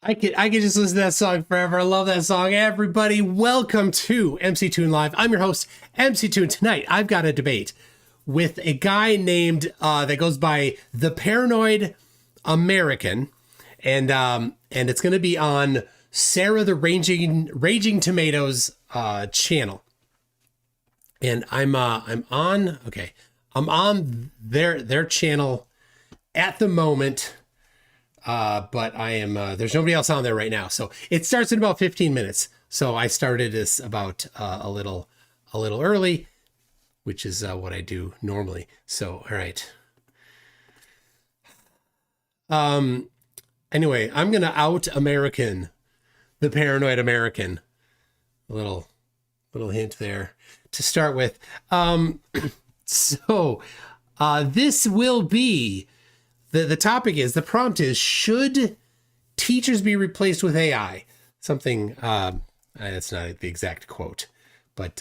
I could just listen to that song forever. I love that song. Everybody, welcome to MCToon Live. I'm your host, MCToon. Tonight, I've got a debate with a guy named that goes by the Paranoid American, and it's going to be on Sara the Raging Tomatoes channel. And I'm on their channel at the moment. But I am, there's nobody else on there right now. So it starts in about 15 minutes. So I started this about a little early, which is what I do normally. So, all right. Anyway, I'm going to out American, the Paranoid American. A little hint there to start with. So this will be, the topic is, the prompt is, should teachers be replaced with AI? Something, that's not the exact quote, but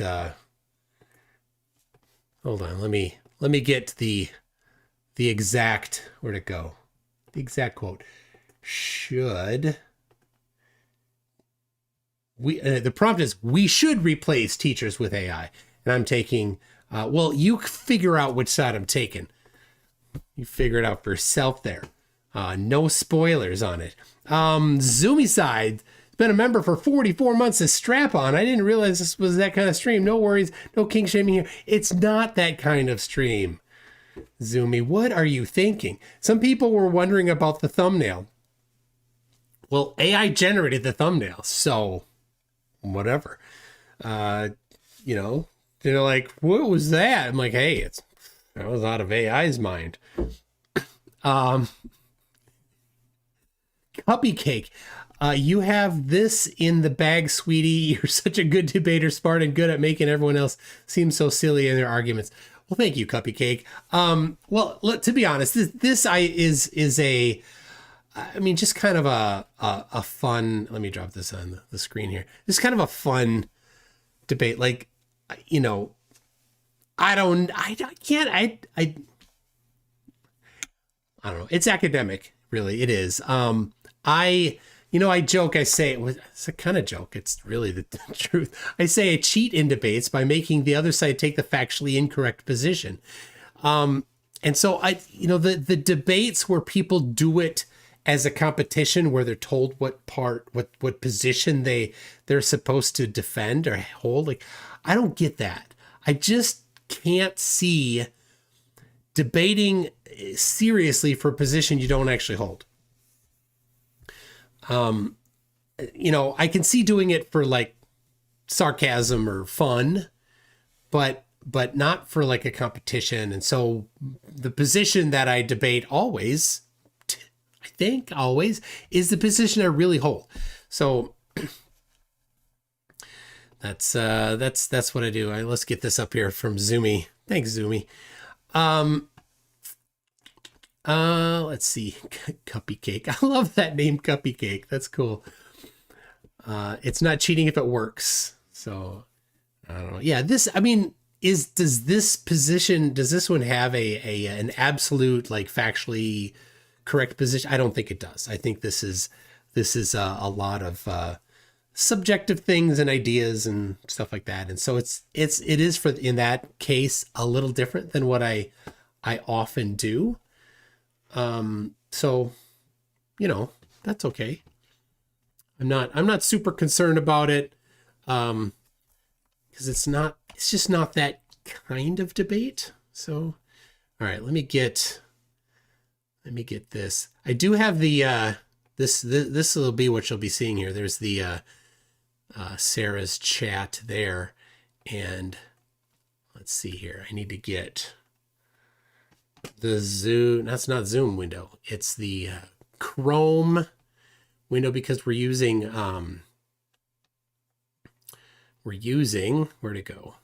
hold on, let me get the exact, where'd it go? The exact quote. Should we, the prompt is, we should replace teachers with AI. And I'm taking, well, you figure out which side I'm taking. You figure it out for yourself there. No spoilers on it. Zoomy side, been a member for 44 months as Strap On. I didn't realize this was that kind of stream. No worries. No king shaming here. It's not that kind of stream. Zoomy, what are you thinking? Some people were wondering about the thumbnail. Well, AI generated the thumbnail, so whatever. You know, they're like, what was that? I'm like, hey, that was out of AI's mind. Puppy Cake, you have this in the bag, sweetie. You're such a good debater, smart and good at making everyone else seem so silly in their arguments. Well, thank you, Cuppy Cake. Well, look, to be honest, this is a, I mean, just kind of a fun. Let me drop this on the screen here. It's kind of a fun debate. Like, you know, I don't know. It's academic, really. It is. I joke, I say, it's a kind of joke. It's really the truth. I say I cheat in debates by making the other side take the factually incorrect position. And so the debates where people do it as a competition, where they're told what position they're supposed to defend or hold. Like, I don't get that. I just can't see debating seriously for a position you don't actually hold. I can see doing it for like sarcasm or fun, but not for like a competition. And so the position that I debate always, is the position I really hold. So that's what I do. Let's get this up here from Zoomy. Thanks, Zoomy. Let's see. Cuppy Cake. I love that name, Cuppy Cake. That's cool. It's not cheating if it works. So I don't know. Yeah, does this one have an absolute, like, factually correct position? I don't think it does. I think this is a lot of subjective things and ideas and stuff like that. And so it is for, in that case, a little different than what I often do. So, that's okay. I'm not super concerned about it. Cause it's just not that kind of debate. So, all right, let me get this. I do have the, this will be what you'll be seeing here. There's the, Sarah's chat there. And let's see here. I need to get the Zoom. That's not Zoom window. It's the Chrome window, because we're using, where'd it go?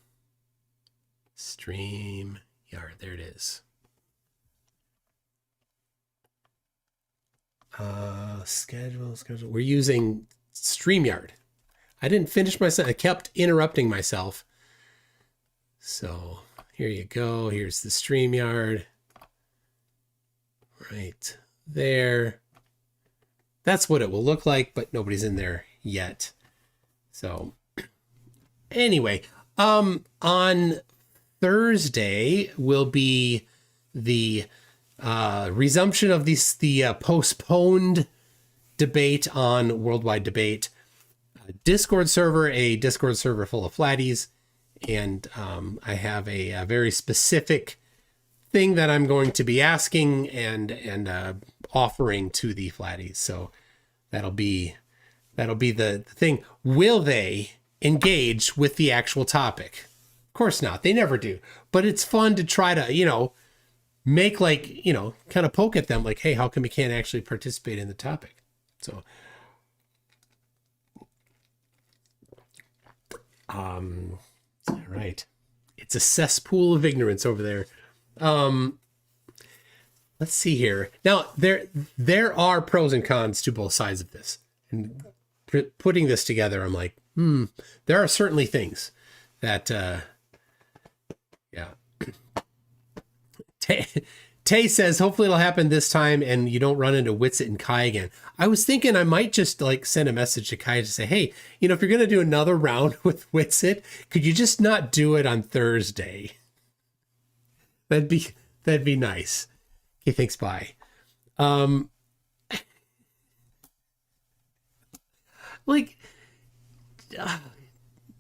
StreamYard. There it is. Schedule. We're using StreamYard. I didn't finish my set. I kept interrupting myself. So here you go. Here's the StreamYard. Right there. that's what it will look like, but nobody's in there yet. So anyway, on Thursday will be the resumption of the postponed debate on Worldwide Debate Discord server, a Discord server full of flatties. And I have a very specific thing that I'm going to be asking and offering to the flatties. So that'll be the thing. Will they engage with the actual topic? Of course not. They never do. But it's fun to try to, make kind of poke at them like, hey, how come you can't actually participate in the topic? So, all right. It's a cesspool of ignorance over there. Let's see here. Now, there are pros and cons to both sides of this. And putting this together, I'm like, there are certainly things that, yeah. Tay says, hopefully it'll happen this time and you don't run into Witsit and Kai again. I was thinking I might just send a message to Kai to say, hey, if you're going to do another round with Witsit, could you just not do it on Thursday? That'd be nice. Okay, thanks, bye.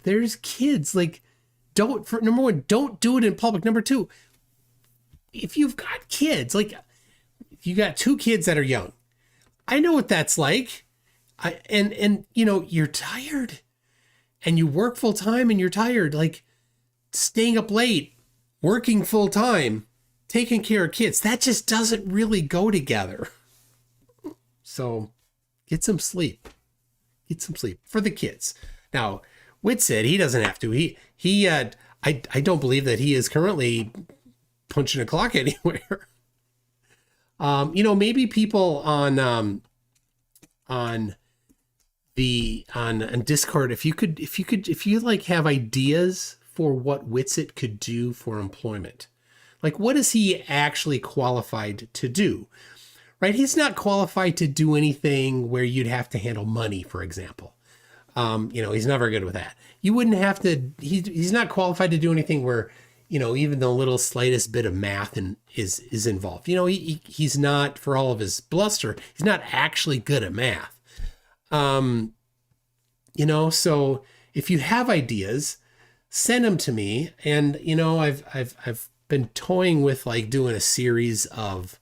There's kids, number one, don't do it in public. Number two, if you've got kids, if you got two kids that are young, I know what that's like. You're tired and you work full time and you're tired, staying up late, working full time, taking care of kids. That just doesn't really go together. So get some sleep. Get some sleep for the kids. Now, Wit said he doesn't have to. I don't believe that he is currently punching a clock anywhere. Maybe people on Discord, if you have ideas for what Witsit could do for employment, what is he actually qualified to do? Right? He's not qualified to do anything where you'd have to handle money, for example. He's never good with that. You wouldn't have to, he's not qualified to do anything where, even the little slightest bit of math is involved. He's not, for all of his bluster, he's not actually good at math. So if you have ideas, send them to me. And, I've been toying with doing a series of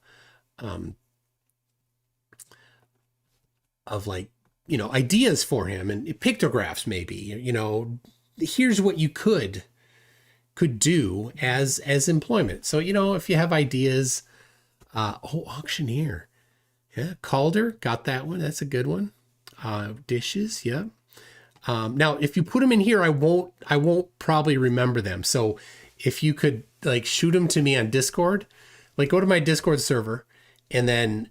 ideas for him and pictographs, maybe, here's what you could do as employment. So, if you have ideas, auctioneer. Yeah. Calder, got that one. That's a good one. Dishes. Yeah. Now if you put them in here, I won't probably remember them. So if you could shoot them to me on Discord, go to my Discord server and then,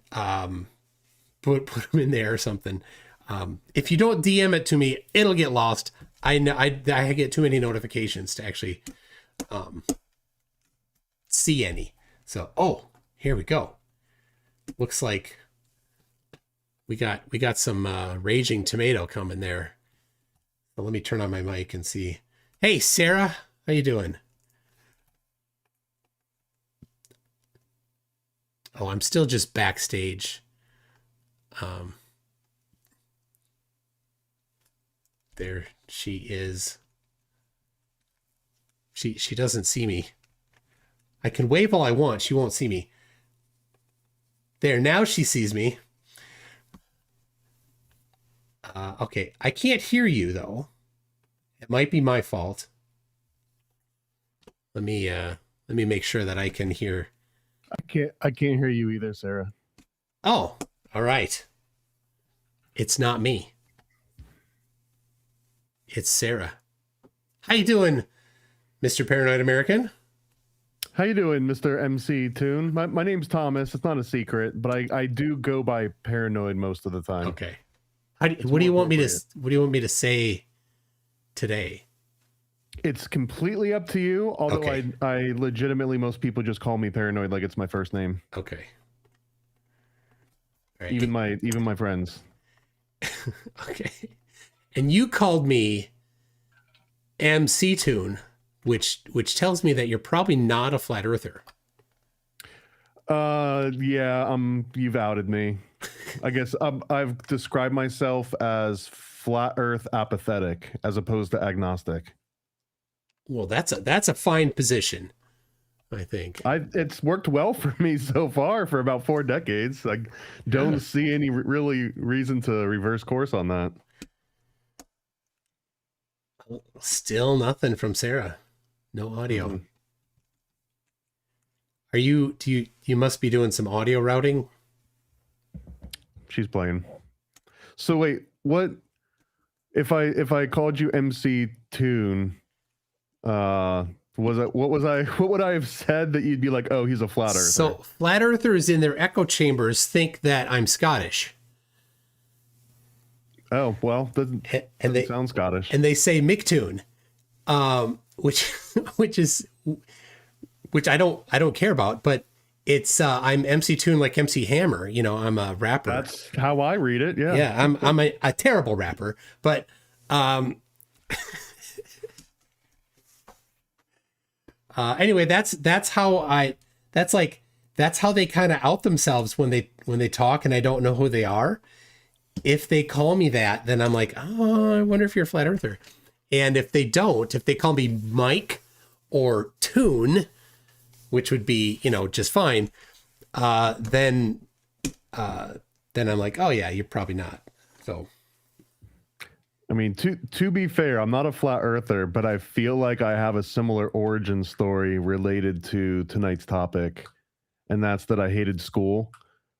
put them in there or something. If you don't DM it to me, it'll get lost. I know I get too many notifications to actually see any. So, here we go. Looks like we got some raging tomato coming there. Well, let me turn on my mic and see. Hey, Sara, how you doing? Oh, I'm still just backstage. There she is. She doesn't see me. I can wave all I want. She won't see me. There, now she sees me. Okay, I can't hear you though. It might be my fault. Let me make sure that I can hear. I can't hear you either, Sara. Oh, all right. It's not me. It's Sara. How you doing, Mr. Paranoid American? How you doing, Mr. MCToon? My name's Thomas. It's not a secret, but I do go by Paranoid most of the time. Okay. What do you want me to say today? It's completely up to you. Although okay. I legitimately, most people just call me Paranoid like it's my first name. Okay. Right. Even my friends. Okay. And you called me MCToon, which tells me that you're probably not a flat earther. Yeah, you've outed me. I guess I've described myself as flat earth apathetic as opposed to agnostic. Well, that's a fine position, I think. It's worked well for me so far for about 4 decades. I don't see any really reason to reverse course on that. Still nothing from Sara. No audio. Mm-hmm. You must be doing some audio routing? She's playing. So wait, what if I called you MCToon? What would I have said that you'd be like, oh, he's a flat earther? So flat earthers in their echo chambers think that I'm Scottish. Oh, well, doesn't sound Scottish. And they say MCToon, which I don't care about, but it's I'm MCToon like MC Hammer. You know, I'm a rapper. That's how I read it. Yeah. Yeah, I'm a terrible rapper, but anyway, that's how they kind of out themselves when they talk, and I don't know who they are. If they call me that, then I'm like, oh, I wonder if you're a flat earther. And if they call me Mike or Toon, which would be, just fine, then I'm like, oh yeah, you're probably not. So, I mean, to be fair, I'm not a flat earther, but I feel like I have a similar origin story related to tonight's topic, and that's that I hated school.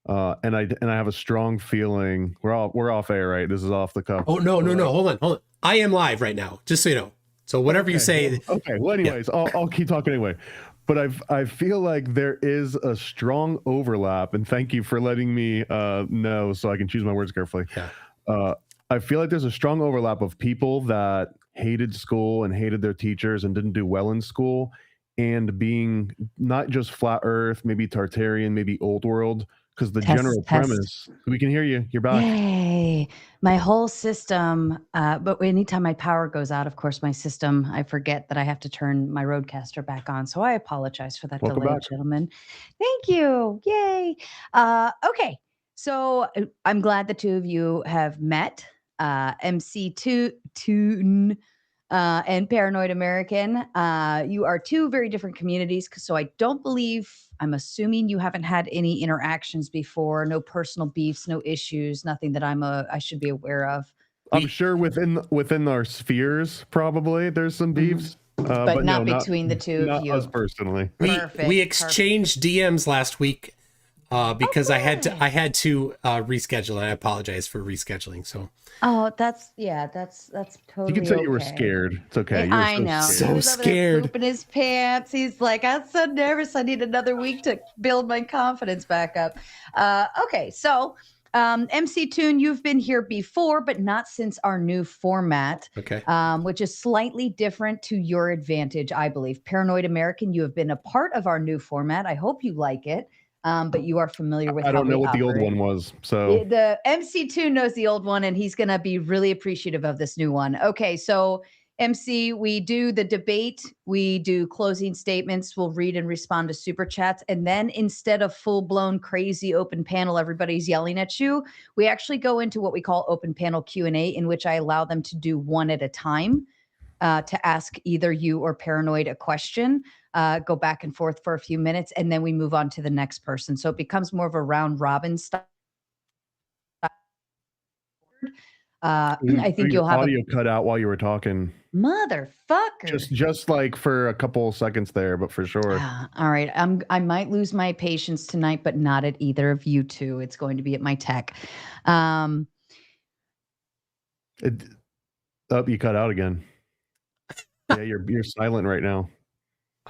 And I have a strong feeling we're off air, right? This is off the cuff. Oh no, hold on. I am live right now, just so you know. So whatever you say. Okay. Well, anyways, yeah. I'll keep talking anyway. But I feel like there is a strong overlap, and thank you for letting me know so I can choose my words carefully. Yeah. I feel like there's a strong overlap of people that hated school and hated their teachers and didn't do well in school, and being not just flat Earth, maybe Tartarian, maybe Old World. Because the general premise, we can hear you. You're back. Yay. My whole system, but anytime my power goes out, of course, my system, I forget that I have to turn my Rodecaster back on. So I apologize for that delay, gentlemen. Thank you. Yay. Okay. So I'm glad the two of you have met. MCToon and Paranoid American. You are two very different communities. So I'm assuming you haven't had any interactions before, no personal beefs, no issues, nothing that I should be aware of. I'm sure within our spheres, probably there's some beefs. But not between the two of you. Us personally. We exchanged DMs last week because I had to reschedule, and I apologize for rescheduling. So. Oh, that's totally. You can say you were scared. It's okay. I know. So scared. Pooping his pants. He's like, I'm so nervous. I need another week to build my confidence back up. Okay, so MCToon, you've been here before, but not since our new format. Okay. Which is slightly different to your advantage, I believe. Paranoid American, you have been a part of our new format. I hope you like it. But you are familiar with. I don't know what the old one was. So the MCToon knows the old one, and he's going to be really appreciative of this new one. Okay, so MC, we do the debate, we do closing statements, we'll read and respond to super chats, and then instead of full-blown crazy open panel, everybody's yelling at you, we actually go into what we call open panel Q&A, in which I allow them to do one at a time. To ask either you or Paranoid a question, go back and forth for a few minutes, and then we move on to the next person. So it becomes more of a round robin style. I think you'll have audio cut out while you were talking. Motherfucker. Just like for a couple seconds there, but for sure. All right. I might lose my patience tonight, but not at either of you two. It's going to be at my tech. You cut out again. Yeah, you're silent right now.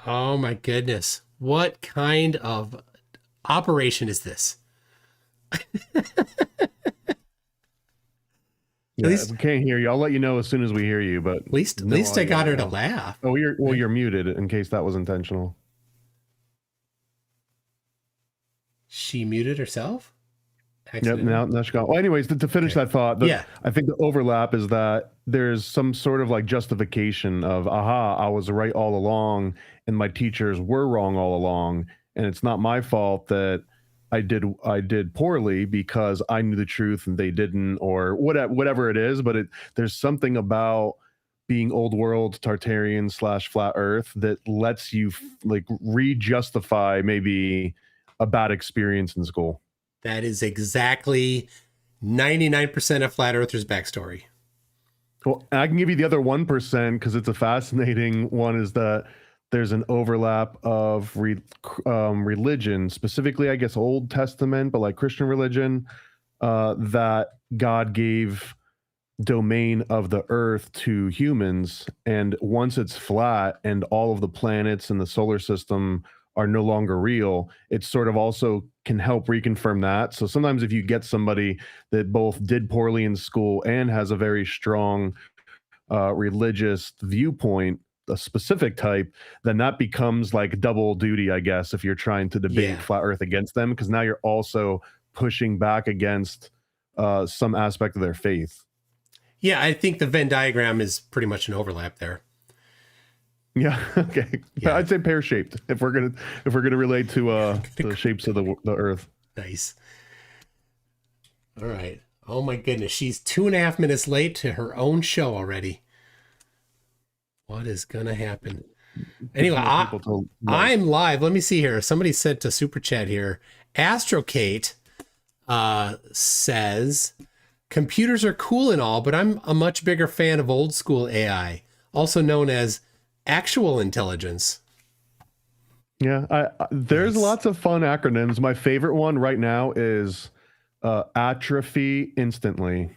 Oh my goodness. What kind of operation is this? Yeah, we can't hear you. I'll let you know as soon as we hear you, but at least I got her to laugh. Oh, you're muted in case that was intentional. She muted herself? Yep. Now she's gone. Well, anyways, to finish that thought, I think the overlap is that there's some sort of like justification of, aha, I was right all along, and my teachers were wrong all along, and it's not my fault that I did poorly because I knew the truth and they didn't, or whatever it is. But there's something about being old world Tartarian / flat Earth that lets you like re-justify maybe a bad experience in school. That is exactly 99% of flat earthers' backstory. Well, I can give you the other 1% because it's a fascinating one, is that there's an overlap of religion, specifically, I guess, Old Testament, but like Christian religion, that God gave domain of the earth to humans. And once it's flat and all of the planets in the solar system are no longer real, it sort of also can help reconfirm that. So sometimes if you get somebody that both did poorly in school and has a very strong religious viewpoint, a specific type, then that becomes like double duty, I guess, if you're trying to debate flat earth against them, because now you're also pushing back against some aspect of their faith. Yeah, I think the Venn diagram is pretty much an overlap there. Yeah. Okay. Yeah. I'd say pear-shaped if we're gonna relate to the shapes of the Earth. Nice. All right. Oh my goodness, she's 2.5 minutes late to her own show already. What is gonna happen? Anyway, I'm live. Let me see here. Somebody said to super chat here. Astrokate says, computers are cool and all, but I'm a much bigger fan of old school AI, also known as actual intelligence. Yeah, there's lots of fun acronyms. My favorite one right now is atrophy instantly.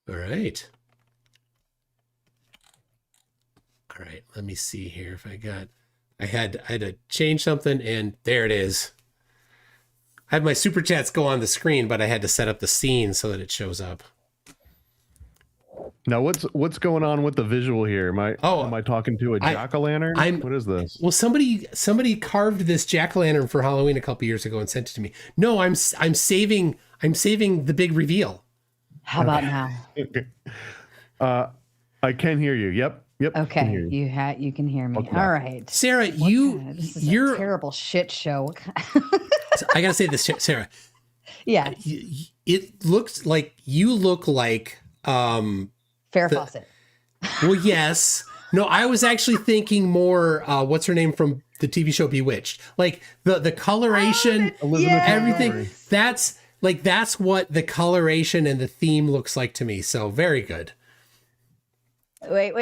All right. All right, let me see here if I had to change something, and there it is. I had my super chats go on the screen, but I had to set up the scene so that it shows up. Now, what's going on with the visual here? Am I talking to a jack-o'-lantern? What is this? Well, somebody carved this jack-o'-lantern for Halloween a couple years ago and sent it to me. No, I'm saving the big reveal. How about now? I can hear you. Yep. Okay, you can hear me. Okay. All right, Sarah, this is a terrible shit show. I gotta say this, Sarah. Yeah, it looks like you look like Farrah Fawcett. Well, yes. No, I was actually thinking more. What's her name from the TV show Bewitched? Like the coloration, everything. That's what the coloration and the theme looks like to me. So very good. Wait.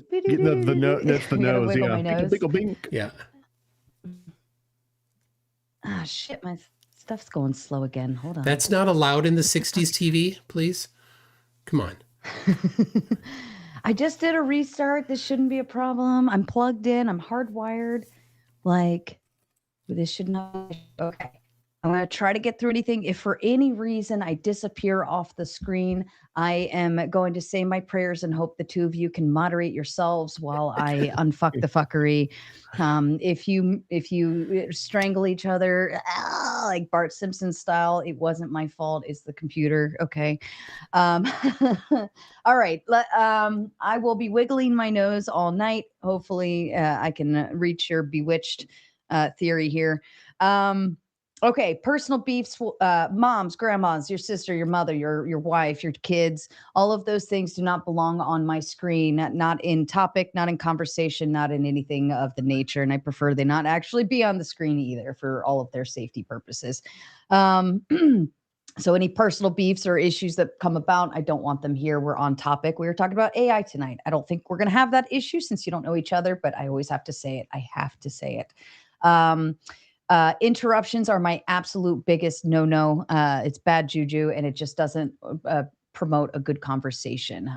The nose. That's the nose. Yeah. My nose. Yeah. Ah, shit! My stuff's going slow again. Hold on. That's not allowed in the 60s TV, please. Come on. I just did a restart. This shouldn't be a problem. I'm plugged in. I'm hardwired. Like, this should not. Okay. I'm going to try to get through anything. If for any reason I disappear off the screen, I am going to say my prayers and hope the two of you can moderate yourselves while I unfuck the fuckery. If you strangle each other, like Bart Simpson style, it wasn't my fault. It's the computer. Okay. All right. I will be wiggling my nose all night. Hopefully I can reach your bewitched theory here. Okay, personal beefs, moms, grandmas, your sister, your mother, your wife, your kids, all of those things do not belong on my screen, not in topic, not in conversation, not in anything of the nature. And I prefer they not actually be on the screen either for all of their safety purposes. So any personal beefs or issues that come about, I don't want them here. We're on topic. We were talking about AI tonight. I don't think we're going to have that issue since you don't know each other, but I always have to say it. I have to say it. Interruptions are my absolute biggest no-no. It's bad juju, and it just doesn't promote a good conversation.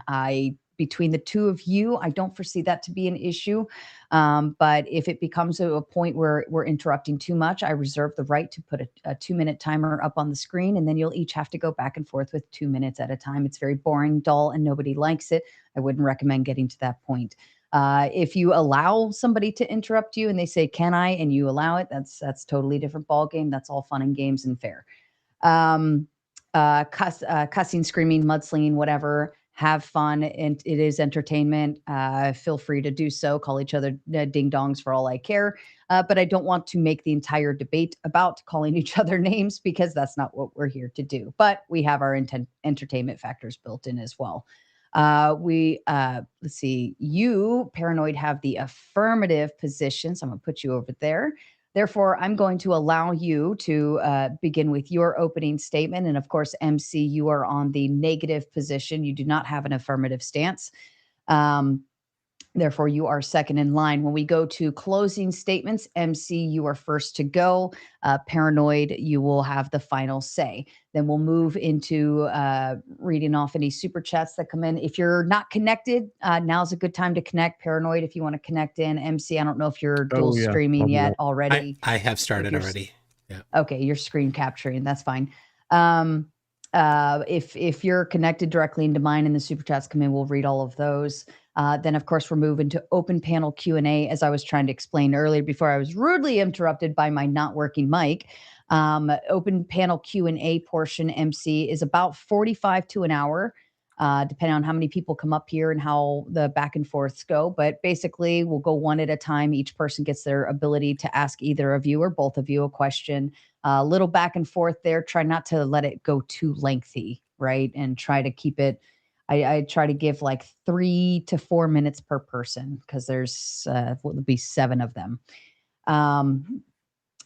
Between the two of you, I don't foresee that to be an issue. But if it becomes a point where we're interrupting too much, I reserve the right to put a 2-minute timer up on the screen, and then you'll each have to go back and forth with 2 minutes at a time. It's very boring, dull, and nobody likes it. I wouldn't recommend getting to that point. If you allow somebody to interrupt you and they say, can I, and you allow it, that's totally different ball game. That's all fun and games and fair. Cussing, screaming, mudslinging, whatever. Have fun, and it is entertainment. Feel free to do so. Call each other ding dongs for all I care. But I don't want to make the entire debate about calling each other names because that's not what we're here to do. But we have our entertainment factors built in as well. Let's see. You, Paranoid, have the affirmative position, so I'm going to put you over there. Therefore, I'm going to allow you to begin with your opening statement. And of course, MC, you are on the negative position. You do not have an affirmative stance. Therefore, you are second in line. When we go to closing statements, MC, you are first to go. Paranoid, you will have the final say. Then we'll move into reading off any super chats that come in. If you're not connected, now's a good time to connect. Paranoid, if you want to connect in. MC, I don't know if you're dual streaming yet already. I have started already. Yeah. Okay, you're screen capturing. That's fine. If you're connected directly into mine and the super chats come in, we'll read all of those. Then, of course, we're moving to open panel Q&A, as I was trying to explain earlier before I was rudely interrupted by my not working mic. Open panel Q&A portion, MC, is about 45 to an hour, depending on how many people come up here and how the back and forths go. But basically, we'll go one at a time. Each person gets their ability to ask either of you or both of you a question. A little back and forth there. Try not to let it go too lengthy, right? And try to keep it. I try to give like 3 to 4 minutes per person because there's will be 7 of them.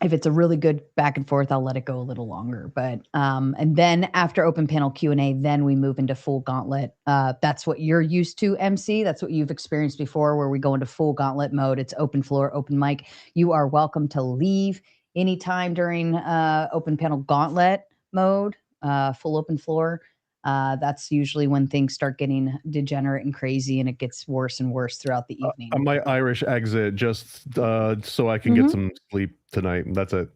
If it's a really good back and forth, I'll let it go a little longer. But and then after open panel Q&A, then we move into full gauntlet. That's what you're used to, MC. That's what you've experienced before, where we go into full gauntlet mode. It's open floor, open mic. You are welcome to leave anytime during open panel gauntlet mode, full open floor. That's usually when things start getting degenerate and crazy, and it gets worse and worse throughout the evening. I might Irish exit just so I can get some sleep tonight. That's it.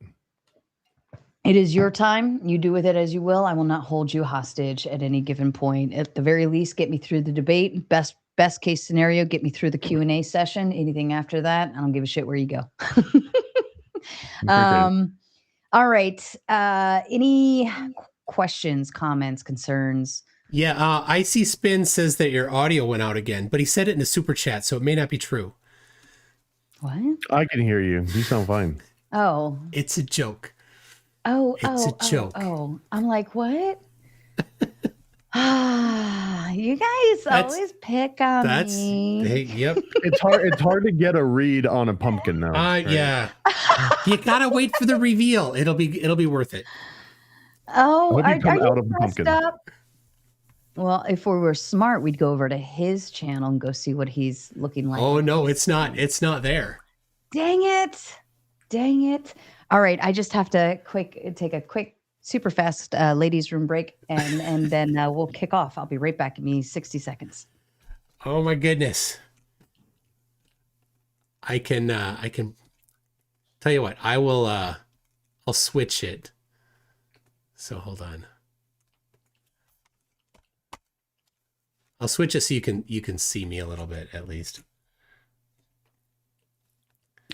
It is your time. You do with it as you will. I will not hold you hostage at any given point. At the very least, get me through the debate. Best case scenario, get me through the Q&A session. Anything after that, I don't give a shit where you go. All right. Any questions, comments, concerns? Yeah, Icy Spin says that your audio went out again, but he said it in a super chat, so it may not be true. What? I can hear you. You sound fine. Oh. It's a joke. It's a joke. I'm like, what? You guys always pick on me. Hey, yep. It's hard to get a read on a pumpkin now. Right? Yeah. You gotta wait for the reveal. It'll be worth it. Oh, are you out of the pumpkin. up? Well, if we were smart, we'd go over to his channel and go see what he's looking like. Oh no, it's not. It's not there. Dang it. All right, I just have to take a quick, super fast ladies' room break, and then we'll kick off. I'll be right back. Give me 60 seconds. Oh my goodness. I can tell you what. I'll switch it. So hold on. I'll switch it so you can see me a little bit at least.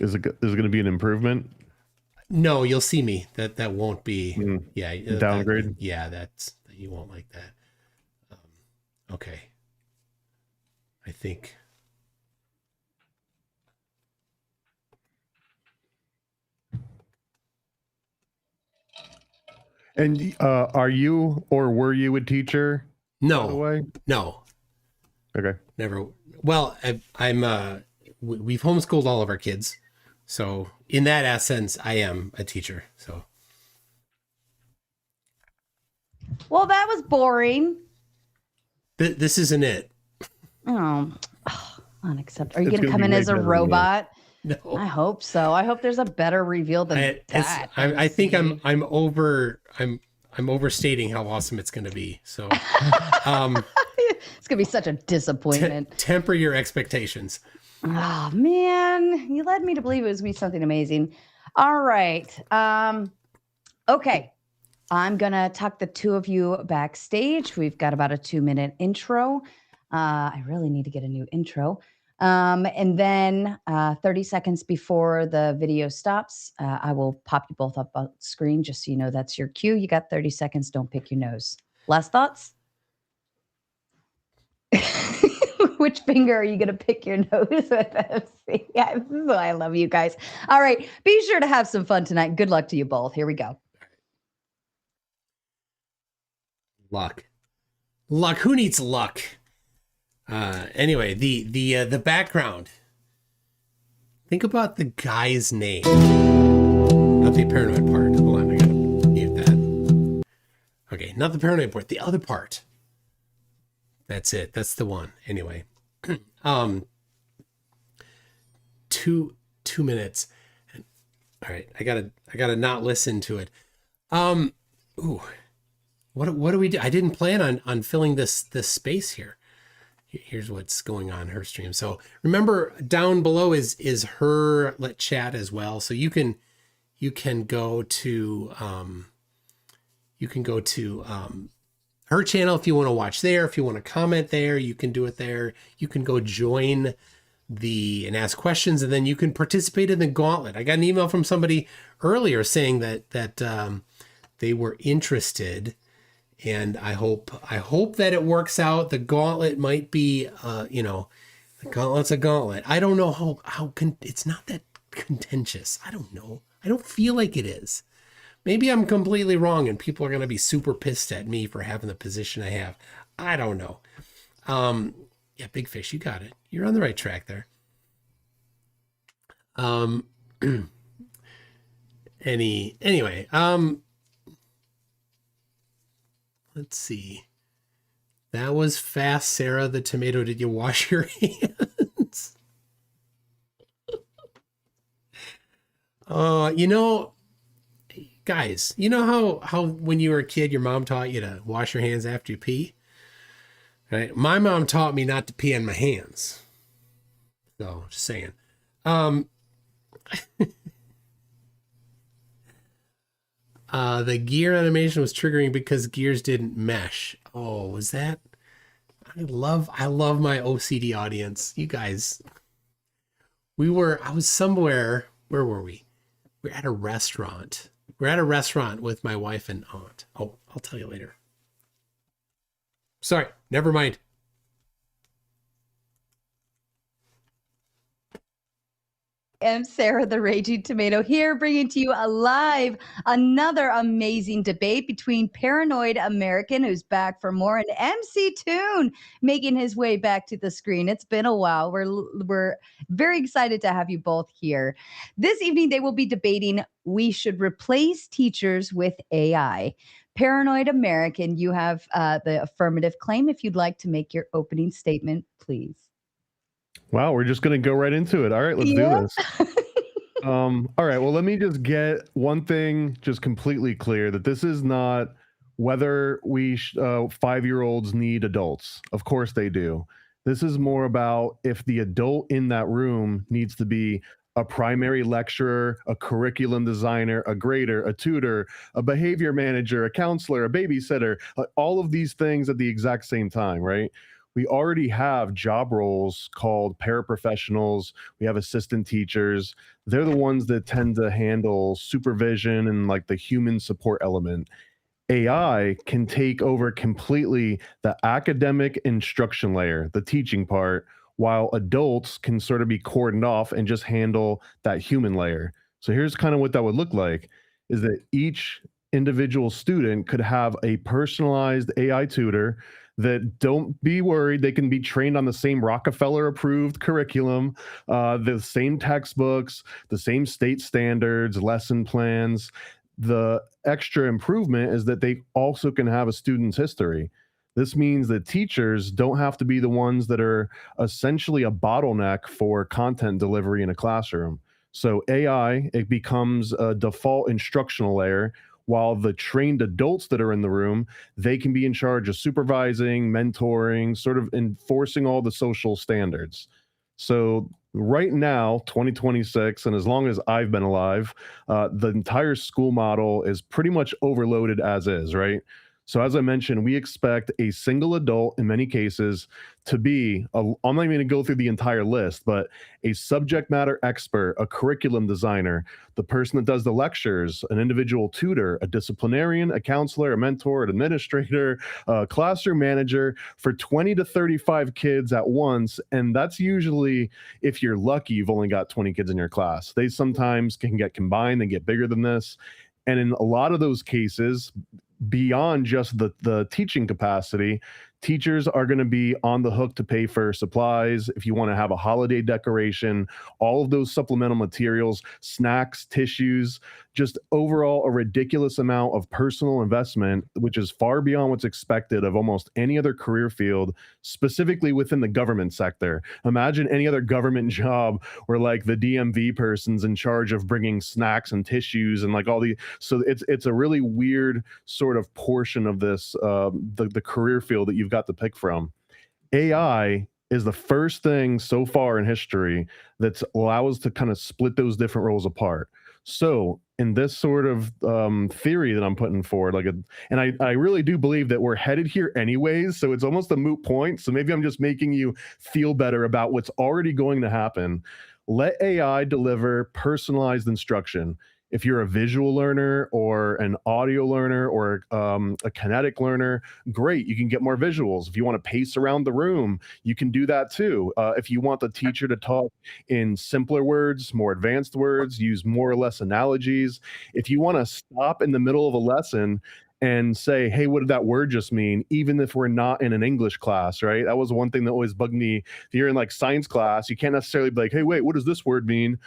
Is it going to be an improvement? No, you'll see me. That won't be. Downgrade. You won't like that. Okay. I think. And are you or were you a teacher? No. By the way? No. Okay. Never. Well, we've homeschooled all of our kids. So in that essence, I am a teacher. So. Well, that was boring. This isn't it. Oh, unacceptable. Are you going to come in as a robot? No. I hope so. I hope there's a better reveal than that. I think I'm overstating how awesome it's going to be. So it's going to be such a disappointment. Temper your expectations. Oh man, you led me to believe it was going to be something amazing. All right. Okay. I'm going to tuck the two of you backstage. We've got about a 2-minute intro. I really need to get a new intro. And then 30 seconds before the video stops, I will pop you both up on screen just so you know that's your cue. You got 30 seconds. Don't pick your nose. Last thoughts? Which finger are you going to pick your nose with, MC? Yeah, this is why I love you guys. All right. Be sure to have some fun tonight. Good luck to you both. Here we go. Luck. Who needs luck? Anyway, the background. Think about the guy's name. Not the paranoid part. Hold on, I gotta mute that. Okay, not the paranoid part. The other part. That's it. That's the one. Anyway, 2 minutes. All right, I gotta not listen to it. Ooh, what do we do? I didn't plan on filling this space here. Here's what's going on in her stream. So remember, down below is her chat as well. So you can go to her channel if you want to watch there. If you want to comment there, you can do it there. You can go join and ask questions, and then you can participate in the gauntlet. I got an email from somebody earlier saying that they were interested. And I hope that it works out. The gauntlet might be, the gauntlet's a gauntlet. I don't know it's not that contentious. I don't know. I don't feel like it is. Maybe I'm completely wrong and people are going to be super pissed at me for having the position I have. I don't know. Yeah, Big Fish, you got it. You're on the right track there. Anyway, let's see. That was fast, Sarah the tomato. Did you wash your hands? Guys, you know how when you were a kid, your mom taught you to wash your hands after you pee? Right? My mom taught me not to pee on my hands. So, just saying. The gear animation was triggering because gears didn't mesh. Oh, was that? I love my OCD audience. You guys. I was somewhere. Where were we? We're at a restaurant. We're at a restaurant with my wife and aunt. Oh, I'll tell you later. Sorry, never mind. I'm Sara the Raging Tomato here, bringing to you another amazing debate between Paranoid American, who's back for more, and MCToon making his way back to the screen. It's been a while. We're very excited to have you both here. This evening, they will be debating we should replace teachers with AI. Paranoid American, you have the affirmative claim. If you'd like to make your opening statement, please. Wow, we're just going to go right into it. All right, let's do this. All right, well, let me just get one thing just completely clear, that this is not whether we 5-year-olds need adults. Of course they do. This is more about if the adult in that room needs to be a primary lecturer, a curriculum designer, a grader, a tutor, a behavior manager, a counselor, a babysitter, all of these things at the exact same time, right? We already have job roles called paraprofessionals. We have assistant teachers. They're the ones that tend to handle supervision and like the human support element. AI can take over completely the academic instruction layer, the teaching part, while adults can sort of be cordoned off and just handle that human layer. So here's kind of what that would look like, is that each individual student could have a personalized AI tutor that, don't be worried, they can be trained on the same Rockefeller approved curriculum, the same textbooks, the same state standards, lesson plans. The extra improvement is that they also can have a student's history. This means that teachers don't have to be the ones that are essentially a bottleneck for content delivery in a classroom. So AI, it becomes a default instructional layer, while the trained adults that are in the room, they can be in charge of supervising, mentoring, sort of enforcing all the social standards. So right now, 2026, and as long as I've been alive, the entire school model is pretty much overloaded as is, right? So as I mentioned, we expect a single adult in many cases to be, I'm not even going to go through the entire list, but a subject matter expert, a curriculum designer, the person that does the lectures, an individual tutor, a disciplinarian, a counselor, a mentor, an administrator, a classroom manager for 20 to 35 kids at once. And that's usually, if you're lucky, you've only got 20 kids in your class. They sometimes can get combined and get bigger than this. And in a lot of those cases, beyond just the teaching capacity, teachers are going to be on the hook to pay for supplies. If you want to have a holiday decoration, all of those supplemental materials, snacks, tissues, just overall a ridiculous amount of personal investment, which is far beyond what's expected of almost any other career field, specifically within the government sector. Imagine any other government job where like the DMV person's in charge of bringing snacks and tissues and like all the, so it's a really weird sort of portion of this, the career field that you've got to pick from. AI is the first thing so far in history that's allows us to kind of split those different roles apart. So in this sort of theory that I'm putting forward, and I really do believe that we're headed here anyways, so it's almost a moot point. So maybe I'm just making you feel better about what's already going to happen. Let AI deliver personalized instruction. If you're a visual learner or an audio learner or a kinetic learner, great, you can get more visuals. If you want to pace around the room, you can do that too. If you want the teacher to talk in simpler words, more advanced words, use more or less analogies. If you want to stop in the middle of a lesson and say, hey, what did that word just mean? Even if we're not in an English class, right? That was one thing that always bugged me. If you're in like science class, you can't necessarily be like, hey, wait, what does this word mean?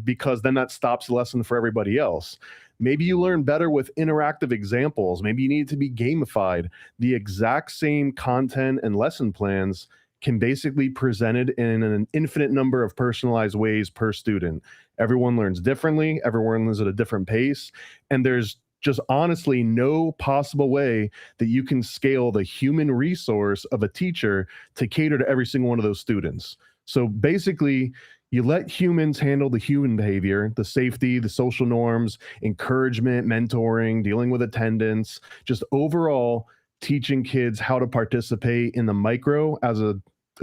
Because then that stops the lesson for everybody else. Maybe you learn better with interactive examples. Maybe you need to be gamified. The exact same content and lesson plans can basically be presented in an infinite number of personalized ways per student. Everyone learns differently. Everyone learns at a different pace. And there's just honestly no possible way that you can scale the human resource of a teacher to cater to every single one of those students. So basically, you let humans handle the human behavior, the safety, the social norms, encouragement, mentoring, dealing with attendance, just overall teaching kids how to participate in the micro as a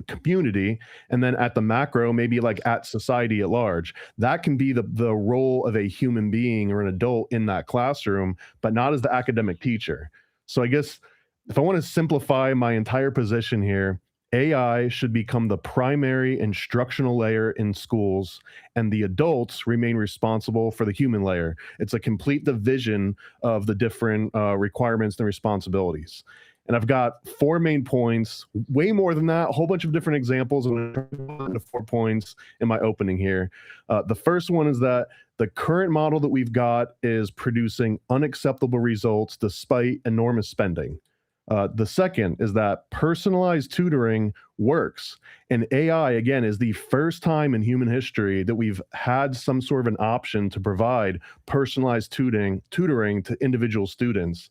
community, and then at the macro, maybe like at society at large. That can be the role of a human being or an adult in that classroom, but not as the academic teacher. So I guess if I want to simplify my entire position here, AI should become the primary instructional layer in schools, and the adults remain responsible for the human layer. It's a complete division of the different requirements and responsibilities. And I've got 4 main points, way more than that, a whole bunch of different examples. I'm going to turn to 4 points in my opening here. The first one is that the current model that we've got is producing unacceptable results despite enormous spending. The second is that personalized tutoring works. And AI, again, is the first time in human history that we've had some sort of an option to provide personalized tutoring to individual students.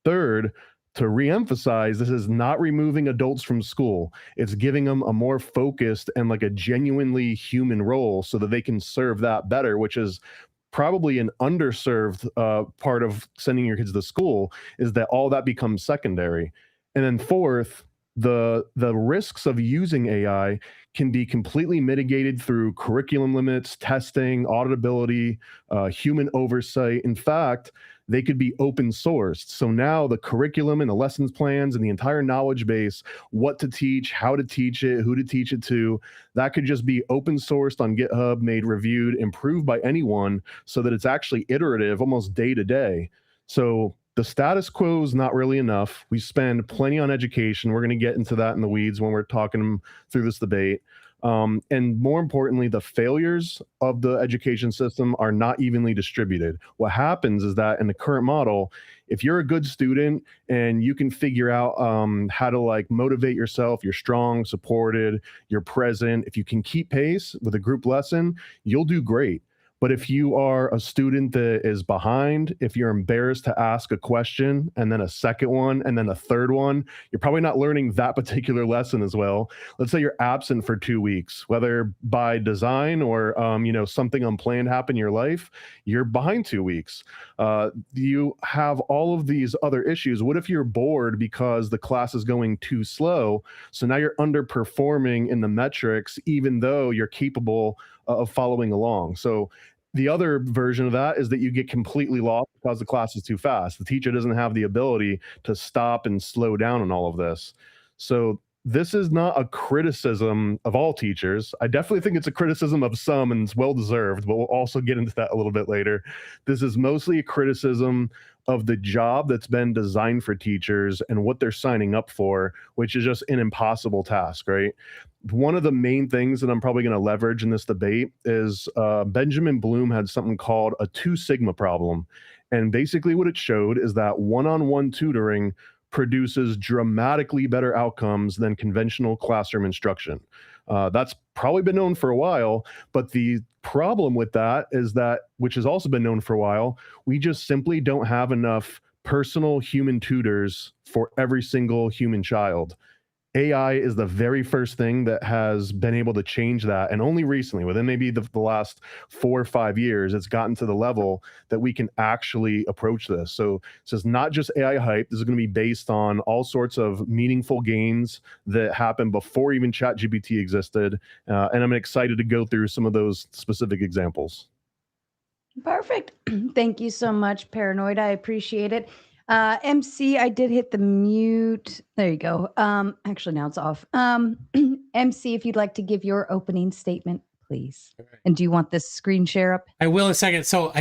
Third, to reemphasize, this is not removing adults from school. It's giving them a more focused and like a genuinely human role so that they can serve that better, which is probably an underserved part of sending your kids to school, is that all that becomes secondary. And then fourth, the risks of using AI can be completely mitigated through curriculum limits, testing, auditability, human oversight. In fact, they could be open sourced. So now the curriculum and the lessons plans and the entire knowledge base, what to teach, how to teach it, who to teach it to, that could just be open sourced on GitHub, made, reviewed, improved by anyone so that it's actually iterative almost day to day. So the status quo is not really enough. We spend plenty on education. We're going to get into that in the weeds when we're talking through this debate. And more importantly, the failures of the education system are not evenly distributed. What happens is that in the current model, if you're a good student and you can figure out how to like motivate yourself, you're strong, supported, you're present, if you can keep pace with a group lesson, you'll do great. But if you are a student that is behind, if you're embarrassed to ask a question and then a second one and then a third one, you're probably not learning that particular lesson as well. Let's say you're absent for 2 weeks, whether by design or something unplanned happened in your life, you're behind 2 weeks. You have all of these other issues. What if you're bored because the class is going too slow? So now you're underperforming in the metrics, even though you're capable of following along. So the other version of that is that you get completely lost because the class is too fast. The teacher doesn't have the ability to stop and slow down on all of this. So this is not a criticism of all teachers. I definitely think it's a criticism of some, and it's well-deserved, but we'll also get into that a little bit later. This is mostly a criticism of the job that's been designed for teachers and what they're signing up for, which is just an impossible task, right? One of the main things that I'm probably going to leverage in this debate is Benjamin Bloom had something called a 2 sigma problem. And basically what it showed is that one-on-one tutoring produces dramatically better outcomes than conventional classroom instruction. That's probably been known for a while, but the problem with that is that, which has also been known for a while, we just simply don't have enough personal human tutors for every single human child. AI is the very first thing that has been able to change that. And only recently, within maybe the last 4 or 5 years, it's gotten to the level that we can actually approach this. So this is not just AI hype. This is going to be based on all sorts of meaningful gains that happened before even ChatGPT existed. And I'm excited to go through some of those specific examples. Perfect. Thank you so much, Paranoid. I appreciate it. MC, I did hit the mute. There you go. Actually, now it's off. MC, if you'd like to give your opening statement, please. Right. And do you want this screen share up? I will in a second. So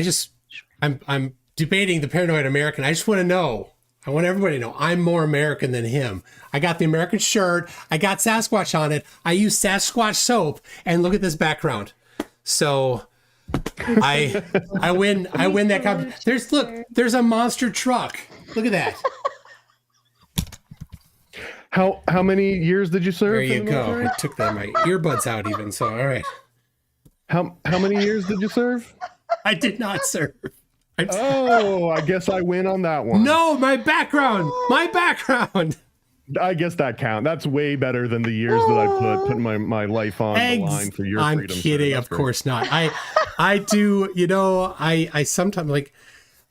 I'm debating the Paranoid American. I just want to know. I want everybody to know I'm more American than him. I got the American shirt. I got Sasquatch on it. I use Sasquatch soap. And look at this background. So I win that competition. There's a monster truck. Look at that. How many years did you serve? There you go. I took my earbuds out even. So all right. How many years did you serve? I did not serve. I guess I win on that one. No, my background. I guess that counts. That's way better than the years that I put my life on the line for your freedom. I'm kidding. Of course not. I do, I sometimes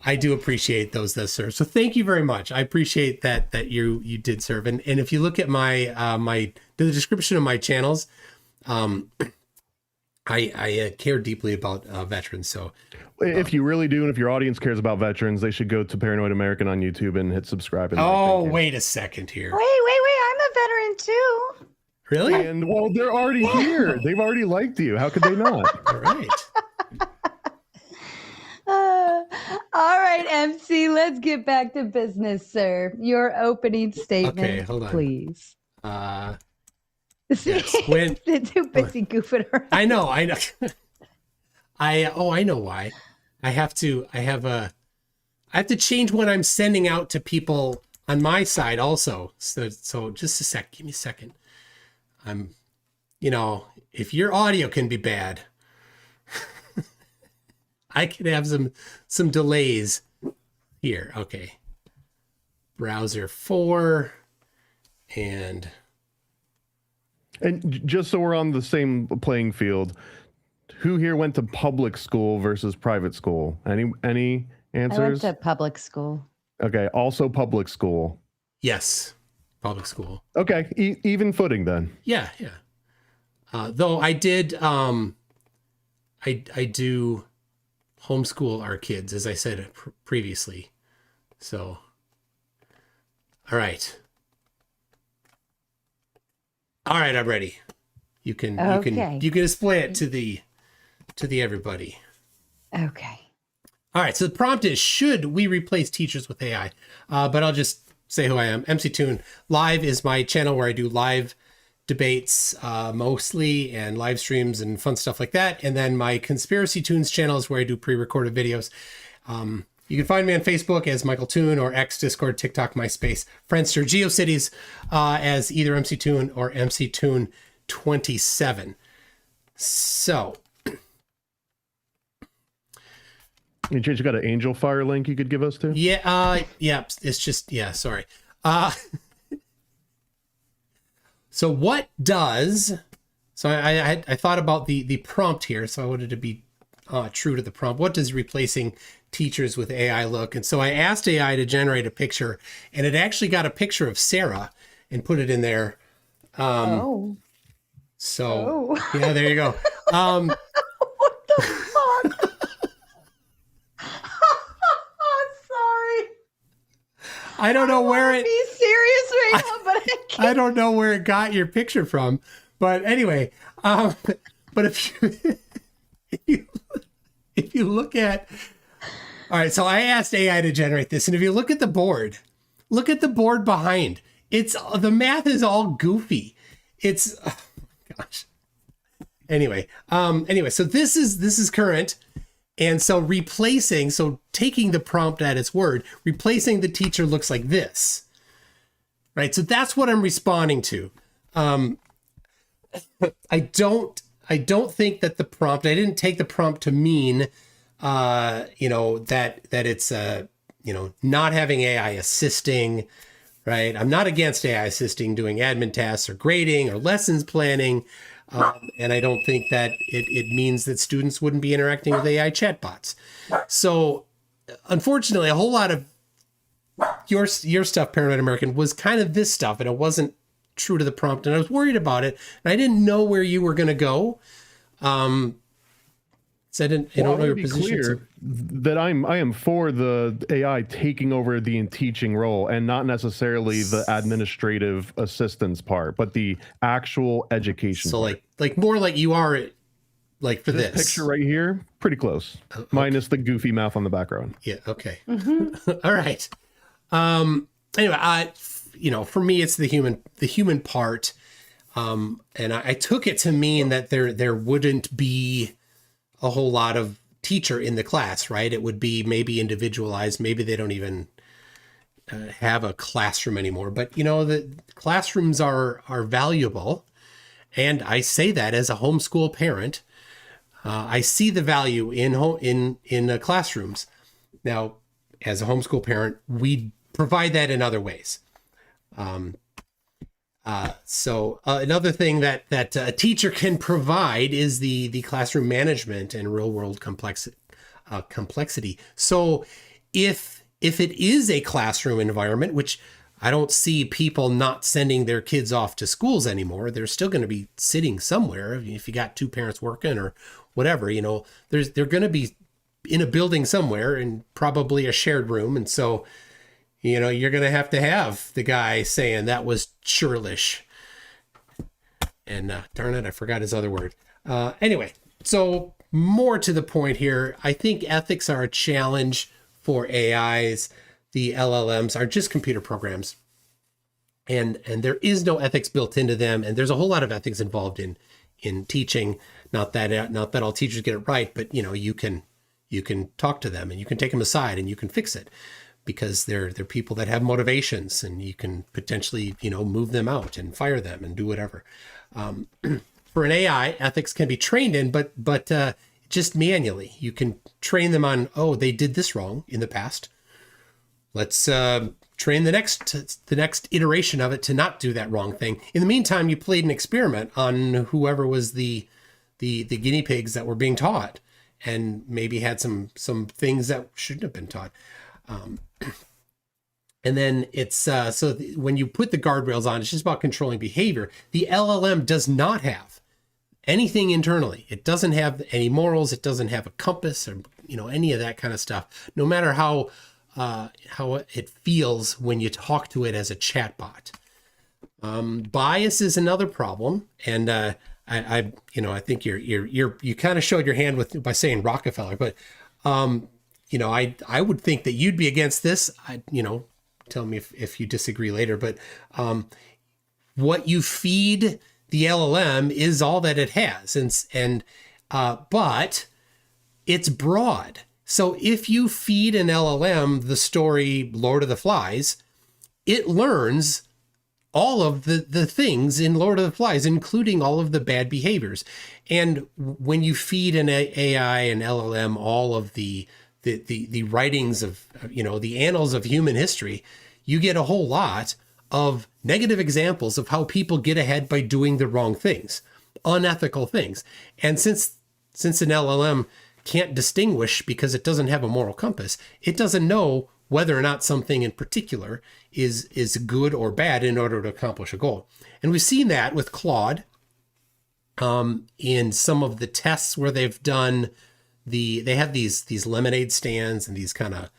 I do appreciate those that serve. So thank you very much. I appreciate that you did serve. And if you look at the description of my channels, I care deeply about veterans. So if you really do, and if your audience cares about veterans, they should go to Paranoid American on YouTube and hit subscribe. And wait a second here. Wait. I'm a veteran too. Really? And well, they're already here. They've already liked you. How could they not? All right. All right, MC, let's get back to business, sir. Your opening statement, okay, hold on. please. Yes, when They're too busy goofing around. I know. I know why. I have to change what I'm sending out to people on my side also. So just a sec. Give me a second. If your audio can be bad, I could have some delays here. Okay. Browser 4 and just so we're on the same playing field, who here went to public school versus private school? Any answers? I went to public school. Okay, also public school. yes, public school. Okay, even footing then. Yeah. Though I did, I do homeschool our kids, as I said previously. So, all right, I'm ready. You can display it to the everybody. Okay. All right. So the prompt is: should we replace teachers with AI? But I'll just say who I am. MCToon Live is my channel where I do live debates mostly, and live streams and fun stuff like that. And then my Conspiracy Tunes channel is where I do pre-recorded videos. You can find me on Facebook as Michael Toon, or X, Discord, TikTok, MySpace, Friendster, GeoCities as either MCToon or MCToon27. So You got an Angel Fire link you could give us to? Yeah, it's just, sorry. So what does, so I thought about the prompt here, so I wanted to be true to the prompt. What does replacing teachers with AI look? And so I asked AI to generate a picture, and it actually got a picture of Sara and put it in there. So yeah, there you go. What the fuck? I'm sorry. I don't know where it. Be serious right now, but I can't. I don't know where it got your picture from, but anyway, but if you look at, all right, so I asked AI to generate this, and if you look at the board behind, the math is all goofy. It's, oh my gosh. Anyway, so this is current. And so taking the prompt at its word, replacing the teacher looks like this, right? So that's what I'm responding to. I don't think that I didn't take the prompt to mean, that it's, not having AI assisting, right? I'm not against AI assisting doing admin tasks or grading or lessons planning. And I don't think that it means that students wouldn't be interacting with AI chatbots. So unfortunately, a whole lot of your stuff, Paranoid American, was kind of this stuff, and it wasn't true to the prompt. And I was worried about it, and I didn't know where you were going to go. So I don't know your position. Clear that I am for the AI taking over the teaching role, and not necessarily the administrative assistance part, but the actual education. So part. like more like you are, like for this picture right here, pretty close, okay. Minus the goofy mouth on the background. Yeah. Okay. Mm-hmm. All right. Anyway, for me, it's the human part, and I took it to mean that there wouldn't be a whole lot of teacher in the class, right? It would be maybe individualized. Maybe they don't even have a classroom anymore. But the classrooms are valuable, and I say that as a homeschool parent. I see the value in classrooms. Now, as a homeschool parent, we provide that in other ways. So another thing that a teacher can provide is the classroom management and real world complexity. So if it is a classroom environment, which I don't see people not sending their kids off to schools anymore, they're still going to be sitting somewhere. If you got two parents working or whatever, they're going to be in a building somewhere, and probably a shared room. And so you're going to have the guy saying that was churlish. And darn it, I forgot his other word. Anyway, so more to the point here, I think ethics are a challenge for AIs. The LLMs are just computer programs. And there is no ethics built into them. And there's a whole lot of ethics involved in teaching. Not that all teachers get it right, but you can talk to them, and you can take them aside, and you can fix it. Because they're people that have motivations, and you can potentially, move them out and fire them and do whatever. For an AI, ethics can be trained in, but just manually. You can train them on, they did this wrong in the past. Let's train the next iteration of it to not do that wrong thing. In the meantime, you played an experiment on whoever was the guinea pigs that were being taught, and maybe had some things that shouldn't have been taught. And then it's so when you put the guardrails on, it's just about controlling behavior. The LLM does not have anything internally. It doesn't have any morals. It doesn't have a compass or any of that kind of stuff. No matter how it feels when you talk to it as a chatbot. Bias is another problem, and I think you kind of showed your hand by saying Rockefeller, but I would think that you'd be against this. Tell me if you disagree later, but what you feed the LLM is all that it has. But it's broad. So if you feed an LLM the story Lord of the Flies, it learns all of the things in Lord of the Flies, including all of the bad behaviors. And when you feed an AI, an LLM, all of the the writings of, the annals of human history, you get a whole lot of negative examples of how people get ahead by doing the wrong things, unethical things. And since an LLM can't distinguish because it doesn't have a moral compass, it doesn't know whether or not something in particular is good or bad in order to accomplish a goal. And we've seen that with Claude in some of the tests where they've done they have these lemonade stands and these kind of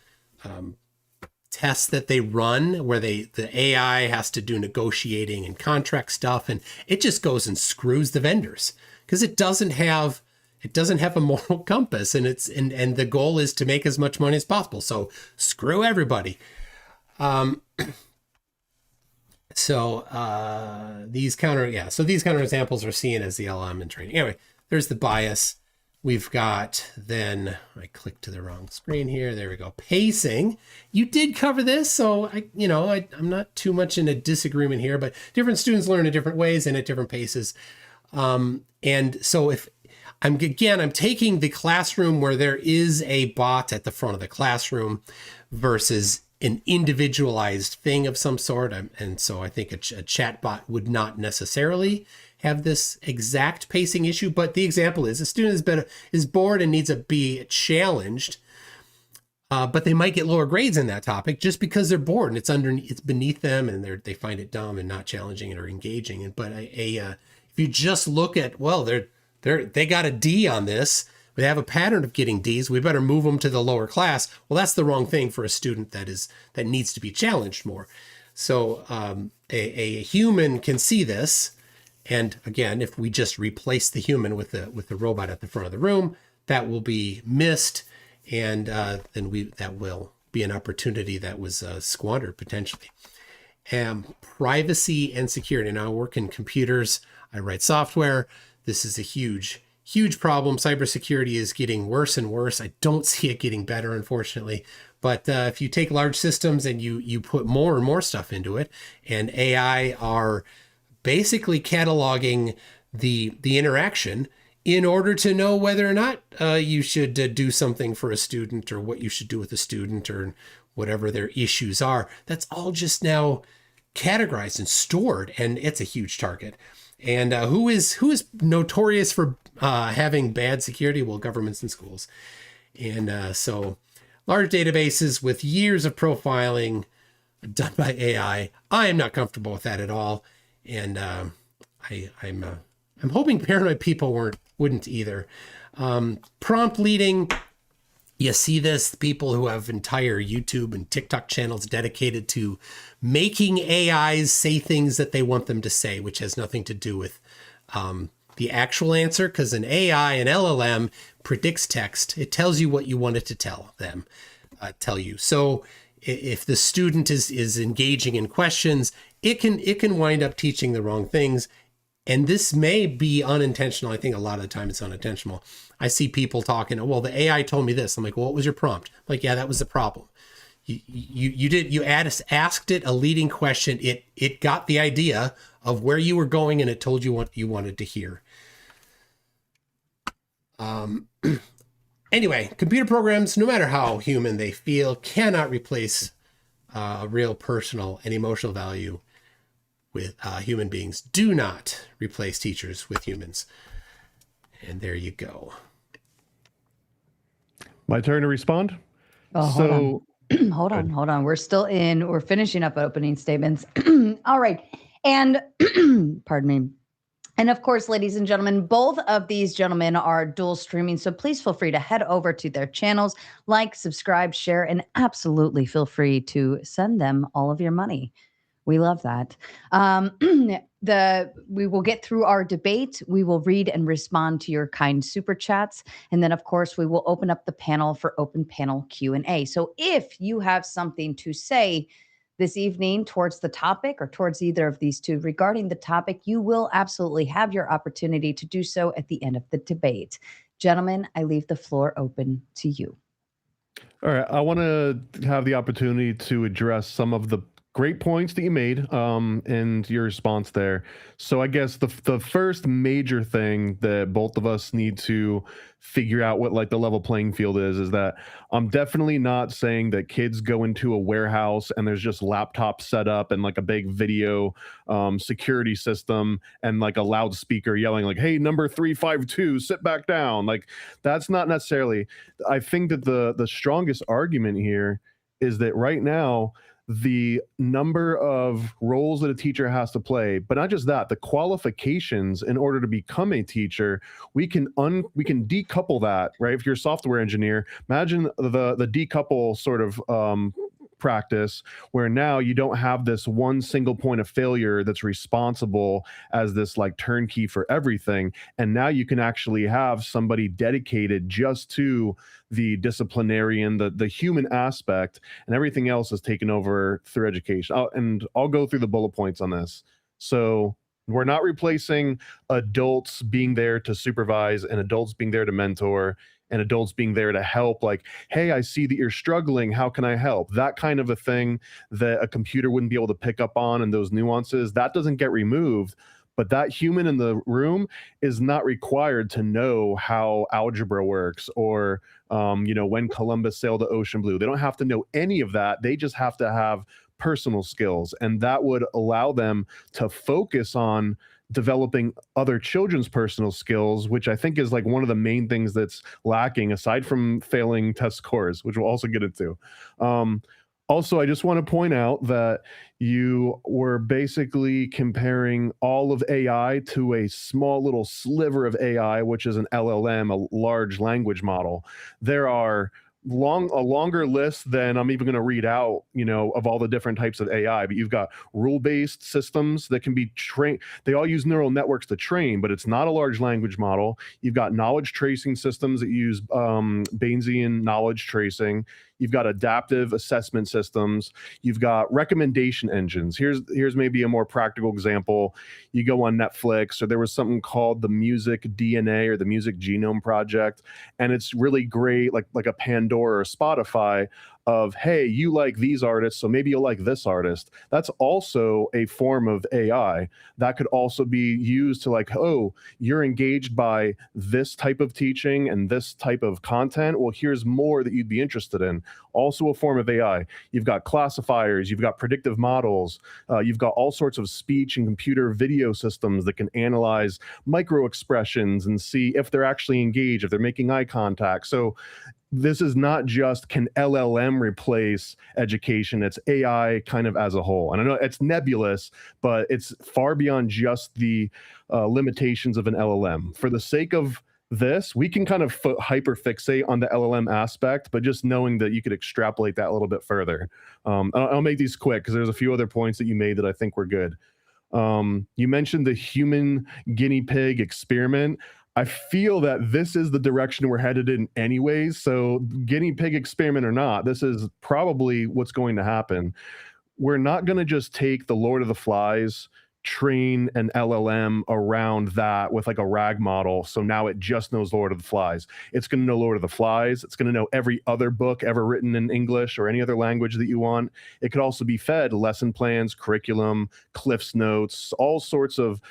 tests that they run where the AI has to do negotiating and contract stuff, and it just goes and screws the vendors because it doesn't have a moral compass, and and the goal is to make as much money as possible. So screw everybody. These counter examples are seen as the LLM in training. Anyway, there's the bias. We've got then, I clicked to the wrong screen here. There we go. Pacing. You did cover this, so I'm not too much in a disagreement here, but different students learn in different ways and at different paces. And so if I'm taking the classroom where there is a bot at the front of the classroom versus an individualized thing of some sort. And so I think a chat bot would not necessarily have this exact pacing issue, but the example is a student is bored and needs to be challenged, but they might get lower grades in that topic just because they're bored and it's beneath them and they find it dumb and not challenging or engaging. But if you just look at, well, they got a D on this, they have a pattern of getting Ds, we better move them to the lower class. Well, that's the wrong thing for a student that needs to be challenged more. So a human can see this. And again, if we just replace the human with the robot at the front of the room, that will be missed, and then that will be an opportunity that was squandered potentially. Privacy and security. Now I work in computers. I write software. This is a huge problem. Cybersecurity is getting worse and worse. I don't see it getting better, unfortunately. But if you take large systems and you put more and more stuff into it, and AI are basically cataloging the interaction in order to know whether or not you should do something for a student or what you should do with a student or whatever their issues are. That's all just now categorized and stored, and it's a huge target. And who is notorious for having bad security? Well, governments and schools. And so large databases with years of profiling done by AI. I am not comfortable with that at all. And I'm hoping paranoid people wouldn't either. Prompt leading, you see this, people who have entire YouTube and TikTok channels dedicated to making AIs say things that they want them to say, which has nothing to do with the actual answer, because an LLM predicts text. It tells you what you want it to tell you. So if the student is engaging in questions, it can wind up teaching the wrong things. And this may be unintentional. I think a lot of the time it's unintentional. I see people talking, well, the AI told me this. I'm like, well, what was your prompt? I'm like, yeah, that was the problem. You asked it a leading question. It got the idea of where you were going, and it told you what you wanted to hear. Anyway, computer programs, no matter how human they feel, cannot replace real personal and emotional value with human beings. Do not replace teachers with humans. And there you go. My turn to respond. Oh, hold on. We're finishing up opening statements. All right. And pardon me. And of course, ladies and gentlemen, both of these gentlemen are dual streaming. So please feel free to head over to their channels, like, subscribe, share, and absolutely feel free to send them all of your money. We love that. We will get through our debate. We will read and respond to your kind super chats. And then, of course, we will open up the panel for open panel Q&A. So if you have something to say this evening towards the topic or towards either of these two regarding the topic, you will absolutely have your opportunity to do so at the end of the debate. Gentlemen, I leave the floor open to you. All right. I want to have the opportunity to address some of the great points that you made and your response there. So I guess the first major thing that both of us need to figure out what like the level playing field is that I'm definitely not saying that kids go into a warehouse and there's just laptops set up and like a big video security system and like a loudspeaker yelling like, hey, number 352, sit back down. Like that's not necessarily. I think that the strongest argument here is that right now the number of roles that a teacher has to play, but not just that, the qualifications in order to become a teacher, we can decouple that, right? If you're a software engineer, imagine the decouple sort of practice where now you don't have this one single point of failure that's responsible as this like turnkey for everything, and now you can actually have somebody dedicated just to the disciplinarian, the human aspect, and everything else is taken over through education. I'll go through the bullet points on this. So we're not replacing adults being there to supervise and adults being there to mentor and adults being there to help, like, hey, I see that you're struggling, how can I help? That kind of a thing that a computer wouldn't be able to pick up on, and those nuances, that doesn't get removed. But that human in the room is not required to know how algebra works or when Columbus sailed the ocean blue. They don't have to know any of that. They just have to have personal skills, and that would allow them to focus on developing other children's personal skills, which I think is like one of the main things that's lacking aside from failing test scores, which we'll also get into. Also, I just want to point out that you were basically comparing all of AI to a small little sliver of AI, which is an LLM, a large language model. There are a longer list than I'm even going to read out, of all the different types of AI. But you've got rule-based systems that can be trained. They all use neural networks to train, but it's not a large language model. You've got knowledge tracing systems that use Bayesian knowledge tracing. You've got adaptive assessment systems. You've got recommendation engines. Here's maybe a more practical example. You go on Netflix, or there was something called the Music DNA or the Music Genome Project, and it's really great, like a Pandora or Spotify of, hey, you like these artists, so maybe you'll like this artist. That's also a form of AI that could also be used to like, oh, you're engaged by this type of teaching and this type of content. Well, here's more that you'd be interested in. Also a form of AI. You've got classifiers, you've got predictive models, you've got all sorts of speech and computer video systems that can analyze micro expressions and see if they're actually engaged, if they're making eye contact. So this is not just can LLM replace education, it's AI kind of as a whole. And I know it's nebulous, but it's far beyond just the limitations of an LLM. For the sake of this, we can kind of hyper fixate on the LLM aspect, but just knowing that you could extrapolate that a little bit further. I'll make these quick because there's a few other points that you made that I think were good. You mentioned the human guinea pig experiment. I feel that this is the direction we're headed in anyways. So guinea pig experiment or not, this is probably what's going to happen. We're not going to just take the Lord of the Flies, train an LLM around that with like a RAG model. So now it just knows Lord of the Flies. It's going to know Lord of the Flies. It's going to know every other book ever written in English or any other language that you want. It could also be fed lesson plans, curriculum, Cliff's notes, all sorts of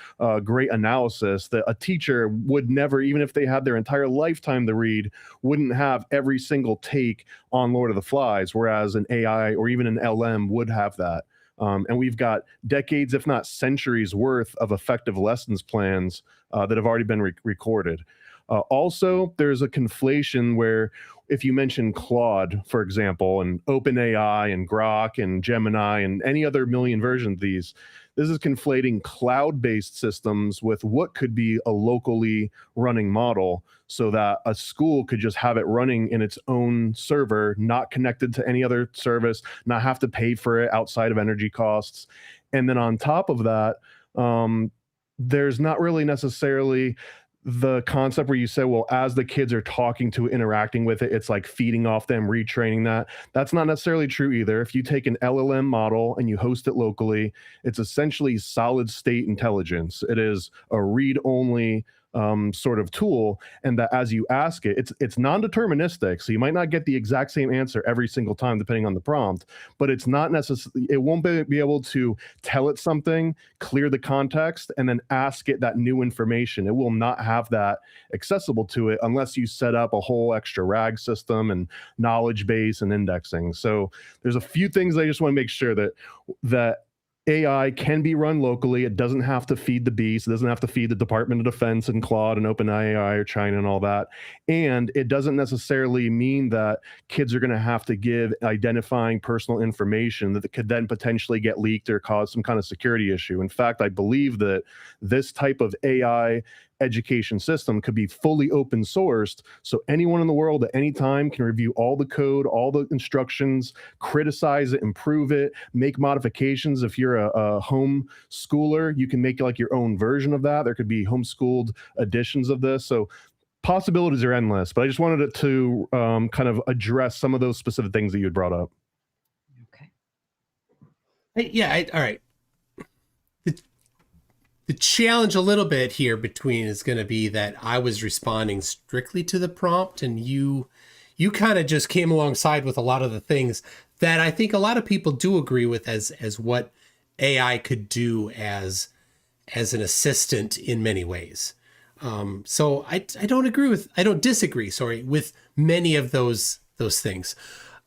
great analysis that a teacher would never, even if they had their entire lifetime to read, wouldn't have every single take on Lord of the Flies, whereas an AI or even an LM would have that. And we've got decades, if not centuries worth of effective lessons plans that have already been recorded. Also, there's a conflation where if you mention Claude, for example, and OpenAI and Grok and Gemini and any other million versions of these, this is conflating cloud-based systems with what could be a locally running model so that a school could just have it running in its own server, not connected to any other service, not have to pay for it outside of energy costs. And then on top of that, there's not really necessarily the concept where you say, well, as the kids are talking to interacting with it, it's like feeding off them, retraining that. That's not necessarily true either. If you take an LLM model and you host it locally, it's essentially solid state intelligence. It is a read-only sort of tool, and that as you ask it, it's non-deterministic, so you might not get the exact same answer every single time depending on the prompt, but it's not necessarily, it won't be able to tell it something, clear the context, and then ask it that new information. It will not have that accessible to it unless you set up a whole extra RAG system and knowledge base and indexing. So there's a few things I just want to make sure that AI can be run locally. It doesn't have to feed the beast. It doesn't have to feed the Department of Defense and Claude and OpenAI or China and all that. And it doesn't necessarily mean that kids are going to have to give identifying personal information that could then potentially get leaked or cause some kind of security issue. In fact, I believe that this type of AI education system could be fully open sourced, so anyone in the world at any time can review all the code, all the instructions, criticize it, improve it, make modifications. If you're a home schooler, you can make like your own version of that. There could be homeschooled editions of this. So possibilities are endless, but I just wanted it to kind of address some of those specific things that you had brought up. Okay. All right. The challenge a little bit here between is going to be that I was responding strictly to the prompt, and you kind of just came alongside with a lot of the things that I think a lot of people do agree with as what AI could do as an assistant in many ways. So I don't disagree with many of those things.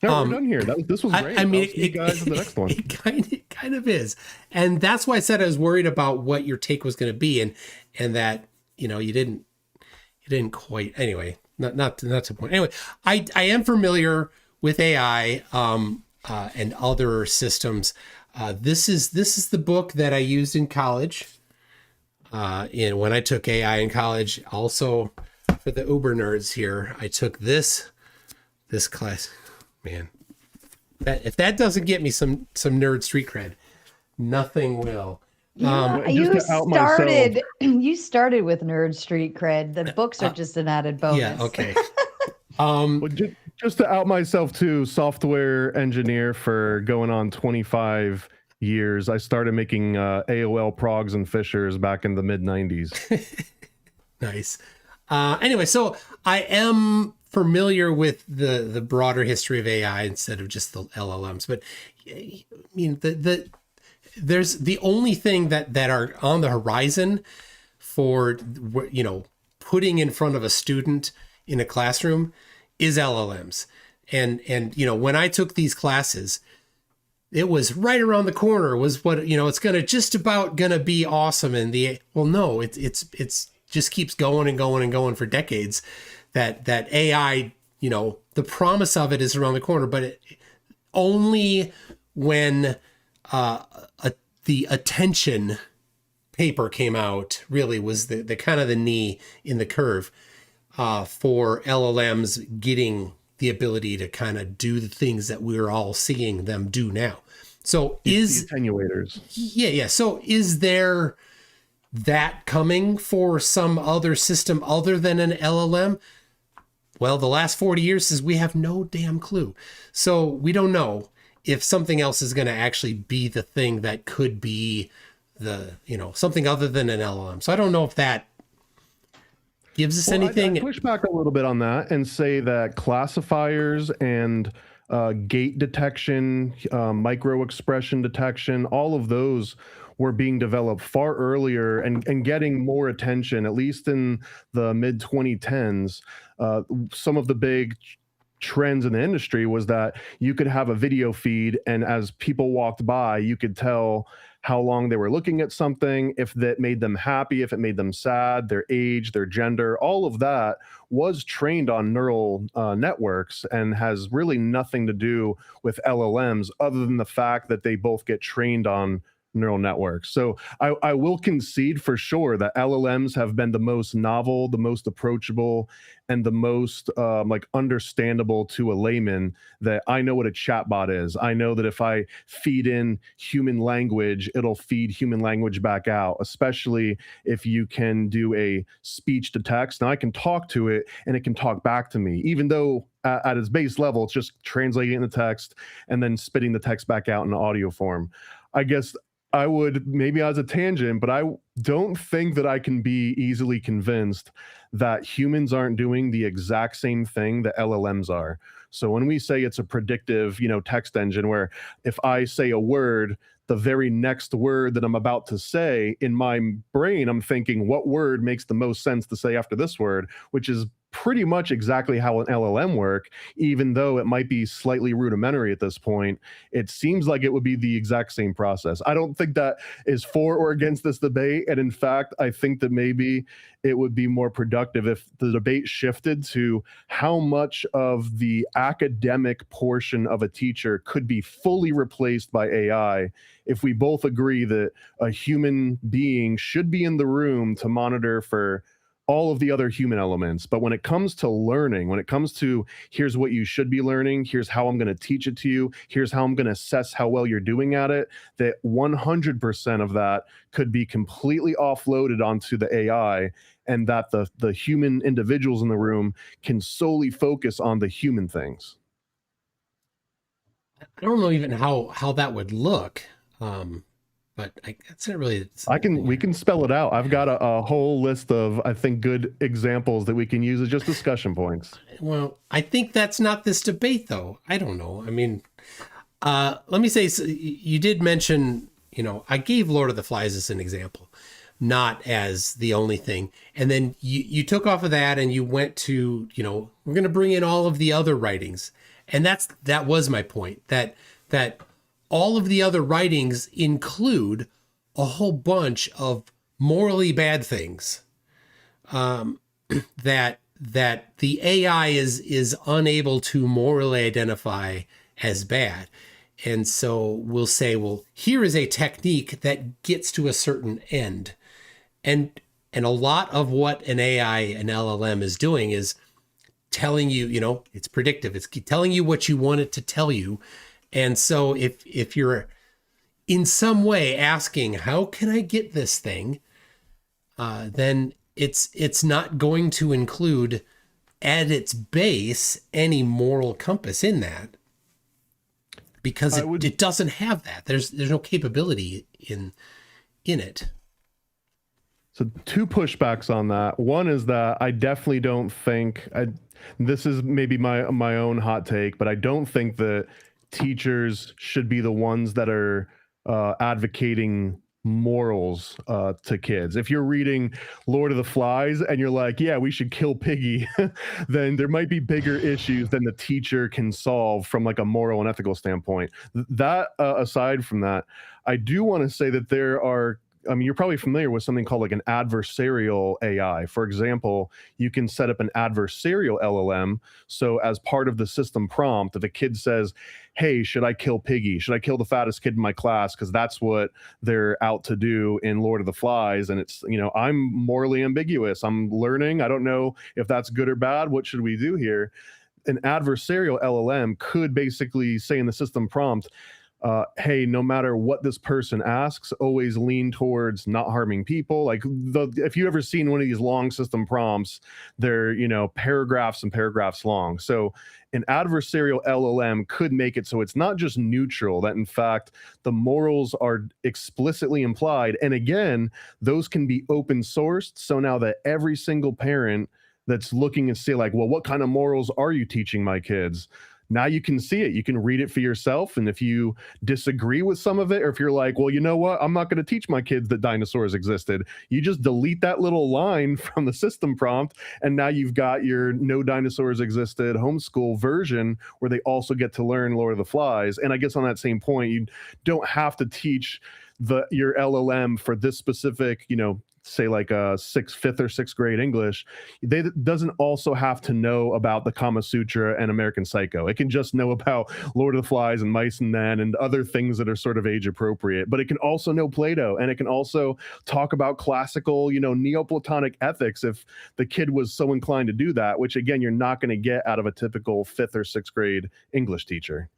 No, we're done here. This was great. I mean, you guys in the next one. It kind of is, and that's why I said I was worried about what your take was going to be, and that you didn't quite. Anyway, not to the point. Anyway, I am familiar with AI and other systems. This is the book that I used in college. When I took AI in college, also for the Uber nerds here, I took this class. Man, if that doesn't get me some nerd street cred, nothing will. You started with nerd street cred. The books are just an added bonus. Yeah. Okay. Well, just to out myself too, software engineer for going on 25 years. I started making AOL progs and fishers back in the mid 90s. Nice. Anyway, so I am familiar with the broader history of AI instead of just the LLMs, but I mean there's the only thing that are on the horizon for putting in front of a student in a classroom is LLMs, and when I took these classes, it was right around the corner was what it's gonna be awesome, and it's just keeps going and going and going for decades. That AI, the promise of it is around the corner, but only when the attention paper came out really was the kind of the knee in the curve for LLMs getting the ability to kind of do the things that we're all seeing them do now. So is attenuators. Yeah. So is there that coming for some other system other than an LLM? Well, the last 40 years says we have no damn clue. So we don't know if something else is going to actually be the thing that could be something other than an LLM. So I don't know if that gives us anything. I push back a little bit on that and say that classifiers and gate detection, micro expression detection, all of those were being developed far earlier and getting more attention, at least in the mid 2010s. Some of the big trends in the industry was that you could have a video feed, and as people walked by, you could tell how long they were looking at something, if that made them happy, if it made them sad, their age, their gender, all of that was trained on neural networks and has really nothing to do with LLMs other than the fact that they both get trained on neural networks. So I will concede for sure that LLMs have been the most novel, the most approachable, and the most understandable to a layman. That I know what a chatbot is. I know that if I feed in human language, it'll feed human language back out, especially if you can do a speech to text. Now I can talk to it and it can talk back to me, even though at its base level, it's just translating the text and then spitting the text back out in audio form. I guess I would, maybe as a tangent, but I don't think that I can be easily convinced that humans aren't doing the exact same thing that LLMs are. So when we say it's a predictive, text engine where if I say a word, the very next word that I'm about to say, in my brain, I'm thinking, what word makes the most sense to say after this word, which is pretty much exactly how an LLM work, even though it might be slightly rudimentary at this point. It seems like it would be the exact same process. I don't think that is for or against this debate. And in fact, I think that maybe it would be more productive if the debate shifted to how much of the academic portion of a teacher could be fully replaced by AI if we both agree that a human being should be in the room to monitor for all of the other human elements. But when it comes to learning, when it comes to here's what you should be learning, here's how I'm going to teach it to you, here's how I'm going to assess how well you're doing at it, that 100% of that could be completely offloaded onto the AI, and that the human individuals in the room can solely focus on the human things. I don't know even how that would look. But that's not really. We can spell it out. I've got a whole list of, I think, good examples that we can use as just discussion points. Well, I think that's not this debate, though. I don't know. I mean, let me say, so you did mention, I gave Lord of the Flies as an example, not as the only thing. And then you took off of that and you went to, we're going to bring in all of the other writings. And that was my point, that all of the other writings include a whole bunch of morally bad things that the AI is unable to morally identify as bad. And so we'll say, well, here is a technique that gets to a certain end. And a lot of what an AI, an LLM is doing is telling you, it's predictive. It's telling you what you want it to tell you. And so if you're in some way asking, how can I get this thing? Then it's not going to include at its base any moral compass in that, because it doesn't have that. There's no capability in it. So 2 pushbacks on that. One is that I definitely don't think, this is maybe my own hot take, but I don't think that teachers should be the ones that are advocating morals to kids. If you're reading Lord of the Flies and you're like, yeah, we should kill Piggy, then there might be bigger issues than the teacher can solve from like a moral and ethical standpoint. That aside from that, I do want to say that there are, you're probably familiar with something called like an adversarial AI. For example, you can set up an adversarial LLM. So as part of the system prompt, if a kid says, hey, should I kill Piggy? Should I kill the fattest kid in my class? Because that's what they're out to do in Lord of the Flies. And it's, I'm morally ambiguous. I'm learning. I don't know if that's good or bad. What should we do here? An adversarial LLM could basically say in the system prompt, hey, no matter what this person asks, always lean towards not harming people. Like if you've ever seen one of these long system prompts, they're, paragraphs and paragraphs long. So an adversarial LLM could make it so it's not just neutral, that in fact, the morals are explicitly implied. And again, those can be open sourced. So now that every single parent that's looking and say like, well, what kind of morals are you teaching my kids? Now you can see it. You can read it for yourself. And if you disagree with some of it, or if you're like, well, you know what, I'm not going to teach my kids that dinosaurs existed, you just delete that little line from the system prompt. And now you've got your no dinosaurs existed homeschool version where they also get to learn Lord of the Flies. And I guess on that same point, you don't have to teach your LLM for this specific, say like a 5th or 6th grade English. They doesn't also have to know about the Kama Sutra and American Psycho. It can just know about Lord of the Flies and Mice and Men and other things that are sort of age appropriate. But it can also know Plato, and it can also talk about classical, Neoplatonic ethics if the kid was so inclined to do that, which again, you're not going to get out of a typical 5th or 6th grade English teacher.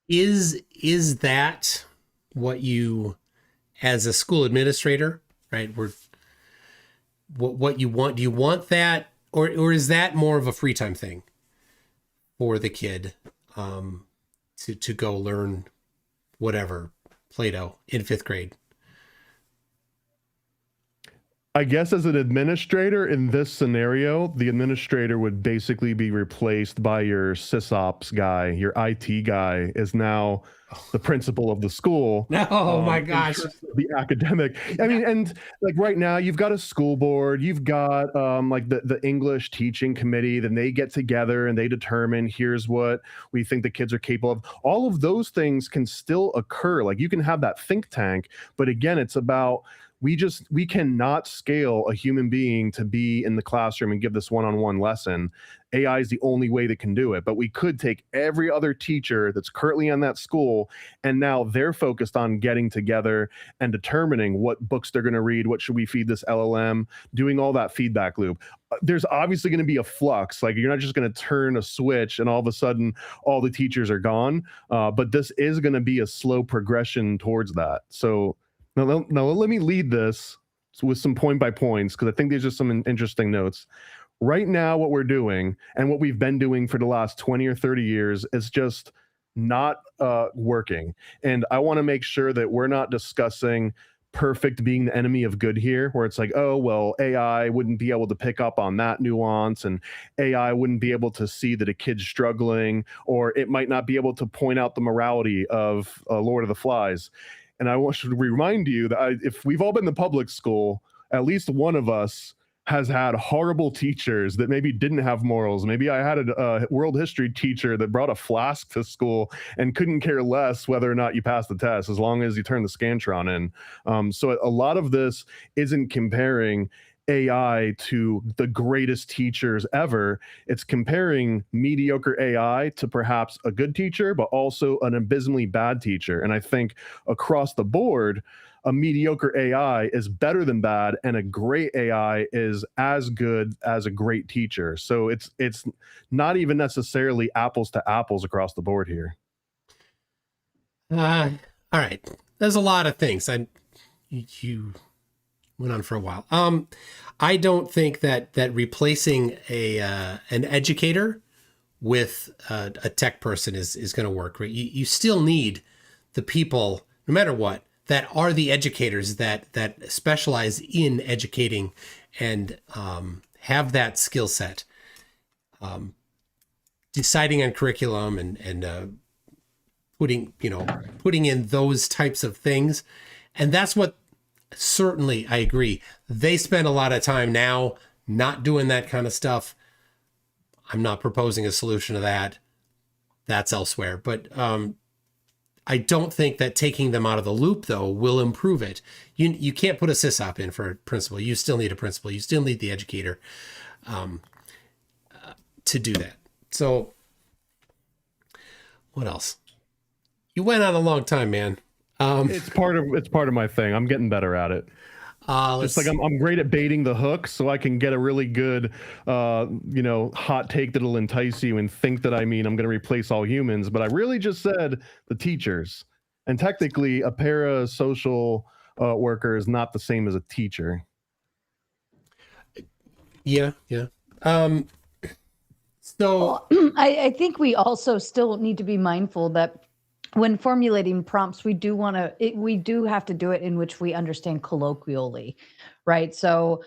Is that what you, as a school administrator, right? What you want? Do you want that, or is that more of a free time thing for the kid to go learn whatever, Play-Doh in 5th grade? I guess as an administrator in this scenario, the administrator would basically be replaced by your sysops guy. Your IT guy is now the principal of the school. No, oh my in gosh. terms of the academic. I mean, and like right now, you've got a school board, you've got like the English teaching committee, then they get together and they determine here's what we think the kids are capable of. All of those things can still occur. Like you can have that think tank, but again, it's about we cannot scale a human being to be in the classroom and give this one-on-one lesson. AI is the only way that can do it, but we could take every other teacher that's currently in that school, and now they're focused on getting together and determining what books they're going to read, what should we feed this LLM, doing all that feedback loop. There's obviously going to be a flux. Like you're not just going to turn a switch and all of a sudden all the teachers are gone, but this is going to be a slow progression towards that. So now let me lead this with some point by points, because I think there's just some interesting notes. Right now, what we're doing and what we've been doing for the last 20 or 30 years is just not working. And I want to make sure that we're not discussing perfect being the enemy of good here, where it's like, oh, well, AI wouldn't be able to pick up on that nuance, and AI wouldn't be able to see that a kid's struggling, or it might not be able to point out the morality of Lord of the Flies. And I want to remind you that if we've all been to public school, at least one of us has had horrible teachers that maybe didn't have morals. Maybe I had a world history teacher that brought a flask to school and couldn't care less whether or not you passed the test, as long as you turn the Scantron in. So a lot of this isn't comparing AI to the greatest teachers ever. It's comparing mediocre AI to perhaps a good teacher, but also an abysmally bad teacher. And I think across the board, a mediocre AI is better than bad, and a great AI is as good as a great teacher. So it's not even necessarily apples to apples across the board here. All right. There's a lot of things. You went on for a while. I don't think that replacing an educator with a tech person is going to work. Right? You still need the people, no matter what, that are the educators that specialize in educating and have that skill set, deciding on curriculum and putting in those types of things. And that's what, certainly I agree, they spend a lot of time now not doing that kind of stuff. I'm not proposing a solution to that. That's elsewhere. But I don't think that taking them out of the loop, though, will improve it. You can't put a sysop in for a principal. You still need a principal. You still need the educator to do that. So what else? You went on a long time, man. It's part of my thing. I'm getting better at it. Just like I'm great at baiting the hook, so I can get a really good, hot take that'll entice you and think that I'm going to replace all humans. But I really just said the teachers, and technically a parasocial worker is not the same as a teacher. Yeah. So I think we also still need to be mindful that when formulating prompts, we do have to do it in which we understand colloquially, right? So,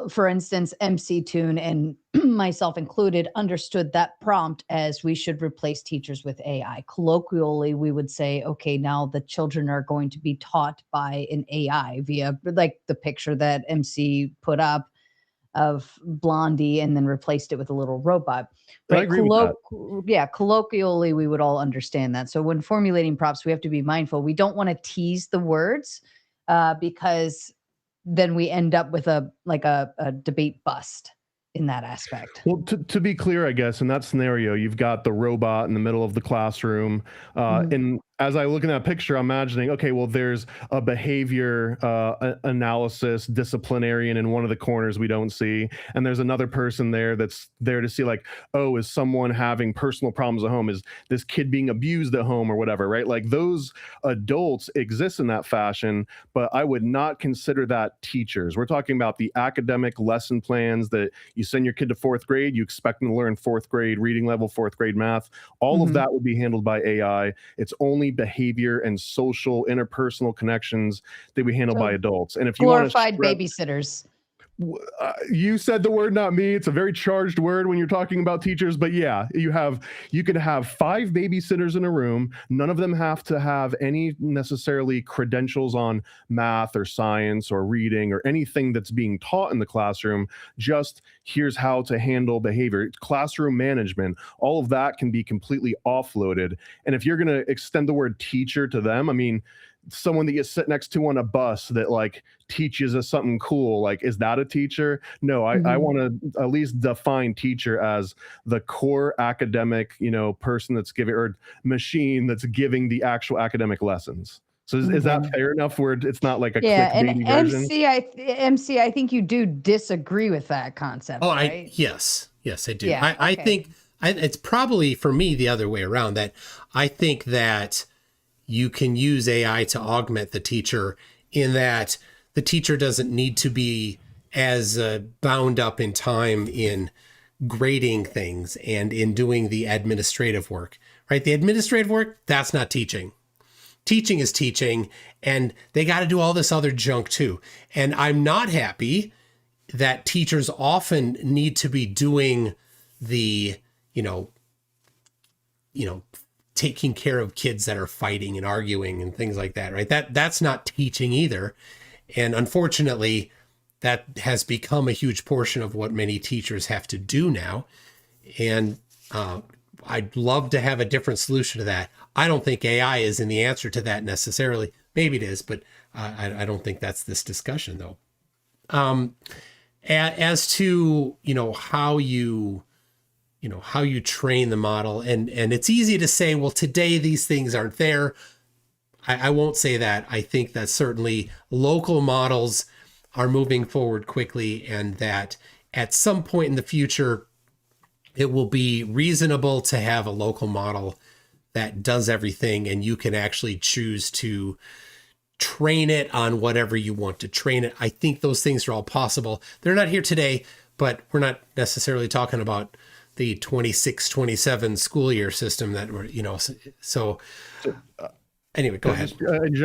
for instance, MCToon and myself included understood that prompt as we should replace teachers with AI. Colloquially, we would say, okay, now the children are going to be taught by an AI via, like the picture that MC put up of Blondie and then replaced it with a little robot. Right? I agree with that. Yeah, colloquially, we would all understand that. So when formulating prompts, we have to be mindful. We don't want to tease the words because then we end up with a debate bust in that aspect. Well, to be clear, I guess, in that scenario, you've got the robot in the middle of the classroom. And as I look in that picture, I'm imagining, okay, well, there's a behavior analysis disciplinarian in one of the corners we don't see. And there's another person there that's there to see, like, oh, is someone having personal problems at home? Is this kid being abused at home or whatever, right? Like those adults exist in that fashion, but I would not consider that teachers. We're talking about the academic lesson plans that you send your kid to 4th grade, you expect them to learn 4th grade reading level, 4th grade math. All of that would be handled by AI. It's only behavior and social interpersonal connections that we handle So, by adults. And if you want to glorified babysitters. you said the word, not me. It's a very charged word when you're talking about teachers, but yeah, you could have 5 babysitters in a room. None of them have to have any necessarily credentials on math or science or reading or anything that's being taught in the classroom. Just here's how to handle behavior, classroom management. All of that can be completely offloaded. And if you're going to extend the word teacher to them, I mean, someone that you sit next to on a bus that like teaches us something cool, like, is that a teacher? No, I want to at least define teacher as the core academic, person that's giving, or machine that's giving the actual academic lessons. So is that fair enough where it's not like a clickbaity version? MC, I think you do disagree with that concept, right? Yes, I do. Yeah, I think it's probably for me the other way around, that I think that you can use AI to augment the teacher, in that the teacher doesn't need to be as bound up in time in grading things and in doing the administrative work, right? The administrative work, that's not teaching. Teaching is teaching, and they got to do all this other junk too. And I'm not happy that teachers often need to be doing the, taking care of kids that are fighting and arguing and things like that, right? That's not teaching either. And unfortunately, that has become a huge portion of what many teachers have to do now. And I'd love to have a different solution to that. I don't think AI is in the answer to that necessarily. Maybe it is, but I don't think that's this discussion though. As to, how you train the model, and it's easy to say, well, today these things aren't there. I won't say that. I think that certainly local models are moving forward quickly, and that at some point in the future, it will be reasonable to have a local model that does everything, and you can actually choose to train it on whatever you want to train it. I think those things are all possible. They're not here today, but we're not necessarily talking about the 26-27 school year system that we're, so anyway, go ahead.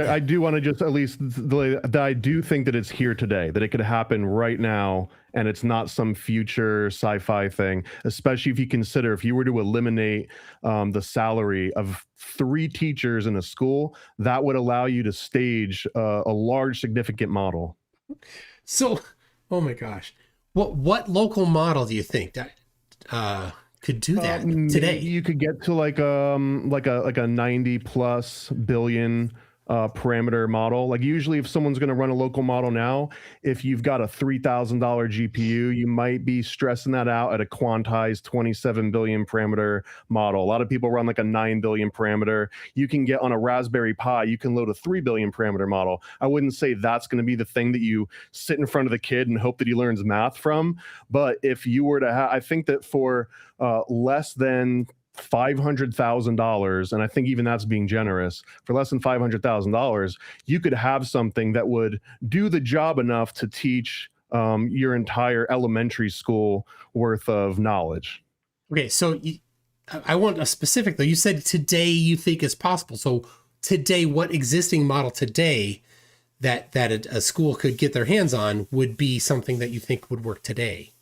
I do want to just at least, that I do think that it's here today, that it could happen right now, and it's not some future sci-fi thing, especially if you consider, if you were to eliminate the salary of 3 teachers in a school, that would allow you to stage a large significant model. So, oh my gosh, what local model do you think that could do that today? You could get to like a 90+ billion parameter model. Like usually if someone's going to run a local model now, if you've got a $3,000 GPU, you might be stressing that out at a quantized 27 billion parameter model. A lot of people run like a 9 billion parameter. You can get on a Raspberry Pi, you can load a 3 billion parameter model. I wouldn't say that's going to be the thing that you sit in front of the kid and hope that he learns math from. But if you were to have, I think that for less than $500,000, and I think even that's being generous, for less than $500,000, you could have something that would do the job enough to teach your entire elementary school worth of knowledge. Okay, so I want a specific though. You said today you think it's possible. So today, what existing model today that a school could get their hands on would be something that you think would work today?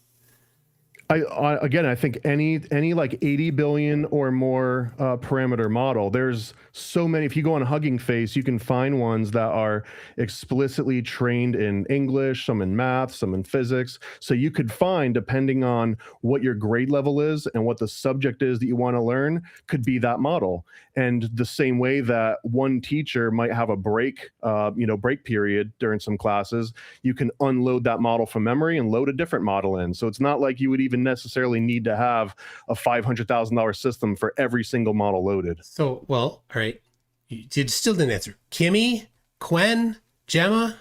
I think any like 80 billion or more parameter model, there's so many. If you go on Hugging Face, you can find ones that are explicitly trained in English, some in math, some in physics. So you could find, depending on what your grade level is and what the subject is that you want to learn, could be that model. And the same way that one teacher might have a break period during some classes, you can unload that model from memory and load a different model in. So it's not like you would even necessarily need to have a $500,000 system for every single model loaded. So, well, all right. You still didn't answer. Kimmy, Quen, Gemma?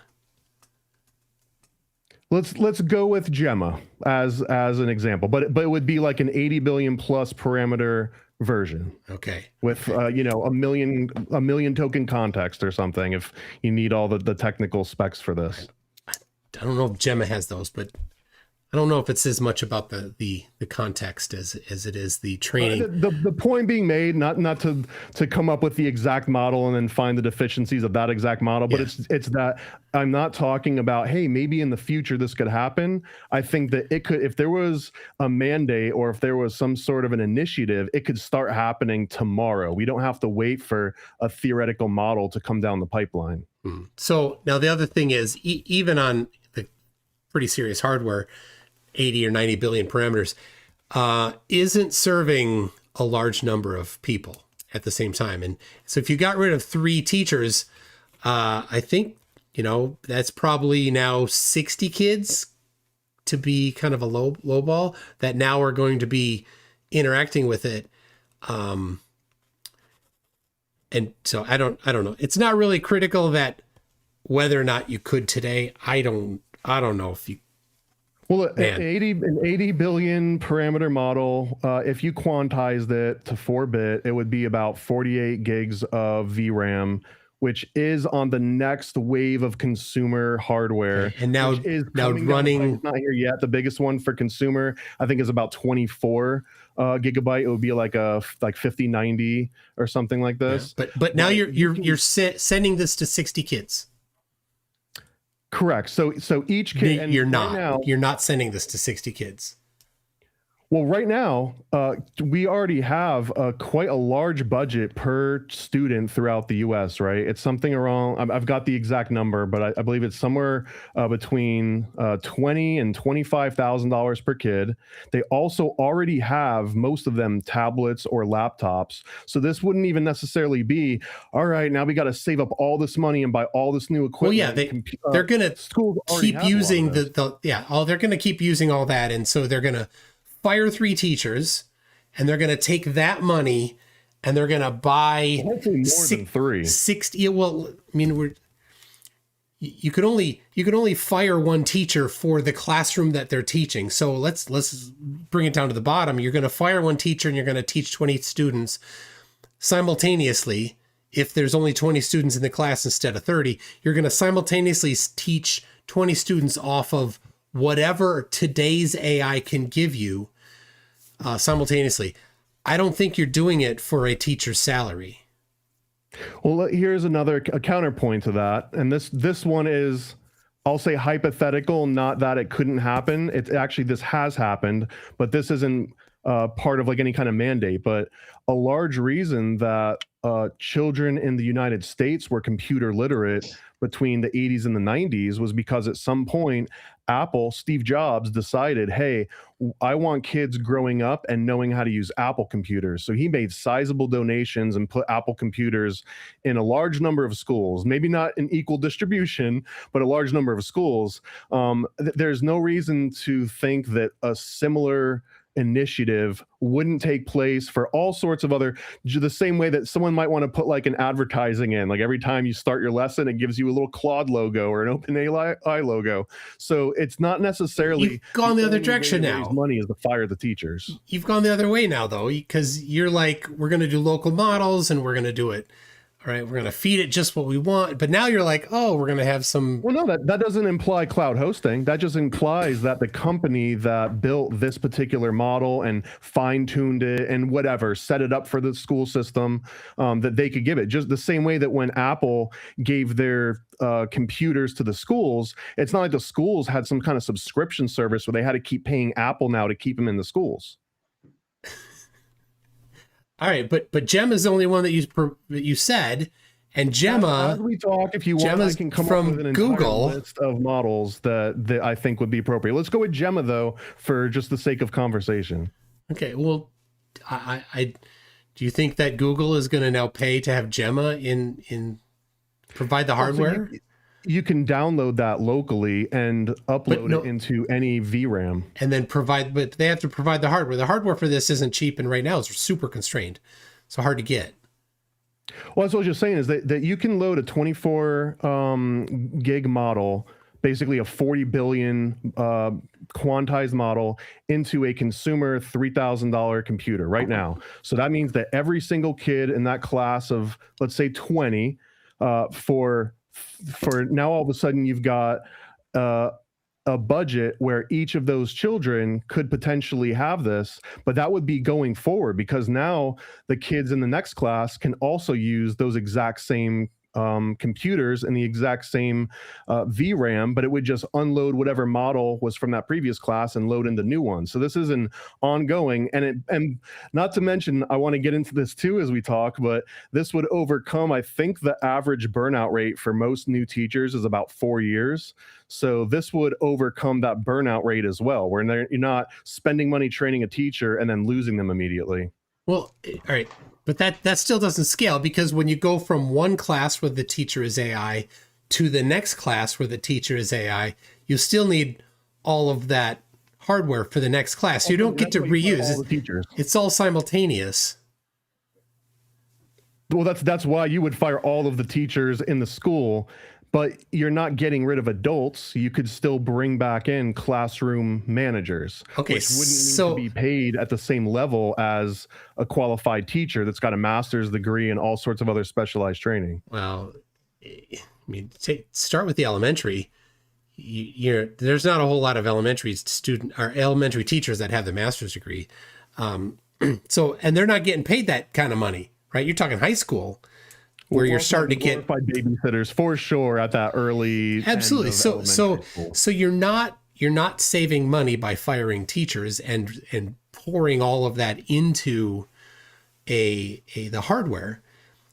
Let's go with Gemma as an example, but it would be like an 80 billion plus parameter version. Okay. With a million token context or something, if you need all the technical specs for this. I don't know if Gemma has those, but I don't know if it's as much about the context as it is the training. The point being made, not to come up with the exact model and then find the deficiencies of that exact model, but it's that I'm not talking about, hey, maybe in the future this could happen. I think that it could, if there was a mandate or if there was some sort of an initiative, it could start happening tomorrow. We don't have to wait for a theoretical model to come down the pipeline. So now the other thing is, even on the pretty serious hardware, 80 or 90 billion parameters, isn't serving a large number of people at the same time. And so if you got rid of 3 teachers, I think, that's probably now 60 kids, to be kind of a low ball, that now are going to be interacting with it. And so I don't know. It's not really critical that whether or not you could today. I don't know if you. Well, an 80 billion parameter model, if you quantized it to 4-bit, it would be about 48 gigs of VRAM, which is on the next wave of consumer hardware. And now running, it's not here yet. The biggest one for consumer, I think, is about 24 gigabyte. It would be like 5090 or something like this. Yeah, but now you're sending this to 60 kids. Correct. So each kid, and you're not sending this to 60 kids. Well, right now, we already have quite a large budget per student throughout the U.S., right? It's something around, I've got the exact number, but I believe it's somewhere between $20,000 and $25,000 per kid. They also already have, most of them, tablets or laptops. So this wouldn't even necessarily be, all right, now we got to save up all this money and buy all this new equipment. Well, yeah, they're going to keep using they're going to keep using all that. And so they're going to fire 3 teachers, and they're going to take that money and they're going to buy hopefully more than 3. 60. Well, I mean, you could only fire 1 teacher for the classroom that they're teaching. So let's bring it down to the bottom. You're going to fire 1 teacher and you're going to teach 20 students simultaneously. If there's only 20 students in the class instead of 30, you're going to simultaneously teach 20 students off of whatever today's AI can give you. Simultaneously. I don't think you're doing it for a teacher's salary. Well, here's a counterpoint to that. And this one is, I'll say, hypothetical, not that it couldn't happen. This has happened, but this isn't part of like any kind of mandate. But a large reason that children in the United States were computer literate between the 80s and the 90s was because at some point, Apple, Steve Jobs, decided, hey, I want kids growing up and knowing how to use Apple computers. So he made sizable donations and put Apple computers in a large number of schools, maybe not in equal distribution, but a large number of schools. There's no reason to think that a similar initiative wouldn't take place for all sorts of other, the same way that someone might want to put like an advertising in, like every time you start your lesson, it gives you a little Claude logo or an OpenAI logo. So it's not necessarily you've gone the other direction now. Money is to fire the teachers. You've gone the other way now, though, because you're like, we're going to do local models and we're going to do it. All right, we're going to feed it just what we want. But now you're like, oh, we're going to have some. Well, no, that doesn't imply cloud hosting. That just implies that the company that built this particular model and fine-tuned it and whatever, set it up for the school system, that they could give it. Just the same way that when Apple gave their computers to the schools, it's not like the schools had some kind of subscription service where they had to keep paying Apple now to keep them in the schools. All right, but Gemma's the only one that you said, and Gemma. As we talk, if you want, I can come up with an entire list of models that I think would be appropriate. Let's go with Gemma though, for just the sake of conversation. Okay, well, I do you think that Google is going to now pay to have Gemma in provide the hardware? You can download that locally and upload it into any VRAM. And then but they have to provide the hardware. The hardware for this isn't cheap, and right now it's super constrained. So hard to get. Well, that's what I was just saying is that you can load a 24 gig model, basically a 40 billion quantized model, into a consumer $3,000 computer right now. So that means that every single kid in that class of, let's say 20, for now all of a sudden you've got a budget where each of those children could potentially have this, but that would be going forward because now the kids in the next class can also use those exact same computers and the exact same VRAM, but it would just unload whatever model was from that previous class and load into new ones. So this is an ongoing, and not to mention, I want to get into this too as we talk, but this would overcome, I think the average burnout rate for most new teachers is about 4 years. So this would overcome that burnout rate as well, where you're not spending money training a teacher and then losing them immediately. Well, all right. But that still doesn't scale, because when you go from one class where the teacher is AI to the next class where the teacher is AI, you still need all of that hardware for the next class. You don't get to reuse. It's all simultaneous. Well, that's why you would fire all of the teachers in the school, but you're not getting rid of adults. You could still bring back in classroom managers, okay, which wouldn't need to be paid at the same level as a qualified teacher that's got a master's degree and all sorts of other specialized training. Well, I mean, start with the elementary. There's not a whole lot of elementary teachers that have the master's degree. And they're not getting paid that kind of money, right? You're talking high school, where you're starting to get babysitters for sure at that early. Absolutely. So you're not saving money by firing teachers and pouring all of that into the hardware.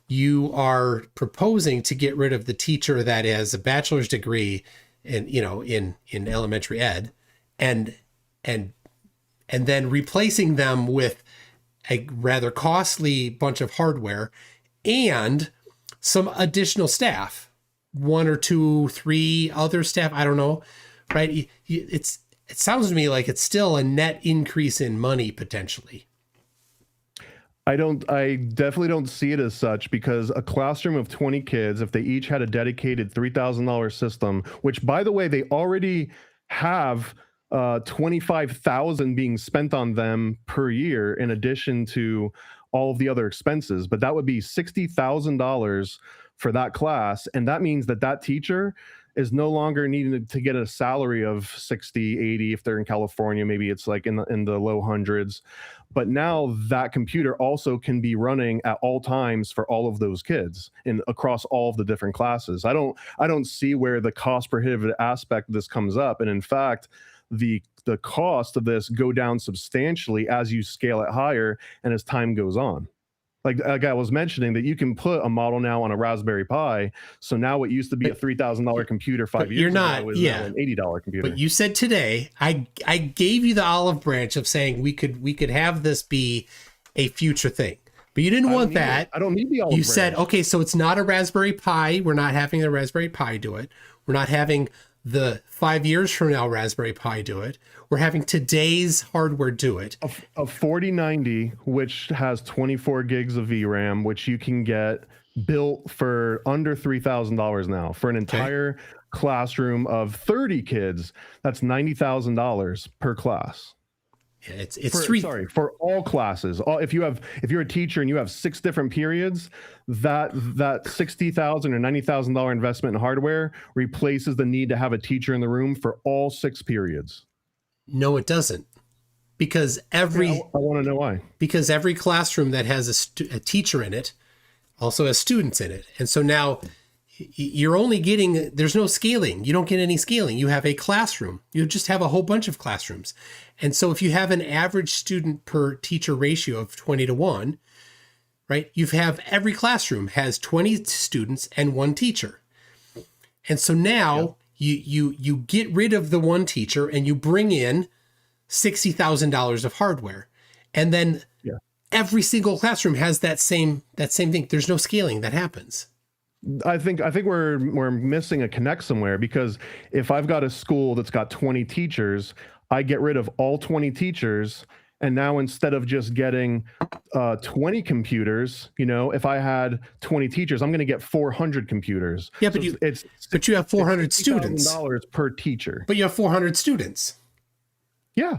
You are proposing to get rid of the teacher that has a bachelor's degree in elementary ed, and then replacing them with a rather costly bunch of hardware and some additional staff, 1 or 2, 3 other staff. I don't know, right? It sounds to me like it's still a net increase in money potentially. I definitely don't see it as such, because a classroom of 20 kids, if they each had a dedicated $3,000 system, which by the way, they already have $25,000 being spent on them per year in addition to all of the other expenses, but that would be $60,000 for that class. And that means that teacher is no longer needing to get a salary of 60, 80. If they're in California, maybe it's like in the low hundreds. But now that computer also can be running at all times for all of those kids and across all of the different classes. I don't see where the cost prohibitive aspect of this comes up. And in fact, the cost of this go down substantially as you scale it higher and as time goes on. Like I was mentioning, that you can put a model now on a Raspberry Pi. So now what used to be a $3,000 computer 5 years ago is now an $80 computer. But you said today, I gave you the olive branch of saying we could have this be a future thing. But you didn't want that. I don't need the olive branch. You said, okay, so it's not a Raspberry Pi. We're not having the Raspberry Pi do it. We're not having the 5 years from now Raspberry Pi do it. We're having today's hardware do it. A 4090, which has 24 gigs of VRAM, which you can get built for under $3,000 now for an entire classroom of 30 kids. That's $90,000 per class. Yeah, it's for all classes. If you're a teacher and you have 6 different periods, that $60,000 or $90,000 investment in hardware replaces the need to have a teacher in the room for all 6 periods. No, it doesn't, because I want to know why. Because every classroom that has a teacher in it also has students in it, and so now you're only getting, there's no scaling. You don't get any scaling. You have a classroom. You just have a whole bunch of classrooms. And so if you have an average student per teacher ratio of 20-1, right? You have every classroom has 20 students and 1 teacher. And so now you get rid of the 1 teacher and you bring in $60,000 of hardware. And then every single classroom has that same thing. There's no scaling that happens. I think we're missing a connect somewhere, because if I've got a school that's got 20 teachers, I get rid of all 20 teachers, and now instead of just getting 20 computers, if I had 20 teachers, I'm going to get 400 computers. Yeah, but you have 400 students. $60,000 per teacher. But you have 400 students. Yeah.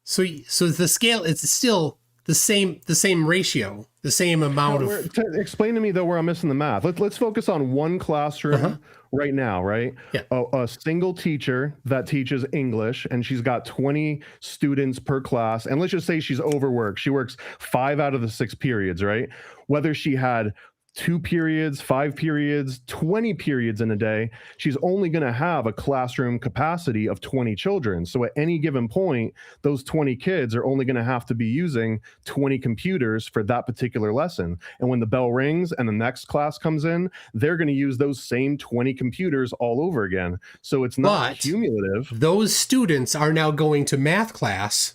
So the scale, it's still the same ratio, the same amount of. Explain to me though where I'm missing the math. Let's focus on one classroom right now, right? Yeah. A single teacher that teaches English, and she's got 20 students per class. And let's just say she's overworked. She works 5 out of the 6 periods, right? Whether she had 2 periods, 5 periods, 20 periods in a day, she's only going to have a classroom capacity of 20 children. So at any given point, those 20 kids are only going to have to be using 20 computers for that particular lesson. And when the bell rings and the next class comes in, they're going to use those same 20 computers all over again. So it's not But cumulative. those students are now going to math class,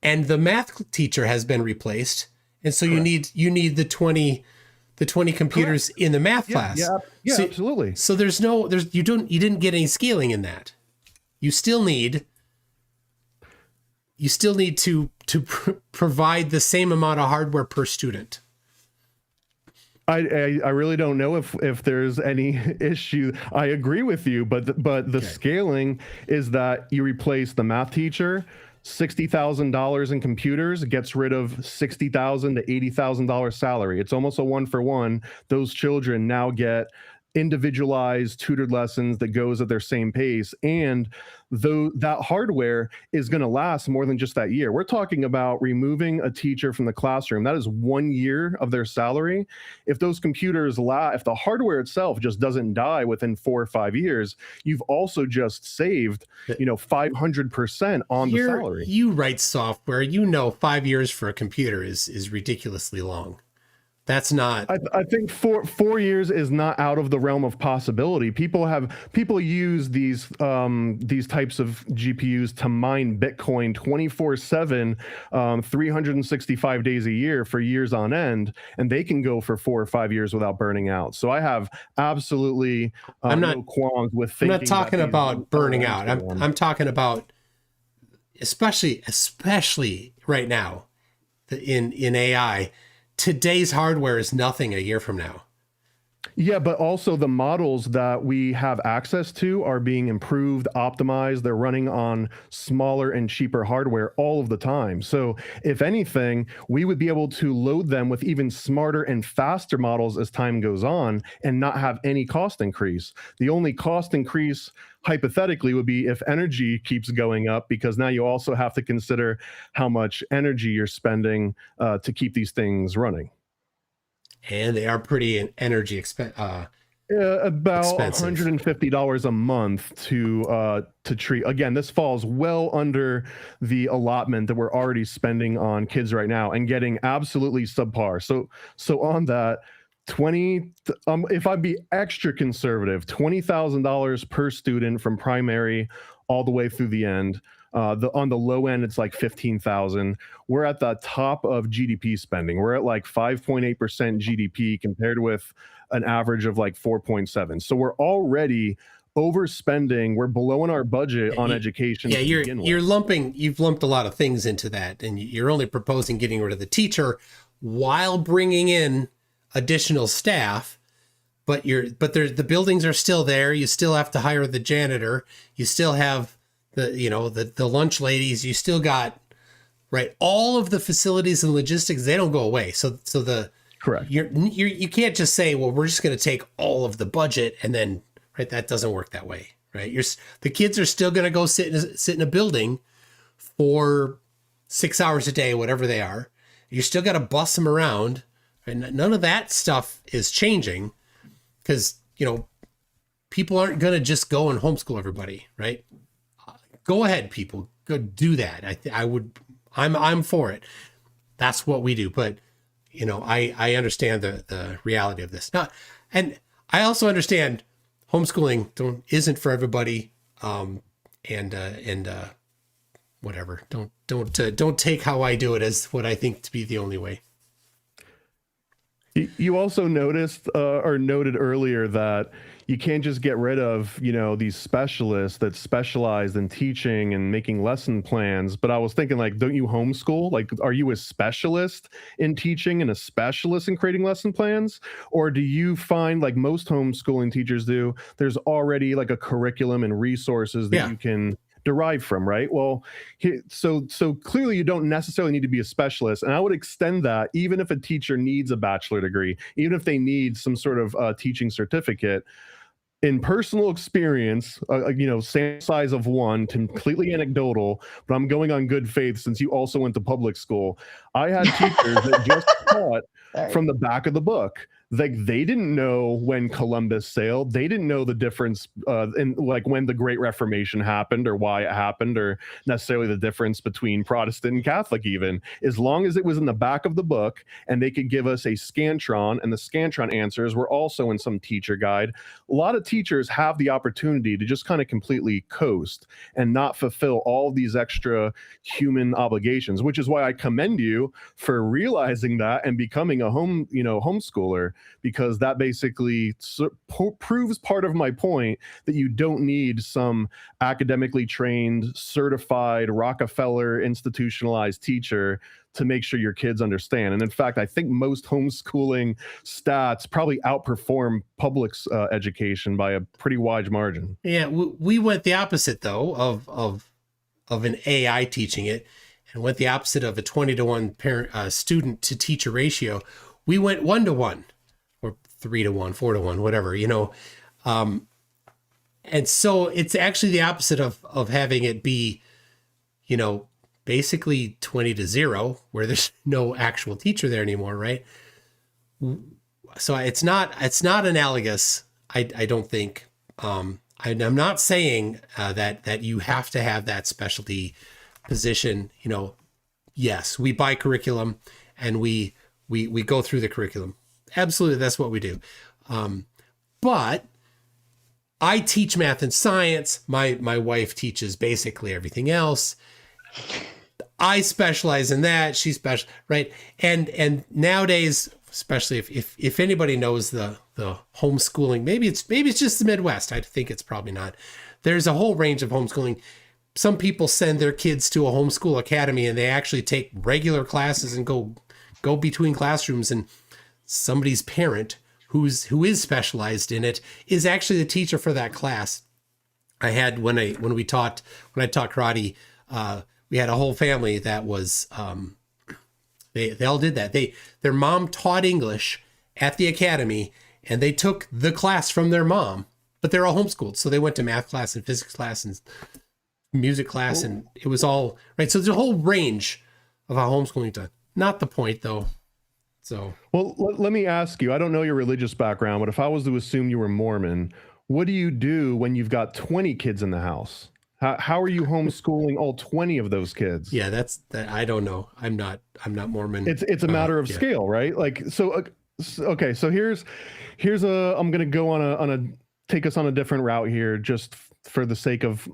and the math teacher has been replaced. And so Correct. you need the 20 computers in the math class. Yeah, So- absolutely. So you didn't get any scaling in that. You still need to provide the same amount of hardware per student. I really don't know if there's any issue. I agree with you, but the scaling is that you replace the math teacher, $60,000 in computers gets rid of $60,000 to $80,000 salary. It's almost a 1-for-1. Those children now get individualized tutored lessons that goes at their same pace, and though that hardware is going to last more than just that year. We're talking about removing a teacher from the classroom. That is 1 year of their salary. If those computers if the hardware itself just doesn't die within 4 or 5 years, you've also just saved 500% on the salary. You write software, 5 years for a computer is ridiculously long. That's not. I think 4 years is not out of the realm of possibility. People use these types of GPUs to mine Bitcoin 24/7, 365 days a year for years on end, and they can go for 4 or 5 years without burning out. So I have absolutely no qualms with thinking. I'm not talking about burning out. I'm talking about especially right now in AI. Today's hardware is nothing a year from now. Yeah, but also the models that we have access to are being improved, optimized. They're running on smaller and cheaper hardware all of the time. So if anything, we would be able to load them with even smarter and faster models as time goes on and not have any cost increase. The only cost increase hypothetically would be if energy keeps going up, because now you also have to consider how much energy you're spending to keep these things running. And they are pretty energy expensive. About $150 a month to treat. Again, this falls well under the allotment that we're already spending on kids right now and getting absolutely subpar. So on that, if I'd be extra conservative, $20,000 per student from primary all the way through the end. On the low end, it's like 15,000. We're at the top of GDP spending. We're at like 5.8% GDP compared with an average of like 4.7. So we're already overspending. We're below in our budget on education. Yeah, you've lumped a lot of things into that, and you're only proposing getting rid of the teacher while bringing in additional staff. But the buildings are still there. You still have to hire the janitor. You still have the lunch ladies. You still got all of the facilities and logistics. They don't go away. So correct. You can't just say, well, we're just going to take all of the budget and then that doesn't work that way, right? The kids are still going to go sit in a building for 6 hours a day, whatever they are. You still got to bus them around. And none of that stuff is changing because people aren't going to just go and homeschool everybody, right? Go ahead, people. Go do that. I'm for it. That's what we do. But, I understand the reality of this. Now, and I also understand homeschooling isn't for everybody. Whatever. Don't take how I do it as what I think to be the only way. You also noticed or noted earlier that you can't just get rid of, these specialists that specialize in teaching and making lesson plans. But I was thinking, don't you homeschool? Are you a specialist in teaching and a specialist in creating lesson plans? Or do you find, like most homeschooling teachers do, there's already a curriculum and resources that you can derive from, right? Well, so clearly you don't necessarily need to be a specialist. And I would extend that even if a teacher needs a bachelor degree, even if they need some sort of teaching certificate, in personal experience, sample size of one, completely anecdotal, but I'm going on good faith since you also went to public school. I had teachers that just taught from the back of the book. Like, they didn't know when Columbus sailed. They didn't know the difference in like when the Great Reformation happened or why it happened, or necessarily the difference between Protestant and Catholic even. As long as it was in the back of the book and they could give us a Scantron, and the Scantron answers were also in some teacher guide. A lot of teachers have the opportunity to just kind of completely coast and not fulfill all these extra human obligations, which is why I commend you for realizing that and becoming a homeschooler, because that basically proves part of my point that you don't need some academically trained, certified, Rockefeller institutionalized teacher to make sure your kids understand. And in fact, I think most homeschooling stats probably outperform public education by a pretty wide margin. Yeah, we went the opposite though of an AI teaching it, and went the opposite of a 20-to-1 parent student to teacher ratio. We went 1-to-1 or 3-to-1, 4-to-1, whatever, and so it's actually the opposite of having it be, basically 20-to-0, where there's no actual teacher there anymore, right? So it's not analogous. I don't think. I'm not saying that you have to have that specialty position. Yes, we buy curriculum and we go through the curriculum. Absolutely, that's what we do. But I teach math and science. My wife teaches basically everything else. I specialize in that. She right? And nowadays, especially if anybody knows the homeschooling, maybe it's just the Midwest. I think it's probably not. There's a whole range of homeschooling. Some people send their kids to a homeschool academy and they actually take regular classes and go between classrooms, and somebody's parent who is specialized in it is actually the teacher for that class. I had when I taught karate, we had a whole family that was they all did that. Their mom taught English at the academy, and they took the class from their mom, but they're all homeschooled. So they went to math class and physics class and music class, and it was all right. So there's a whole range of how homeschooling done. Not the point though. So, well, let me ask you, I don't know your religious background, but if I was to assume you were Mormon, what do you do when you've got 20 kids in the house? How are you homeschooling all 20 of those kids? Yeah, that I don't know. I'm not Mormon. It's a matter of scale, right? Like, so, okay. So here's I'm going to go on take us on a different route here, just for the sake of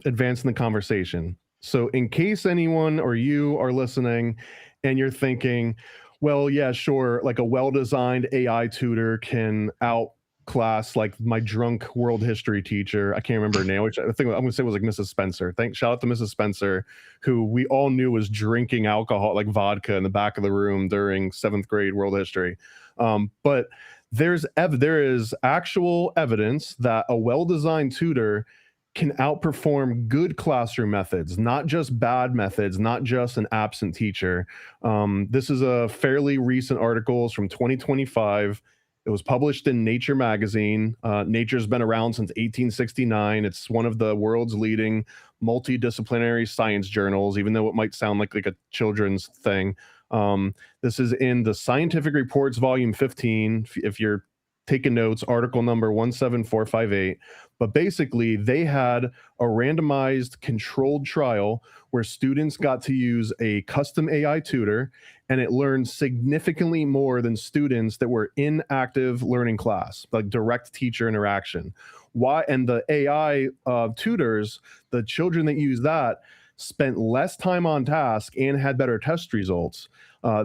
advancing the conversation. So in case anyone or you are listening and you're thinking, well, yeah, sure, like a well-designed AI tutor can outclass like my drunk world history teacher. I can't remember her name, which I think I'm going to say was like Mrs. Spencer. Shout out to Mrs. Spencer, who we all knew was drinking alcohol, like vodka, in the back of the room during 7th grade world history. But there is actual evidence that a well-designed tutor can outperform good classroom methods, not just bad methods, not just an absent teacher. This is a fairly recent article from 2025. It was published in Nature magazine. Nature's been around since 1869. It's one of the world's leading multidisciplinary science journals, even though it might sound like a children's thing. This is in the Scientific Reports, Volume 15. If you're taking notes, article number 17458. But basically, they had a randomized controlled trial where students got to use a custom AI tutor, and it learned significantly more than students that were in active learning class, like direct teacher interaction. Why? And the AI tutors, the children that use that, spent less time on task and had better test results.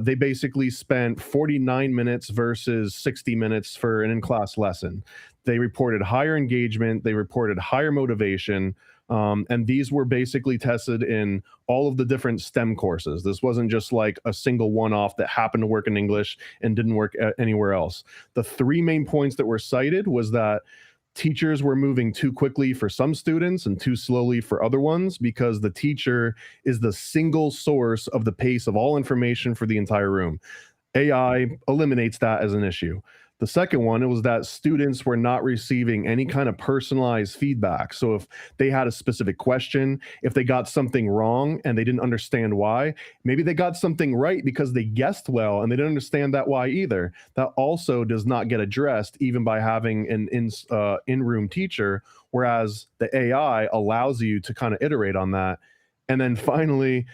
They basically spent 49 minutes versus 60 minutes for an in-class lesson. They reported higher engagement. They reported higher motivation. And these were basically tested in all of the different STEM courses. This wasn't just like a single one-off that happened to work in English and didn't work anywhere else. The 3 main points that were cited was that teachers were moving too quickly for some students and too slowly for other ones, because the teacher is the single source of the pace of all information for the entire room. AI eliminates that as an issue. The second one, it was that students were not receiving any kind of personalized feedback. So if they had a specific question, if they got something wrong and they didn't understand why, maybe they got something right because they guessed well and they didn't understand that why either. That also does not get addressed even by having an in-room teacher, whereas the AI allows you to kind of iterate on that. And then finally,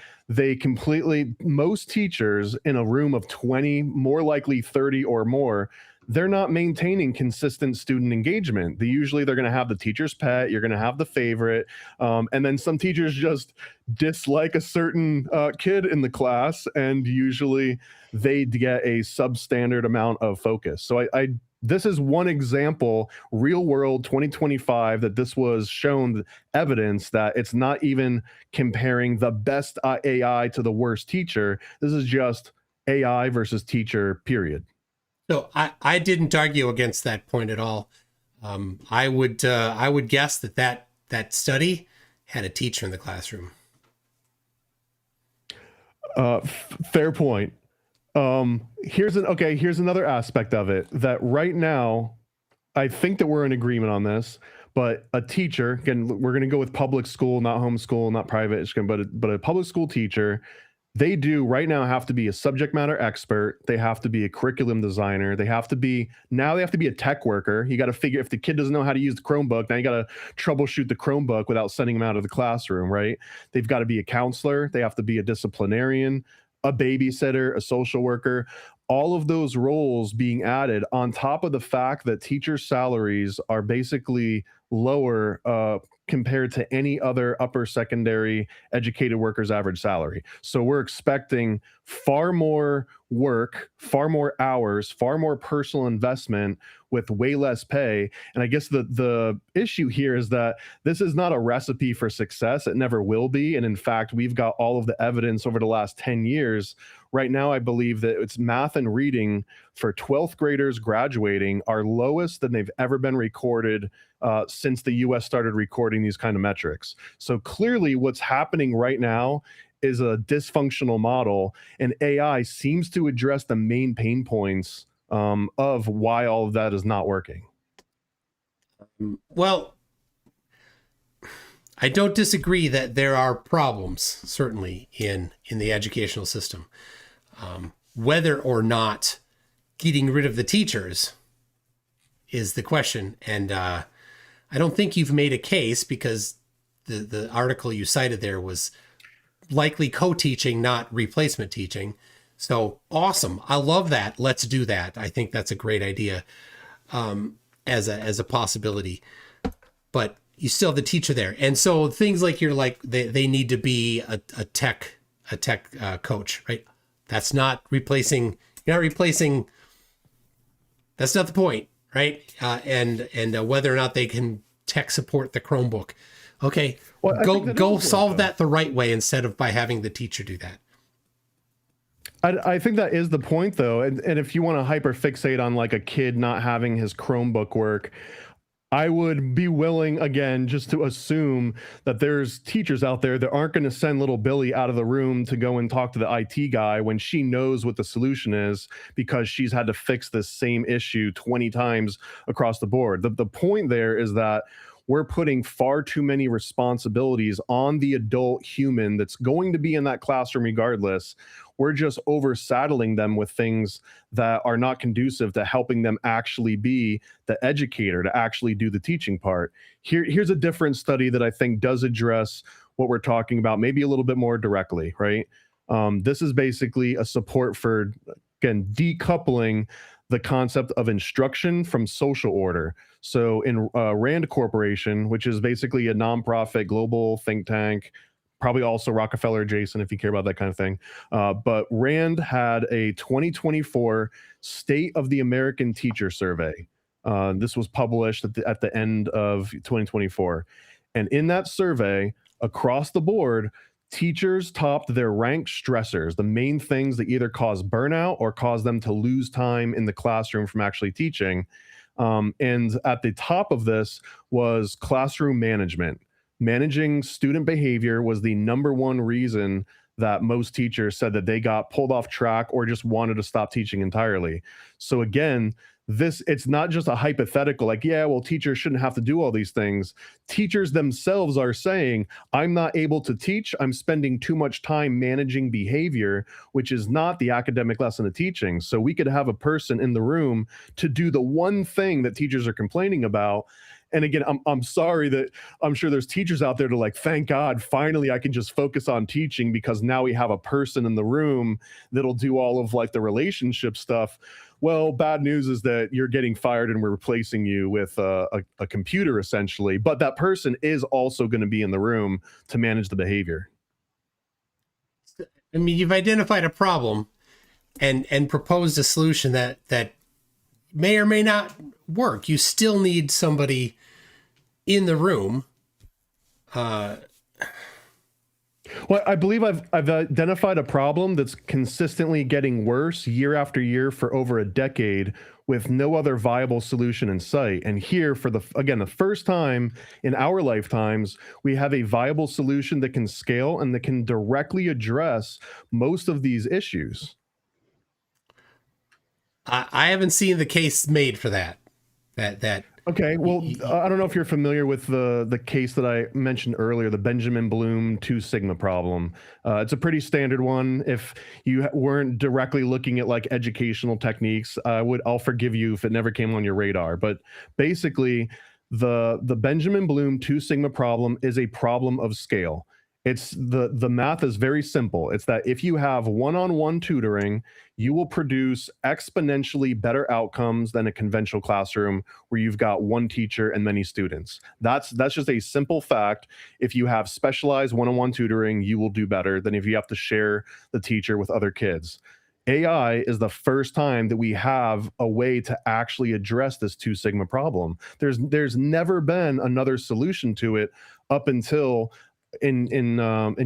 most teachers in a room of 20, more likely 30 or more, they're not maintaining consistent student engagement. They're going to have the teacher's pet, you're going to have the favorite, and then some teachers just dislike a certain kid in the class, and usually they get a substandard amount of focus. So this is one example, real world 2025, that this was shown evidence that it's not even comparing the best AI to the worst teacher. This is just AI versus teacher, period. So I didn't argue against that point at all. I would guess that study had a teacher in the classroom. Fair point. Here's another aspect of it that right now, I think that we're in agreement on this, but a teacher, again, we're going to go with public school, not homeschool, not private, but a public school teacher, they do right now have to be a subject matter expert. They have to be a curriculum designer. They have to be a tech worker. You got to figure, if the kid doesn't know how to use the Chromebook, now you got to troubleshoot the Chromebook without sending them out of the classroom, right? They've got to be a counselor. They have to be a disciplinarian, a babysitter, a social worker, all of those roles being added on top of the fact that teacher salaries are basically lower compared to any other upper secondary educated worker's average salary. So we're expecting far more work, far more hours, far more personal investment with way less pay. And I guess the issue here is that this is not a recipe for success. It never will be. And in fact, we've got all of the evidence over the last 10 years. Right now, I believe that it's math and reading for 12th graders graduating are lowest than they've ever been recorded since the US started recording these kind of metrics. So clearly what's happening right now is a dysfunctional model, and AI seems to address the main pain points of why all of that is not working. Well, I don't disagree that there are problems, certainly, in the educational system. Whether or not getting rid of the teachers is the question. And I don't think you've made a case, because the article you cited there was likely co-teaching, not replacement teaching. So awesome. I love that. Let's do that. I think that's a great idea as a possibility. But you still have the teacher there. And so things like they need to be a tech coach, right? That's not replacing, that's not the point, right? And whether or not they can tech support the Chromebook. Okay, well, go solve that the right way instead of by having the teacher do that. I think that is the point, though. And if you want to hyperfixate on like a kid not having his Chromebook work, I would be willing, again, just to assume that there's teachers out there that aren't going to send little Billy out of the room to go and talk to the IT guy when she knows what the solution is, because she's had to fix this same issue 20 times across the board. The point there is that we're putting far too many responsibilities on the adult human that's going to be in that classroom regardless. We're just oversaddling them with things that are not conducive to helping them actually be the educator, to actually do the teaching part. Here's a different study that I think does address what we're talking about, maybe a little bit more directly, right? This is basically a support for, again, decoupling the concept of instruction from social order. So in Rand Corporation, which is basically a nonprofit global think tank, probably also Rockefeller adjacent if you care about that kind of thing. But Rand had a 2024 State of the American Teacher Survey. This was published at the end of 2024. And in that survey, across the board, teachers topped their ranked stressors, the main things that either cause burnout or cause them to lose time in the classroom from actually teaching. And at the top of this was classroom management. Managing student behavior was the number one reason that most teachers said that they got pulled off track or just wanted to stop teaching entirely. So again, it's not just a hypothetical, like, yeah, well, teachers shouldn't have to do all these things. Teachers themselves are saying, I'm not able to teach. I'm spending too much time managing behavior, which is not the academic lesson of teaching. So we could have a person in the room to do the one thing that teachers are complaining about. And again, I'm sorry that I'm sure there's teachers out there to like, thank God, finally I can just focus on teaching because now we have a person in the room that'll do all of like the relationship stuff. Well, bad news is that you're getting fired and we're replacing you with a computer essentially. But that person is also going to be in the room to manage the behavior. I mean, you've identified a problem and proposed a solution that may or may not work. You still need somebody in the room. Well, I believe I've identified a problem that's consistently getting worse year after year for over a decade with no other viable solution in sight. And here, for the first time in our lifetimes, we have a viable solution that can scale and that can directly address most of these issues. I haven't seen the case made for that. Okay, well, I don't know if you're familiar with the case that I mentioned earlier, the Benjamin Bloom 2 sigma problem. It's a pretty standard one. If you weren't directly looking at like educational techniques, I'll forgive you if it never came on your radar. But basically, the Benjamin Bloom 2 sigma problem is a problem of scale. It's the math is very simple. It's that if you have one-on-one tutoring, you will produce exponentially better outcomes than a conventional classroom where you've got one teacher and many students. That's just a simple fact. If you have specialized one-on-one tutoring, you will do better than if you have to share the teacher with other kids. AI is the first time that we have a way to actually address this 2 sigma problem. There's never been another solution to it up until in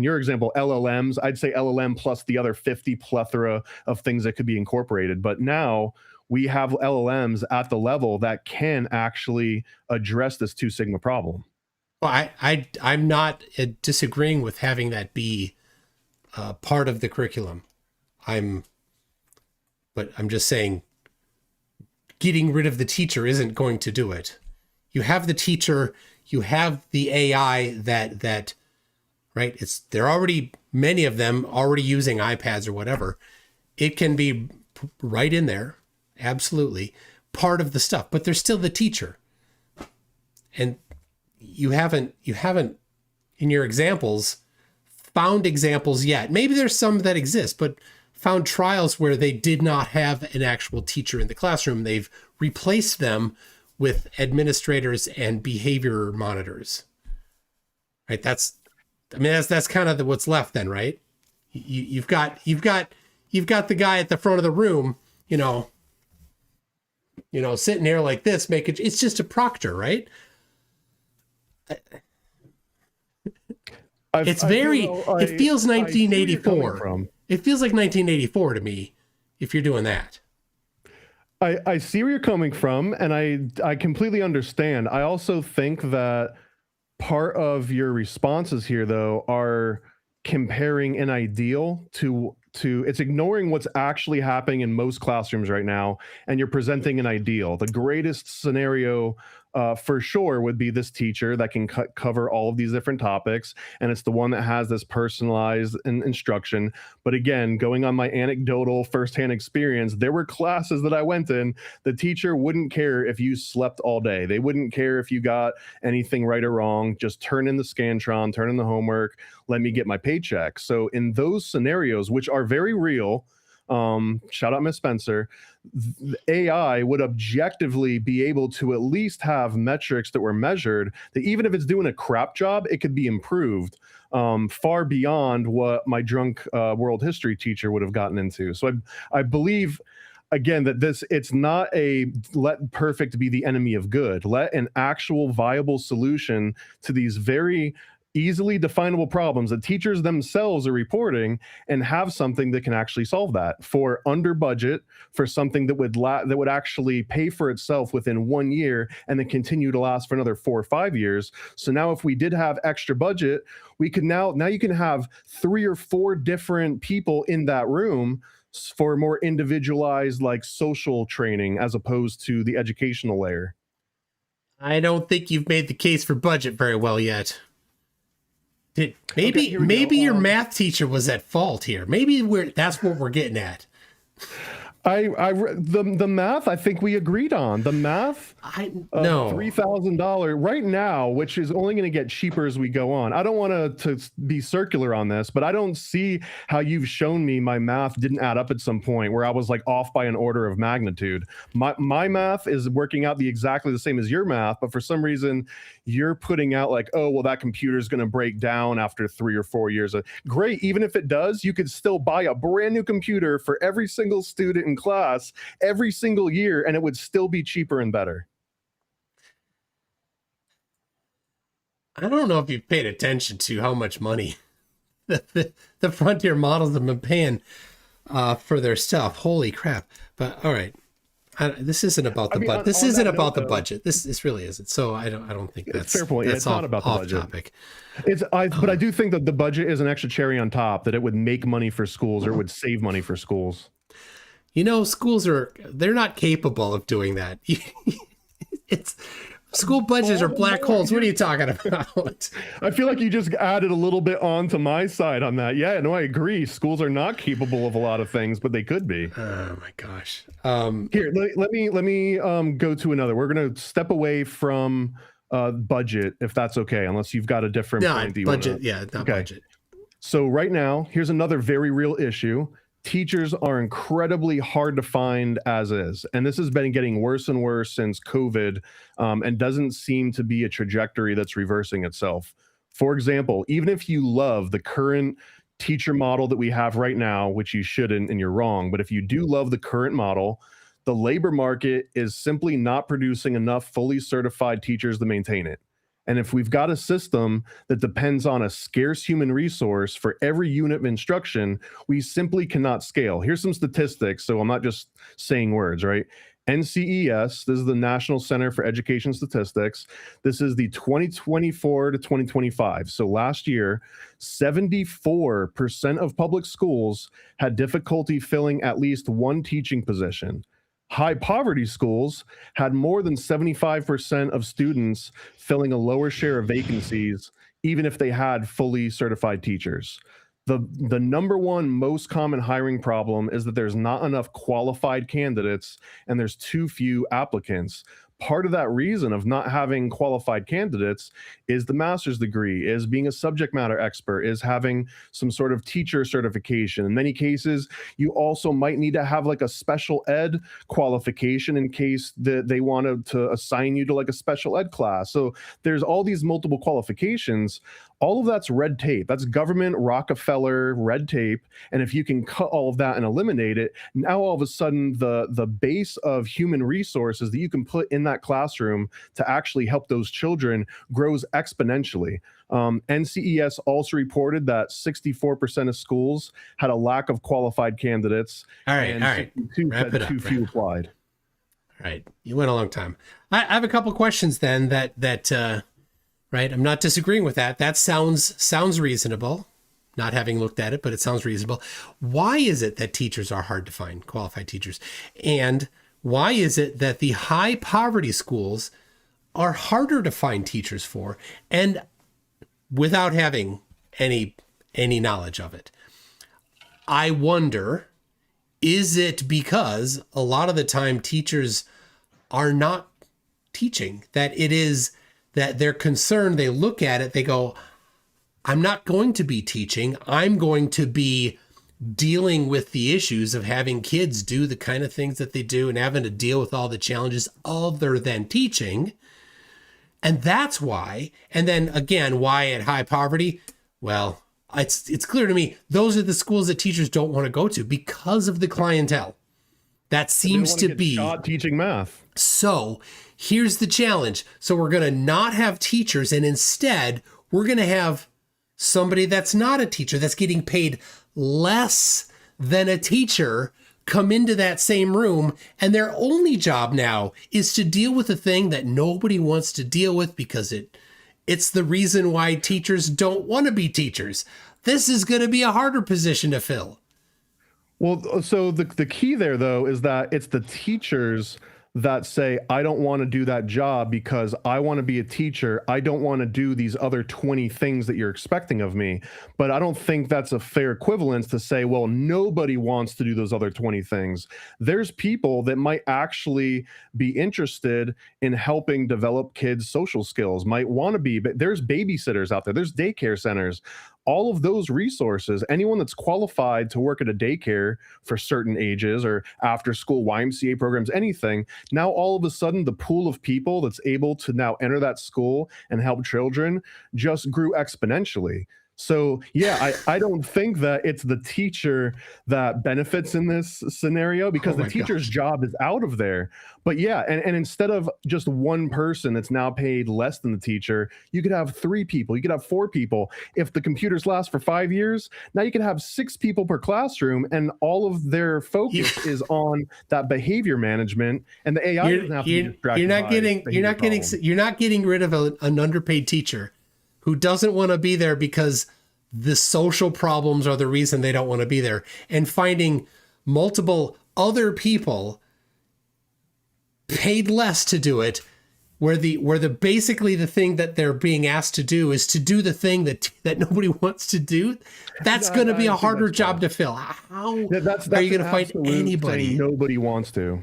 your example, LLMs. I'd say LLM plus the other 50 plethora of things that could be incorporated. But now we have LLMs at the level that can actually address this 2 sigma problem. Well, I'm not disagreeing with having that be part of the curriculum. But I'm just saying getting rid of the teacher isn't going to do it. You have the teacher, you have the AI that right? They're already, many of them already using iPads or whatever. It can be right in there, absolutely, part of the stuff, but there's still the teacher. And you haven't in your examples found examples yet. Maybe there's some that exist, but found trials where they did not have an actual teacher in the classroom. They've replaced them with administrators and behavior monitors. Right? That's kind of what's left then, right? You've got the guy at the front of the room, sitting there like this, it's just a proctor, right? It feels 1984. It feels like 1984 to me if you're doing that. I see where you're coming from, and I completely understand. I also think that part of your responses here, though, are comparing an ideal to it's ignoring what's actually happening in most classrooms right now, and you're presenting an ideal. The greatest scenario for sure would be this teacher that can cover all of these different topics, and it's the one that has this personalized instruction. But again, going on my anecdotal firsthand experience, there were classes that I went in, the teacher wouldn't care if you slept all day. They wouldn't care if you got anything right or wrong. Just turn in the Scantron, turn in the homework, let me get my paycheck. So in those scenarios, which are very real, shout out Miss Spencer, AI would objectively be able to at least have metrics that were measured that even if it's doing a crap job, it could be improved far beyond what my drunk world history teacher would have gotten into. So I believe, again, that it's not a let perfect be the enemy of good. Let an actual viable solution to these very easily definable problems that teachers themselves are reporting, and have something that can actually solve that for under budget, for something that would actually pay for itself within 1 year and then continue to last for another 4 or 5 years. So now if we did have extra budget, we could now you can have 3 or 4 different people in that room for more individualized, like social training as opposed to the educational layer? I don't think you've made the case for budget very well yet. Okay, here we Maybe go. your math teacher was at fault here. Maybe that's what we're getting at. The math, I think we agreed on. The math, no. $3,000 right now, which is only going to get cheaper as we go on. I don't want to be circular on this, but I don't see how you've shown me my math didn't add up at some point where I was like off by an order of magnitude. My math is working out exactly the same as your math, but for some reason you're putting out like, oh, well, that computer is going to break down after 3 or 4 years. Great. Even if it does, you could still buy a brand new computer for every single student in class every single year, and it would still be cheaper and better. I don't know if you've paid attention to how much money the Frontier models have been paying for their stuff. Holy crap. But all right. This isn't about the budget. This isn't about the budget. This really isn't. So I don't think that's fair point. That's it's not about the budget. Topic. But I do think that the budget is an extra cherry on top, that it would make money for schools or it would save money for schools. You know, they're not capable of doing that. School budgets are black holes. What are you talking about? I feel like you just added a little bit on to my side on that. Yeah, no, I agree. Schools are not capable of a lot of things, but they could be. Oh my gosh. Here, let me go to another. We're going to step away from budget, if that's okay, unless you've got a different point. Budget. Yeah, not budget. So right now, here's another very real issue. Teachers are incredibly hard to find as is. And this has been getting worse and worse since COVID, and doesn't seem to be a trajectory that's reversing itself. For example, even if you love the current teacher model that we have right now, which you shouldn't, and you're wrong, but if you do love the current model, the labor market is simply not producing enough fully certified teachers to maintain it. And if we've got a system that depends on a scarce human resource for every unit of instruction, we simply cannot scale. Here's some statistics, so I'm not just saying words, right? NCES, this is the National Center for Education Statistics. This is the 2024 to 2025. So last year, 74% of public schools had difficulty filling at least one teaching position. High poverty schools had more than 75% of students filling a lower share of vacancies, even if they had fully certified teachers. The number one most common hiring problem is that there's not enough qualified candidates and there's too few applicants. Part of that reason of not having qualified candidates is the master's degree, is being a subject matter expert, is having some sort of teacher certification. In many cases, you also might need to have like a special ed qualification in case they wanted to assign you to like a special ed class. So there's all these multiple qualifications. All of that's red tape. That's government Rockefeller red tape. And if you can cut all of that and eliminate it, now all of a sudden the base of human resources that you can put in that classroom to actually help those children grows exponentially. NCES also reported that 64% of schools had a lack of qualified candidates. All right. Wrap it up. Too few applied. All right. You went a long time. I have a couple questions then that right. I'm not disagreeing with that. That sounds reasonable. Not having looked at it, but it sounds reasonable. Why is it that teachers are hard to find, qualified teachers? And why is it that the high poverty schools are harder to find teachers for, and without having any knowledge of it? I wonder, is it because a lot of the time teachers are not teaching, that it is that they're concerned, they look at it, they go, I'm not going to be teaching. I'm going to be dealing with the issues of having kids do the kind of things that they do and having to deal with all the challenges other than teaching. And that's why. And then again, why at high poverty? Well, it's clear to me, those are the schools that teachers don't want to go to because of the clientele. That seems to be teaching math. So here's the challenge. So we're going to not have teachers, and instead we're going to have somebody that's not a teacher, that's getting paid less than a teacher, come into that same room, and their only job now is to deal with a thing that nobody wants to deal with because it's the reason why teachers don't want to be teachers. This is going to be a harder position to fill. Well, so the key there though is that it's the teachers that say, I don't want to do that job because I want to be a teacher. I don't want to do these other 20 things that you're expecting of me. But I don't think that's a fair equivalence to say, well, nobody wants to do those other 20 things. There's people that might actually be interested in helping develop kids' social skills, might want to be, but there's babysitters out there, there's daycare centers, all of those resources. Anyone that's qualified to work at a daycare for certain ages or after school YMCA programs, anything, now all of a sudden the pool of people that's able to now enter that school and help children just grew exponentially. So yeah, I don't think that it's the teacher that benefits in this scenario because Oh the my teacher's gosh. job is out of there. But yeah, and instead of just one person that's now paid less than the teacher, you could have 3 people, you could have 4 people. If the computers last for 5 years, now you could have 6 people per classroom, and all of their focus is on that behavior management, and the AI doesn't have to be distracted you're not by getting behavior problems. you're not getting rid of an underpaid teacher who doesn't want to be there because the social problems are the reason they don't want to be there, and finding multiple other people paid less to do it, where the basically the thing that they're being asked to do is to do the thing that nobody wants to do. That's going to be a harder job to fill. How That's are you going an to find absolute anybody? saying nobody wants to.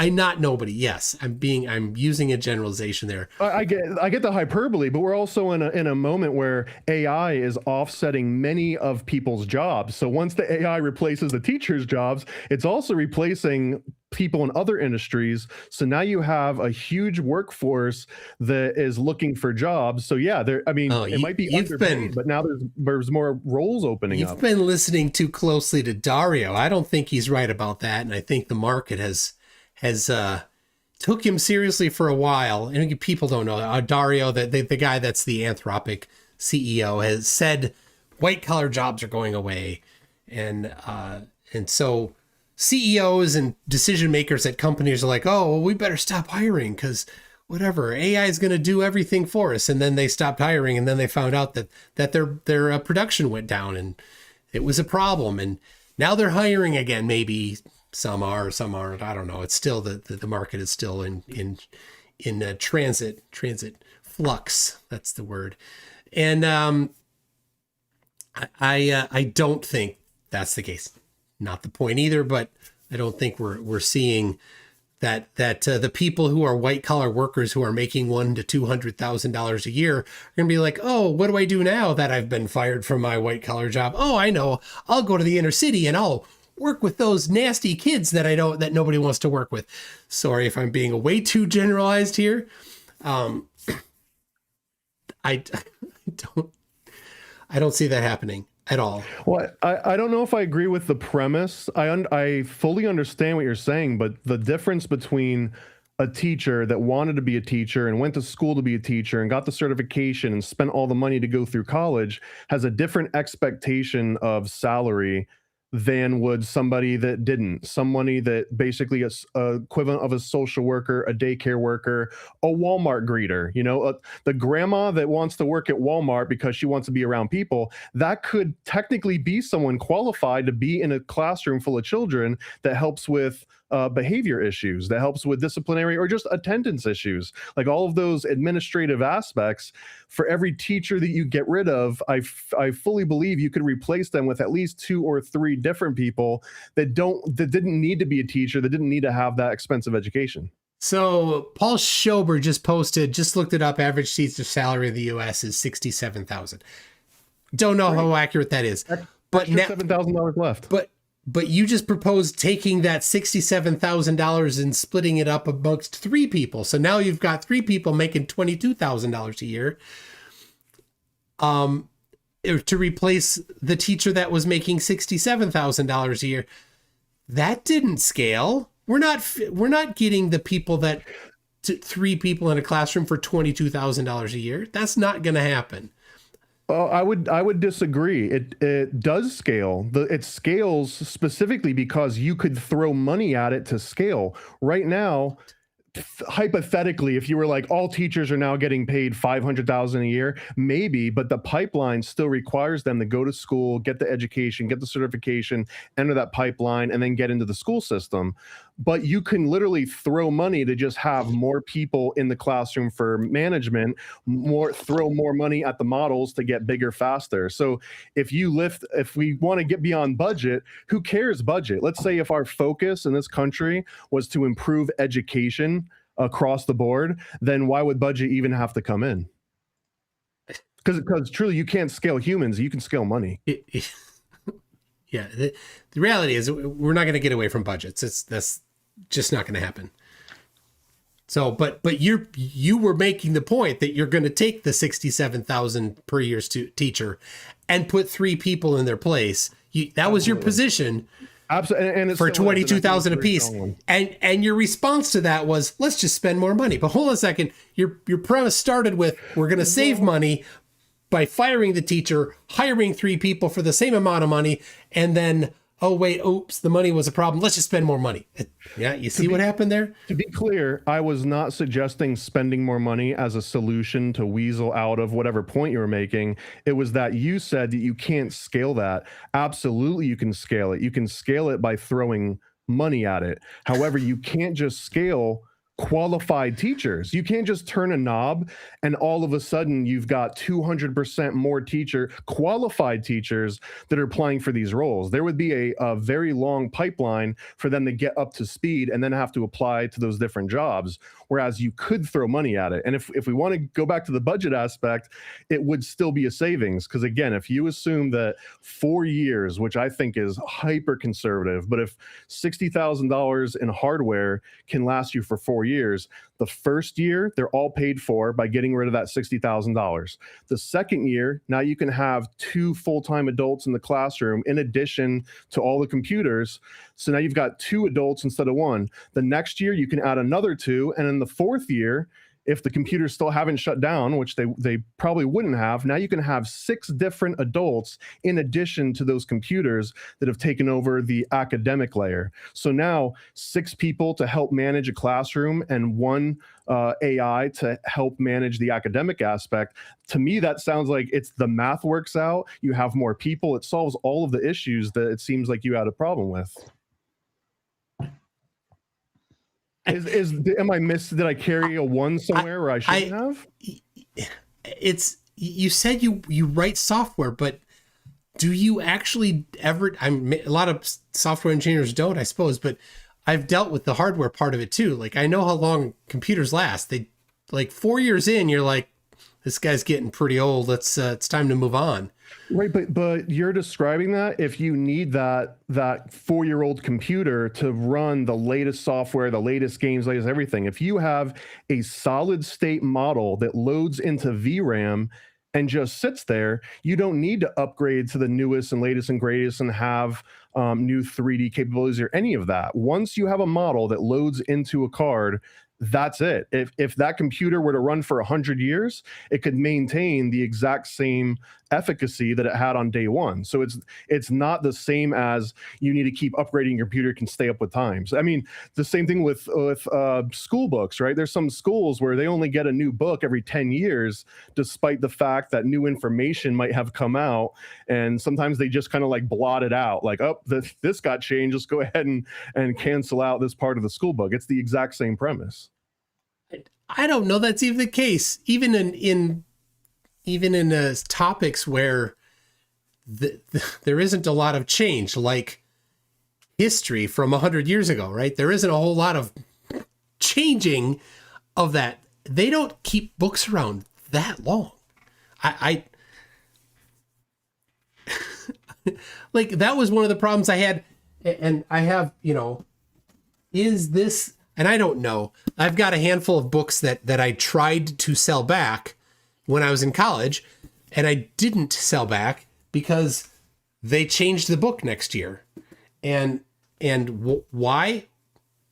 I not nobody. Yes, I'm using a generalization there. I get the hyperbole, but we're also in a moment where AI is offsetting many of people's jobs. So once the AI replaces the teachers' jobs, it's also replacing people in other industries. So now you have a huge workforce that is looking for jobs. So yeah, it might be underpaid, but now there's more roles opening up. You've been listening too closely to Dario. I don't think he's right about that, and I think the market has took him seriously for a while. And people don't know Dario, the guy that's the Anthropic CEO, has said white collar jobs are going away, and so CEOs and decision makers at companies are like, oh, well, we better stop hiring because whatever, AI is going to do everything for us. And then they stopped hiring, and then they found out that their production went down, and it was a problem. And now they're hiring again. Maybe some are, some aren't. I don't know. It's still the market is still in transit flux. That's the word. And I don't think that's the case. Not the point either, but I don't think we're seeing that the people who are white collar workers who are making $100,000 to $200,000 a year are going to be like, oh, what do I do now that I've been fired from my white collar job? Oh, I know. I'll go to the inner city and I'll work with those nasty kids that that nobody wants to work with. Sorry if I'm being way too generalized here. I don't see that happening at all. Well, I don't know if I agree with the premise. I fully understand what you're saying, but the difference between a teacher that wanted to be a teacher and went to school to be a teacher and got the certification and spent all the money to go through college has a different expectation of salary than would somebody that didn't. Somebody that basically is equivalent of a social worker, a daycare worker, a Walmart greeter, the grandma that wants to work at Walmart because she wants to be around people. That could technically be someone qualified to be in a classroom full of children that helps with behavior issues, that helps with disciplinary or just attendance issues, like all of those administrative aspects. For every teacher that you get rid of, I fully believe you could replace them with at least 2 or 3 different people that didn't need to be a teacher, that didn't need to have that expensive education. So Paul Schober just looked it up. Average teacher salary in the U.S. is $67,000. Don't know how accurate that is, but now $7,000 left. But you just proposed taking that $67,000 and splitting it up amongst 3 people. So now you've got 3 people making $22,000 a year. To replace the teacher that was making $67,000 a year. That didn't scale. We're not getting the people that 3 people in a classroom for $22,000 a year. That's not going to happen. I would disagree. It does scale. It scales specifically because you could throw money at it to scale. Right now, hypothetically, if you were like all teachers are now getting paid $500,000 a year, maybe, but the pipeline still requires them to go to school, get the education, get the certification, enter that pipeline, and then get into the school system. But you can literally throw money to just have more people in the classroom for management, throw more money at the models to get bigger faster. So if we want to get beyond budget, who cares budget? Let's say if our focus in this country was to improve education across the board, then why would budget even have to come in? Because truly you can't scale humans, you can scale money. Yeah, the reality is we're not going to get away from budgets. That's just not going to happen. So, but you were making the point that you're going to take the 67,000 per year teacher and put 3 people in their place. That was your position. Absolutely, and for 22,000 apiece. And your response to that was, let's just spend more money. But hold on a second. Your premise started with, we're going to save money by firing the teacher, hiring 3 people for the same amount of money, and then, oh wait, oops, the money was a problem. Let's just spend more money. Yeah, you see what happened there? To be clear, I was not suggesting spending more money as a solution to weasel out of whatever point you were making. It was that you said that you can't scale that. Absolutely, you can scale it. You can scale it by throwing money at it. However, you can't just scale qualified teachers. You can't just turn a knob and all of a sudden you've got 200% more qualified teachers that are applying for these roles. There would be a very long pipeline for them to get up to speed and then have to apply to those different jobs. Whereas you could throw money at it. And if we want to go back to the budget aspect, it would still be a savings. Because again, if you assume that 4 years, which I think is hyper conservative, but if $60,000 in hardware can last you for 4 years, the first year, they're all paid for by getting rid of that $60,000. The second year, now you can have 2 full-time adults in the classroom in addition to all the computers. So now you've got 2 adults instead of 1. The next year, you can add another 2. And in the 4th year, if the computers still haven't shut down, which they probably wouldn't have, now you can have 6 different adults in addition to those computers that have taken over the academic layer. So now 6 people to help manage a classroom and 1 AI to help manage the academic aspect. To me, that sounds like the math works out. You have more people. It solves all of the issues that it seems like you had a problem with. Did I carry a 1 somewhere where I shouldn't have? You said you write software, but do you actually ever? A lot of software engineers don't, I suppose, but I've dealt with the hardware part of it too. Like, I know how long computers last. They, like, 4 years in, you're like, this guy's getting pretty old. It's time to move on. Right, but you're describing that if you need that 4-year-old computer to run the latest software, the latest games, latest everything. If you have a solid state model that loads into VRAM and just sits there, you don't need to upgrade to the newest and latest and greatest and have new 3D capabilities or any of that. Once you have a model that loads into a card, that's it. If that computer were to run for 100 years, it could maintain the exact same efficacy that it had on day one. So it's not the same as you need to keep upgrading your computer can stay up with times. I mean, the same thing with school books, right? There's some schools where they only get a new book every 10 years, despite the fact that new information might have come out. And sometimes they just kind of like blot it out, like, oh, this got changed. Let's go ahead and cancel out this part of the school book. It's the exact same premise. I don't know that's even the case. Even in topics where there isn't a lot of change, like history from 100 years ago, right? There isn't a whole lot of changing of that. They don't keep books around that long. I like, that was one of the problems I had, and I have, is this, and I don't know. I've got a handful of books that I tried to sell back when I was in college, and I didn't sell back because they changed the book next year. And why?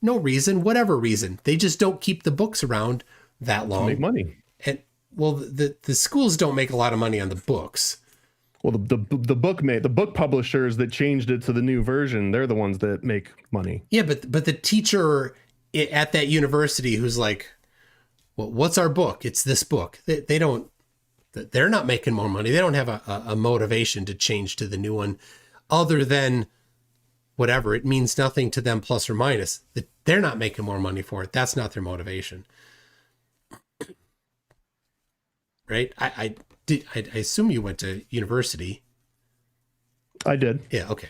No reason, whatever reason. They just don't keep the books around that long. To make money. And well, the schools don't make a lot of money on the books. Well, the book publishers that changed it to the new version, they're the ones that make money. Yeah, but the teacher at that university who's like, well, what's our book? It's this book. They're not making more money. They don't have a motivation to change to the new one other than whatever. It means nothing to them, plus or minus. They're not making more money for it. That's not their motivation. Right? I assume you went to university. I did. Yeah, okay.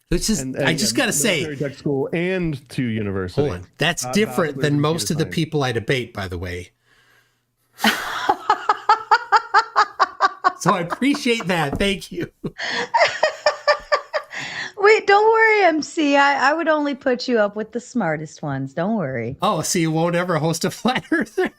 Which is, I just got to say, tech school and to university. Hold on. That's different than most of the people I debate, by the way. So I appreciate that. Thank you. Wait, don't worry, MC. I would only put you up with the smartest ones. Don't worry. Oh, so you won't ever host a flat earther?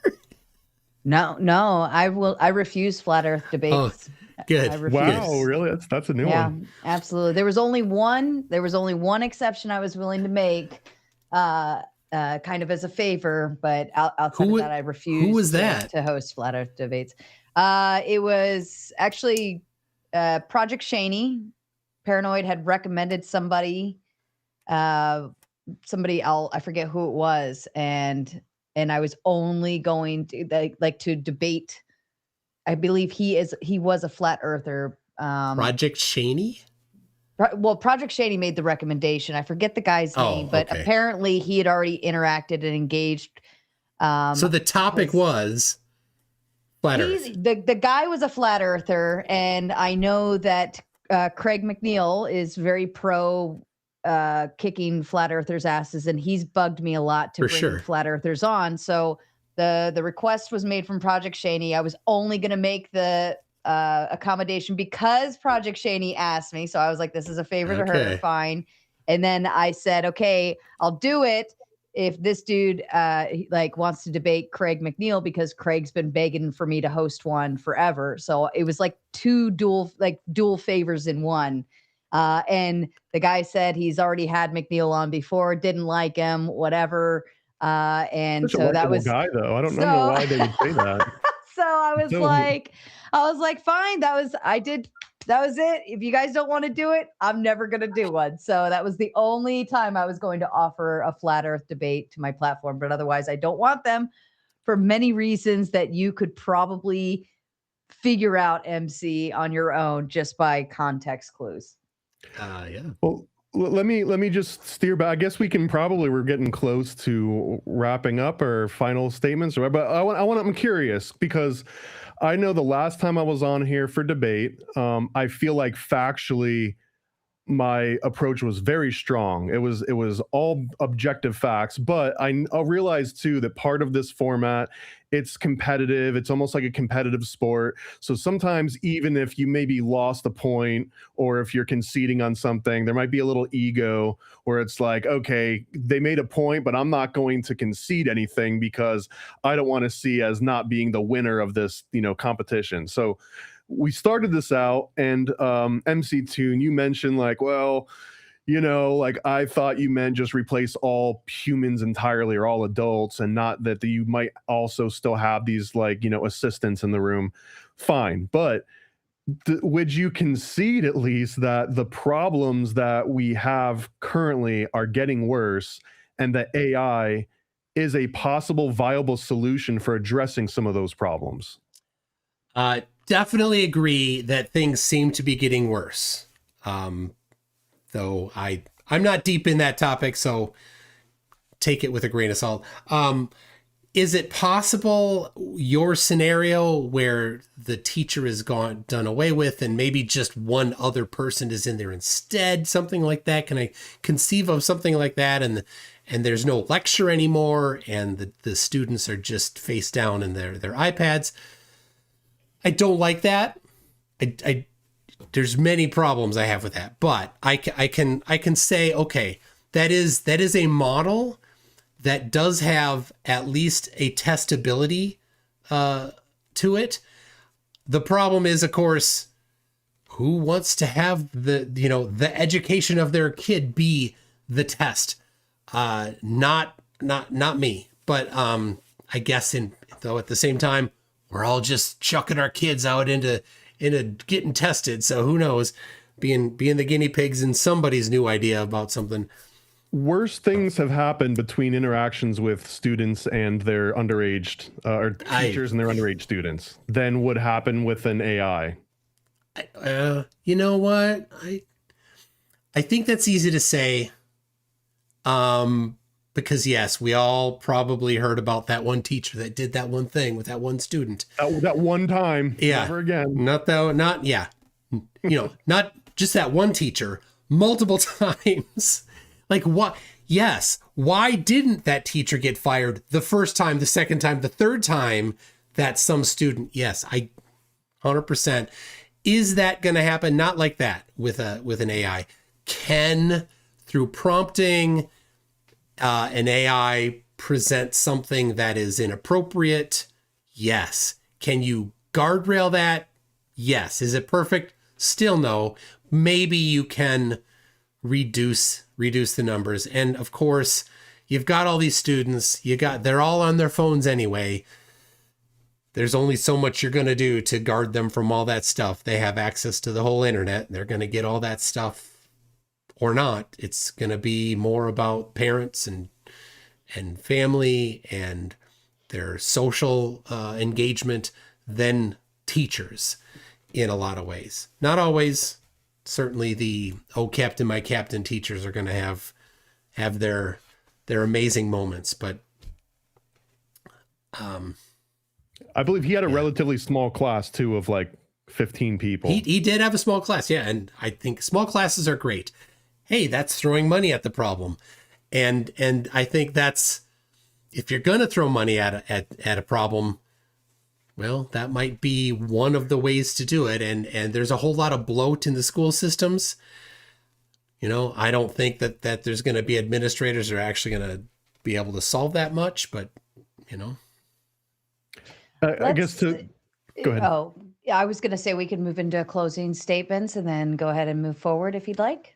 No, I will. I refuse flat Earth debates. Oh, good. I refuse. Wow, really? That's a new one. Yeah, absolutely. There was only one exception I was willing to make, kind of as a favor, but outside of that, I refused. Who was that? To host flat Earth debates? It was actually Project Shaney. Paranoid had recommended somebody. I forget who it was, and I was only going to like to debate. I believe he was a flat earther. Project Shaney? Well, Project Shaney made the recommendation. I forget the guy's name, but apparently he had already interacted and engaged. So the topic was flat earth. The guy was a flat earther, and I know that Craig McNeil is very pro kicking flat earthers' asses, and he's bugged me a lot to bring flat earthers on. So the request was made from Project Shaney. I was only going to make the accommodation because Project Shaney asked me. So I was like, this is a favor to her. Fine. And then I said, okay, I'll do it if this dude wants to debate Craig McNeil, because Craig's been begging for me to host one forever. So it was like two dual favors in one. And the guy said he's already had McNeil on before, didn't like him, whatever. And such so a that was guy, though. I don't know why they would say that. So I was like, fine. That was it. If you guys don't want to do it, I'm never going to do one. So that was the only time I was going to offer a flat earth debate to my platform. But otherwise, I don't want them for many reasons that you could probably figure out, MC, on your own just by context clues. Yeah. Well, let me just steer back. I guess we're getting close to wrapping up our final statements, but I'm curious because I know the last time I was on here for debate, I feel like factually my approach was very strong. It was all objective facts, but I realized too that part of this format, it's competitive. It's almost like a competitive sport. So sometimes even if you maybe lost a point or if you're conceding on something, there might be a little ego where it's like, okay, they made a point, but I'm not going to concede anything because I don't want to see as not being the winner of this, competition. So we started this out, and MCToon, you mentioned like, well, I thought you meant just replace all humans entirely or all adults, and not that you might also still have these assistants in the room. Fine. But would you concede at least that the problems that we have currently are getting worse and that AI is a possible viable solution for addressing some of those problems? Definitely agree that things seem to be getting worse. Though I'm not deep in that topic, so take it with a grain of salt. Is it possible your scenario where the teacher is done away with and maybe just one other person is in there instead, something like that? Can I conceive of something like that? And there's no lecture anymore and the students are just face down in their iPads. I don't like that. There's many problems I have with that, but I can say, okay, that is a model that does have at least a testability to it. The problem is, of course, who wants to have the education of their kid be the test? Not me, but I guess though at the same time, we're all just chucking our kids out into getting tested. So who knows, being the guinea pigs in somebody's new idea about something. worse things have happened between interactions with students and their underage or teachers and their underage students than would happen with an AI. You know what? I think that's easy to say. Because yes, we all probably heard about that one teacher that did that one thing with that one student. That one time. Yeah. Never again. Not just that one teacher, multiple times. Like what? Yes. Why didn't that teacher get fired the first time, the second time, the third time that some student? Yes, 100%. Is that going to happen? Not like that with an AI. Can, through prompting, an AI present something that is inappropriate? Yes. Can you guardrail that? Yes. Is it perfect? Still no. Maybe you can reduce the numbers. And of course, you've got all these students, they're all on their phones anyway. There's only so much you're going to do to guard them from all that stuff. They have access to the whole internet. They're going to get all that stuff or not. It's going to be more about parents and family and their social engagement than teachers in a lot of ways. Not always. Certainly the captain, my captain teachers are going to have their amazing moments, but I believe he had a relatively small class too of like 15 people. He did have a small class, yeah, and I think small classes are great. Hey, that's throwing money at the problem, and I think that's, if you're going to throw money at a problem, well, that might be one of the ways to do it. And there's a whole lot of bloat in the school systems. I don't think that there's going to be administrators who are actually going to be able to solve that much, but I guess to go ahead. Oh, yeah, I was going to say we can move into closing statements and then go ahead and move forward if you'd like.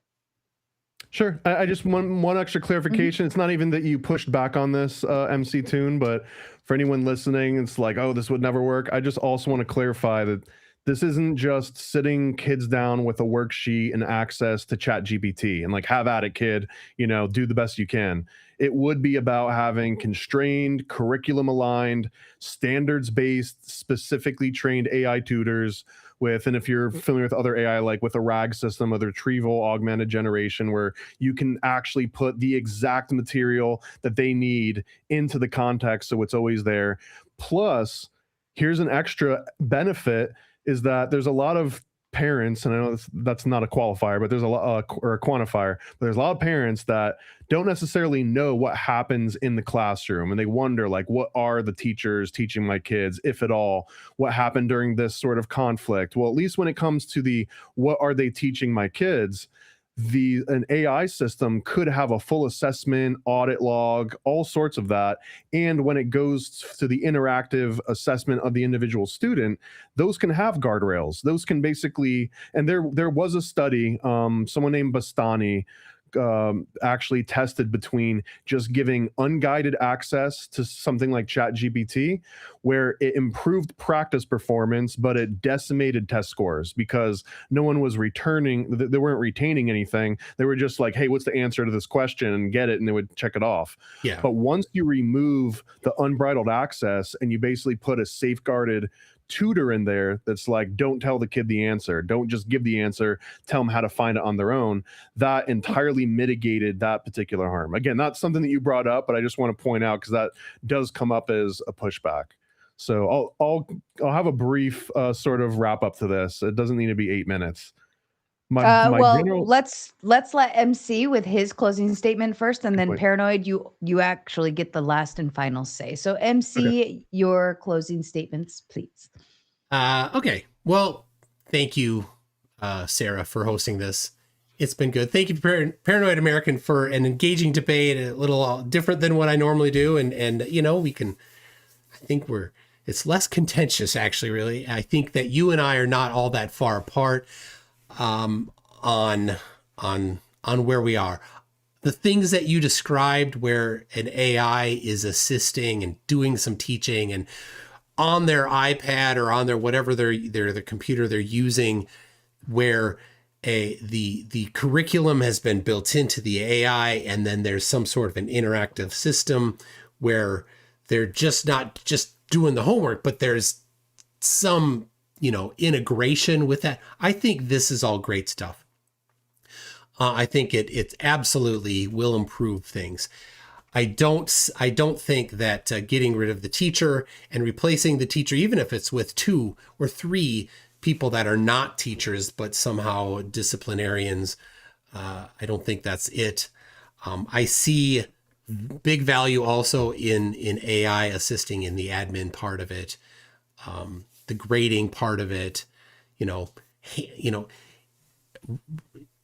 Sure. I just want one extra clarification. It's not even that you pushed back on this MCToon, but for anyone listening, it's like, oh, this would never work. I just also want to clarify that this isn't just sitting kids down with a worksheet and access to ChatGPT and like, have at it, kid, do the best you can. It would be about having constrained, curriculum aligned, standards based, specifically trained AI tutors with, and if you're familiar with other AI, like with a RAG system, a retrieval augmented generation, where you can actually put the exact material that they need into the context, so it's always there. Plus, here's an extra benefit, is that there's a lot of parents, and I know that's not a qualifier, but there's a lot or a quantifier, but there's a lot of parents that don't necessarily know what happens in the classroom, and they wonder, like, what are the teachers teaching my kids, if at all? What happened during this sort of conflict? Well, at least when it comes to the what are they teaching my kids, an AI system could have a full assessment, audit log, all sorts of that. And when it goes to the interactive assessment of the individual student, those can have guardrails. Those can basically, and there was a study, someone named Bastani actually tested between just giving unguided access to something like ChatGPT, where it improved practice performance, but it decimated test scores because no one was they weren't retaining anything. They were just like, hey, what's the answer to this question, and get it, and they would check it off. Yeah. But once you remove the unbridled access and you basically put a safeguarded tutor in there that's like, don't tell the kid the answer, don't just give the answer, tell them how to find it on their own, that entirely mitigated that particular harm. Again, not something that you brought up, but I just want to point out because that does come up as a pushback. So I'll have a brief sort of wrap up to this. It doesn't need to be 8 minutes. Let's let MC with his closing statement first, and then Paranoid, you actually get the last and final say. So MC, your closing statements, please. Okay. Well, thank you, Sarah, for hosting this. It's been good. Thank you, Paranoid American, for an engaging debate, a little different than what I normally do. And I think it's less contentious, actually, really. I think that you and I are not all that far apart on where we are. The things that you described, where an AI is assisting and doing some teaching, and on their iPad or on their whatever the computer they're using, where the curriculum has been built into the AI, and then there's some sort of an interactive system where they're just not just doing the homework, but there's some, integration with that. I think this is all great stuff. I think it absolutely will improve things. I don't think that getting rid of the teacher and replacing the teacher, even if it's with 2 or 3 people that are not teachers but somehow disciplinarians, I don't think that's it. I see big value also in AI assisting in the admin part of it, the grading part of it,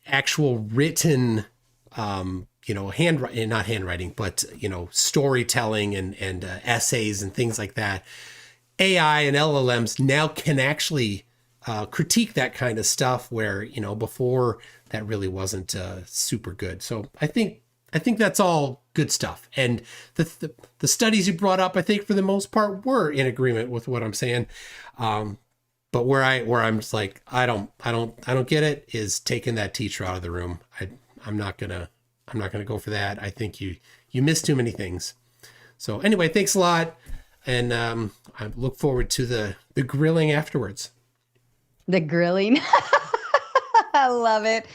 actual written, not handwriting, but, storytelling and essays and things like that. AI and LLMs now can actually critique that kind of stuff where, before that really wasn't super good. So I think that's all good stuff. And the studies you brought up, I think for the most part were in agreement with what I'm saying. But where I'm just like, I don't get it is taking that teacher out of the room. I'm not gonna go for that. I think you miss too many things. So anyway, thanks a lot. And I look forward to the grilling afterwards. The grilling. I love it.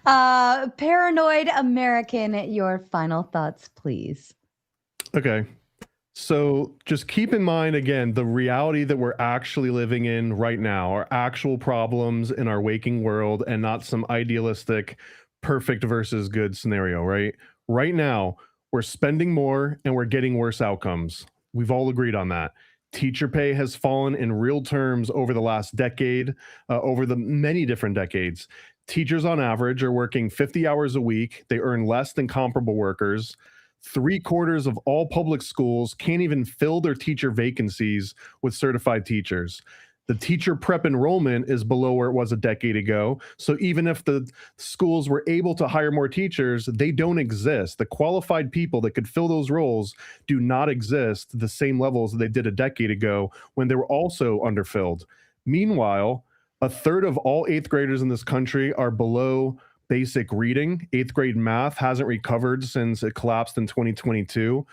Paranoid American, your final thoughts, please. Okay. So just keep in mind, again, the reality that we're actually living in right now, our actual problems in our waking world, and not some idealistic perfect versus good scenario, right? Right now, we're spending more and we're getting worse outcomes. We've all agreed on that. Teacher pay has fallen in real terms over the last decade, over the many different decades. Teachers on average are working 50 hours a week. They earn less than comparable workers. 3/4 of all public schools can't even fill their teacher vacancies with certified teachers. The teacher prep enrollment is below where it was a decade ago. So even if the schools were able to hire more teachers, they don't exist. The qualified people that could fill those roles do not exist the same levels that they did a decade ago when they were also underfilled. Meanwhile, 1/3 of all 8th graders in this country are below basic reading. 8th grade math hasn't recovered since it collapsed in 2022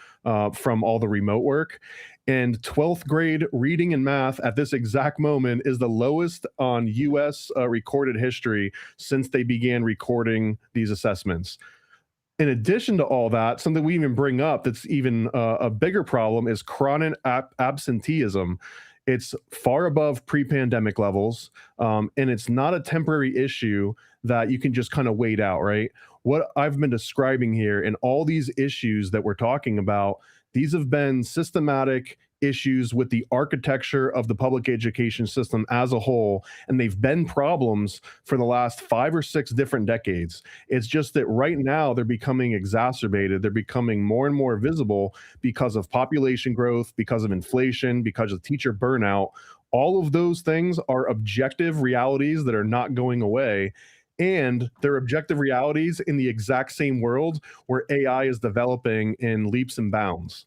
from all the remote work. And 12th grade reading and math at this exact moment is the lowest on US recorded history since they began recording these assessments. In addition to all that, something we even bring up that's even a bigger problem is chronic absenteeism. It's far above pre-pandemic levels, and it's not a temporary issue that you can just kind of wait out, right? What I've been describing here and all these issues that we're talking about, these have been systematic issues with the architecture of the public education system as a whole, and they've been problems for the last 5 or 6 different decades. It's just that right now they're becoming exacerbated. They're becoming more and more visible because of population growth, because of inflation, because of teacher burnout. All of those things are objective realities that are not going away. And they're objective realities in the exact same world where AI is developing in leaps and bounds.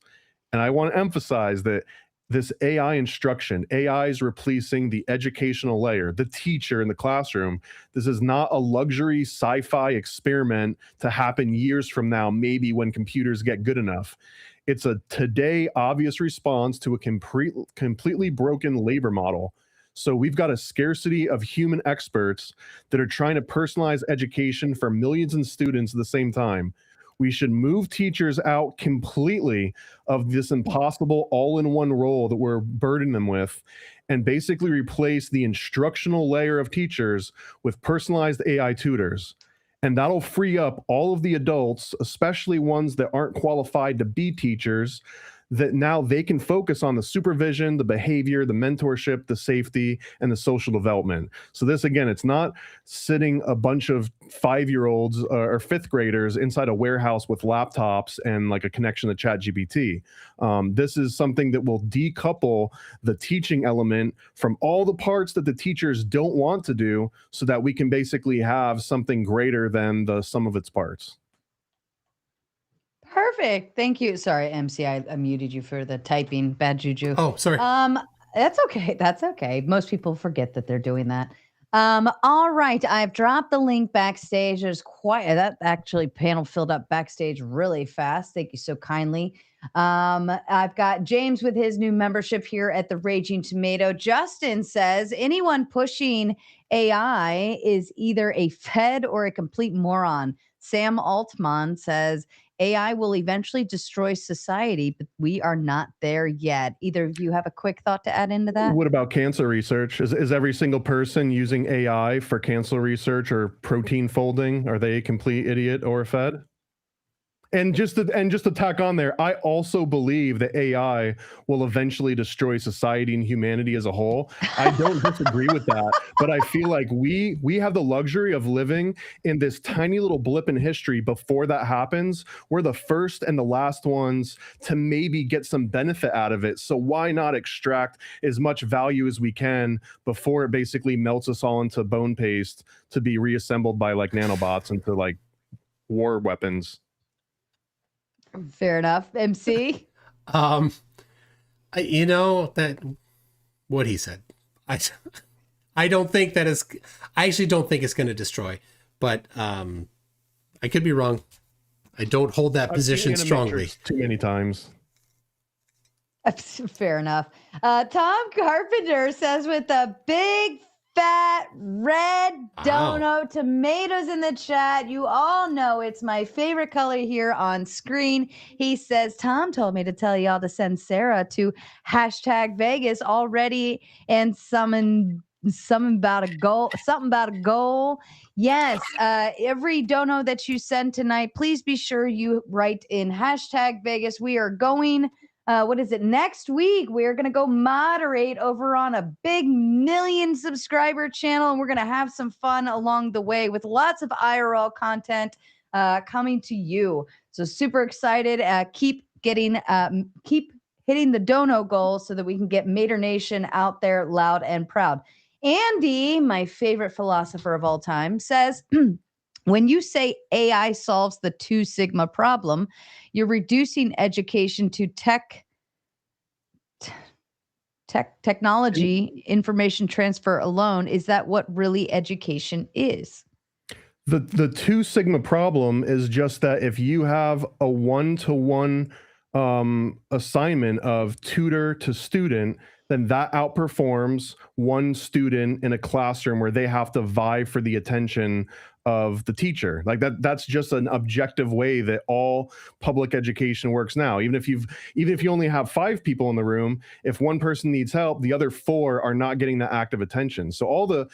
And I want to emphasize that this AI instruction, AI is replacing the educational layer, the teacher in the classroom. This is not a luxury sci-fi experiment to happen years from now, maybe when computers get good enough. It's a today obvious response to a completely broken labor model. So we've got a scarcity of human experts that are trying to personalize education for millions of students at the same time. We should move teachers out completely of this impossible all-in-one role that we're burdening them with and basically replace the instructional layer of teachers with personalized AI tutors. And that'll free up all of the adults, especially ones that aren't qualified to be teachers, that now they can focus on the supervision, the behavior, the mentorship, the safety, and the social development. So this, again, it's not sitting a bunch of 5-year-olds or 5th graders inside a warehouse with laptops and like a connection to ChatGPT. This is something that will decouple the teaching element from all the parts that the teachers don't want to do so that we can basically have something greater than the sum of its parts. Perfect. Thank you. Sorry, MC, I muted you for the typing. Bad juju. Oh, sorry. That's okay. That's okay. Most people forget that they're doing that. All right, I've dropped the link backstage. There's quite that actually panel filled up backstage really fast. Thank you so kindly. I've got James with his new membership here at the Raging Tomato. Justin says anyone pushing AI is either a Fed or a complete moron. Sam Altman says AI will eventually destroy society, but we are not there yet. Either of you have a quick thought to add into that? What about cancer research? Is every single person using AI for cancer research or protein folding? Are they a complete idiot or a fed? And just to tack on there, I also believe that AI will eventually destroy society and humanity as a whole. I don't disagree with that, but I feel like we have the luxury of living in this tiny little blip in history before that happens. We're the first and the last ones to maybe get some benefit out of it. So why not extract as much value as we can before it basically melts us all into bone paste to be reassembled by like nanobots into like war weapons? Fair enough. MC? You know, that what he said. I don't think that is. I actually don't think it's going to destroy, but I could be wrong. I don't hold that position strongly. Too many times. Fair enough. Tom Carpenter says with a big fat red dono tomatoes in the chat. You all know it's my favorite color here on screen. He says, Tom told me to tell y'all to send Sara to #Vegas already and something about a goal. Yes. Every dono that you send tonight, please be sure you write in #Vegas. We are going next week we're going to go moderate over on a big 1 million subscriber channel, and we're going to have some fun along the way with lots of IRL content coming to you. So super excited. Keep hitting the dono goal so that we can get Mater Nation out there loud and proud. Andy, my favorite philosopher of all time, says when you say AI solves the 2 sigma problem, you're reducing education to technology, information transfer alone. Is that what really education is? The 2 sigma problem is just that if you have a 1-to-1 assignment of tutor to student, then that outperforms one student in a classroom where they have to vie for the attention of the teacher. Like that's just an objective way that all public education works now. Even if you only have 5 people in the room, if one person needs help, the other 4 are not getting that active attention. So all the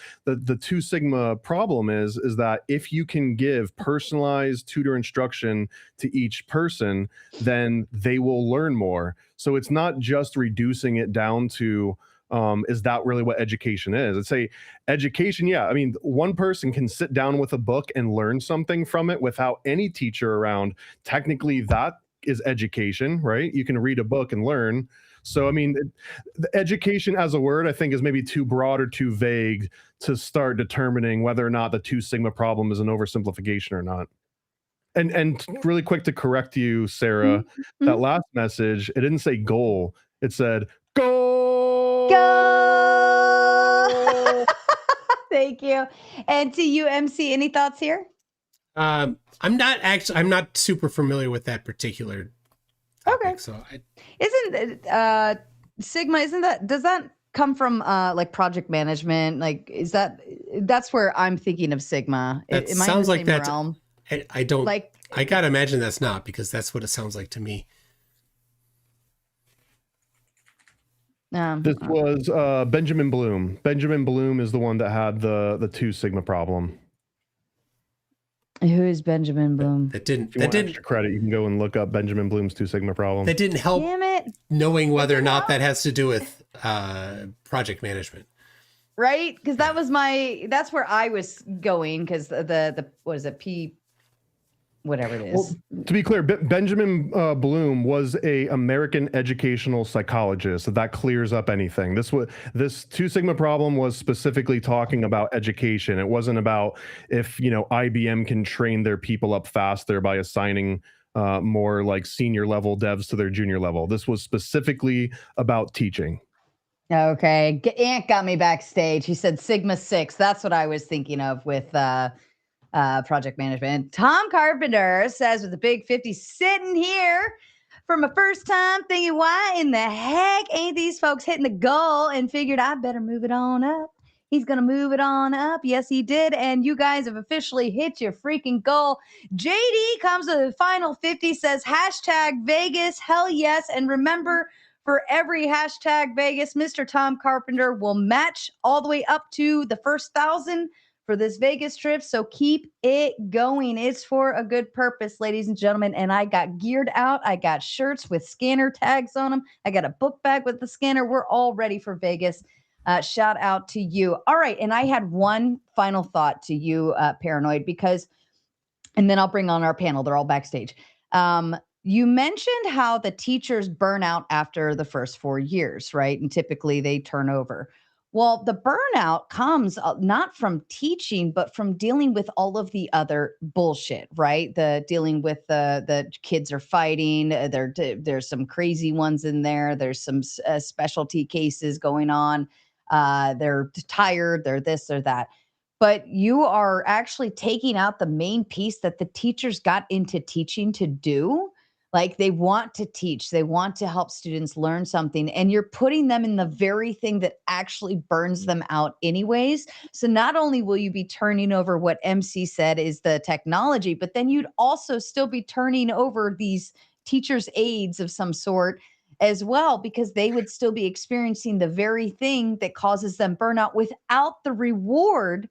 2 sigma problem is that if you can give personalized tutor instruction to each person, then they will learn more. So it's not just reducing it down to is that really what education is? I'd say education, yeah. I mean, one person can sit down with a book and learn something from it without any teacher around. Technically, that is education, right? You can read a book and learn. So, I mean, the education as a word, I think, is maybe too broad or too vague to start determining whether or not the 2 sigma problem is an oversimplification or not. And really quick to correct you, Sara, that last message, it didn't say goal. It said go. Thank you. And to you, MC, any thoughts here? I'm not super familiar with that particular topic, okay. So isn't Sigma, does that come from like project management? Like that's where I'm thinking of Sigma. That sounds like that. I don't like. I gotta imagine that's not, because that's what it sounds like to me. This was Benjamin Bloom. Benjamin Bloom is the one that had the 2 sigma problem. Who is Benjamin Bloom? That didn't extra credit. You can go and look up Benjamin Bloom's 2 sigma problem. That didn't help. Damn it. Knowing whether or not that has to do with project management. Right? Because that's where I was going, because the what is it, whatever it is. Well, to be clear, Benjamin Bloom was a American educational psychologist, so that clears up anything. This 2 sigma problem was specifically talking about education. It wasn't about if IBM can train their people up faster by assigning more like senior level devs to their junior level. This was specifically about teaching. Okay. Aunt got me backstage. He said Sigma 6. That's what I was thinking of with project management. Tom Carpenter says with the big 50 sitting here for my first time thinking, why in the heck ain't these folks hitting the goal, and figured I better move it on up. He's going to move it on up. Yes, he did. And you guys have officially hit your freaking goal. JD comes to the final 50, says hashtag Vegas. Hell yes. And remember, for every hashtag Vegas, Mr. Tom Carpenter will match all the way up to the first 1,000 for this Vegas trip. So keep it going. It's for a good purpose, ladies and gentlemen. And I got geared out. I got shirts with scanner tags on them. I got a book bag with the scanner. We're all ready for Vegas. Shout out to you. All right. And I had one final thought to you, Paranoid, because, and then I'll bring on our panel. They're all backstage. You mentioned how the teachers burn out after the first 4 years, right? And typically they turn over. Well, the burnout comes not from teaching, but from dealing with all of the other bullshit, right? The dealing with the kids are fighting. There's some crazy ones in there. There's some specialty cases going on. They're tired. They're this, they're that. But you are actually taking out the main piece that the teachers got into teaching to do. Like they want to teach, they want to help students learn something, and you're putting them in the very thing that actually burns them out anyways. So not only will you be turning over what MC said is the technology, but then you'd also still be turning over these teachers' aides of some sort as well, because they would still be experiencing the very thing that causes them burnout without the reward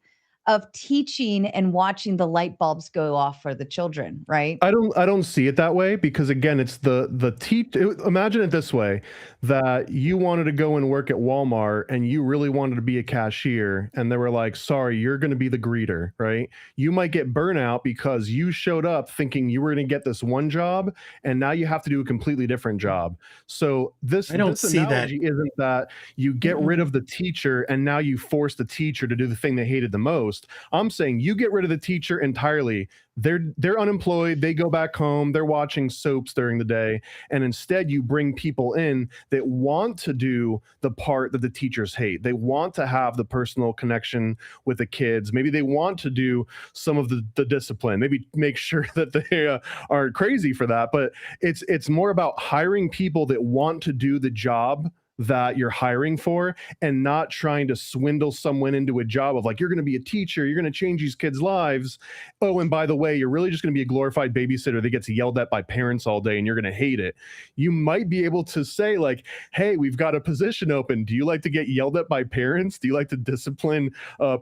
of teaching and watching the light bulbs go off for the children, right? I don't see it that way, because again, it's the teach. Imagine it this way, that you wanted to go and work at Walmart and you really wanted to be a cashier, and they were like, sorry, you're going to be the greeter, right? You might get burnout because you showed up thinking you were going to get this one job, and now you have to do a completely different job. So this analogy isn't that you get rid of the teacher and now you force the teacher to do the thing they hated the most. I'm saying you get rid of the teacher entirely. They're unemployed. They go back home. They're watching soaps during the day. And instead you bring people in that want to do the part that the teachers hate. They want to have the personal connection with the kids. Maybe they want to do some of the discipline, maybe make sure that they aren't crazy for that. But it's more about hiring people that want to do the job that you're hiring for, and not trying to swindle someone into a job of like, you're going to be a teacher, you're going to change these kids' lives. Oh, and by the way, you're really just going to be a glorified babysitter that gets yelled at by parents all day and you're going to hate it. You might be able to say like, hey, we've got a position open. Do you like to get yelled at by parents? Do you like to discipline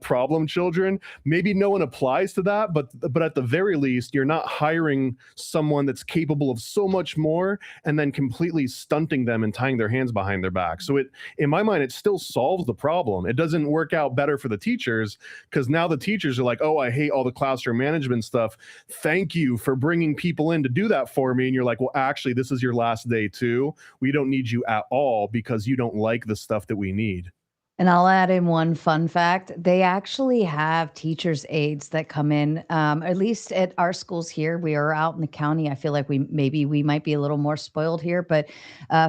problem children? Maybe no one applies to that, but at the very least, you're not hiring someone that's capable of so much more and then completely stunting them and tying their hands behind their back. So in my mind, it still solves the problem. It doesn't work out better for the teachers, because now the teachers are like, oh, I hate all the classroom management stuff. Thank you for bringing people in to do that for me. And you're like, well, actually, this is your last day too. We don't need you at all because you don't like the stuff that we need. And I'll add in one fun fact. They actually have teachers' aides that come in, at least at our schools here. We are out in the county. I feel like we might be a little more spoiled here, but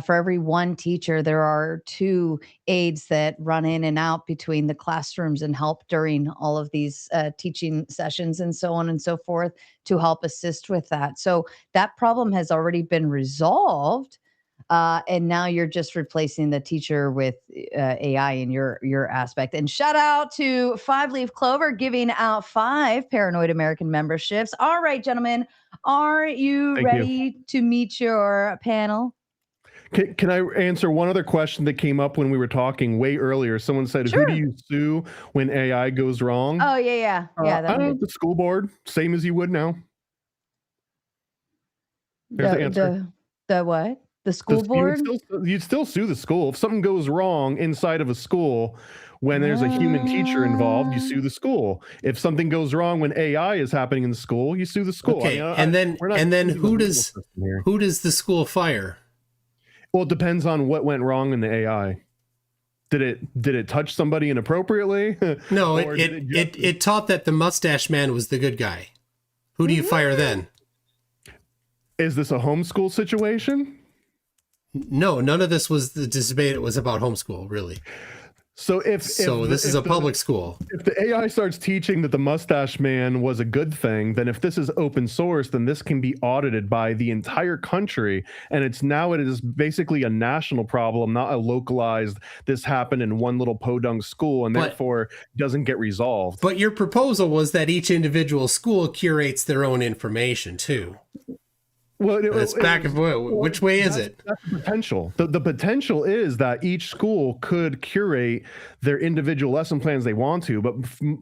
for every one teacher, there are 2 aides that run in and out between the classrooms and help during all of these teaching sessions and so on and so forth to help assist with that. So that problem has already been resolved. And now you're just replacing the teacher with AI in your aspect. And shout out to 5 Leaf Clover giving out 5 Paranoid American memberships. All right, gentlemen, are you ready to meet your panel? Can I answer one other question that came up when we were talking way earlier? Someone said, Sure. who do you sue when AI goes wrong? Oh, yeah. I don't know, the school board, same as you would now. There's the answer. The what? The school board? You'd still sue the school. If something goes wrong inside of a school, when there's a human teacher involved, you sue the school. If something goes wrong when AI is happening in the school, you sue the school. Okay, and then who does the school fire? Well, it depends on what went wrong in the AI. Did it touch somebody inappropriately? No, it taught that the mustache man was the good guy. Who do you fire then? Is this a homeschool situation? No, none of this was the debate. It was about homeschool, really. So this is a public school. If the AI starts teaching that the mustache man was a good thing, then if this is open source, then this can be audited by the entire country. And it is basically a national problem, not a localized, this happened in one little podunk school and therefore doesn't get resolved. But your proposal was that each individual school curates their own information too. Well, it's back and forth. Which way is it? That's the potential. The potential is that each school could curate their individual lesson plans they want to. But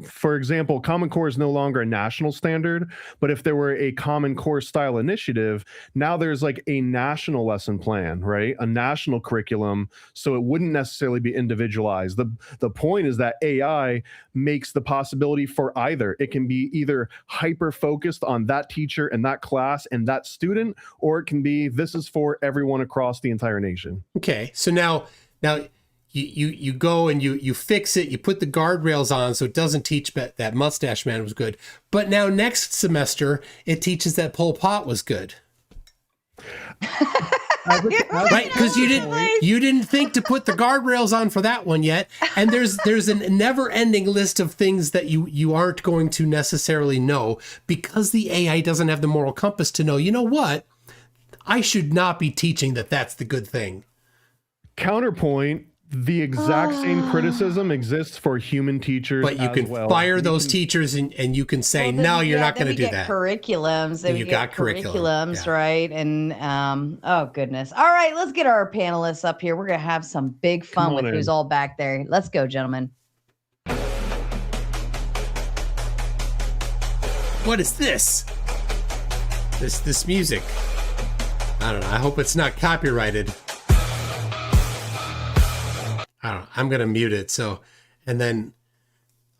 for example, Common Core is no longer a national standard. But if there were a Common Core style initiative, now there's like a national lesson plan, right? A national curriculum. So it wouldn't necessarily be individualized. The point is that AI makes the possibility for either. It can be either hyper focused on that teacher and that class and that student, or it can be this is for everyone across the entire nation. Okay, so now you go and you fix it, you put the guardrails on so it doesn't teach that mustache man was good. But now next semester it teaches that Pol Pot was good. Right, because you didn't think to put the guardrails on for that one yet, and there's a never-ending list of things that you aren't going to necessarily know because the AI doesn't have the moral compass to know. You know what? I should not be teaching that that's the good thing. Counterpoint. The exact same criticism exists for human teachers. But you can fire those teachers and you can say, no, you're not going to do that. Curriculums. You got curriculums, right? And oh, goodness. All right, let's get our panelists up here. We're going to have some big fun with who's all back there. Let's go, gentlemen. What is this? This music. I don't know. I hope it's not copyrighted. I don't know. I'm going to mute it. So, and then,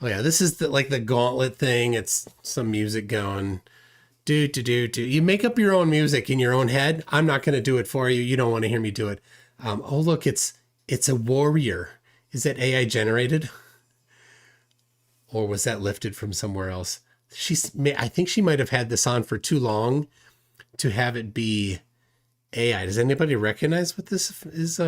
oh yeah, this is the gauntlet thing. It's some music going, do. You make up your own music in your own head. I'm not going to do it for you. You don't want to hear me do it. Oh, look, it's a warrior. Is that AI generated? Or was that lifted from somewhere else? I think she might have had this on for too long to have it be AI. Does anybody recognize what this is,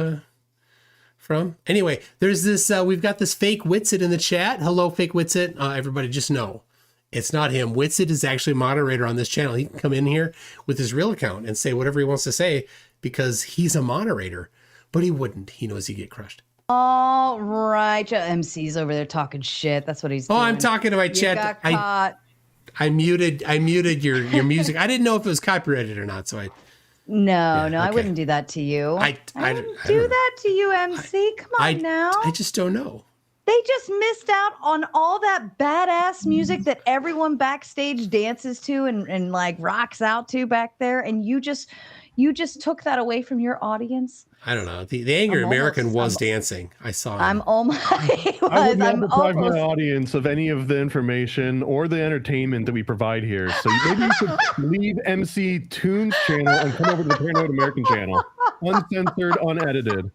from? Anyway, there's this, we've got this fake Witsit in the chat. Hello, fake Witsit. Everybody just know it's not him. Witsit is actually a moderator on this channel. He can come in here with his real account and say whatever he wants to say because he's a moderator, but he wouldn't. He knows he'd get crushed. All right. MC's over there talking shit. That's what he's doing. Oh, I'm talking to my chat. I muted your music. I didn't know if it was copyrighted or not. So No, I wouldn't do that to you. I wouldn't do that to you, MC. Come on now. I just don't know. They just missed out on all that badass music that everyone backstage dances to and like rocks out to back there, and you just took that away from your audience. I don't know. The Angry American was dancing. I saw him. I would not deprive my audience of any of the information or the entertainment that we provide here. So maybe you should leave MCToon's channel and come over to the Paranoid American channel. Uncensored, unedited.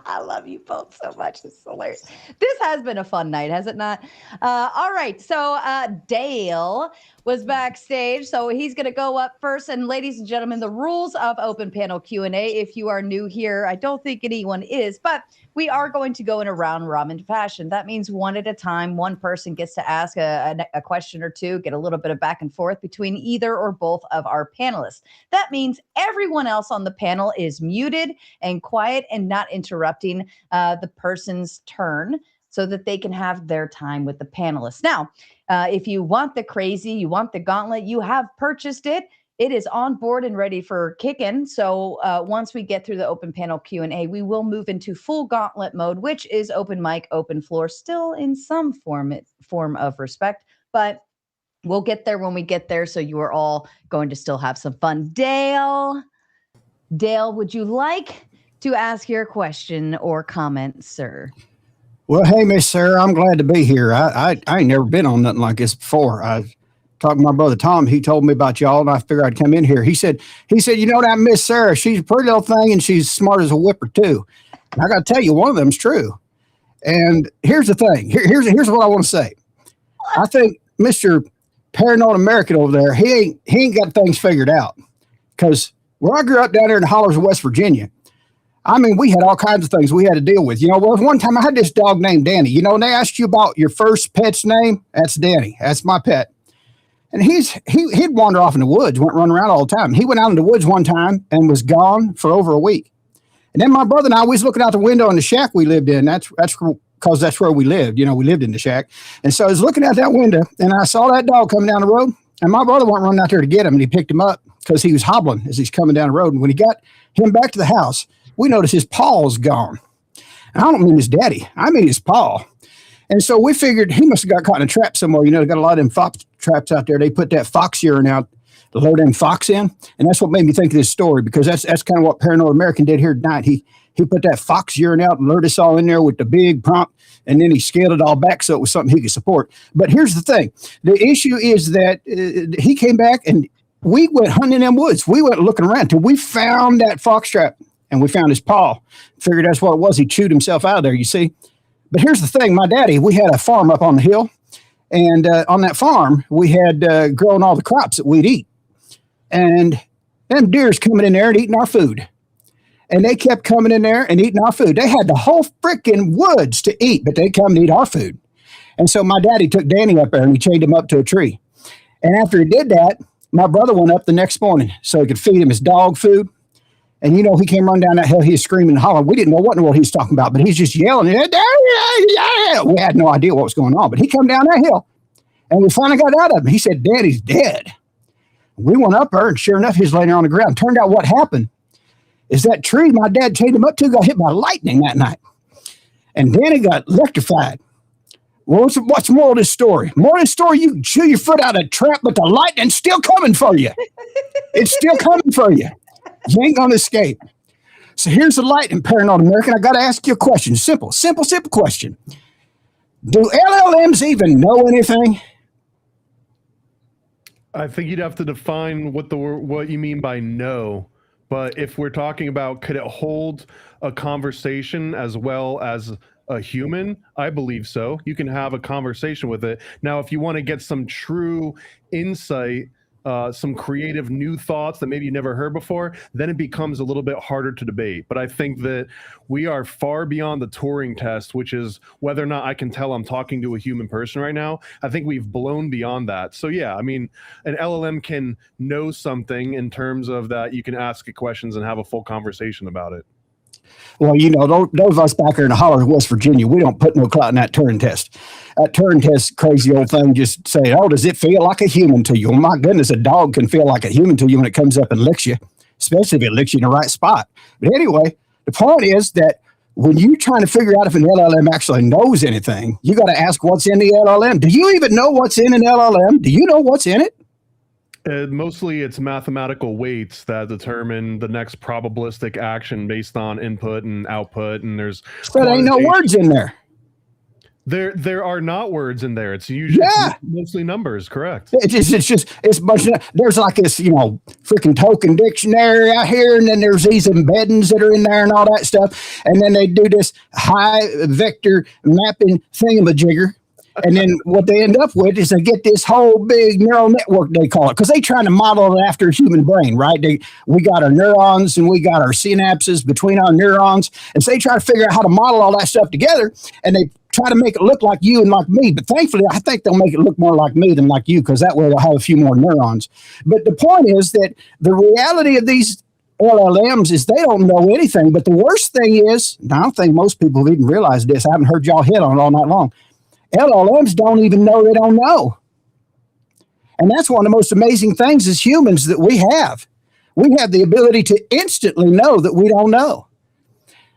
I love you both so much. This is hilarious. This has been a fun night, has it not? All right. So Dale was backstage, so he's going to go up first. And ladies and gentlemen, the rules of open panel Q&A, if you are new here, I don't think anyone is, but we are going to go in a round robin fashion. That means one at a time, one person gets to ask a question or two, get a little bit of back and forth between either or both of our panelists. That means everyone else on the panel is muted and quiet and not interrupting the person's turn so that they can have their time with the panelists. Now, if you want the crazy, you want the gauntlet, you have purchased it. It is on board and ready for kicking. So once we get through the open panel Q&A, we will move into full gauntlet mode, which is open mic, open floor, still in some form of respect, but we'll get there when we get there. So you are all going to still have some fun. Dale, would you like to ask your question or comment, sir? Well, hey, Miss Sarah, I'm glad to be here. I ain't never been on nothing like this before. I talked to my brother Tom. He told me about y'all, and I figured I'd come in here. He said, you know that Miss Sarah, she's a pretty little thing, and she's smart as a whipper too. And I got to tell you, one of them's true. And here's the thing. Here's what I want to say. I think Mr. Paranoid American over there, he ain't got things figured out. Because Where I grew up down there in the hollers of West Virginia, I mean, we had all kinds of things we had to deal with. Well, one time I had this dog named Danny. When they asked you about your first pet's name, that's Danny. That's my pet. And he'd wander off in the woods, went running around all the time. He went out in the woods one time and was gone for over a week. And then my brother and I was looking out the window in the shack we lived in. That's because that's where we lived. We lived in the shack. And so I was looking out that window, and I saw that dog coming down the road. And my brother went running out there to get him, and he picked him up because he was hobbling as he's coming down the road. And when he got him back to the house, we noticed his paw's gone. And I don't mean his daddy. I mean his paw. And so we figured he must have got caught in a trap somewhere. They got a lot of them fox traps out there. They put that fox urine out to lure them fox in. And that's what made me think of this story, because that's kind of what Paranoid American did here tonight. He put that fox urine out and lured us all in there with the big prompt, and then he scaled it all back so it was something he could support. But here's the thing. The issue is that he came back, and we went hunting in them woods. We went looking around till we found that fox trap, and we found his paw. Figured that's what it was. He chewed himself out of there, you see. But here's the thing. My daddy, we had a farm up on the hill, and on that farm, we had grown all the crops that we'd eat. And them deer's coming in there and eating our food. And they kept coming in there and eating our food. They had the whole freaking woods to eat, but they come and eat our food. And so my daddy took Danny up there and he chained him up to a tree. And after he did that, my brother went up the next morning so he could feed him his dog food. And he came running down that hill. He was screaming and hollering. We didn't know what in the world he was talking about, but he's just yelling. We had no idea what was going on, but he come down that hill, and we finally got out of him. He said, "Daddy's dead." We went up there, and sure enough, he's laying there on the ground. Turned out what happened is that tree my dad chained him up to got hit by lightning that night. And Danny got electrified. Well, what's the moral of this story? Moral of the story, you can chew your foot out of a trap, but the lightning's still coming for you. It's still coming for you. You ain't going to escape. So here's the lightning, Paranoid American. I got to ask you a question. Simple question. Do LLMs even know anything? I think you'd have to define what you mean by no. But if we're talking about could it hold a conversation as well as a human, I believe so. You can have a conversation with it. Now, if you want to get some true insight, some creative new thoughts that maybe you never heard before, then it becomes a little bit harder to debate. But I think that we are far beyond the Turing test, which is whether or not I can tell I'm talking to a human person right now. I think we've blown beyond that. So yeah, I mean, an LLM can know something in terms of that you can ask it questions and have a full conversation about it. Well, those of us back here in the holler of West Virginia, we don't put no clout in that Turing test. That Turing test, crazy old thing, just say, "Oh, does it feel like a human to you?" Well, my goodness, a dog can feel like a human to you when it comes up and licks you, especially if it licks you in the right spot. But anyway, the point is that when you're trying to figure out if an LLM actually knows anything, you got to ask what's in the LLM. Do you even know what's in an LLM? Do you know what's in it? Mostly it's mathematical weights that determine the next probabilistic action based on input and output, and there's but ain't no words in there. There are not words in there. It's usually mostly numbers, correct? It's a bunch of, there's like this, freaking token dictionary out here, and then there's these embeddings that are in there and all that stuff, and then they do this high vector mapping thingamajigger. And then what they end up with is they get this whole big neural network, they call it, because they trying to model it after a human brain, right? We got our neurons and we got our synapses between our neurons. And so they try to figure out how to model all that stuff together, and they try to make it look like you and like me. But thankfully, I think they'll make it look more like me than like you, because that way they'll have a few more neurons. But the point is that the reality of these LLMs is they don't know anything. But the worst thing is, and I don't think most people have even realized this. I haven't heard y'all hit on it all night long. LLMs don't even know they don't know. And that's one of the most amazing things as humans that we have. We have the ability to instantly know that we don't know.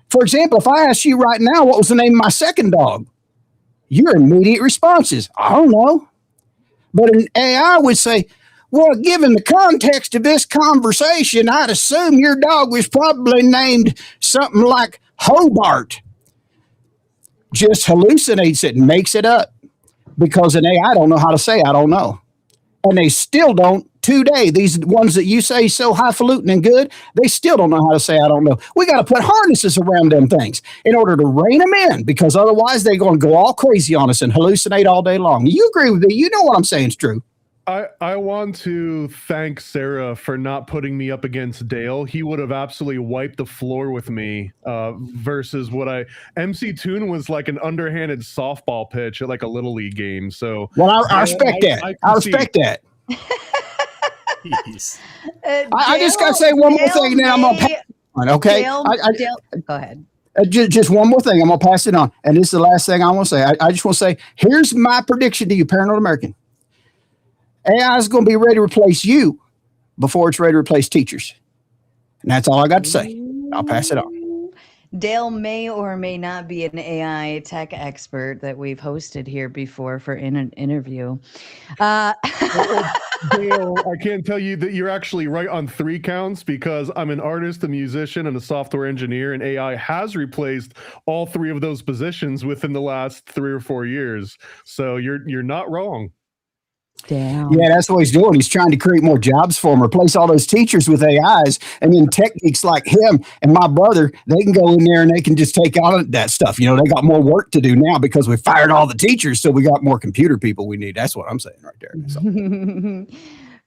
For example, if I ask you right now, what was the name of my second dog? Your immediate response is, I don't know. But an AI would say, well, given the context of this conversation, I'd assume your dog was probably named something like Hobart. Just hallucinates it and makes it up, because an AI don't know how to say I don't know. And they still don't today. These ones that you say so highfalutin and good, they still don't know how to say I don't know. We got to put harnesses around them things in order to rein them in, because otherwise they're going to go all crazy on us and hallucinate all day long. You agree with me? You know what I'm saying is true. I want to thank Sara for not putting me up against Dale. He would have absolutely wiped the floor with me. Versus what MCToon was like an underhanded softball pitch at like a little league game. So Well, I respect that. I respect that. Jeez. I just got to say one more thing, and then I'm going to pass it on, okay? Dale, go ahead. Just one more thing. I'm going to pass it on. And this is the last thing I want to say. I just want to say, here's my prediction to you, Paranoid American. AI is going to be ready to replace you before it's ready to replace teachers. And that's all I got to say. I'll pass it on. Dale may or may not be an AI tech expert that we've hosted here before for an interview. Dale, I can't tell you that you're actually right on 3 counts because I'm an artist, a musician, and a software engineer, and AI has replaced all 3 of those positions within the last 3 or 4 years. So you're not wrong. Damn. Yeah, that's what he's doing. He's trying to create more jobs for them, replace all those teachers with AIs, and then tech geeks like him and my brother, they can go in there and they can just take all of that stuff. You know, they got more work to do now because we fired all the teachers, so we got more computer people we need. That's what I'm saying right there. So.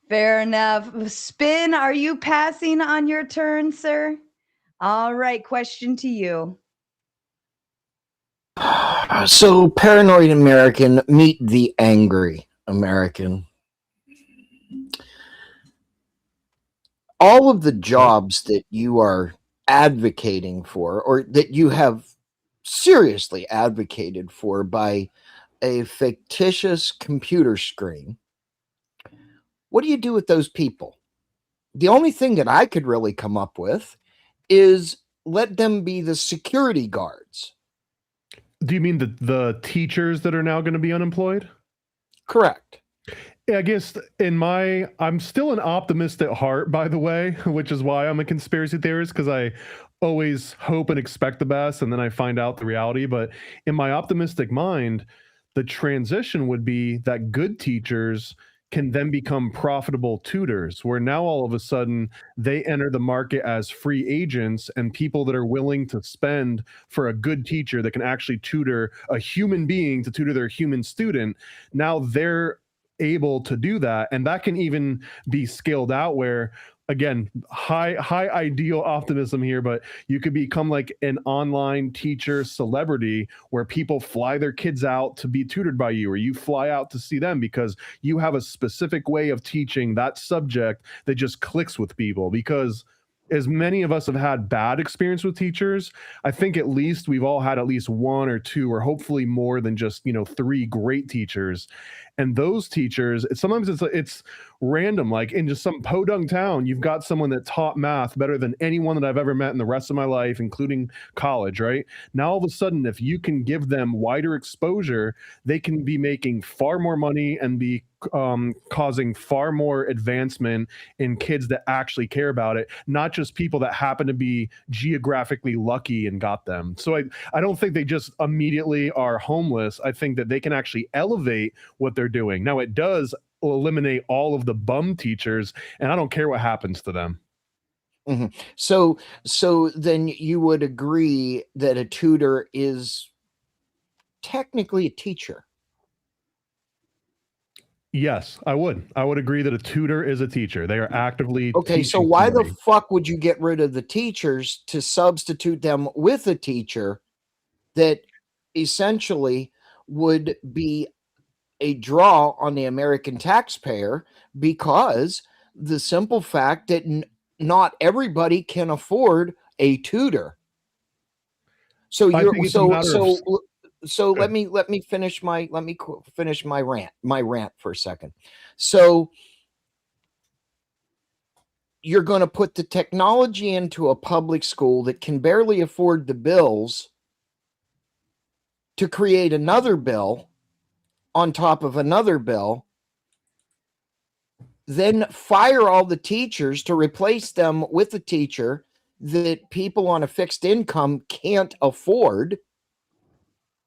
Fair enough. Spin, are you passing on your turn, sir? All right, question to you. So, Paranoid American, meet the angry American. All of the jobs that you are advocating for, or that you have seriously advocated for by a fictitious computer screen, what do you do with those people? The only thing that I could really come up with is let them be the security guards. Do you mean the teachers that are now going to be unemployed? Correct. I guess I'm still an optimist at heart, by the way, which is why I'm a conspiracy theorist, because I always hope and expect the best, and then I find out the reality. But in my optimistic mind, the transition would be that good teachers can then become profitable tutors, where now all of a sudden they enter the market as free agents, and people that are willing to spend for a good teacher that can actually tutor a human being to tutor their human student, now they're able to do that. And that can even be scaled out where, again, high ideal optimism here, but you could become like an online teacher celebrity where people fly their kids out to be tutored by you, or you fly out to see them because you have a specific way of teaching that subject that just clicks with people. Because as many of us have had bad experience with teachers, I think at least we've all had at least 1 or 2, or hopefully more than just 3 great teachers. And those teachers, sometimes it's random, like in just some podunk town, you've got someone that taught math better than anyone that I've ever met in the rest of my life, including college, right? Now, all of a sudden, if you can give them wider exposure, they can be making far more money and be causing far more advancement in kids that actually care about it, not just people that happen to be geographically lucky and got them. So I don't think they just immediately are homeless. I think that they can actually elevate what they're doing. Now, it does eliminate all of the bum teachers, and I don't care what happens to them. Mm-hmm. So then you would agree that a tutor is technically a teacher? Yes, I would. I would agree that a tutor is a teacher. They are actively okay. So why somebody. The fuck would you get rid of the teachers to substitute them with a teacher that essentially would be a draw on the American taxpayer, because the simple fact that not everybody can afford a tutor. So let me finish my rant for a second. So you're going to put the technology into a public school that can barely afford the bills to create another bill on top of another bill, then fire all the teachers to replace them with a teacher that people on a fixed income can't afford,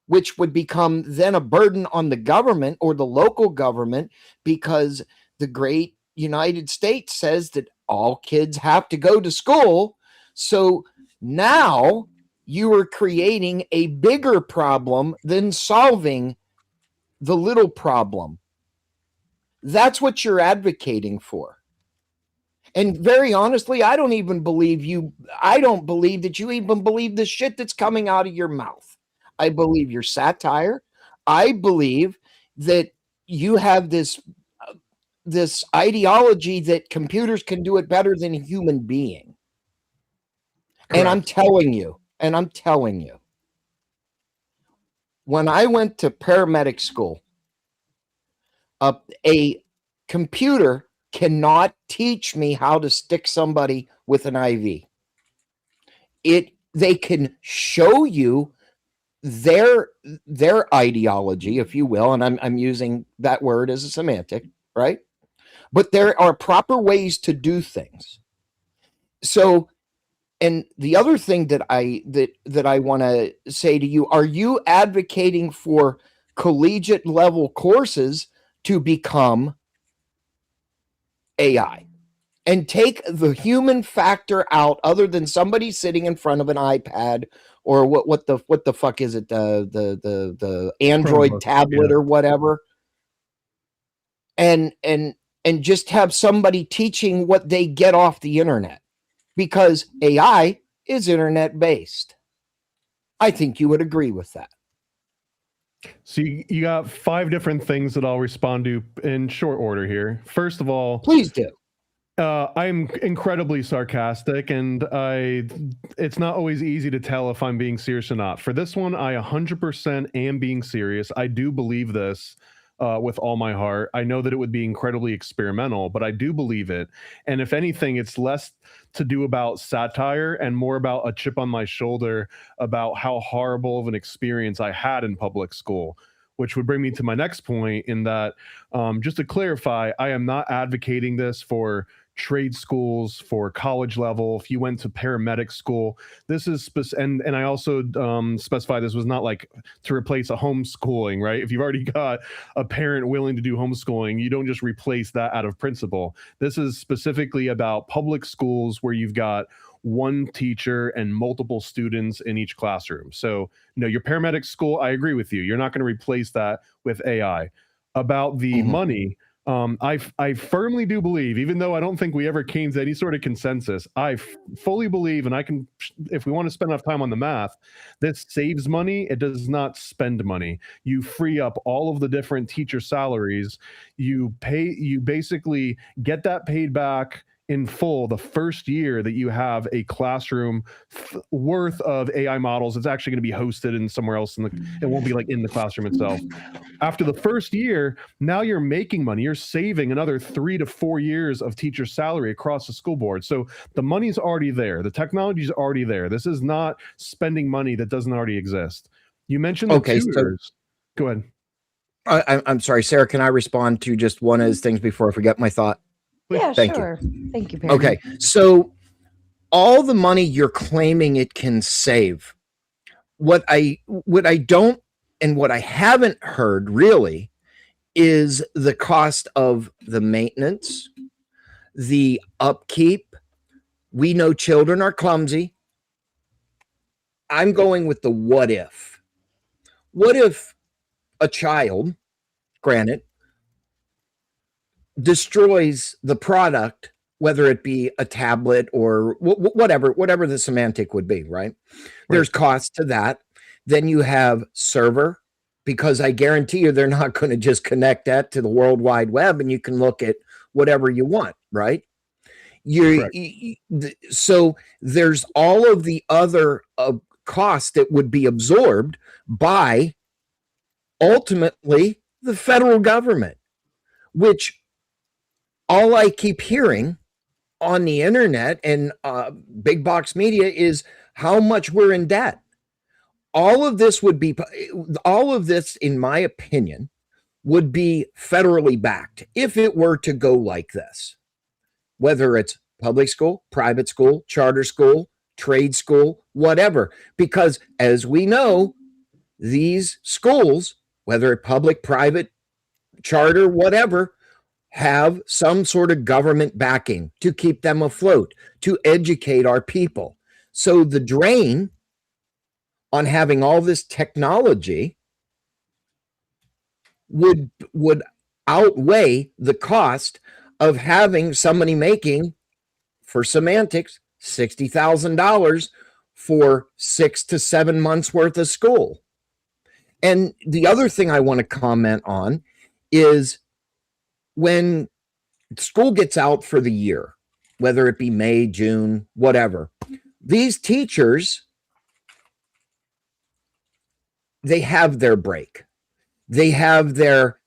which would become then a burden on the government or the local government, because the great United States says that all kids have to go to school. So now you are creating a bigger problem than solving the little problem. That's what you're advocating for. And very honestly, I don't believe that you even believe the shit that's coming out of your mouth. I believe your satire. I believe that you have this ideology that computers can do it better than a human being. Correct. And I'm telling you, when I went to paramedic school, a computer cannot teach me how to stick somebody with an IV. They can show you their ideology, if you will, and I'm using that word as a semantic, right? But there are proper ways to do things. So, and the other thing that I want to say to you, are you advocating for collegiate level courses to become AI and take the human factor out, other than somebody sitting in front of an iPad or what the fuck is it, the Android tablet or whatever, and just have somebody teaching what they get off the internet, because AI is internet based. I think you would agree with that. So you got 5 different things that I'll respond to in short order here. First of all, please do. I'm incredibly sarcastic, and it's not always easy to tell if I'm being serious or not. For this one, I 100% am being serious. I do believe this with all my heart. I know that it would be incredibly experimental, but I do believe it. And if anything, it's less to do about satire and more about a chip on my shoulder about how horrible of an experience I had in public school, which would bring me to my next point in that, just to clarify, I am not advocating this for trade schools, for college level. If you went to paramedic school, this is and I also specify this was not like to replace a homeschooling, right? If you've already got a parent willing to do homeschooling, you don't just replace that out of principle. This is specifically about public schools where you've got one teacher and multiple students in each classroom. So, your paramedic school, I agree with you. You're not going to replace that with AI. About the money, I firmly do believe, even though I don't think we ever came to any sort of consensus, I fully believe, and I can, if we want to spend enough time on the math, this saves money. It does not spend money. You free up all of the different teacher salaries. You basically get that paid back in full the first year that you have a classroom worth of AI models. It's actually going to be hosted in somewhere else. It won't be like in the classroom itself. After the first year, now you're making money. You're saving another 3 to 4 years of teacher salary across the school board. So the money's already there. The technology's already there. This is not spending money that doesn't already exist. You mentioned the tutors. Go ahead. I'm sorry, Sarah, can I respond to just one of those things before I forget my thought? Yeah, Thank sure. you. Thank you, Perry. Okay, so all the money you're claiming it can save, what I don't and what I haven't heard really is the cost of the maintenance, the upkeep. We know children are clumsy. I'm going with the what if. What if a child, granted, destroys the product, whether it be a tablet or whatever the semantic would be, right? There's cost to that. Then you have server, because I guarantee you they're not going to just connect that to the World Wide Web and you can look at whatever you want, right? So there's all of the other costs that would be absorbed by ultimately the federal government, which all I keep hearing on the internet and big box media is how much we're in debt. All of this, in my opinion, would be federally backed if it were to go like this, whether it's public school, private school, charter school, trade school, whatever. Because as we know, these schools, whether it's public, private, charter, whatever, have some sort of government backing to keep them afloat, to educate our people. So the drain on having all this technology would outweigh the cost of having somebody making, for semantics, $60,000 for 6 to 7 months worth of school. And the other thing I want to comment on is when school gets out for the year, whether it be May, June, whatever, these teachers, they have their break. They have their,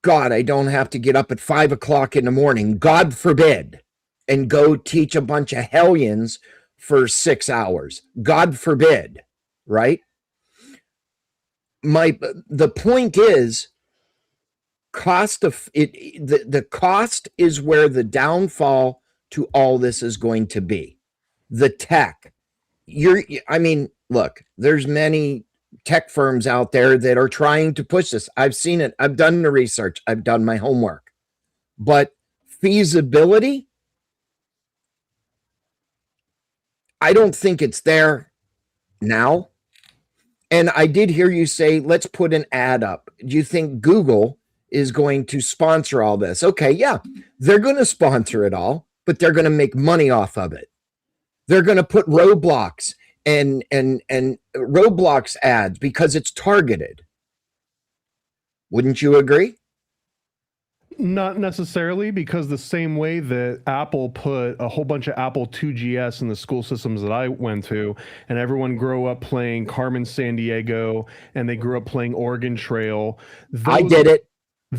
God, I don't have to get up at 5 o'clock in the morning, God forbid, and go teach a bunch of hellions for 6 hours. God forbid, right? The point is, cost of it, the cost is where the downfall to all this is going to be. The tech. Look, there's many tech firms out there that are trying to push this. I've seen it. I've done the research. I've done my homework. But feasibility, I don't think it's there now. And I did hear you say, let's put an ad up. Do you think Google is going to sponsor all this? Okay, yeah, they're going to sponsor it all, but they're going to make money off of it. They're going to put Roblox and Roblox ads because it's targeted. Wouldn't you agree? Not necessarily, because the same way that Apple put a whole bunch of Apple 2GS in the school systems that I went to, and everyone grew up playing Carmen Sandiego, and they grew up playing Oregon Trail. I did it.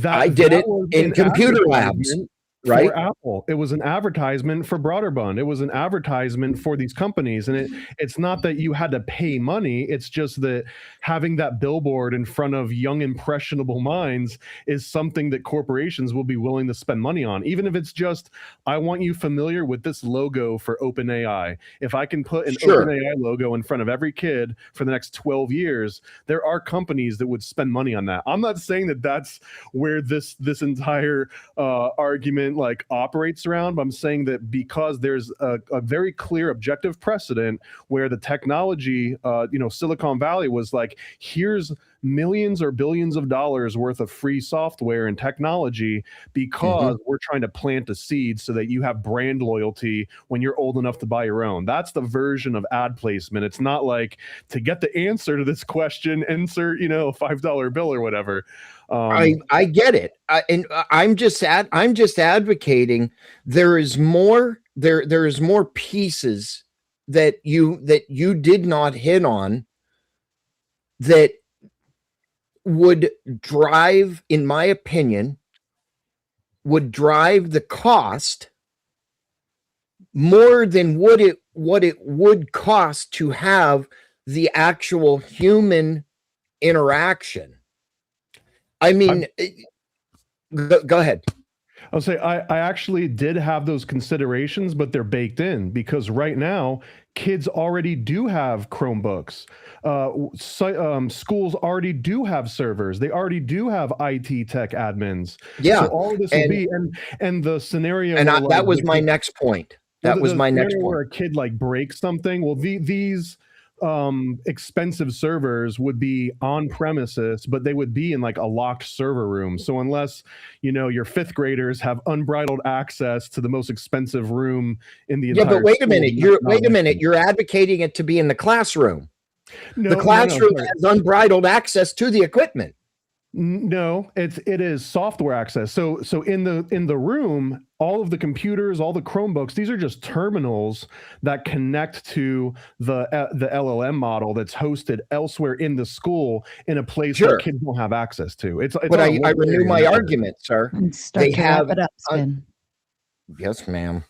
I did it in computer labs. Right. For Apple, it was an advertisement for Broderbund. It was an advertisement for these companies, and it's not that you had to pay money. It's just that having that billboard in front of young, impressionable minds is something that corporations will be willing to spend money on, even if it's just, I want you familiar with this logo for OpenAI. If I can put an OpenAI logo in front of every kid for the next 12 years, there are companies that would spend money on that. I'm not saying that that's where this entire argument like operates around, but I'm saying that because there's a very clear objective precedent where the technology, Silicon Valley was like, here's millions or billions of dollars worth of free software and technology because we're trying to plant a seed so that you have brand loyalty when you're old enough to buy your own. That's the version of ad placement. It's not like, to get the answer to this question, insert, a $5 bill or whatever. I get it. I'm just advocating there is more pieces that you did not hit on that would drive, in my opinion, the cost more than what it would cost to have the actual human interaction. I mean, go ahead. I'll say I actually did have those considerations, but they're baked in because right now kids already do have Chromebooks. Schools already do have servers. They already do have IT tech admins. Yeah. So all of this will be, and the scenario. And that was my next point. That was my next point. Where a kid like breaks something. Well, these expensive servers would be on premises, but they would be in like a locked server room. So unless your fifth graders have unbridled access to the most expensive room in the entire but wait a minute, school, you're advocating it to be in the classroom. The classroom has unbridled access to the equipment. No, it is software access. So in the room, all of the computers, all the Chromebooks, these are just terminals that connect to the LLM model that's hosted elsewhere in the school in a place that kids don't have access to. But I renew my argument, sir. They have wrap it up, Spin. Yes, ma'am.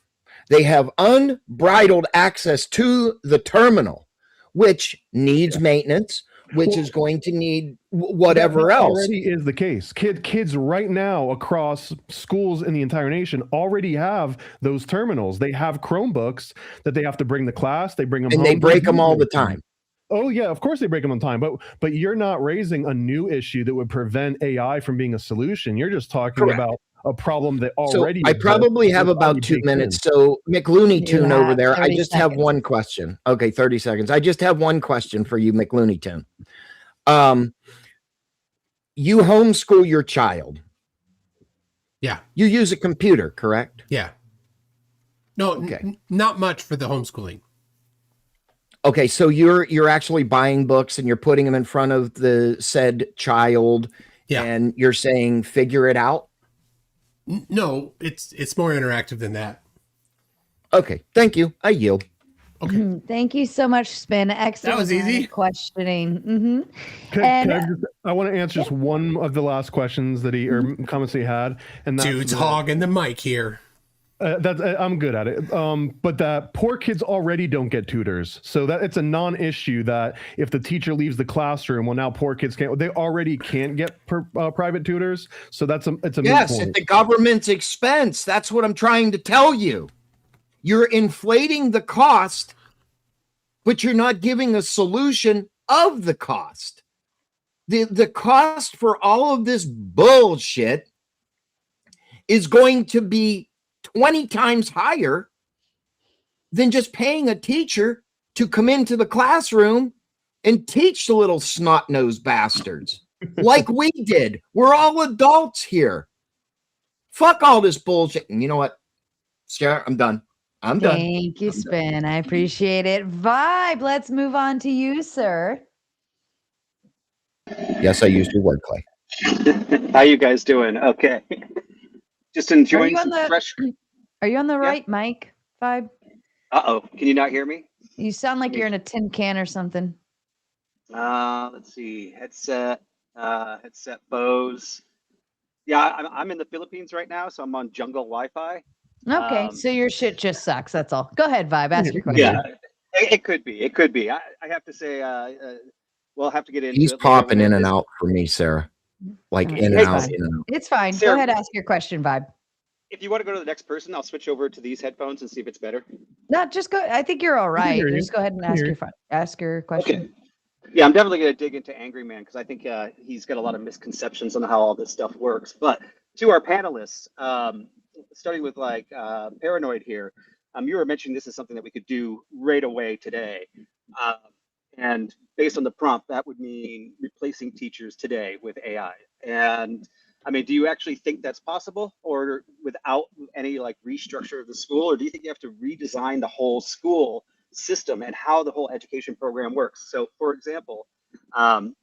They have unbridled access to the terminal, which needs maintenance, which is going to need whatever else. Already is the case. Kids right now across schools in the entire nation already have those terminals. They have Chromebooks that they have to bring to class. They bring them and home. They break them all the time. Oh yeah, of course they break them on time. But you're not raising a new issue that would prevent AI from being a solution. You're just talking about a problem that already. So I probably have about 2 minutes. So McLooney-Toon over there, I just have one question. Okay, 30 seconds. I just have one question for you, McLooney-Toon. You homeschool your child. Yeah. You use a computer, correct? Yeah. No, Okay. not much for the homeschooling. Okay, so you're actually buying books and you're putting them in front of the said child, Yeah. and you're saying figure it out. No, it's more interactive than that. Okay, thank you. I yield. Okay. Thank you so much, Spin. Excellent. was line of easy. questioning. I want to answer just one of the last questions that or comments he had, and that's Dude's hogging the mic here. I'm good at it. But that poor kids already don't get tutors, so that it's a non-issue that if the teacher leaves the classroom, well, now poor kids can't. They already can't get private tutors, so it's a moot Yes, point. at the government's expense. That's what I'm trying to tell you. You're inflating the cost, but you're not giving a solution of the cost. The cost for all of this bullshit is going to be 20 times higher than just paying a teacher to come into the classroom and teach the little snot-nosed bastards like we did. We're all adults here. Fuck all this bullshit. And you know what? Sarah, I'm done. I'm done. Thank you, Spin. I appreciate it. Vibe, let's move on to you, sir. Yes, I used your word, Clay. How you guys doing? Okay. Just enjoying some fresh. Are you on the right mic, Vibe? Uh-oh. Can you not hear me? You sound like you're in a tin can or something. Let's see. Headset Bose. Yeah, I'm in the Philippines right now, so I'm on jungle Wi-Fi. Okay, so your shit just sucks. That's all. Go ahead, Vibe. Ask your question. Yeah, it could be. It could be. I have to say, we'll have to get into He's it popping in and out for me, Sarah. Like in and out, in and out. It's fine. Sarah, Go ahead, ask your question, Vibe. If you want to go to the next person, I'll switch over to these headphones and see if it's better. No, just go. I think you're all right. hear you. Just go ahead and ask your question. Okay. Yeah, I'm definitely going to dig into Angry Man because I think he's got a lot of misconceptions on how all this stuff works. But to our panelists, starting with Paranoid here, you were mentioning this is something that we could do right away today. And based on the prompt, that would mean replacing teachers today with AI. And I mean, do you actually think that's possible, or without any restructure of the school, or do you think you have to redesign the whole school system and how the whole education program works? So, for example,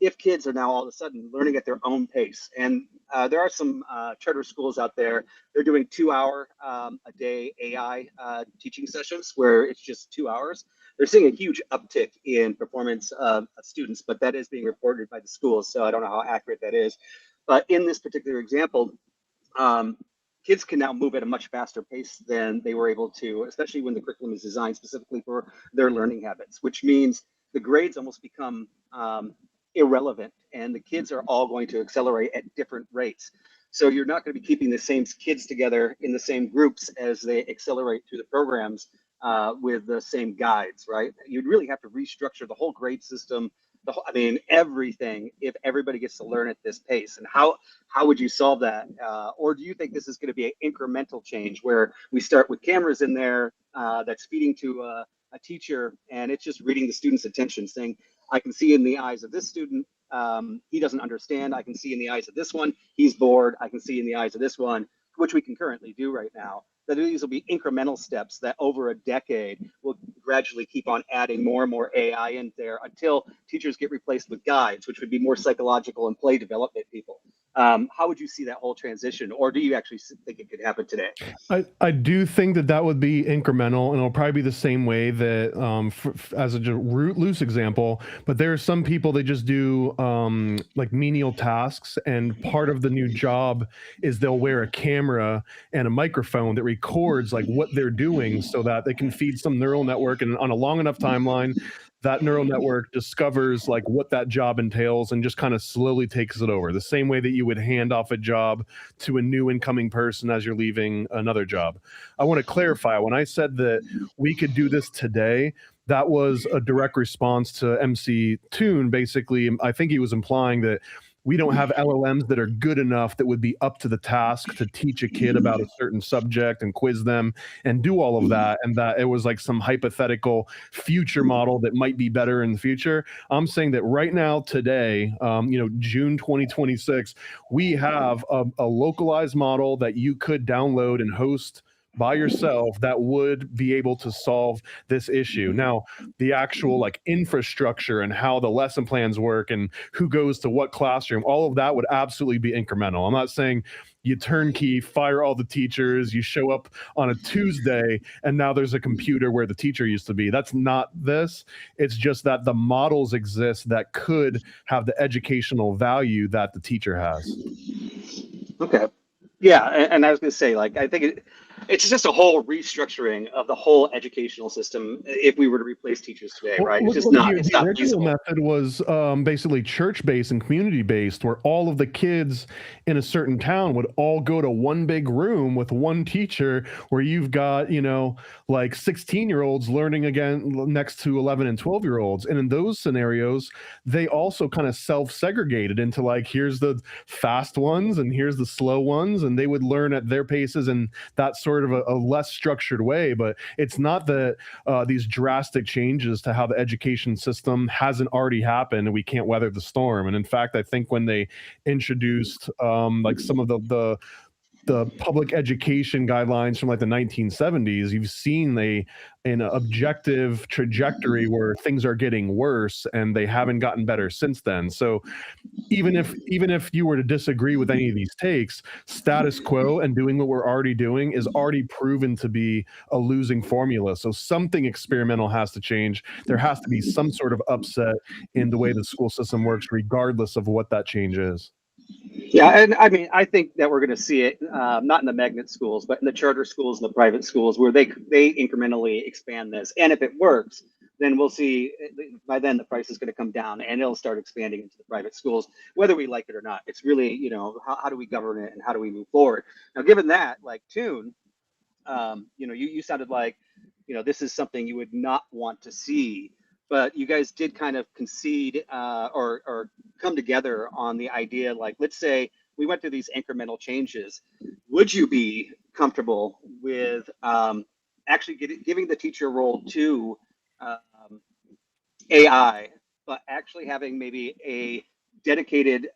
if kids are now all of a sudden learning at their own pace, and there are some charter schools out there, they're doing 2-hour a day AI teaching sessions where it's just 2 hours. They're seeing a huge uptick in performance of students, but that is being reported by the schools, so I don't know how accurate that is. But in this particular example, kids can now move at a much faster pace than they were able to, especially when the curriculum is designed specifically for their learning habits, which means the grades almost become irrelevant, and the kids are all going to accelerate at different rates. So you're not going to be keeping the same kids together in the same groups as they accelerate through the programs with the same guides, right? You'd really have to restructure the whole grade system, everything, if everybody gets to learn at this pace. And how would you solve that? Or do you think this is going to be an incremental change where we start with cameras in there that's feeding to a teacher, and it's just reading the student's attention, saying, I can see in the eyes of this student, he doesn't understand. I can see in the eyes of this one, he's bored. I can see in the eyes of this one, which we can currently do right now, that these will be incremental steps that over a decade will gradually keep on adding more and more AI in there until teachers get replaced with guides, which would be more psychological and play development people. How would you see that whole transition, or do you actually think it could happen today? I do think that would be incremental, and it'll probably be the same way that, as a loose example, but there are some people that just do menial tasks, and part of the new job is they'll wear a camera and a microphone that records what they're doing so that they can feed some neural network, and on a long enough timeline, that neural network discovers what that job entails and just kind of slowly takes it over, the same way that you would hand off a job to a new incoming person as you're leaving another job. I want to clarify, when I said that we could do this today, that was a direct response to MCToon. Basically, I think he was implying that we don't have LLMs that are good enough that would be up to the task to teach a kid about a certain subject and quiz them and do all of that, and that it was like some hypothetical future model that might be better in the future. I'm saying that right now, today, June 2026, we have a localized model that you could download and host by yourself that would be able to solve this issue. Now, the actual like infrastructure and how the lesson plans work and who goes to what classroom, all of that would absolutely be incremental. I'm not saying you turnkey, fire all the teachers, you show up on a Tuesday, and now there's a computer where the teacher used to be. That's not this. It's just that the models exist that could have the educational value that the teacher has. Okay. Yeah, and I was going to say, like, I think it's just a whole restructuring of the whole educational system if we were to replace teachers today, right? It's just not. It's The not original feasible. method was basically church-based and community-based, where all of the kids in a certain town would all go to one big room with one teacher, where you've got, like 16-year-olds learning again next to 11 and 12-year-olds. And in those scenarios, they also kind of self-segregated into like, here's the fast ones and here's the slow ones, and they would learn at their paces and that sort of a less structured way. But it's not that these drastic changes to how the education system hasn't already happened and we can't weather the storm. And in fact, I think when they introduced like some of the public education guidelines from like the 1970s, you've seen an objective trajectory where things are getting worse and they haven't gotten better since then. So even if you were to disagree with any of these takes, status quo and doing what we're already doing is already proven to be a losing formula. So something experimental has to change. There has to be some sort of upset in the way the school system works, regardless of what that change is. Yeah, and I mean, I think that we're going to see it not in the magnet schools, but in the charter schools and the private schools, where they incrementally expand this. And if it works, then we'll see. By then, the price is going to come down, and it'll start expanding into the private schools, whether we like it or not. It's really, how do we govern it and how do we move forward? Now, given that, like Toon, you sounded like, this is something you would not want to see. But you guys did kind of concede or come together on the idea, like, let's say we went through these incremental changes. Would you be comfortable with actually giving the teacher role to AI, but actually having maybe a dedicated,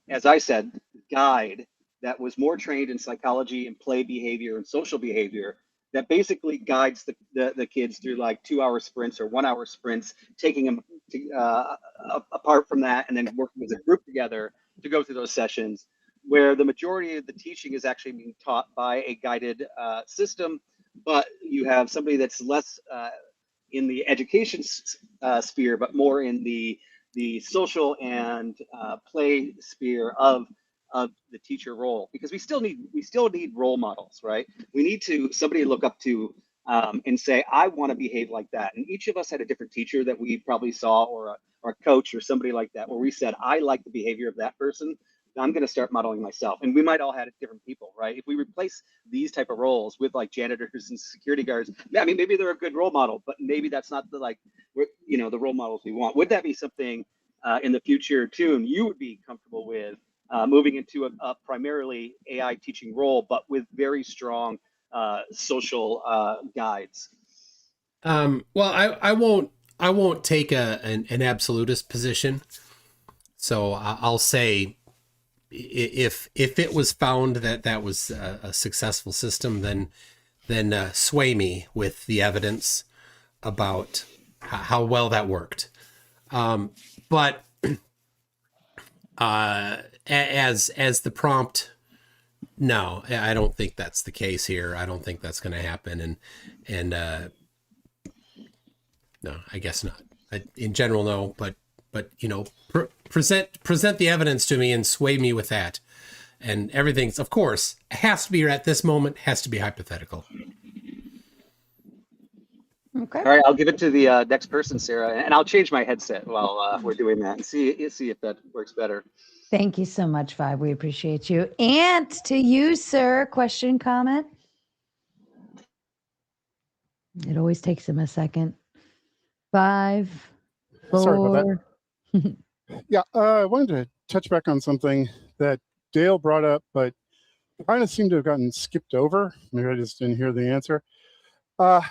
as I said, guide that was more trained in psychology and play behavior and social behavior, that basically guides the kids through like 2-hour sprints or 1-hour sprints, taking them apart from that and then working as a group together to go through those sessions, where the majority of the teaching is actually being taught by a guided system, but you have somebody that's less in the education sphere, but more in the social and play sphere of the teacher role, because we still need role models, right? We need somebody to look up to and say, I want to behave like that. And each of us had a different teacher that we probably saw, or a coach or somebody like that, where we said, I like the behavior of that person, I'm going to start modeling myself. And we might all have different people, right? If we replace these type of roles with like janitors and security guards, I mean, maybe they're a good role model, but maybe that's not the role models we want. Would that be something in the future, Toon, you would be comfortable with moving into a primarily AI teaching role, but with very strong social guides? Well, I won't take an absolutist position. So I'll say, if it was found that was a successful system, then sway me with the evidence about how well that worked. But as the prompt, no, I don't think that's the case here. I don't think that's going to happen. And no, I guess not. In general, no. But present the evidence to me and sway me with that. And everything's, of course, has to be at this moment, has to be hypothetical. Okay. All right, I'll give it to the next person, Sarah, and I'll change my headset while we're doing that and see if that works better. Thank you so much, Vibe. We appreciate you. And to you, sir, question, comment? It always takes him a second. 5, 4. Sorry about that. Yeah, I wanted to touch back on something that Dale brought up, but kind of seemed to have gotten skipped over. Maybe I just didn't hear the answer. But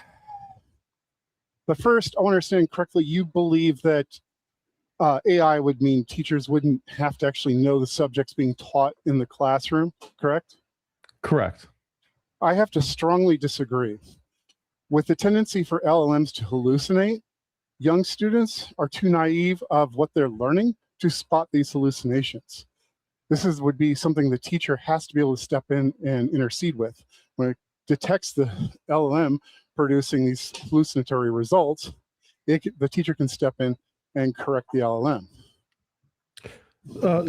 first, I want to understand correctly, you believe that AI would mean teachers wouldn't have to actually know the subjects being taught in the classroom, correct? Correct. I have to strongly disagree. With the tendency for LLMs to hallucinate, young students are too naive of what they're learning to spot these hallucinations. This would be something the teacher has to be able to step in and intercede with. When it detects the LLM producing these hallucinatory results, the teacher can step in and correct the LLM.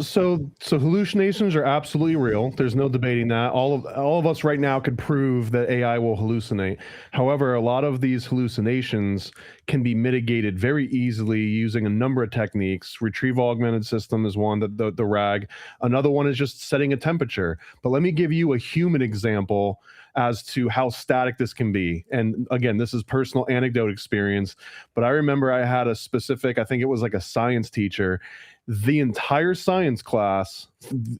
So hallucinations are absolutely real. There's no debating that. All of us right now could prove that AI will hallucinate. However, a lot of these hallucinations can be mitigated very easily using a number of techniques. Retrieval augmented system is one, the RAG. Another one is just setting a temperature. But let me give you a human example as to how static this can be. And again, this is personal anecdote experience, but I remember I had a specific, I think it was like a science teacher. The entire science class,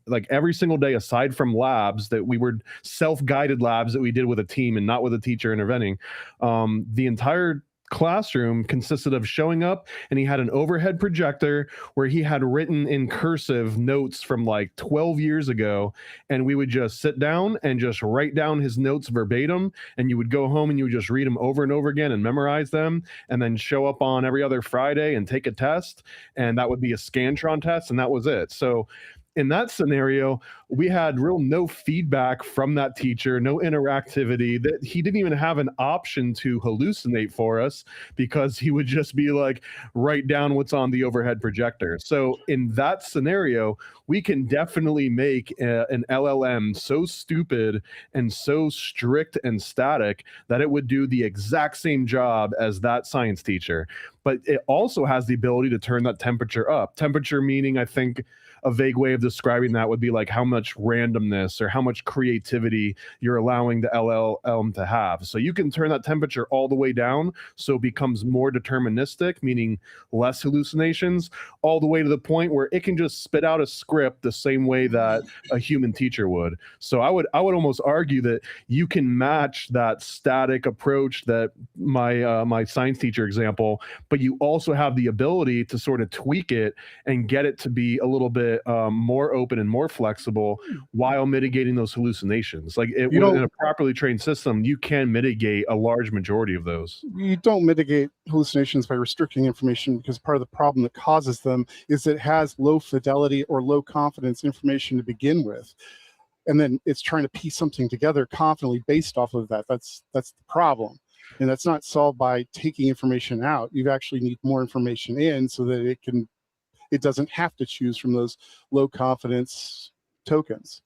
like every single day, aside from labs that we were self-guided labs that we did with a team and not with a teacher intervening, the entire classroom consisted of showing up, and he had an overhead projector where he had written in cursive notes from like 12 years ago, and we would just sit down and just write down his notes verbatim, and you would go home and you would just read them over and over again and memorize them, and then show up on every other Friday and take a test, and that would be a Scantron test, and that was it. So in that scenario, we had no feedback from that teacher, no interactivity, that he didn't even have an option to hallucinate for us, because he would just be like, write down what's on the overhead projector. So in that scenario, we can definitely make an LLM so stupid and so strict and static that it would do the exact same job as that science teacher. But it also has the ability to turn that temperature up. Temperature meaning, I think, a vague way of describing that would be like how much randomness or how much creativity you're allowing the LLM to have. So you can turn that temperature all the way down so it becomes more deterministic, meaning less hallucinations, all the way to the point where it can just spit out a script the same way that a human teacher would. So I would almost argue that you can match that static approach that my science teacher example, but you also have the ability to sort of tweak it and get it to be a little bit more open and more flexible while mitigating those hallucinations. Like in a properly trained system, you can mitigate a large majority of those. You don't mitigate hallucinations by restricting information, because part of the problem that causes them is it has low fidelity or low confidence information to begin with. And then it's trying to piece something together confidently based off of that. That's the problem. And that's not solved by taking information out. You actually need more information in so that it doesn't have to choose from those low confidence tokens.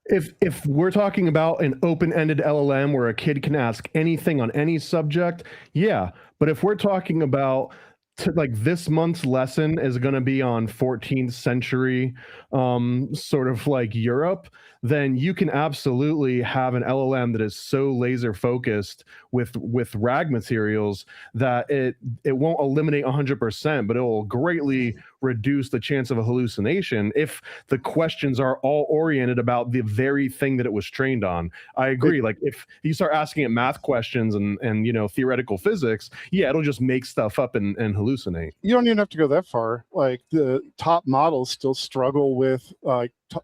If we're talking about an open-ended LLM where a kid can ask anything on any subject, yeah. But if we're talking about like this month's lesson is going to be on 14th century sort of like Europe, then you can absolutely have an LLM that is so laser focused with RAG materials that it won't eliminate 100%, but it will greatly reduce the chance of a hallucination if the questions are all oriented about the very thing that it was trained on. I agree. Like if you start asking it math questions and theoretical physics, yeah, it'll just make stuff up and hallucinate. You don't even have to go that far. Like the top models still struggle with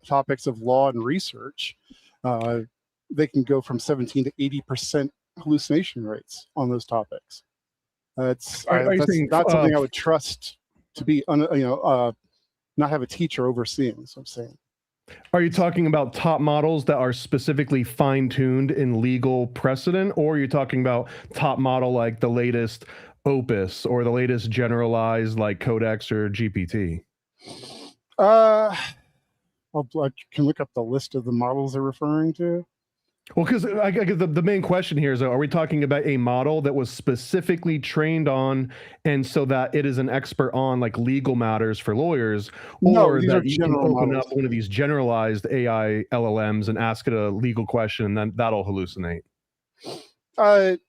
topics of law and research. They can go from 17 to 80% hallucination rates on those topics. That's not something I would trust to be, not have a teacher overseeing. So I'm saying. Are you talking about top models that are specifically fine-tuned in legal precedent, or are you talking about top model like the latest Opus or the latest generalized like Codex or GPT? I can look up the list of the models they're referring to. Well, because the main question here is, are we talking about a model that was specifically trained on, and so that it is an expert on like legal matters for lawyers, or that you can open up one of these generalized AI LLMs and ask it a legal question, and then that'll hallucinate? It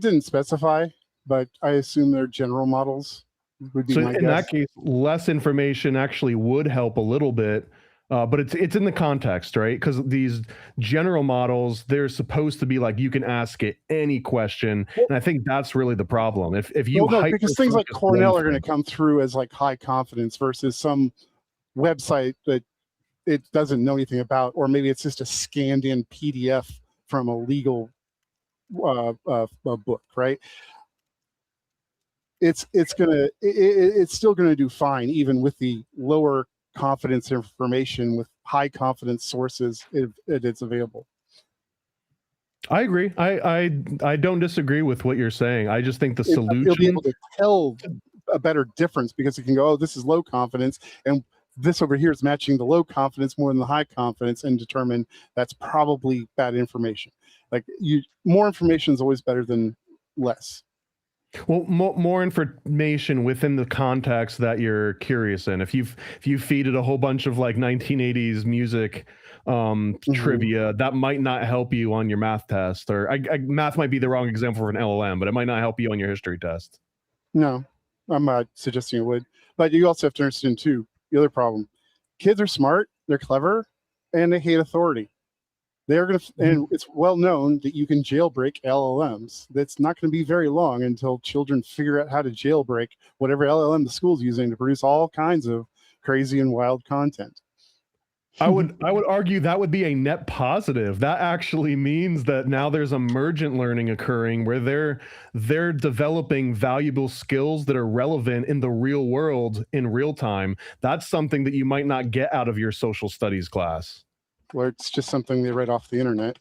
didn't specify, but I assume they're general models would be So my in guess. that case, less information actually would help a little bit, but it's in the context, right? Because these general models, they're supposed to be like you can ask it any question, and I think that's really the problem. If you Well, no, because things like hyper-focus Cornell one are going to thing- come through as like high confidence versus some website that it doesn't know anything about, or maybe it's just a scanned in PDF from a legal book, right? It's still gonna do fine even with the lower confidence information with high confidence sources if it's available. I agree. I don't disagree with what you're saying. I just think the It'll be solution. able to tell a better difference because it can go, oh, this is low confidence, and this over here is matching the low confidence more than the high confidence, and determine that's probably bad information. Like more information is always better than less. Well, more information within the context that you're curious in. If you feed it a whole bunch of like 1980s music trivia, that might not help you on your math test. Or math might be the wrong example for an LLM, but it might not help you on your history test. No, I'm not suggesting it would. But you also have to understand too the other problem. Kids are smart, they're clever, and they hate authority. They're going to, and it's well known that you can jailbreak LLMs. That's not going to be very long until children figure out how to jailbreak whatever LLM the school's using to produce all kinds of crazy and wild content. I would argue that would be a net positive. That actually means that now there's emergent learning occurring where they're developing valuable skills that are relevant in the real world in real time. That's something that you might not get out of your social studies class. Or it's just something they read off the internet.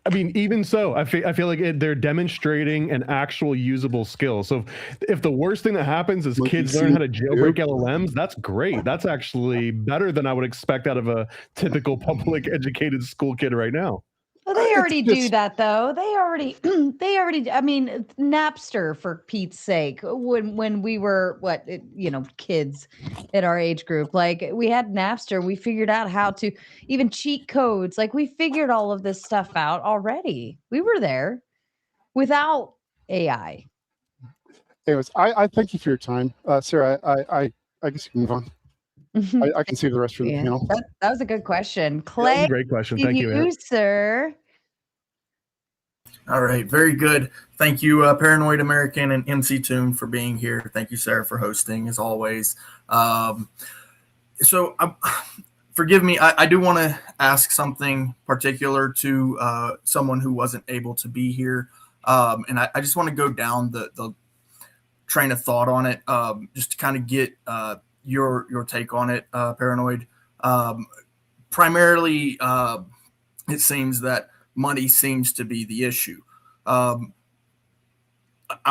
I mean, even so, I feel like they're demonstrating an actual usable skill. So if the worst thing that happens is kids learn how to jailbreak LLMs, that's great. That's actually better than I would expect out of a typical public educated school kid right now. Well, they already do that though. They already. I mean, Napster for Pete's sake. When we were kids at our age group, like we had Napster. We figured out how to even cheat codes. Like we figured all of this stuff out already. We were there without AI. Anyways, I thank you for your time, Sarah. I guess you can move on. I can see the rest of the panel. That was a good question. That was Clay, a great question. Thank you, you, sir. All right, very good. Thank you, Paranoid American and MCToon for being here. Thank you, Sarah, for hosting, as always. Forgive me, I do want to ask something particular to someone who wasn't able to be here. And I just want to go down the train of thought on it, just to kind of get your take on it, Paranoid. Primarily, it seems that money seems to be the issue. I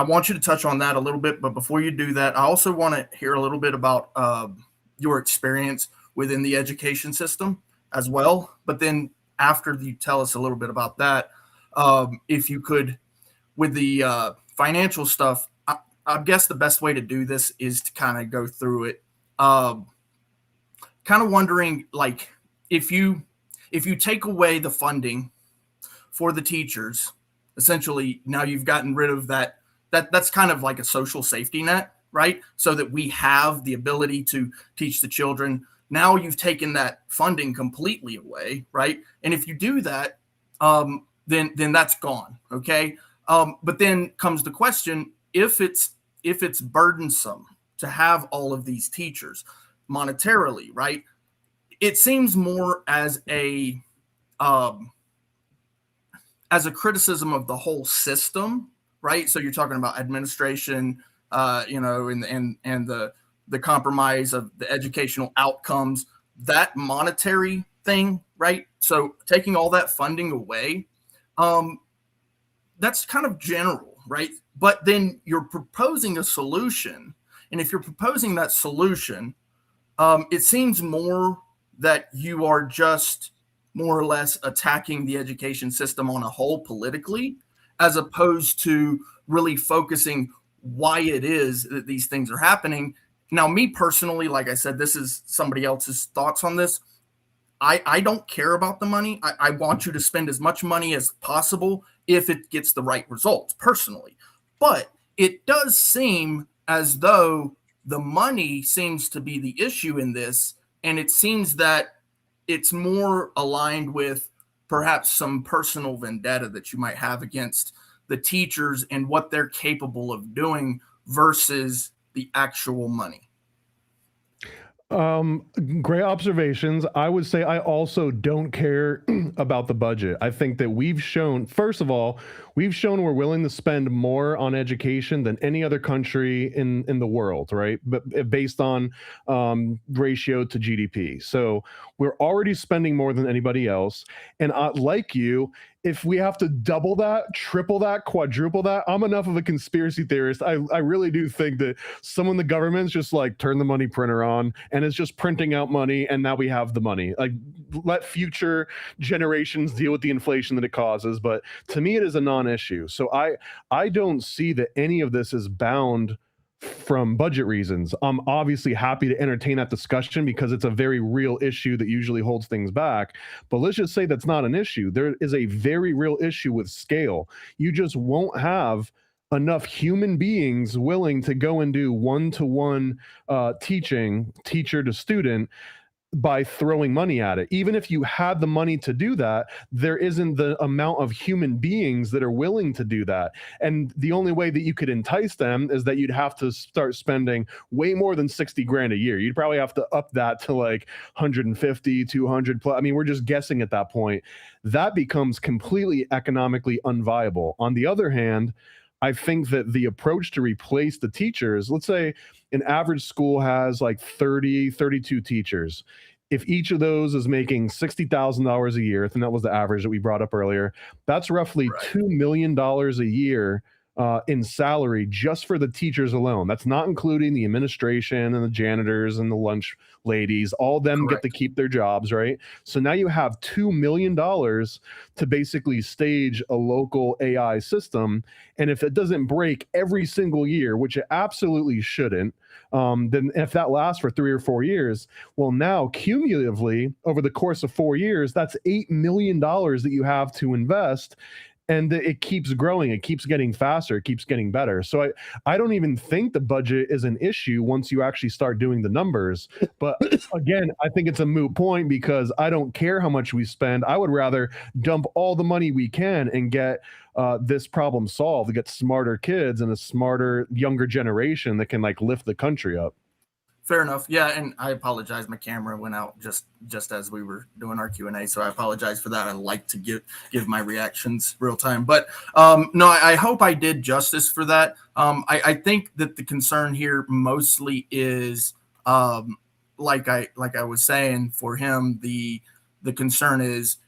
want you to touch on that a little bit, but before you do that, I also want to hear a little bit about your experience within the education system as well. But then after you tell us a little bit about that, if you could, with the financial stuff, I guess the best way to do this is to kind of go through it. Kind of wondering, like, if you take away the funding for the teachers, essentially now you've gotten rid of that's kind of like a social safety net, right? So that we have the ability to teach the children. Now you've taken that funding completely away, right? And if you do that, then that's gone, okay? But then comes the question, if it's burdensome to have all of these teachers monetarily, right? It seems more as a criticism of the whole system, right? So you're talking about administration, and the compromise of the educational outcomes, that monetary thing, right? So taking all that funding away, that's kind of general, right? But then you're proposing a solution, and if you're proposing that solution, it seems more that you are just more or less attacking the education system on a whole politically, as opposed to really focusing why it is that these things are happening. Now, me personally, like I said, this is somebody else's thoughts on this. I don't care about the money. I want you to spend as much money as possible if it gets the right results, personally. But it does seem as though the money seems to be the issue in this, and it seems that it's more aligned with perhaps some personal vendetta that you might have against the teachers and what they're capable of doing versus the actual money. Great observations. I would say I also don't care about the budget. I think that we've shown, first of all, we've shown we're willing to spend more on education than any other country in the world, right? But based on ratio to GDP. So we're already spending more than anybody else. And like you, if we have to double that, triple that, quadruple that, I'm enough of a conspiracy theorist. I really do think that someone, the government's just like turn the money printer on and it's just printing out money, and now we have the money. Like, let future generations deal with the inflation that it causes. But to me, it is a non-issue. So I don't see that any of this is bound from budget reasons. I'm obviously happy to entertain that discussion because it's a very real issue that usually holds things back. But let's just say that's not an issue. There is a very real issue with scale. You just won't have enough human beings willing to go and do one-to-one teaching, teacher to student, by throwing money at it. Even if you had the money to do that, there isn't the amount of human beings that are willing to do that. And the only way that you could entice them is that you'd have to start spending way more than 60 grand a year. You'd probably have to up that to like 150, 200 plus. I mean, we're just guessing at that point. That becomes completely economically unviable. On the other hand, I think that the approach to replace the teachers, let's say an average school has like 30, 32 teachers. If each of those is making $60,000 a year, I think that was the average that we brought up earlier, that's roughly $2 million a year in salary just for the teachers alone. That's not including the administration and the janitors and the lunch ladies. All of them get to keep their jobs, right? So now you have $2 million to basically stage a local AI system. And if it doesn't break every single year, which it absolutely shouldn't, then if that lasts for 3 or 4 years, well, now cumulatively over the course of 4 years, that's $8 million that you have to invest. And it keeps growing. It keeps getting faster. It keeps getting better. So I don't even think the budget is an issue once you actually start doing the numbers. But again, I think it's a moot point because I don't care how much we spend. I would rather dump all the money we can and get this problem solved, to get smarter kids and a smarter younger generation that can like lift the country up. Fair enough. Yeah, and I apologize. My camera went out just as we were doing our Q&A, so I apologize for that. I like to give my reactions real time, but no, I hope I did justice for that. I think that the concern here mostly is, like I was saying, for him, the concern is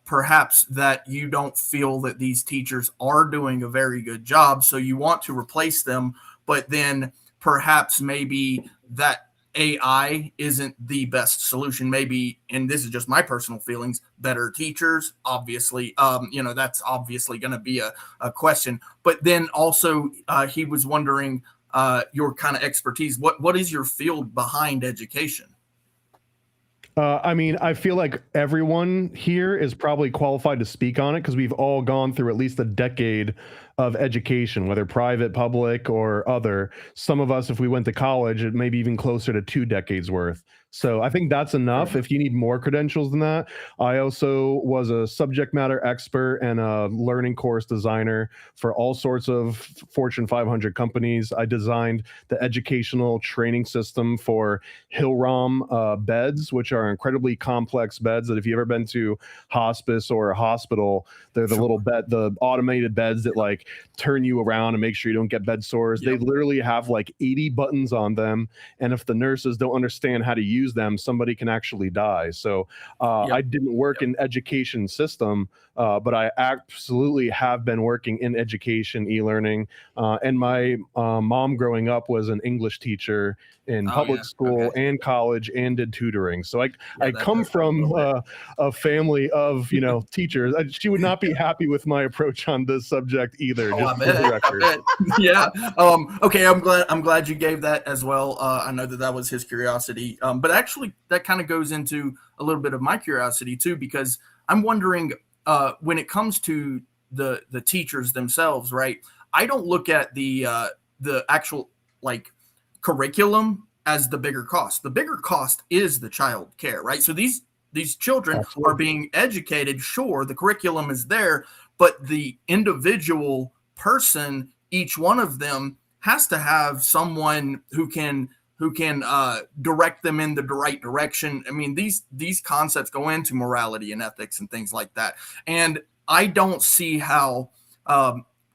perhaps that you don't feel that these teachers are doing a very good job, so you want to replace them, but then perhaps maybe that AI isn't the best solution. Maybe, and this is just my personal feelings, better teachers, obviously, that's obviously going to be a question. But then also he was wondering your kind of expertise. What is your field behind education? I mean, I feel like everyone here is probably qualified to speak on it because we've all gone through at least a decade of education, whether private, public, or other. Some of us, if we went to college, it may be even closer to 2 decades worth. So I think that's enough. If you need more credentials than that, I also was a subject matter expert and a learning course designer for all sorts of Fortune 500 companies. I designed the educational training system for Hillrom beds, which are incredibly complex beds that if you've ever been to hospice or a hospital, they're the little bed, the automated beds that like turn you around and make sure you don't get bed sores. They literally have like 80 buttons on them. And if the nurses don't understand how to use them, somebody can actually die. So I didn't work in education system, but I absolutely have been working in education, e-learning. And my mom growing up was an English teacher in public school and college and did tutoring. So I come from a family of, teachers. She would not be happy with my approach on this subject either. I bet. Yeah. Okay. I'm glad you gave that as well. I know that was his curiosity. But actually that kind of goes into a little bit of my curiosity too, because I'm wondering when it comes to the, the teachers themselves, right? I don't look at the actual like curriculum as the bigger cost. The bigger cost is the child care, right? So these children Absolutely. are being educated. Sure, the curriculum is there, but the individual person, each one of them, has to have someone who can direct them in the right direction. I mean, these concepts go into morality and ethics and things like that. And I don't see how,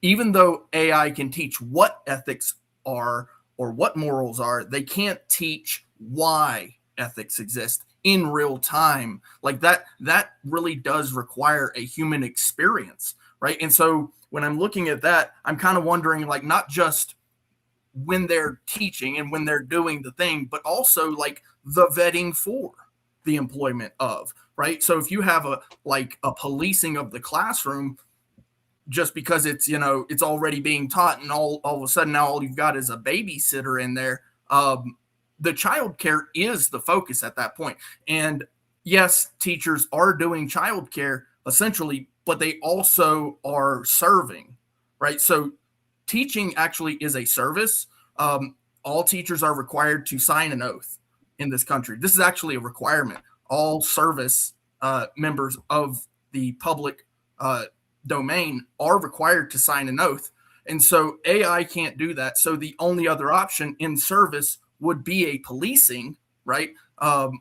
even though AI can teach what ethics are or what morals are, they can't teach why ethics exist in real time. Like that really does require a human experience, right? And so when I'm looking at that, I'm kind of wondering, like, not just when they're teaching and when they're doing the thing, but also like the vetting for the employment of, right? So if you have a policing of the classroom, just because it's, it's already being taught, and all of a sudden now all you've got is a babysitter in there, the child care is the focus at that point. And yes, teachers are doing child care essentially, but they also are serving, right? So teaching actually is a service. All teachers are required to sign an oath in this country. This is actually a requirement. All service members of the public domain are required to sign an oath. And so AI can't do that. So the only other option in service would be a policing, right?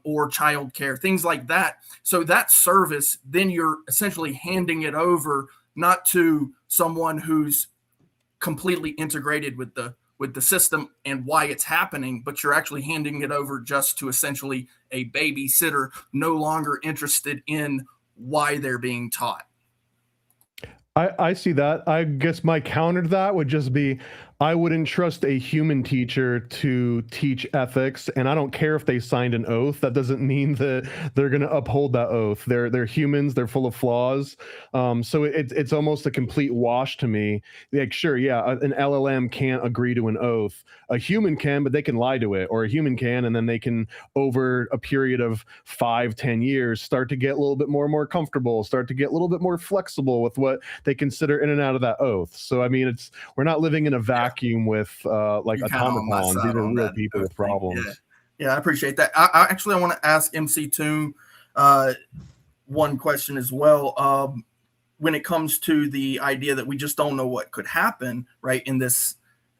Or child care, things like that. So that service, then you're essentially handing it over not to someone who's completely integrated with the system and why it's happening, but you're actually handing it over just to essentially a babysitter, no longer interested in why they're being taught. I see that. I guess my counter to that would just be, I wouldn't trust a human teacher to teach ethics, and I don't care if they signed an oath. That doesn't mean that they're going to uphold that oath. They're humans. They're full of flaws. So it's almost a complete wash to me. Like, sure, yeah, an LLM can't agree to an oath. A human can, but they can lie to it, or a human can, and then they can, over a period of 5-10 years, start to get a little bit more and more comfortable, start to get a little bit more flexible with what they consider in and out of that oath. So I mean, we're not living in a vacuum with like You kinda on my automatons. side These are on real that people with oath thing. problems. Yeah, I appreciate that. I want to ask MCToon one question as well. When it comes to the idea that we just don't know what could happen, right, in this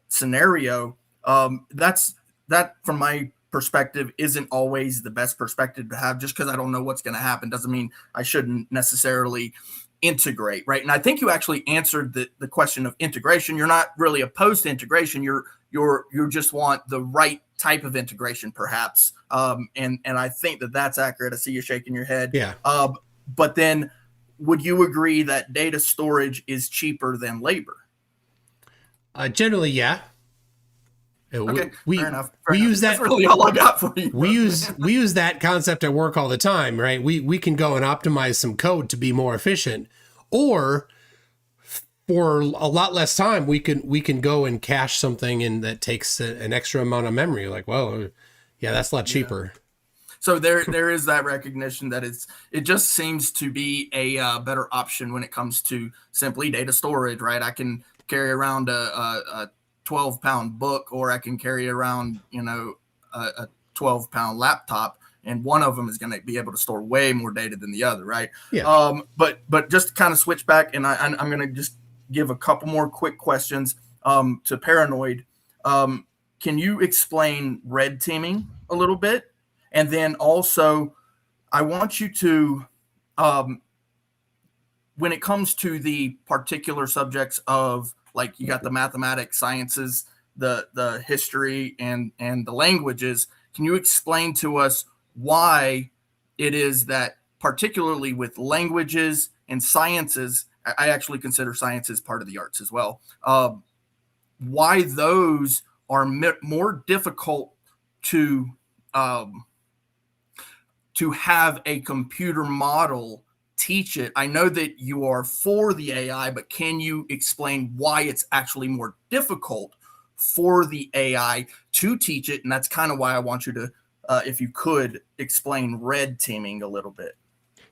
scenario, that from my perspective isn't always the best perspective to have. Just because I don't know what's going to happen doesn't mean I shouldn't necessarily integrate, right? And I think you actually answered the question of integration. You're not really opposed to integration. You just want the right type of integration, perhaps. And I think that's accurate. I see you shaking your head. Yeah. But then, would you agree that data storage is cheaper than labor? Generally, yeah. Okay, fair enough. We use that. That's really all I got for you. We use that concept at work all the time, right? We can go and optimize some code to be more efficient, or for a lot less time, we can go and cache something and that takes an extra amount of memory. Like, well, yeah, that's a lot cheaper. So there is that recognition that it just seems to be a better option when it comes to simply data storage, right? I can carry around a 12-pound book, or I can carry around, a 12-pound laptop, and one of them is going to be able to store way more data than the other, right? Yeah. But just to kind of switch back, and I'm going to just give a couple more quick questions to Paranoid. Can you explain red teaming a little bit? And then also, I want you to, when it comes to the particular subjects of, like, you got the mathematics, sciences, the history, and the languages, can you explain to us why it is that, particularly with languages and sciences, I actually consider sciences part of the arts as well, why those are more difficult to have a computer model teach it? I know that you are for the AI, but can you explain why it's actually more difficult for the AI to teach it? And that's kind of why I want you to, if you could, explain red teaming a little bit.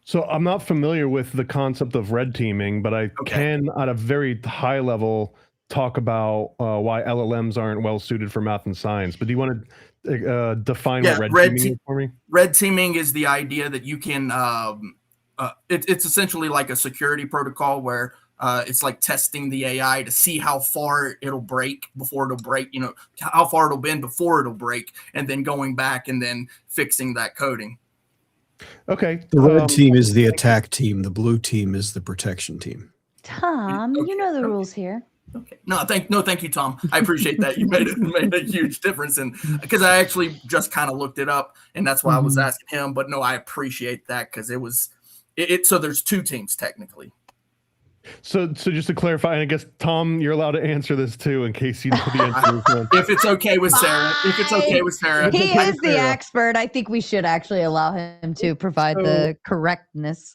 So I'm not familiar with the concept of red teaming, but I can, at a very high level, talk about why LLMs aren't well suited for math and science. But do you want to define what red teaming is for me? Red teaming is the idea that you can. It's essentially like a security protocol where it's like testing the AI to see how far it'll break before it'll break. You know, how far it'll bend before it'll break, and then going back and then fixing that coding. Okay. The red team is the attack team. The blue team is the protection team. Tom, you know the rules here. Okay. No, thank you, Tom. I appreciate that. You made a huge difference, and because I actually just kind of looked it up, and that's why I was asking him. But no, I appreciate that because it was it. So there's two teams technically. So just to clarify, and I guess Tom, you're allowed to answer this too, in case you know the answer. If it's okay with Sarah. If it's okay with Sarah. He is the expert. I think we should actually allow him to provide the correctness.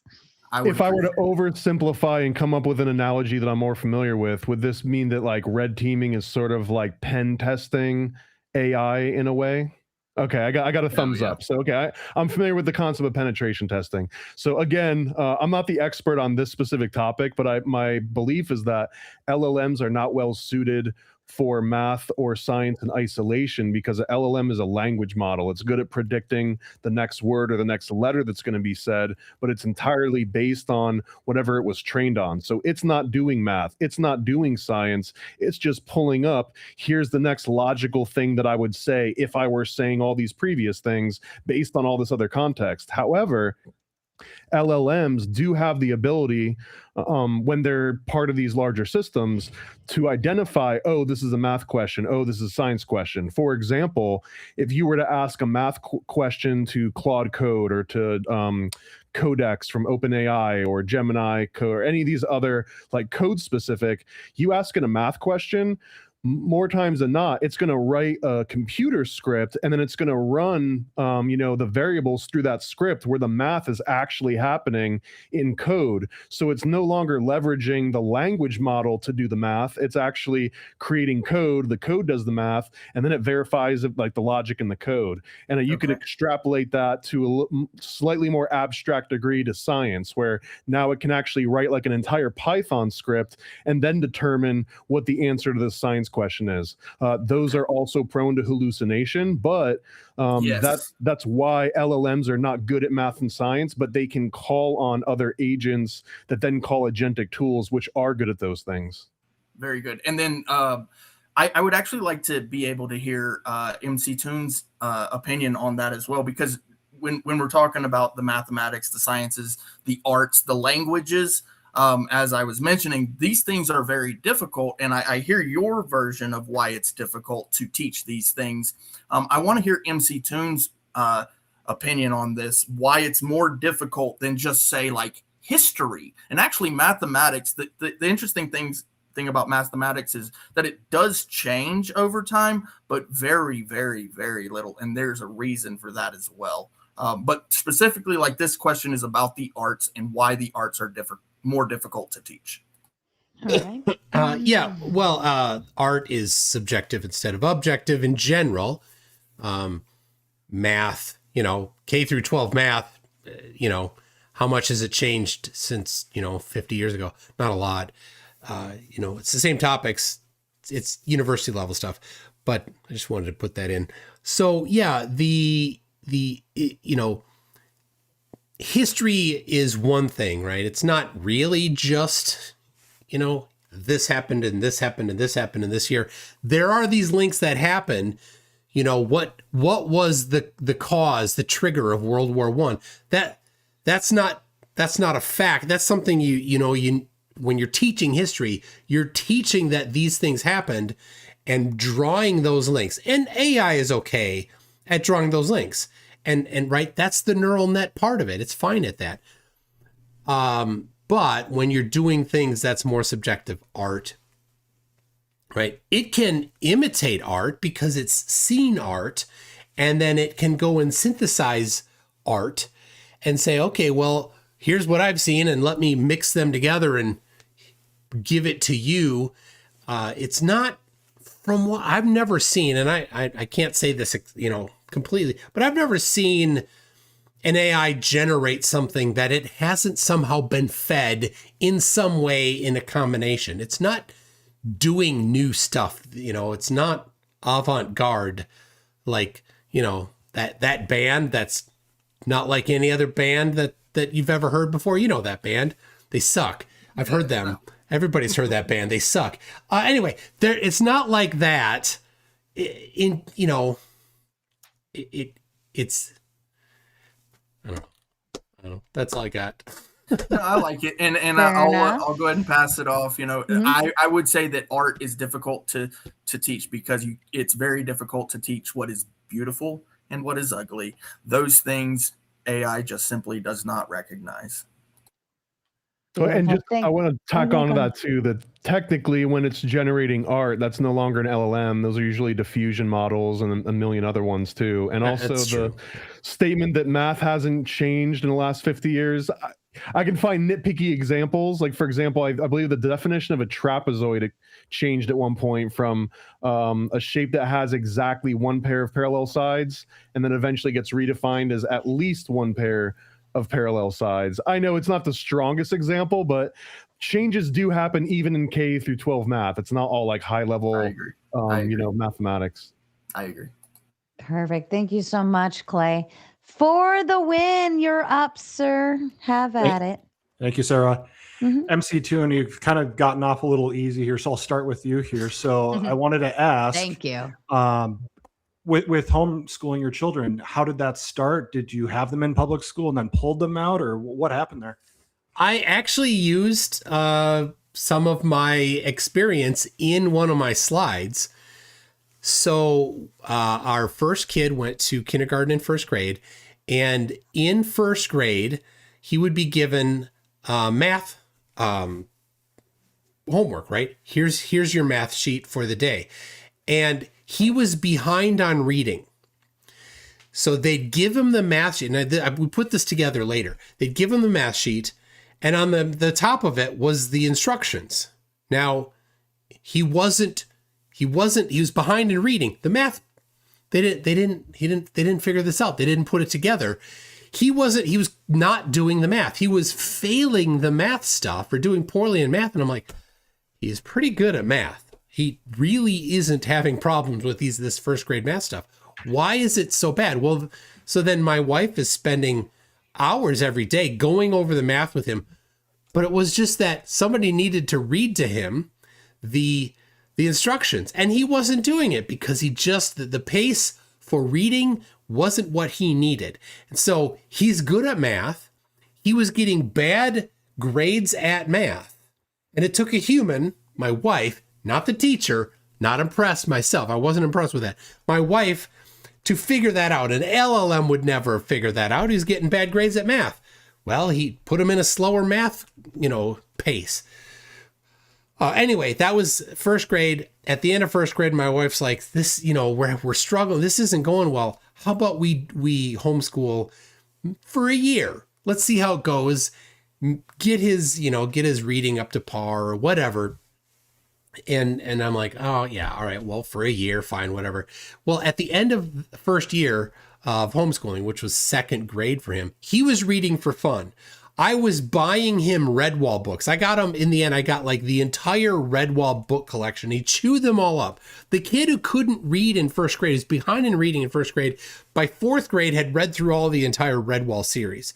If I were to oversimplify and come up with an analogy that I'm more familiar with, would this mean that like red teaming is sort of like pen testing AI in a way? Okay, I got a thumbs up. So okay, I'm familiar with the concept of penetration testing. So again, I'm not the expert on this specific topic, but my belief is that LLMs are not well suited for math or science in isolation because an LLM is a language model. It's good at predicting the next word or the next letter that's going to be said, but it's entirely based on whatever it was trained on. So it's not doing math. It's not doing science. It's just pulling up, here's the next logical thing that I would say if I were saying all these previous things based on all this other context. However, LLMs do have the ability, when they're part of these larger systems, to identify, oh, this is a math question. Oh, this is a science question. For example, if you were to ask a math question to Claude Code or to Codex from OpenAI or Gemini Code or any of these other like code specific, you ask it a math question, more times than not, it's going to write a computer script and then it's going to run, the variables through that script where the math is actually happening in code. So it's no longer leveraging the language model to do the math. It's actually creating code. The code does the math, and then it verifies like the logic in the code. And you could extrapolate that to a slightly more abstract degree to science, where now it can actually write like an entire Python script and then determine what the answer to the science question is. Those are also prone to hallucination, but that's why LLMs are not good at math and science, but they can call on other agents that then call agentic tools, which are good at those things. Very good. And then I would actually like to be able to hear MCToon's opinion on that as well, because when we're talking about the mathematics, the sciences, the arts, the languages, as I was mentioning, these things are very difficult, and I hear your version of why it's difficult to teach these things. I want to hear MCToon's opinion on this, why it's more difficult than just say like history. And actually mathematics, the interesting thing about mathematics is that it does change over time, but very, very, very little. And there's a reason for that as well. But specifically, like this question is about the arts and why the arts are more difficult to teach. All right. Art is subjective instead of objective in general. Math, K through 12 math, how much has it changed since, 50 years ago? Not a lot. It's the same topics. It's university level stuff, but I just wanted to put that in. So yeah, history is one thing, right? It's not really just, this happened and this happened and this happened in this year. There are these links that happen. What was the cause, the trigger of World War I? That's not a fact. That's something when you're teaching history, you're teaching that these things happened and drawing those links. And AI is okay at drawing those links. And right, that's the neural net part of it. It's fine at that. But when you're doing things that's more subjective, art, right? It can imitate art because it's seen art, and then it can go and synthesize art and say, okay, well, here's what I've seen, and let me mix them together and give it to you. It's not, from what I've never seen, and I can't say this, completely, but I've never seen an AI generate something that it hasn't somehow been fed in some way in a combination. It's not doing new stuff. It's not avant-garde like, that band that's not like any other band that you've ever heard before. That band, they suck. I've heard them. Everybody's heard that band. They suck. Anyway, it's not like that. It's I don't know. That's all I got. No, I like it, and Fair I'll enough. go ahead and pass it off. Mhm. I would say that art is difficult to teach because it's very difficult to teach what is beautiful and what is ugly. Those things AI just simply does not recognize. So, and just Thank- I want to tack Oh, on to go that too, that technically when it's generating art, that's no longer an LLM. Those are usually diffusion models and a million other ones too. And also That's the true. statement that math hasn't changed in the last 50 years. I can find nitpicky examples. Like, for example, I believe the definition of a trapezoid changed at one point from a shape that has exactly one pair of parallel sides, and then eventually gets redefined as at least one pair of parallel sides. I know it's not the strongest example, but changes do happen even in K through 12 math. It's not all like high level, I agree. mathematics. I agree. Perfect. Thank you so much, Clay. For the win, you're up, sir. Have at it. Thank you, Sarah. Mhm. MCToon, you've kind of gotten off a little easy here, so I'll start with you here. So I wanted to ask, Thank you. with homeschooling your children, how did that start? Did you have them in public school and then pulled them out, or what happened there? I actually used some of my experience in one of my slides. So our first kid went to kindergarten and first grade, and in first grade, he would be given math homework, right? Here's your math sheet for the day. And he was behind on reading. So they'd give him the math sheet, and we put this together later. They'd give him the math sheet, and on the top of it was the instructions. Now, he was behind in reading. The math, they didn't figure this out. They didn't put it together. He was not doing the math. He was failing the math stuff or doing poorly in math. And I'm like, he's pretty good at math. He really isn't having problems with this first grade math stuff. Why is it so bad? Well, so then my wife is spending hours every day going over the math with him. But it was just that somebody needed to read to him the instructions, and he wasn't doing it because the pace for reading wasn't what he needed. And so he's good at math. He was getting bad grades at math. And it took a human, my wife, not the teacher, not impressed myself. I wasn't impressed with that. My wife, to figure that out. An LLM would never figure that out. He's getting bad grades at math. Well, he put him in a slower math, pace. Anyway, that was first grade. At the end of first grade, my wife's like, this, we're struggling. This isn't going well. How about we homeschool for a year? Let's see how it goes. Get his reading up to par or whatever. And I'm like, oh yeah, all right. Well, for a year, fine, whatever. Well, at the end of the first year of homeschooling, which was second grade for him, he was reading for fun. I was buying him Redwall books. I got him in the end. I got like the entire Redwall book collection. He chewed them all up. The kid who couldn't read in first grade is behind in reading in first grade. By fourth grade, had read through all the entire Redwall series.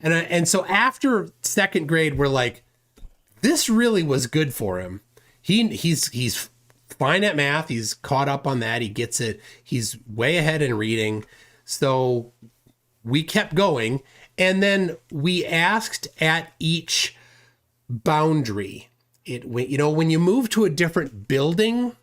And so after second grade, we're like, this really was good for him. He's fine at math. He's caught up on that. He gets it. He's way ahead in reading. So we kept going. And then we asked at each boundary. When you move to a different building,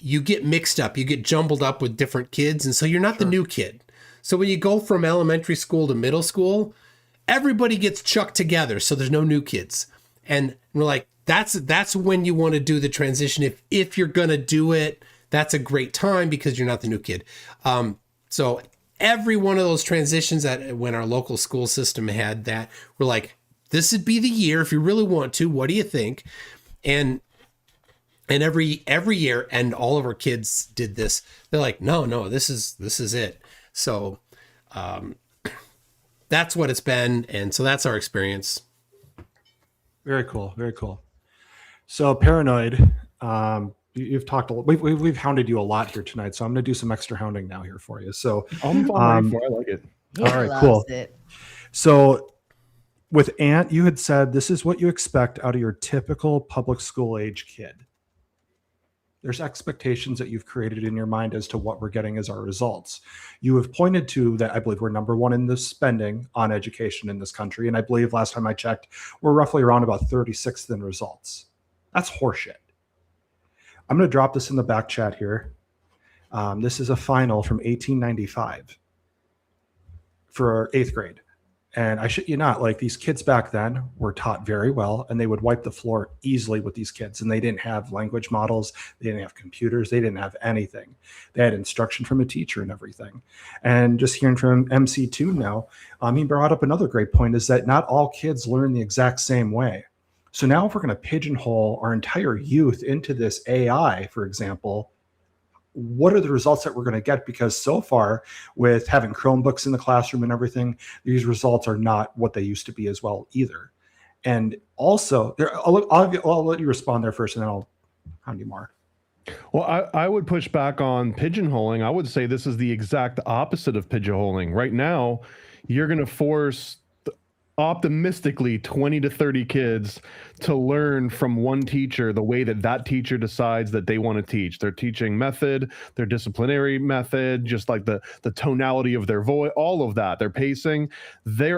you get mixed up. You get jumbled up with different kids. And so you're not the new kid. So when you go from elementary school to middle school, everybody gets chucked together. So there's no new kids. And we're like, that's when you want to do the transition. If you're going to do it, that's a great time because you're not the new kid. So every one of those transitions that when our local school system had that, we're like, this would be the year if you really want to. What do you think? And every year, and all of our kids did this. They're like, no, this is it. So that's what it's been, and so that's our experience. Very cool. Very cool. So Paranoid, you've talked a lot. We've hounded you a lot here tonight, so I'm going to do some extra hounding now here for you. So I'm ready for it. I like it. He All right, loves cool. it. So with Ant, you had said this is what you expect out of your typical public school age kid. There's expectations that you've created in your mind as to what we're getting as our results. You have pointed to that I believe we're number one in the spending on education in this country. And I believe last time I checked, we're roughly around about 36th in results. That's horseshit. I'm going to drop this in the back chat here. This is a final from 1895 for 8th grade. And I shit you not, like these kids back then were taught very well, and they would wipe the floor easily with these kids. And they didn't have language models. They didn't have computers. They didn't have anything. They had instruction from a teacher and everything. And just hearing from MCToon now, he brought up another great point is that not all kids learn the exact same way. So now if we're going to pigeonhole our entire youth into this AI, for example, what are the results that we're going to get? Because so far with having Chromebooks in the classroom and everything, these results are not what they used to be as well either. And also, I'll let you respond there first, and then I'll hound you more. Well, I would push back on pigeonholing. I would say this is the exact opposite of pigeonholing. Right now, you're going to force optimistically 20 to 30 kids to learn from one teacher the way that that teacher decides that they want to teach. Their teaching method, their disciplinary method, just like the tonality of their voice, all of that, their pacing.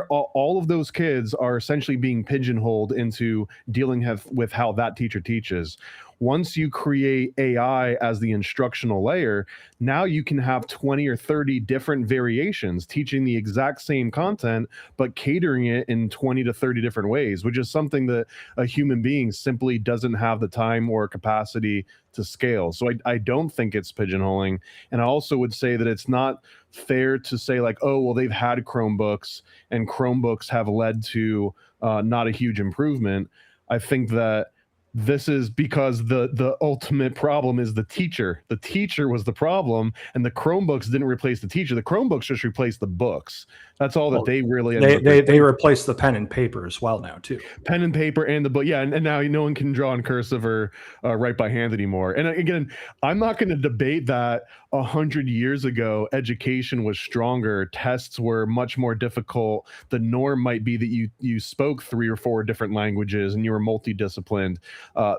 All of those kids are essentially being pigeonholed into dealing with how that teacher teaches. Once you create AI as the instructional layer, now you can have 20 or 30 different variations teaching the exact same content, but catering it in 20 to 30 different ways, which is something that a human being simply doesn't have the time or capacity to scale. So I don't think it's pigeonholing. And I also would say that it's not fair to say like, oh, well, they've had Chromebooks and Chromebooks have led to not a huge improvement. I think that this is because the ultimate problem is the teacher. The teacher was the problem, and the Chromebooks didn't replace the teacher. The Chromebooks just replaced the books. That's all that they really they replaced the pen and paper as well now too. Pen and paper and the book, yeah, and now no one can draw in cursive or write by hand anymore. And again, I'm not going to debate that 100 years ago education was stronger, tests were much more difficult. The norm might be that you spoke 3 or 4 different languages and you were multidisciplined.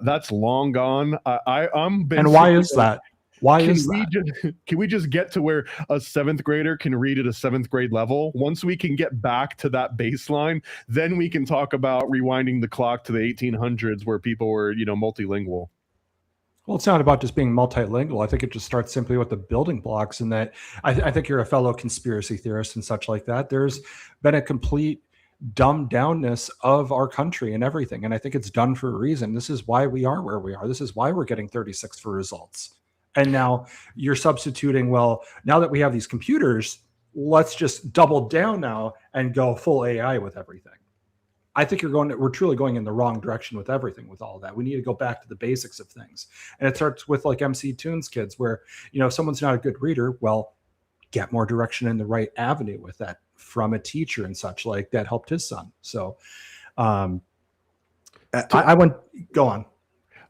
That's long gone. And why is that? Why is that? Can we just get to where a 7th grader can read at a 7th grade level? Once we can get back to that baseline, then we can talk about rewinding the clock to the 1800s where people were, multilingual. Well, it's not about just being multilingual. I think it just starts simply with the building blocks, and that I think you're a fellow conspiracy theorist and such like that. There's been a complete dumbed downness of our country and everything. And I think it's done for a reason. This is why we are where we are. This is why we're getting 36 for results. And now you're substituting, well, now that we have these computers, let's just double down now and go full AI with everything. I think we're truly going in the wrong direction with everything, with all of that. We need to go back to the basics of things. And it starts with like MCToon's kids where, if someone's not a good reader, well, get more direction in the right avenue with that from a teacher and such like that helped his son. So I went, go on.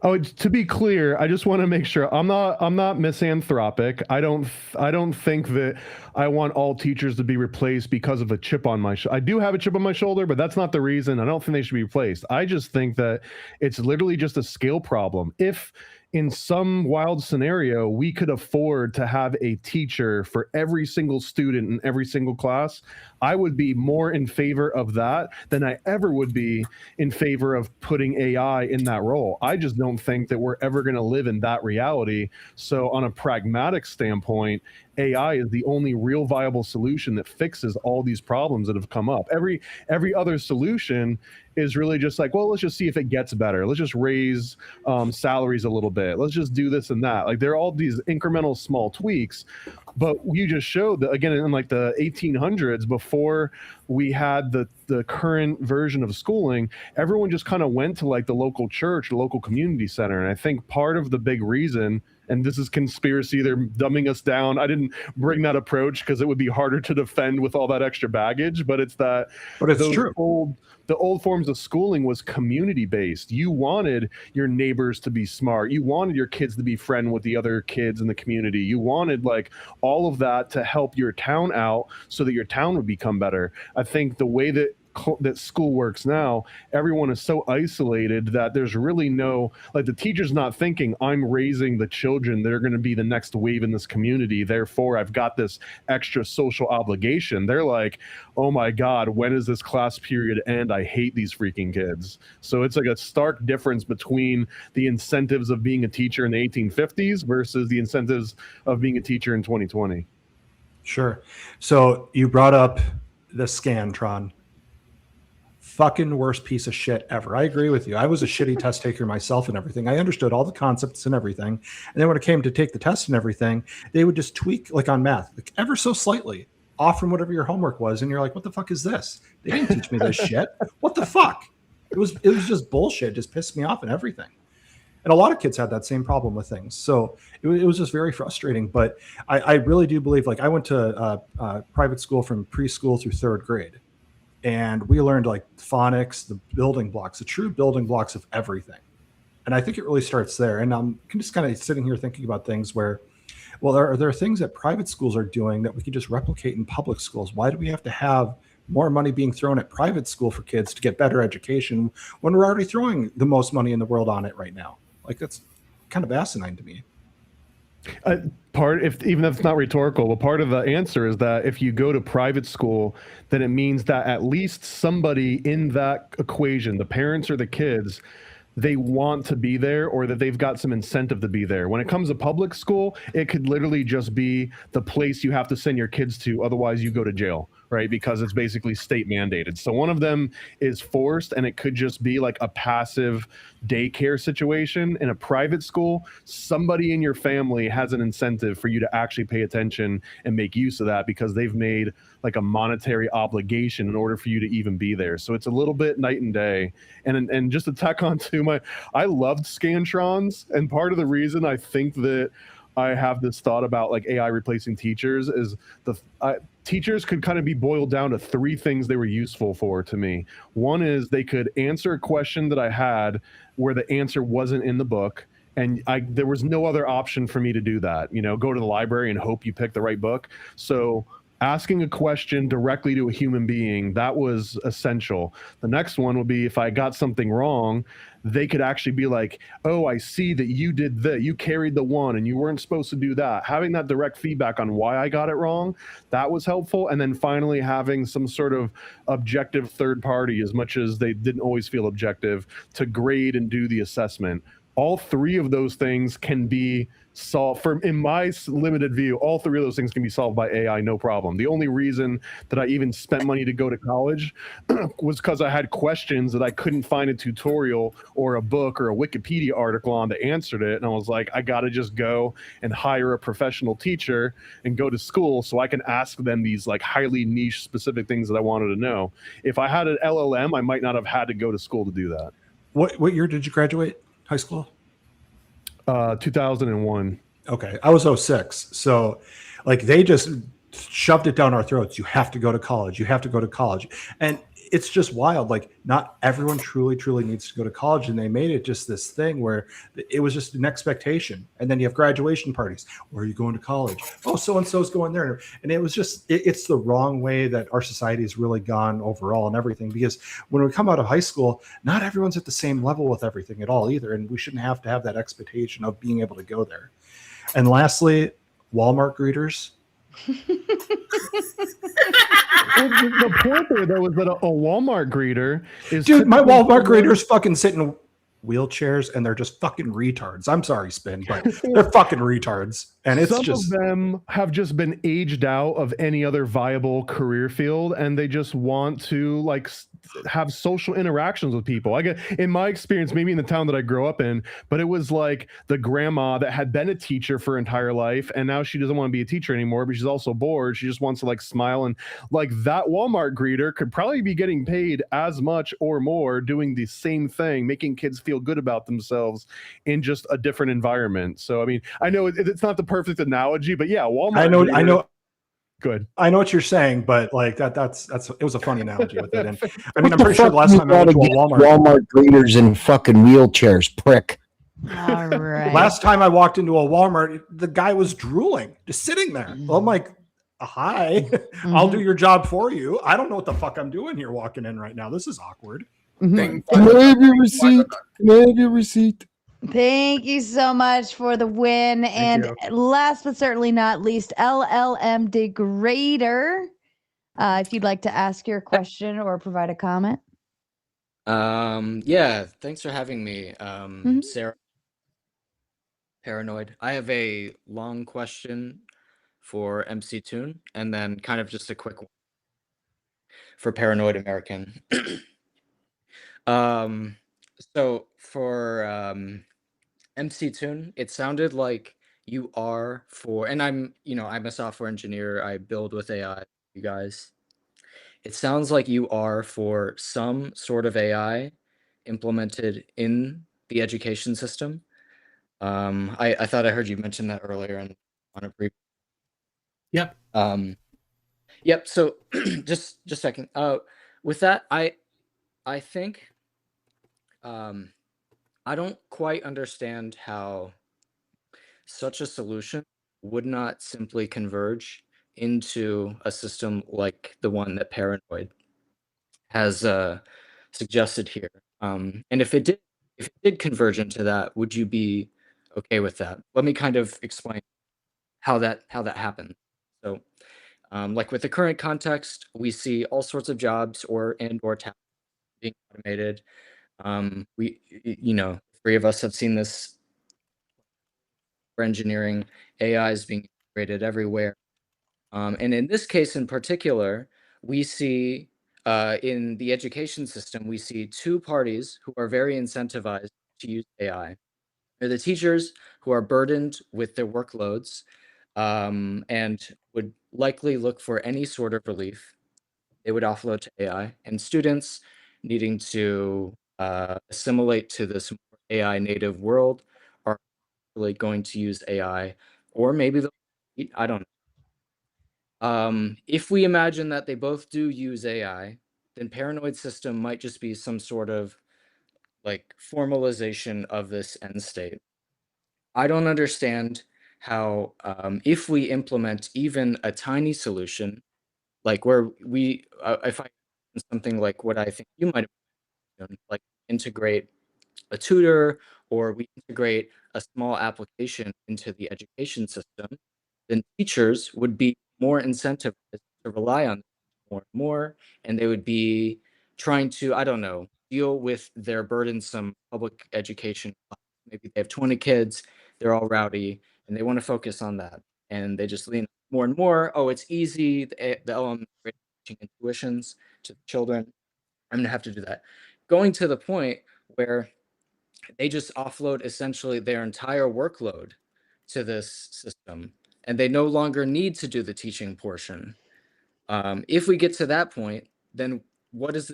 Oh, to be clear, I just want to make sure I'm not misanthropic. I don't think that I want all teachers to be replaced because of a chip on my shoulder. I do have a chip on my shoulder, but that's not the reason. I don't think they should be replaced. I just think that it's literally just a scale problem. If in some wild scenario, we could afford to have a teacher for every single student in every single class, I would be more in favor of that than I ever would be in favor of putting AI in that role. I just don't think that we're ever going to live in that reality. So on a pragmatic standpoint, AI is the only real viable solution that fixes all these problems that have come up. Every other solution is really just like, well, let's just see if it gets better. Let's just raise salaries a little bit. Let's just do this and that. Like there are all these incremental small tweaks. But you just showed that, again, in like the 1800s, before we had the current version of schooling, everyone just kind of went to like the local church, the local community center. And I think part of the big reason, and this is conspiracy, they're dumbing us down. I didn't bring that approach because it would be harder to defend with all that extra baggage, but it's that true. The old forms of schooling was community based. You wanted your neighbors to be smart. You wanted your kids to be friends with the other kids in the community. You wanted like all of that to help your town out so that your town would become better. I think the way that school works now, everyone is so isolated that there's really no, like, the teacher's not thinking, I'm raising the children that are going to be the next wave in this community, therefore I've got this extra social obligation. They're like, oh my God, when is this class period end? I hate these freaking kids. So it's like a stark difference between the incentives of being a teacher in the 1850s versus the incentives of being a teacher in 2020. Sure. So you brought up the Scantron. Fucking worst piece of shit ever. I agree with you. I was a shitty test taker myself and everything. I understood all the concepts and everything. And then when it came to take the test and everything, they would just tweak, like on math, like ever so slightly off from whatever your homework was. And you're like, what the fuck is this? They didn't teach me this shit. What the fuck? It was just bullshit. It just pissed me off and everything. And a lot of kids had that same problem with things. So it was just very frustrating. But I really do believe, like, I went to private school from preschool through third grade. And we learned like phonics, the building blocks, the true building blocks of everything. And I think it really starts there. And I'm just kind of sitting here thinking about things where, well, there are things that private schools are doing that we could just replicate in public schools. Why do we have to have more money being thrown at private school for kids to get better education when we're already throwing the most money in the world on it right now? Like, that's kind of asinine to me. Even if it's not rhetorical, but part of the answer is that if you go to private school, then it means that at least somebody in that equation, the parents or the kids, they want to be there, or that they've got some incentive to be there. When it comes to public school, it could literally just be the place you have to send your kids to, otherwise you go to jail, right? Because it's basically state mandated. So one of them is forced, and it could just be like a passive daycare situation. In a private school, somebody in your family has an incentive for you to actually pay attention and make use of that, because they've made like a monetary obligation in order for you to even be there. So it's a little bit night and day. And just to tack on to I loved Scantrons, and part of the reason I think that I have this thought about like AI replacing teachers is teachers could kind of be boiled down to three things they were useful for to me. One is they could answer a question that I had where the answer wasn't in the book, and there was no other option for me to do that. You know, go to the library and hope you pick the right book. So asking a question directly to a human being, that was essential. The next one would be if I got something wrong, they could actually be like, oh, I see that you did that. You carried the one and you weren't supposed to do that. Having that direct feedback on why I got it wrong, that was helpful. And then finally having some sort of objective third party, as much as they didn't always feel objective, to grade and do the assessment. All three of those things can be solved. In my limited view, all three of those things can be solved by AI, no problem. The only reason that I even spent money to go to college was because I had questions that I couldn't find a tutorial or a book or a Wikipedia article on that answered it. And I was like, I got to just go and hire a professional teacher and go to school so I can ask them these like highly niche specific things that I wanted to know. If I had an LLM, I might not have had to go to school to do that. What year did you graduate high school? 2001. Okay. I was 06. So like they just shoved it down our throats. You have to go to college. You have to go to college. And it's just wild. Like not everyone truly needs to go to college. And they made it just this thing where it was just an expectation. And then you have graduation parties. Where are you going to college? Oh, so-and-so's going there. And it was just, it's the wrong way that our society has really gone overall and everything. Because when we come out of high school, not everyone's at the same level with everything at all either. And we shouldn't have to have that expectation of being able to go there. And lastly, Walmart greeters. The point there, though, is that a Walmart greeter is... Dude, my Walmart greeters fucking sit in wheelchairs and they're just fucking retards. I'm sorry, Spin, but they're fucking retards. And it's Some just of them have just been aged out of any other viable career field, and they just want to have social interactions with people. I get, in my experience, maybe in the town that I grew up in, but it was like the grandma that had been a teacher for her entire life, and now she doesn't want to be a teacher anymore, but she's also bored. She just wants to smile, and that Walmart greeter could probably be getting paid as much or more doing the same thing, making kids feel good about themselves in just a different environment. So I mean, I know it's not the perfect analogy, but yeah, Walmart. I know. Good. I know what you're saying, but that's it was a funny analogy with it. And I mean, I'm pretty sure the last time I went to a Walmart greeters in fucking wheelchairs, prick. All right. Last time I walked into a Walmart, the guy was drooling, just sitting there. I'm like, hi, I'll do your job for you. I don't know what the fuck I'm doing here walking in right now. This is awkward. Can I have your receipt? Can I have your receipt? Thank you so much for the win. And last but certainly not least, LLM Degrader. If you'd like to ask your question or provide a comment. Yeah, thanks for having me. Sarah, Paranoid. I have a long question for MCToon and then kind of just a quick one for Paranoid American. So for MCToon, it sounded like you are for, and I'm a software engineer. I build with AI, you guys. It sounds like you are for some sort of AI implemented in the education system. I thought I heard you mention that earlier on a brief. Yep. Yep. So just a second. With that, I think I don't quite understand how such a solution would not simply converge into a system like the one that Paranoid has suggested here. And if it did converge into that, would you be okay with that? Let me kind of explain how that happened. So, like with the current context, we see all sorts of jobs or tasks being automated. We, three of us have seen this for engineering. AI is being integrated everywhere. And in this case in particular, we see in the education system, we see two parties who are very incentivized to use AI. They're the teachers who are burdened with their workloads and would likely look for any sort of relief. They would offload to AI, and students needing to assimilate to this AI native world are really going to use AI, or maybe I don't know. If we imagine that they both do use AI, then Paranoid system might just be some sort of formalization of this end state. I don't understand how, if we implement even a tiny solution, like where we, if I something like what I think you might have done, like integrate a tutor, or we integrate a small application into the education system, then teachers would be more incentivized to rely on more and more, and they would be trying to, I don't know, deal with their burdensome public education. Maybe they have 20 kids, they're all rowdy, and they want to focus on that. And they just lean more and more, oh, it's easy, the LM teaching intuitions to the children. I'm going to have to do that. Going to the point where they just offload essentially their entire workload to this system, and they no longer need to do the teaching portion. If we get to that point, then what is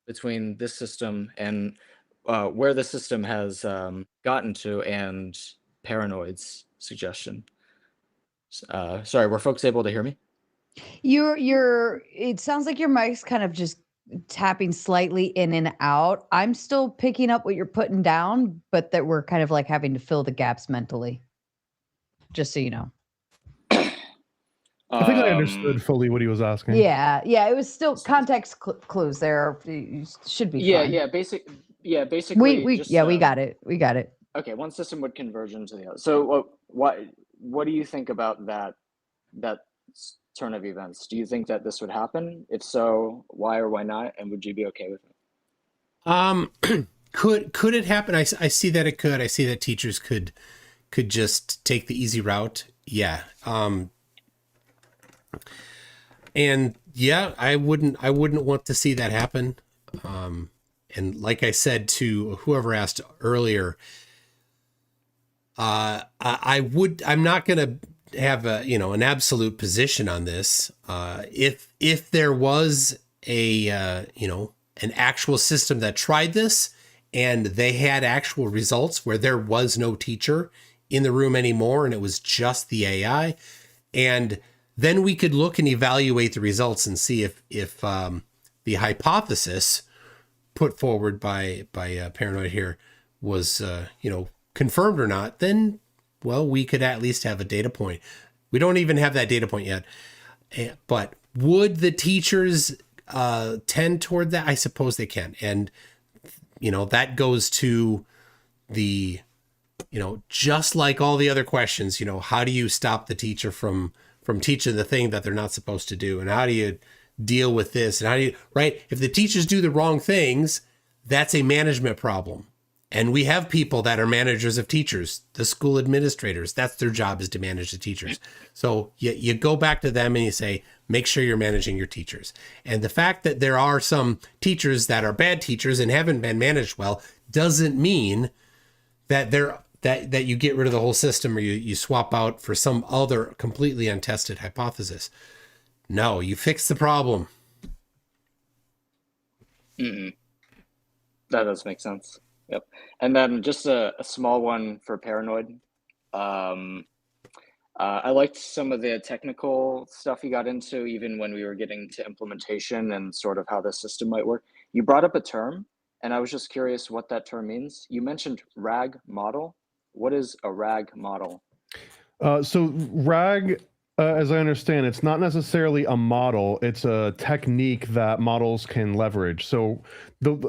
between this system and where the system has gotten to and Paranoid's suggestion? Sorry, were folks able to hear me? It sounds like your mic's kind of just tapping slightly in and out. I'm still picking up what you're putting down, but that we're kind of like having to fill the gaps mentally. Just so you know. I think I understood fully what he was asking. Yeah, it was still context clues there. You should be fine. Basically. We got it. Okay, one system would converge into the other. So what do you think about that turn of events? Do you think that this would happen? If so, why or why not? And would you be okay with it? Could it happen? I see that it could. I see that teachers could could just take the easy route, yeah. And yeah, I wouldn't want to see that happen. And like I said to whoever asked earlier, I'm not going to have an absolute position on this. If there was an actual system that tried this and they had actual results where there was no teacher in the room anymore and it was just the AI, and then we could look and evaluate the results and see if the hypothesis put forward by Paranoid here was confirmed or not, then well, we could at least have a data point. We don't even have that data point yet. But would the teachers tend toward that? I suppose they can. And that goes to the just like all the other questions, how do you stop the teacher from teaching the thing that they're not supposed to do? And how do you deal with this? And how do you, right? If the teachers do the wrong things, that's a management problem. And we have people that are managers of teachers, the school administrators. That's their job, is to manage the teachers. So you go back to them and you say, make sure you're managing your teachers. And the fact that there are some teachers that are bad teachers and haven't been managed well doesn't mean that that you get rid of the whole system or you swap out for some other completely untested hypothesis. No, you fix the problem. Mm-hmm. That does make sense. Yep. And then just a small one for Paranoid. I liked some of the technical stuff you got into, even when we were getting to implementation and sort of how the system might work. You brought up a term, and I was just curious what that term means. You mentioned RAG model. What is a RAG model? So RAG, as I understand, it's not necessarily a model. It's a technique that models can leverage. So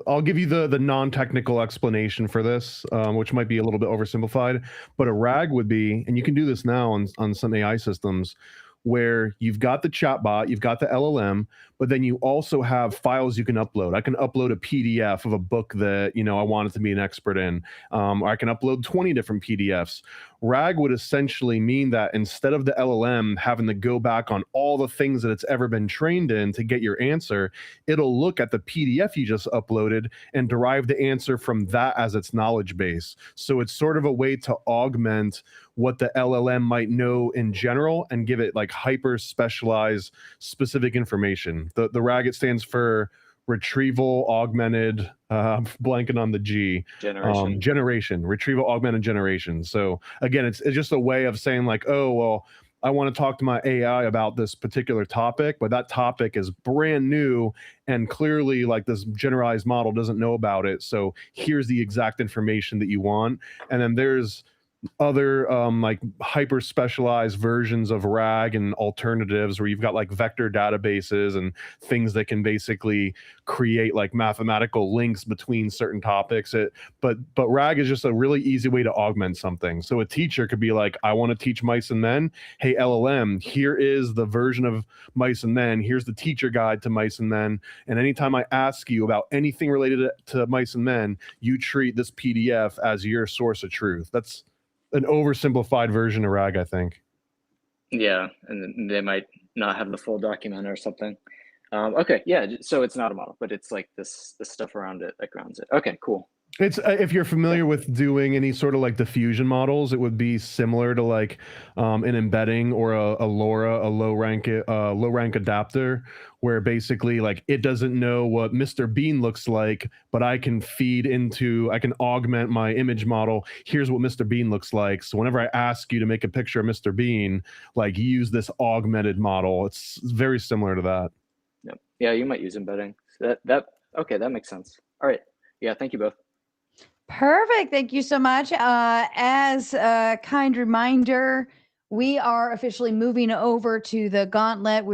I'll give you the non-technical explanation for this, which might be a little bit oversimplified. But a RAG would be, and you can do this now on some AI systems, where you've got the chatbot, you've got the LLM, but then you also have files you can upload. I can upload a PDF of a book that I wanted to be an expert in. Or I can upload 20 different PDFs. RAG would essentially mean that instead of the LLM having to go back on all the things that it's ever been trained in to get your answer, it'll look at the PDF you just uploaded and derive the answer from that as its knowledge base. So it's sort of a way to augment what the LLM might know in general and give it like hyper specialized specific information. The RAG, it stands for retrieval augmented, blanking on the G, generation, retrieval augmented generation. So again, it's just a way of saying like, oh, well, I want to talk to my AI about this particular topic, but that topic is brand new and clearly like this generalized model doesn't know about it. So here's the exact information that you want. And then there's other like hyper specialized versions of RAG and alternatives where you've got like vector databases and things that can basically create like mathematical links between certain topics. But RAG is just a really easy way to augment something. So a teacher could be like, I want to teach mice and men. Hey, LLM, here is the version of mice and men. Here's the teacher guide to mice and men. And anytime I ask you about anything related to mice and men, you treat this PDF as your source of truth. That's an oversimplified version of RAG, I think. Yeah, and they might not have the full document or something. Okay, yeah, so it's not a model, but it's like this stuff around it that grounds it. Okay, cool. It's if you're familiar with doing any sort of like diffusion models, it would be similar to like an embedding or a LoRa, a low rank adapter, where basically like it doesn't know what Mr. Bean looks like, but I can augment my image model. Here's what Mr. Bean looks like. So whenever I ask you to make a picture of Mr. Bean, like use this augmented model. It's very similar to that. Yep. Yeah, you might use embedding. So okay, that makes sense. All right. Yeah, thank you both. Perfect. Thank you so much. As a kind reminder, we are officially moving over to the gauntlet.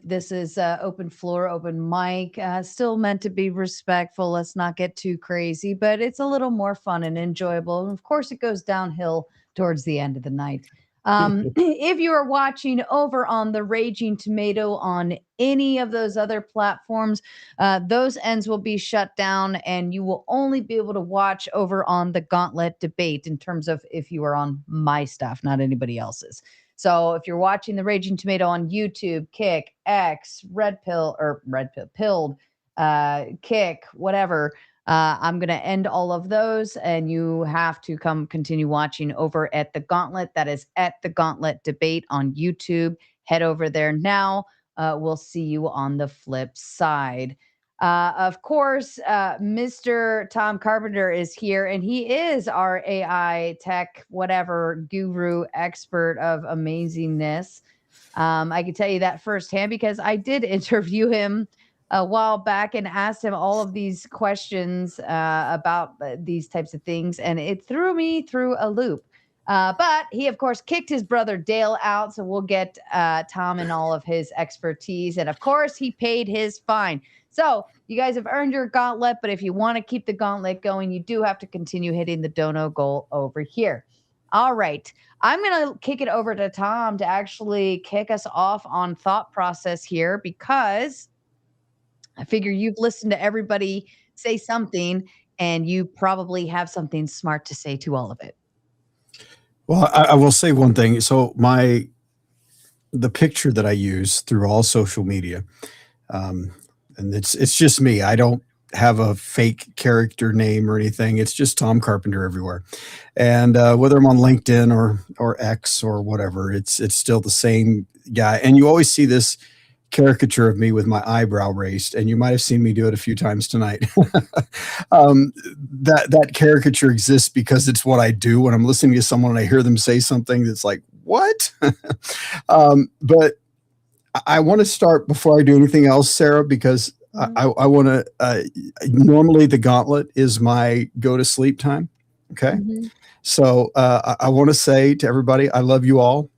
This is open floor, open mic, still meant to be respectful. Let's not get too crazy, but it's a little more fun and enjoyable. And of course, it goes downhill towards the end of the night. If you are watching over on the Raging Tomato on any of those other platforms, those ends will be shut down and you will only be able to watch over on the Gauntlet debate in terms of if you are on my stuff, not anybody else's. So if you're watching the Raging Tomato on YouTube, Kick, X, Pilled, Kick, whatever, I'm going to end all of those and you have to come continue watching over at the Gauntlet. That is at the Gauntlet debate on YouTube. Head over there now. We'll see you on the flip side. Of course, Mr. Tom Carpenter is here and he is our AI tech, whatever guru expert of amazingness. I can tell you that firsthand because I did interview him a while back and asked him all of these questions about these types of things, and it threw me through a loop. But he, of course, kicked his brother Dale out, so we'll get Tom and all of his expertise. And, of course, he paid his fine. So you guys have earned your gauntlet, but if you want to keep the gauntlet going, you do have to continue hitting the dono goal over here. All right. I'm going to kick it over to Tom to actually kick us off on thought process here because I figure you've listened to everybody say something and you probably have something smart to say to all of it. Well, I will say one thing. So the picture that I use through all social media, and it's just me. I don't have a fake character name or anything. It's just Tom Carpenter everywhere. And whether I'm on LinkedIn or X or whatever, it's still the same guy. And you always see this caricature of me with my eyebrow raised, and you might have seen me do it a few times tonight. That caricature exists because it's what I do when I'm listening to someone and I hear them say something that's like, what? But I want to start before I do anything else, Sarah, because I want to, normally the Gauntlet is my go to sleep time. Okay. Mm-hmm. So I want to say to everybody, I love you all.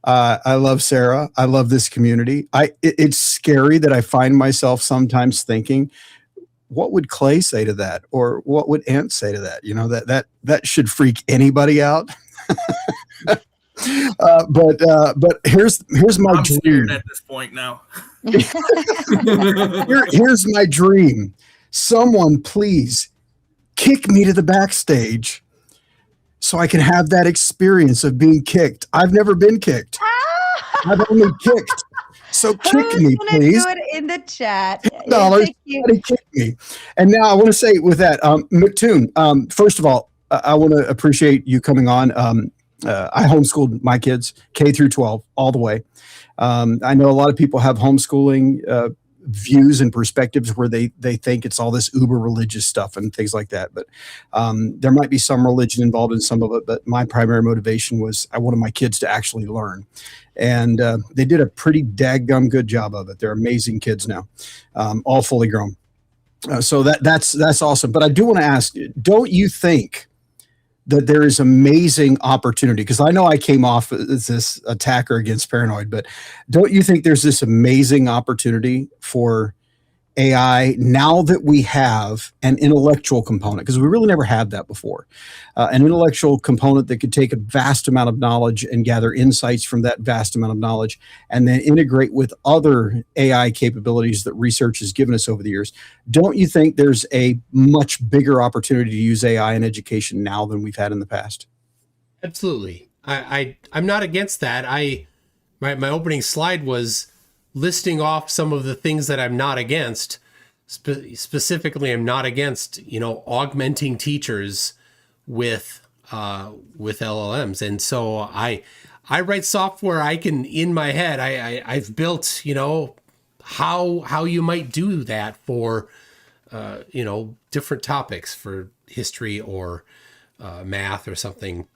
I love Sarah. I love this community. It's scary that I find myself sometimes thinking, what would Clay say to that? Or what would Ant say to that? You know, that should freak anybody out. But here's my I'm dream. scared at this point now. Here's my dream. Someone please kick me to the backstage so I can have that experience of being kicked. I've never been kicked. I've only kicked. So kick me, please. Do it in the chat. $10. Kick me. And now I want to say with that, MCToon, first of all, I want to appreciate you coming on. I homeschooled my kids K through 12 all the way. I know a lot of people have homeschooling views and perspectives where they think it's all this uber religious stuff and things like that. But there might be some religion involved in some of it. But my primary motivation was I wanted my kids to actually learn. And they did a pretty daggum good job of it. They're amazing kids now, all fully grown. So that's awesome. But I do want to ask, don't you think that there is amazing opportunity? Because I know I came off as this attacker against paranoid, but don't you think there's this amazing opportunity for AI now that we have an intellectual component? Because we really never had that before. An intellectual component that could take a vast amount of knowledge and gather insights from that vast amount of knowledge and then integrate with other AI capabilities that research has given us over the years. Don't you think there's a much bigger opportunity to use AI in education now than we've had in the past? Absolutely. I'm not against that. My opening slide was listing off some of the things that I'm not against. Specifically, I'm not against, augmenting teachers with LLMs. And so I write software I can, in my head, I've built, how you might do that for, different topics for history or math or something.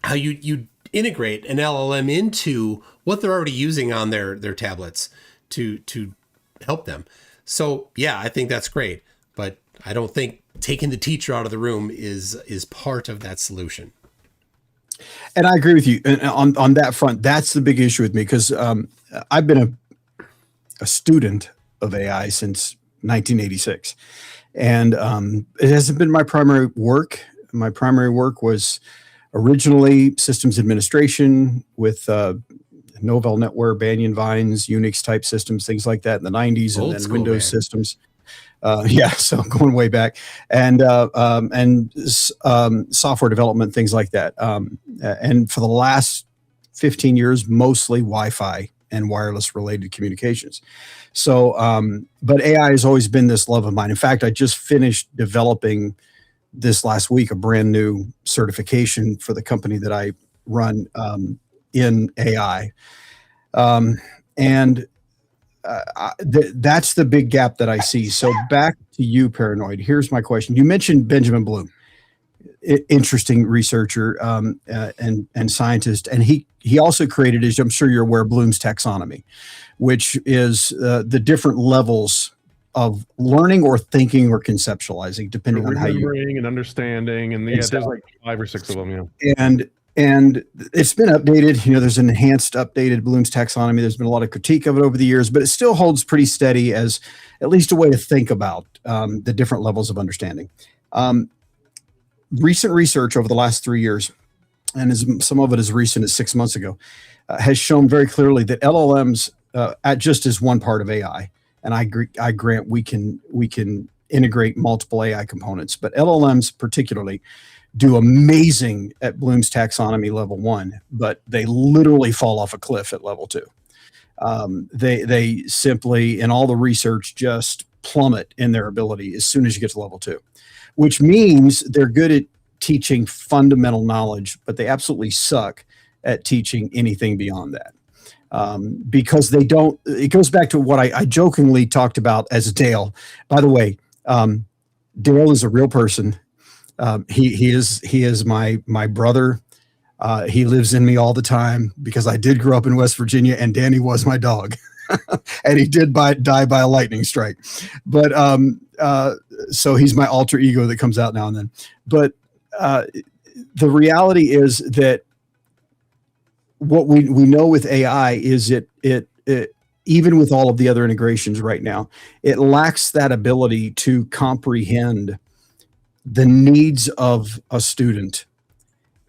How you integrate an LLM into what they're already using on their tablets to help them. So yeah, I think that's great, but I don't think taking the teacher out of the room is part of that solution. And I agree with you. And on that front, that's the big issue with me, because I've been a student of AI since 1986, and it hasn't been my primary work. My primary work was originally systems administration with Novell NetWare, Banyan Vines, Unix type systems, things like that in the 90s, and Old then school, Windows man. systems. Yeah, so going way back, and software development, things like that. And for the last 15 years, mostly Wi-Fi and wireless related communications. So, but AI has always been this love of mine. In fact, I just finished developing this last week a brand new certification for the company that I run in AI. That's the big gap that I see. So back to you, Paranoid. Here's my question. You mentioned Benjamin Bloom, interesting researcher and scientist, and he also created, as I'm sure you're aware, Bloom's taxonomy, which is the different levels of learning or thinking or conceptualizing, depending on how you remembering and understanding, and there's like 5 or 6 of them. And it's been updated. There's an enhanced, updated Bloom's taxonomy. There's been a lot of critique of it over the years, but it still holds pretty steady as at least a way to think about the different levels of understanding. Recent research over the last 3 years, and some of it as recent as 6 months ago, has shown very clearly that LLMs, just as one part of AI, and I grant we can integrate multiple AI components, but LLMs particularly do amazing at Bloom's taxonomy level 1, but they literally fall off a cliff at level 2. They simply, in all the research, just plummet in their ability as soon as you get to level 2, which means they're good at teaching fundamental knowledge, but they absolutely suck at teaching anything beyond that. Because they don't, it goes back to what I jokingly talked about as Dale. By the way, Dale is a real person. He is my brother. He lives in me all the time because I did grow up in West Virginia, and Danny was my dog, and he did die by a lightning strike. But so he's my alter ego that comes out now and then. But the reality is that what we know with AI is it even with all of the other integrations right now, it lacks that ability to comprehend the needs of a student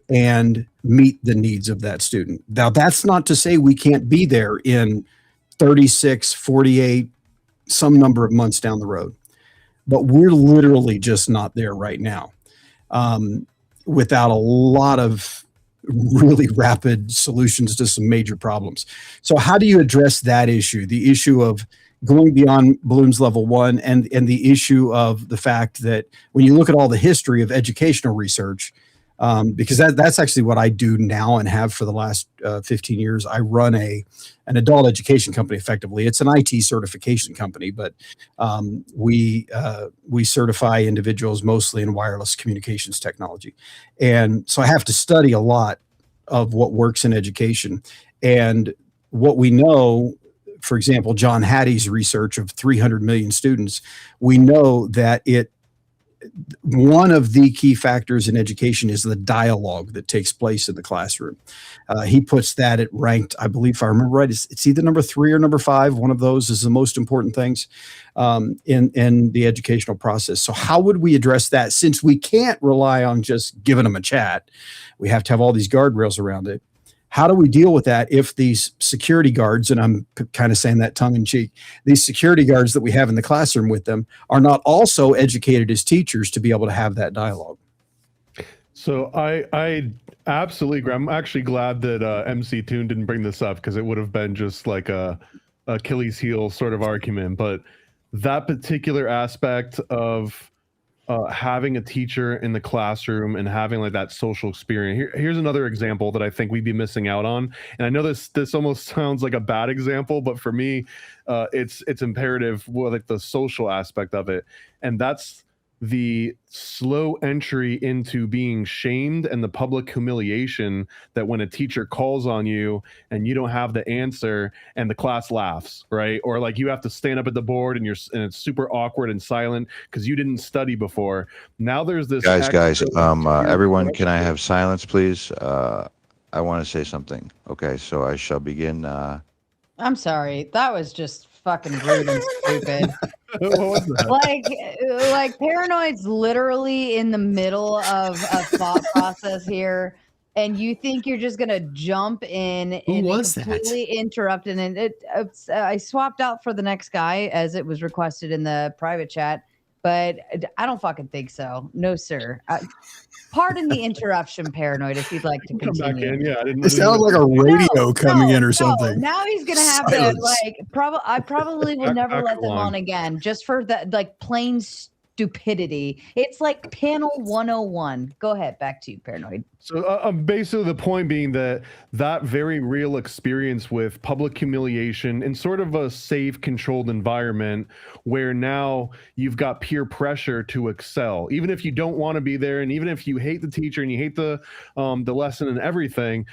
and meet the needs of that student. Now, that's not to say we can't be there in 36, 48, some number of months down the road, but we're literally just not there right now, without a lot of really rapid solutions to some major problems. So how do you address that issue, the issue of going beyond Bloom's level 1, and the issue of the fact that when you look at all the history of educational research, because that's actually what I do now and have for the last 15 years. I run an adult education company. Effectively, it's an IT certification company, but we certify individuals mostly in wireless communications technology, and so I have to study a lot of what works in education. And what we know, for example, John Hattie's research of 300 million students, we know that one of the key factors in education is the dialogue that takes place in the classroom. He puts that at ranked, I believe, if I remember right, it's either number 3 or number 5. One of those is the most important things in the educational process. So how would we address that? Since we can't rely on just giving them a chat, we have to have all these guardrails around it. How do we deal with that if these security guards, and I'm kind of saying that tongue in cheek, these security guards that we have in the classroom with them are not also educated as teachers to be able to have that dialogue? So I absolutely agree. I'm actually glad that MCToon didn't bring this up, because it would have been just like a Achilles heel sort of argument. But that particular aspect of having a teacher in the classroom and having like that social experience. Here's another example that I think we'd be missing out on. And I know this almost sounds like a bad example, but for me, it's imperative with like the social aspect of it. And that's the slow entry into being shamed and the public humiliation that when a teacher calls on you and you don't have the answer and the class laughs, right? Or like you have to stand up at the board and it's super awkward and silent because you didn't study before. Now there's this guys, everyone, can I have silence, please? I want to say something. Okay, so I shall begin. I'm sorry. That was just fucking rude and stupid. What was that? Like Paranoid's literally in the middle of a thought process here and you think you're just gonna jump in and was that? completely interrupt. And I swapped out for the next guy as it was requested in the private chat, but I don't fucking think so. No, sir. Pardon the interruption, Paranoid, if you'd like to Come back continue. in. Yeah, I didn't. It sounds like a radio coming in or No, something. now he's gonna have Silence. to like. I probably will never Back let them along. on again, just for that like plain stupidity. It's like panel 101. Go ahead, back to you, Paranoid. So basically the point being that very real experience with public humiliation in sort of a safe, controlled environment where now you've got peer pressure to excel, even if you don't want to be there, and even if you hate the teacher and you hate the lesson and everything.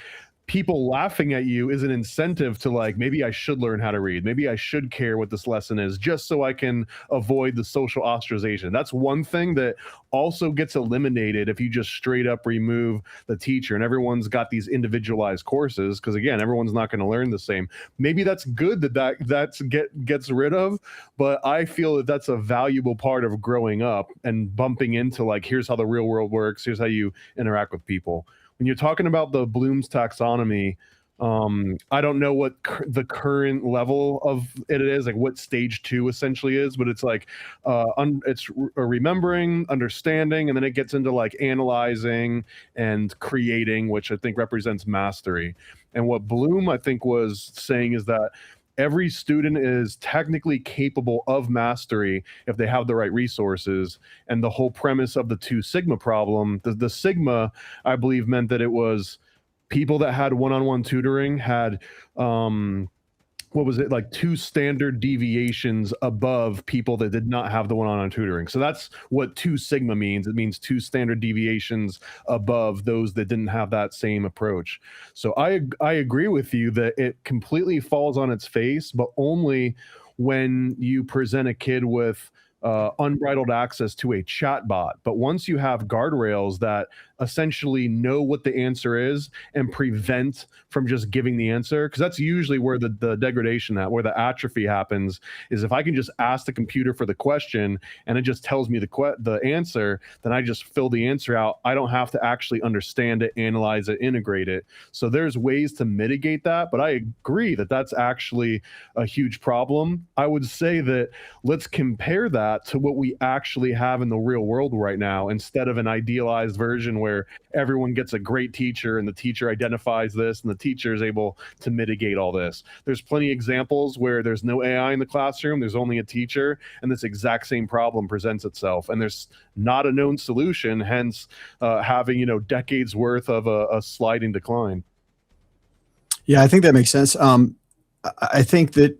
People laughing at you is an incentive to like, maybe I should learn how to read. Maybe I should care what this lesson is just so I can avoid the social ostracization. That's one thing that also gets eliminated if you just straight up remove the teacher and everyone's got these individualized courses. Because again, everyone's not going to learn the same. Maybe that's good that gets rid of, but I feel that that's a valuable part of growing up and bumping into like, here's how the real world works. Here's how you interact with people. When you're talking about the Bloom's taxonomy, I don't know what the current level of it is, like what stage 2 essentially is, but it's like it's remembering, understanding, and then it gets into like analyzing and creating, which I think represents mastery. And what Bloom, I think, was saying is that every student is technically capable of mastery if they have the right resources. And the whole premise of the 2 sigma problem, the sigma, I believe, meant that it was people that had one-on-one tutoring had what was it, like 2 standard deviations above people that did not have the one-on-one tutoring. So that's what 2 sigma means. It means 2 standard deviations above those that didn't have that same approach. So I agree with you that it completely falls on its face, but only when you present a kid with unbridled access to a chat bot. But once you have guardrails that essentially know what the answer is and prevent from just giving the answer, because that's usually where the degradation, where the atrophy happens, is if I can just ask the computer for the question and it just tells me the answer, then I just fill the answer out. I don't have to actually understand it, analyze it, integrate it. So there's ways to mitigate that, but I agree that that's actually a huge problem. I would say that let's compare that to what we actually have in the real world right now, instead of an idealized version where everyone gets a great teacher and the teacher identifies this and the teacher is able to mitigate all this. There's plenty of examples where there's no AI in the classroom, there's only a teacher, and this exact same problem presents itself, and there's not a known solution, hence having decades worth of a sliding decline. Yeah, I think that makes sense. I think that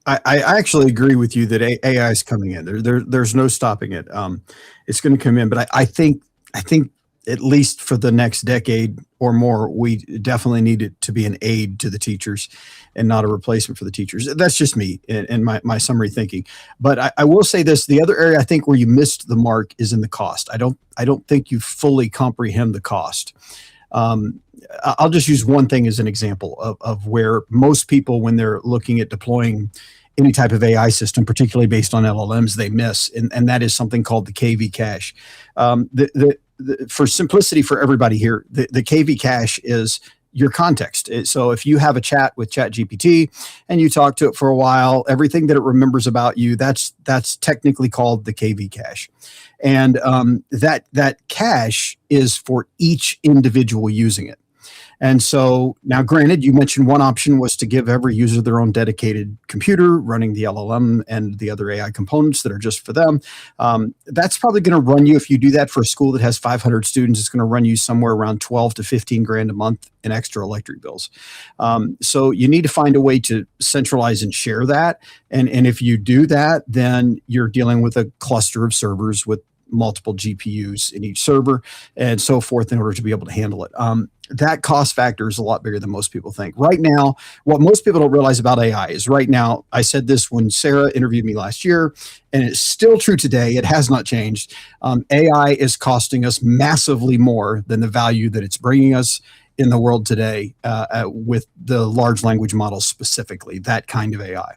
I actually agree with you that AI is coming in. There's no stopping it. It's going to come in, but I think at least for the next decade or more, we definitely need it to be an aid to the teachers and not a replacement for the teachers. That's just me and my summary thinking. But I will say this: the other area I think where you missed the mark is in the cost. I don't think you fully comprehend the cost. I'll just use one thing as an example of where most people, when they're looking at deploying any type of AI system, particularly based on LLMs, they miss, and that is something called the KV cache. For simplicity for everybody here, the KV cache is your context. So if you have a chat with ChatGPT and you talk to it for a while, everything that it remembers about you, that's technically called the KV cache. And that cache is for each individual using it. And so now, granted, you mentioned one option was to give every user their own dedicated computer running the LLM and the other AI components that are just for them. That's probably going to run you, if you do that for a school that has 500 students, it's going to run you somewhere around 12 to 15 grand a month in extra electric bills. So you need to find a way to centralize and share that. And if you do that, then you're dealing with a cluster of servers with multiple GPUs in each server and so forth in order to be able to handle it. That cost factor is a lot bigger than most people think. Right now, what most people don't realize about AI is right now, I said this when Sara interviewed me last year, and it's still true today. It has not changed. AI is costing us massively more than the value that it's bringing us. in the world today with the large language models specifically, that kind of AI.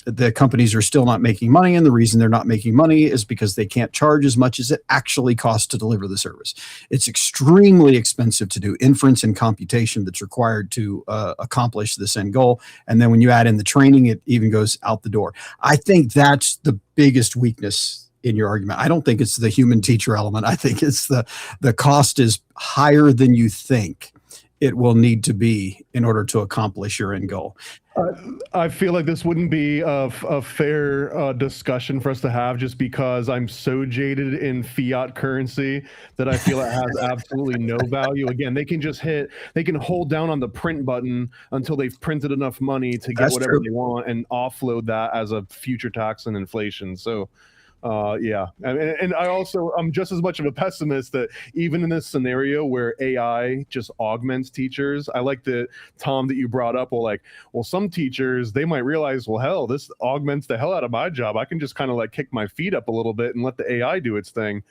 The companies are still not making money, and the reason they're not making money is because they can't charge as much as it actually costs to deliver the service. It's extremely expensive to do inference and computation that's required to accomplish this end goal. And then when you add in the training, it even goes out the door. I think that's the biggest weakness in your argument. I don't think it's the human teacher element. I think it's the cost is higher than you think it will need to be in order to accomplish your end goal. I feel like this wouldn't be a fair discussion for us to have, just because I'm so jaded in fiat currency that I feel it has absolutely no value. Again, they can hold down on the print button until they've printed enough money to get That's whatever true. they want and offload that as a future tax and inflation. So yeah, and I'm just as much of a pessimist that even in this scenario where AI just augments teachers, I like that, Tom, that you brought up. Well, some teachers, they might realize, well, hell, this augments the hell out of my job. I can just kind of like kick my feet up a little bit and let the AI do its thing.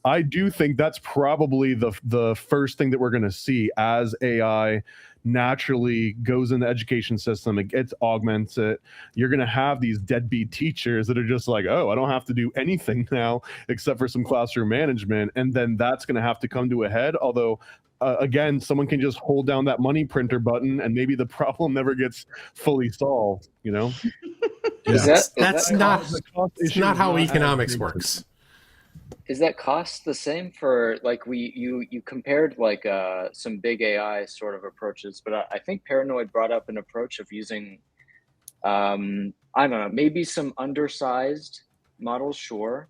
I do think that's probably the first thing that we're going to see as AI naturally goes in the education system. It augments it. You're going to have these deadbeat teachers that are just like, oh, I don't have to do anything now except for some classroom management. And then that's going to have to come to a head. Although, again, someone can just hold down that money printer button and maybe the problem never gets fully solved, you know? That's not how economics works. Is that cost the same for, like, you compared like some big AI sort of approaches, but I think Paranoid brought up an approach of using I don't know, maybe some undersized models, sure,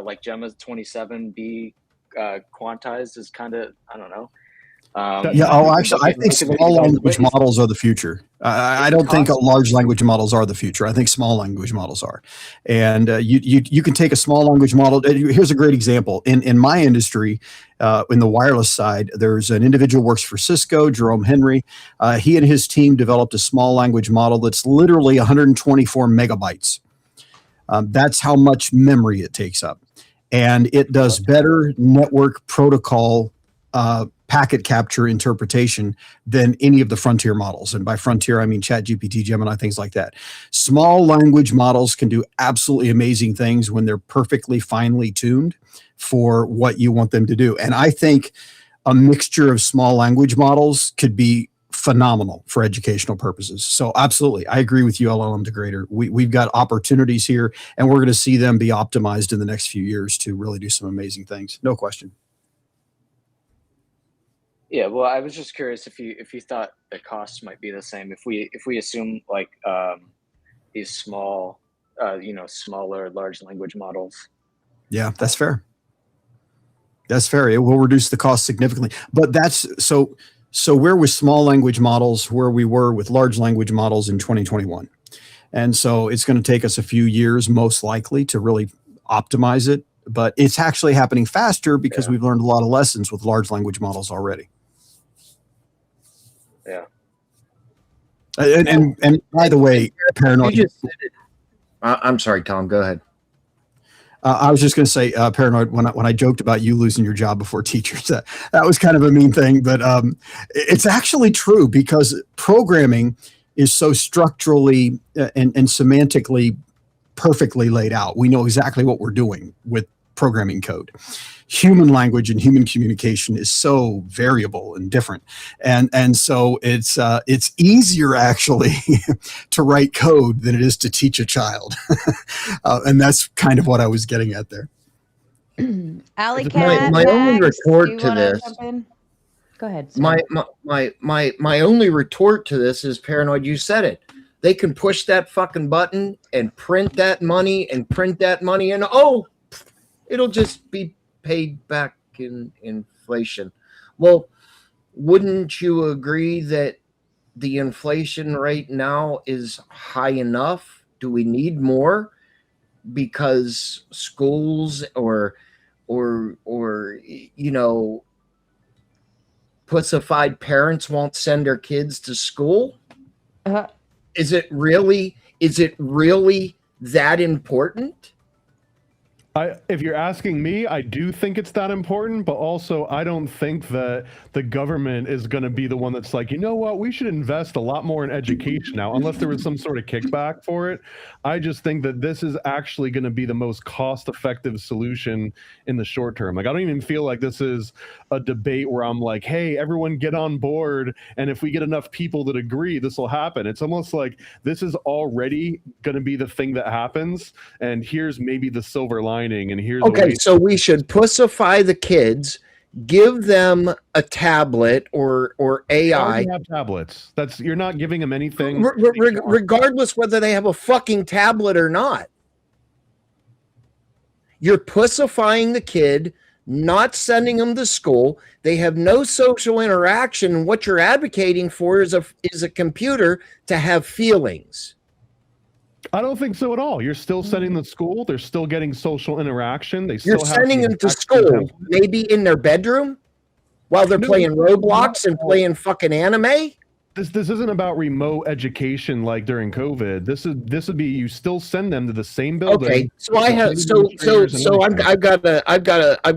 like Gemma's 27B quantized is kind of, I don't know. Actually, I think small language models are the future. I don't think large language models are the future. I think small language models are. And you can take a small language model. Here's a great example. In my industry, in the wireless side, there's an individual who works for Cisco, Jerome Henry. He and his team developed a small language model that's literally 124 megabytes. That's how much memory it takes up. And it does better network protocol packet capture interpretation than any of the frontier models. And by frontier, I mean ChatGPT, Gemini, things like that. Small language models can do absolutely amazing things when they're perfectly finely tuned for what you want them to do. And I think a mixture of small language models could be phenomenal for educational purposes. So absolutely, I agree with you, LLM Degrader. We've got opportunities here, and we're going to see them be optimized in the next few years to really do some amazing things. No question. Yeah, well, I was just curious if you thought the cost might be the same if we assume like these small, smaller large language models. Yeah, that's fair. That's fair. It will reduce the cost significantly. But that's so we're with small language models where we were with large language models in 2021. And so it's going to take us a few years, most likely, to really optimize it. But it's actually happening faster because we've learned a lot of lessons with large language models already. Yeah. And by the way, Paranoid. You just said it. I'm sorry, Tom. Go ahead. I was just going to say, Paranoid, when I joked about you losing your job before teachers, that was kind of a mean thing, but it's actually true because programming is so structurally and semantically perfectly laid out. We know exactly what we're doing with programming code. Human language and human communication is so variable and different. And so it's easier actually to write code than it is to teach a child. And that's kind of what I was getting at there. Alley Cat, my only Max, retort do you to wanna this. jump in? Go ahead. Sorry. My only retort to this is, Paranoid, you said it. They can push that fucking button and print that money and it'll just be paid back in inflation. Well, wouldn't you agree that the inflation rate now is high enough? Do we need more? Because schools or pussified parents won't send their kids to school? Is it really that important? If you're asking me, I do think it's that important, but also I don't think that the government is going to be the one that's like, you know what, we should invest a lot more in education now, unless there was some sort of kickback for it. I just think that this is actually going to be the most cost-effective solution in the short term. Like, I don't even feel like this is a debate where I'm like, hey, everyone get on board, and if we get enough people that agree, this will happen. It's almost like this is already going to be the thing that happens, and here's maybe the silver lining. And here's okay, so we should pussify the kids, give them a tablet or AI. They have tablets. You're not giving them anything. Regardless whether they have a fucking tablet or not. You're pussifying the kid, not sending them to school. They have no social interaction. And what you're advocating for is a computer to have feelings. I don't think so at all. You're still sending them to school. They're still getting social interaction. You're sending them to school, maybe in their bedroom while they're playing Roblox and playing fucking anime. This isn't about remote education like during COVID. This would be you still send them to the same building. Okay, so I've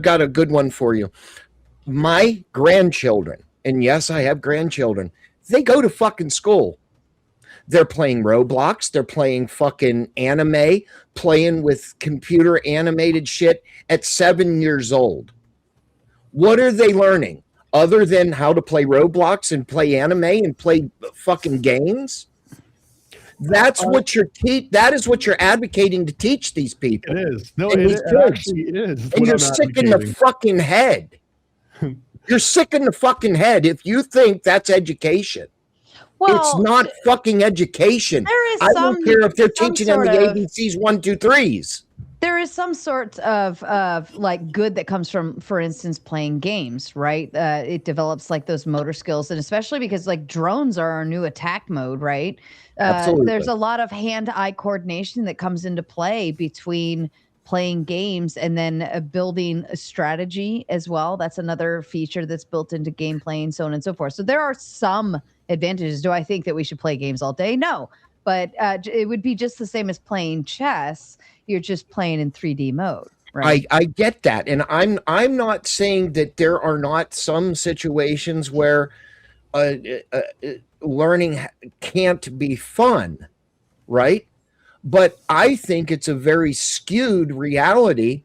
got a good one for you. My grandchildren, and yes, I have grandchildren. They go to fucking school. They're playing Roblox. They're playing fucking anime, playing with computer animated shit at 7 years old. What are they learning other than how to play Roblox and play anime and play fucking games? That's what that is what you're advocating to teach these people. It is. No, it actually is. And you're sick in the fucking head. You're sick in the fucking head if you think that's education. Well, it's not fucking education. I don't care if they're teaching them the ABCs 1, 2, 3s. There is some sort of like good that comes from, for instance, playing games, right? It develops like those motor skills, and especially because like drones are our new attack mode, right? Absolutely. There's a lot of hand-eye coordination that comes into play between playing games and then building a strategy as well. That's another feature that's built into gameplay and so on and so forth. So there are some advantages. Do I think that we should play games all day? No, but it would be just the same as playing chess. You're just playing in 3D mode, right? I get that, and I'm not saying that there are not some situations where learning can't be fun, right? But I think it's a very skewed reality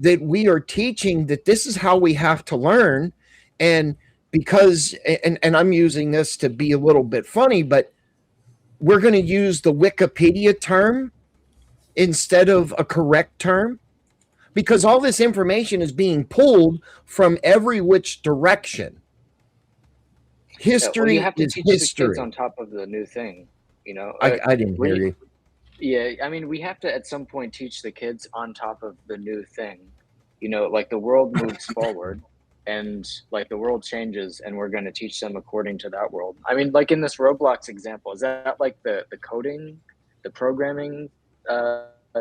that we are teaching that this is how we have to learn, and because and I'm using this to be a little bit funny, but we're going to use the Wikipedia term instead of a correct term because all this information is being pulled from every which direction. History you have to is teach history. the kids on top of the new thing, you know. I didn't hear you. Yeah, I mean, we have to at some point teach the kids on top of the new thing. You know, like the world moves forward and like the world changes and we're going to teach them according to that world. I mean, like in this Roblox example, is that like the coding, the programming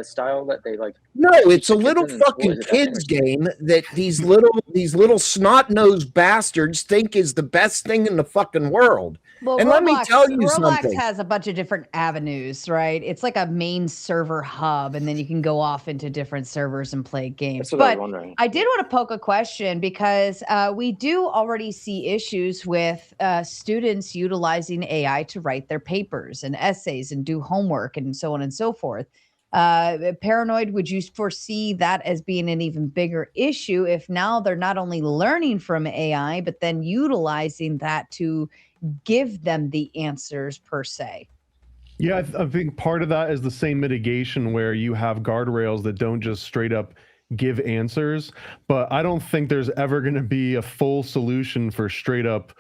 style that they like? No, it's a little fucking kids game that these little snot-nosed bastards think is the best thing in the fucking world. Well, and Roblox, let me tell you Roblox something. has a bunch of different avenues, right? It's like a main server hub, and then you can go off into different servers and play games. That's what but I was wondering. I did want to poke a question because we do already see issues with students utilizing AI to write their papers and essays and do homework and so on and so forth. Paranoid, would you foresee that as being an even bigger issue if now they're not only learning from AI, but then utilizing that to give them the answers per se? Yeah, I think part of that is the same mitigation where you have guardrails that don't just straight up give answers, but I don't think there's ever going to be a full solution for straight up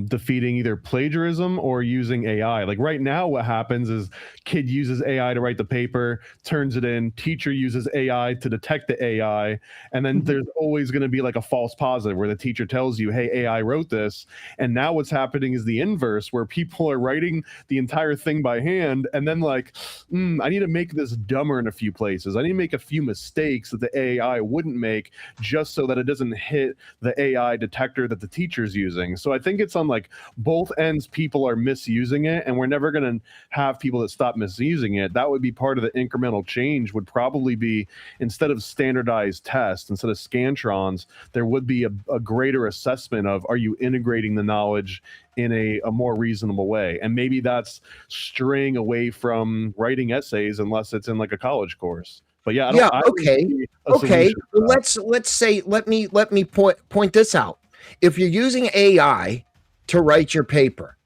defeating either plagiarism or using AI. Like right now, what happens is kid uses AI to write the paper, turns it in, teacher uses AI to detect the AI, and then there's always going to be like a false positive where the teacher tells you, hey, AI wrote this. And now what's happening is the inverse, where people are writing the entire thing by hand and then like, I need to make this dumber in a few places. I need to make a few mistakes that the AI wouldn't make just so that it doesn't hit the AI detector that the teacher's using. So I think it's on like both ends. People are misusing it, and we're never going to have people that stop misusing it. That would be part of the incremental change. Would probably be, instead of standardized tests, instead of scantrons, there would be a greater assessment of, are you integrating the knowledge in a more reasonable way? And maybe that's straying away from writing essays unless it's in like a college course. But yeah, okay. Well, let's say, let me point this out. If you're using AI to write your paper,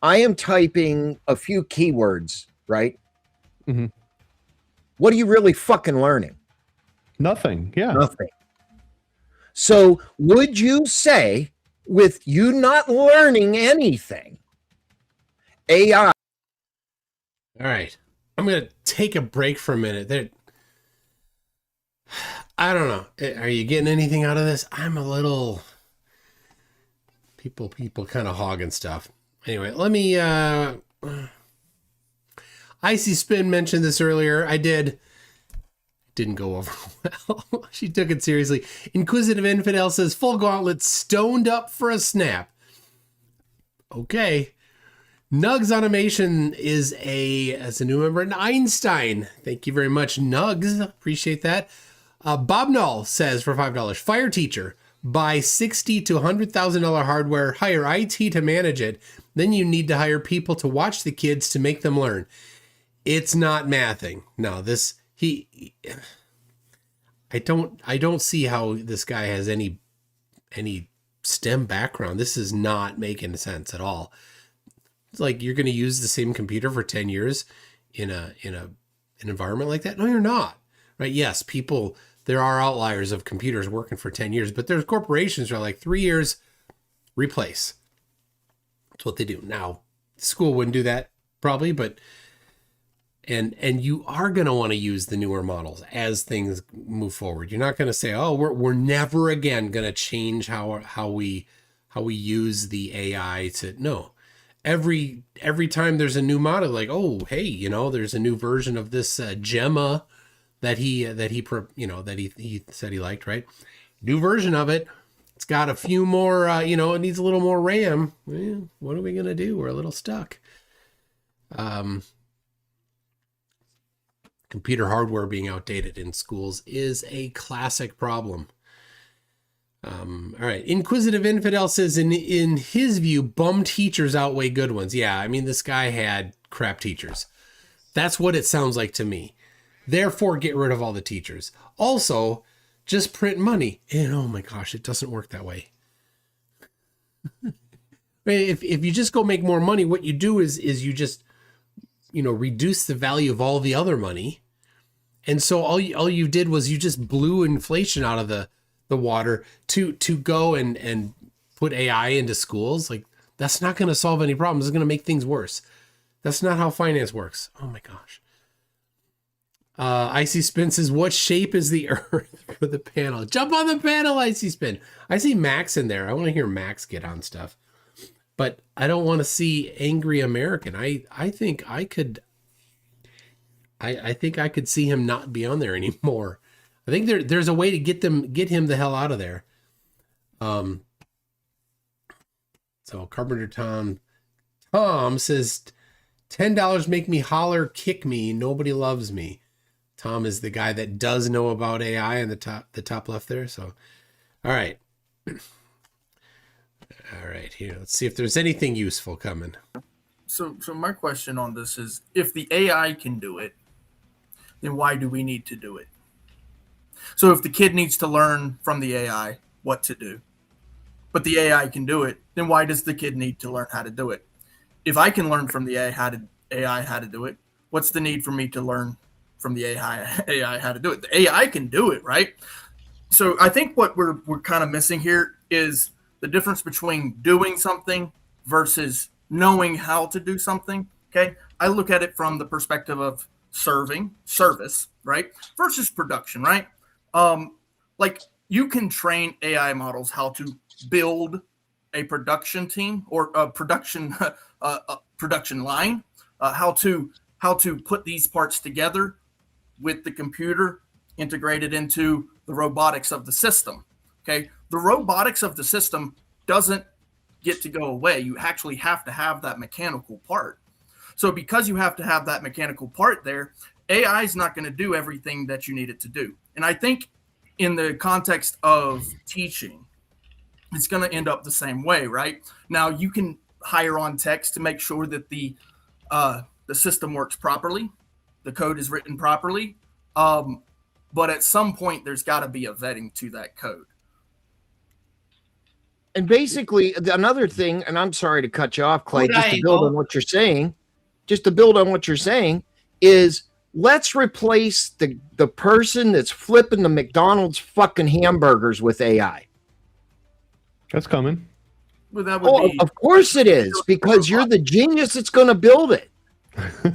I am typing a few keywords, right? Mhm. What are you really fucking learning? Nothing. Yeah. Nothing. So would you say, with you not learning anything, AI? All right. I'm going to take a break for a minute. I don't know. Are you getting anything out of this? I'm a little... People kind of hogging stuff. Anyway, let me... Icy Spin mentioned this earlier. I did. Didn't go over well. She took it seriously. Inquisitive Infidel says, full gauntlet stoned up for a snap. Okay. Nugs Automation is as a new member, an Einstein. Thank you very much, Nugs. Appreciate that. Bob Null says for $5, fire teacher, buy $60,000 to $100,000 hardware, hire IT to manage it. Then you need to hire people to watch the kids to make them learn. It's not mathing. No, I don't see how this guy has any STEM background. This is not making sense at all. It's like, you're going to use the same computer for 10 years in an environment like that? No, you're not. Right? Yes, there are outliers of computers working for 10 years, but there's corporations that are like 3 years, replace. That's what they do. Now, school wouldn't do that probably, but and you are going to want to use the newer models as things move forward. You're not going to say, oh, we're never again going to change how we use the AI to... No. Every time there's a new model, like, oh, hey, there's a new version of this Gemma that he said he liked, right? New version of it. It's got a few more, it needs a little more RAM. Well, what are we going to do? We're a little stuck. Computer hardware being outdated in schools is a classic problem. All right. Inquisitive Infidel says, in his view, bum teachers outweigh good ones. Yeah, I mean, this guy had crap teachers. That's what it sounds like to me. Therefore, get rid of all the teachers. Also, just print money. And oh my gosh, it doesn't work that way. If you just go make more money, what you do is you just, reduce the value of all the other money. And so all you did was you just blew inflation out of the water to go and put AI into schools. Like, that's not going to solve any problems. It's going to make things worse. That's not how finance works. Oh my gosh. Icy Spin says, what shape is the earth for the panel? Jump on the panel, Icy Spin. I see Max in there. I want to hear Max get on stuff, but I don't want to see angry American. I think I could see him not be on there anymore. I think there's a way to get him the hell out of there. So Carpenter Tom says, $10 make me holler, kick me. Nobody loves me. Tom is the guy that does know about AI in the top left there. So, all right. All right, here. Let's see if there's anything useful coming. So my question on this is, if the AI can do it, then why do we need to do it? So if the kid needs to learn from the AI what to do, but the AI can do it, then why does the kid need to learn how to do it? If I can learn from the AI how to do it, what's the need for me to learn from the AI how to do it? The AI can do it, right? So I think what we're kind of missing here is the difference between doing something versus knowing how to do something. Okay, I look at it from the perspective of service, right, versus production, right? Like, you can train AI models how to build a production team or a production line, how to put these parts together with the computer integrated into the robotics of the system. Okay, the robotics of the system doesn't get to go away. You actually have to have that mechanical part. So because you have to have that mechanical part there, AI is not going to do everything that you need it to do. And I think in the context of teaching, it's going to end up the same way, right? Now you can hire on techs to make sure that the system works properly, the code is written properly, but at some point there's got to be a vetting to that code. And basically, another thing, and I'm sorry to cut you off, Clay, just to build on what you're saying, is let's replace the person that's flipping the McDonald's fucking hamburgers with AI. That's coming. Well, that would be, of course it is, because you're the genius that's going to build it.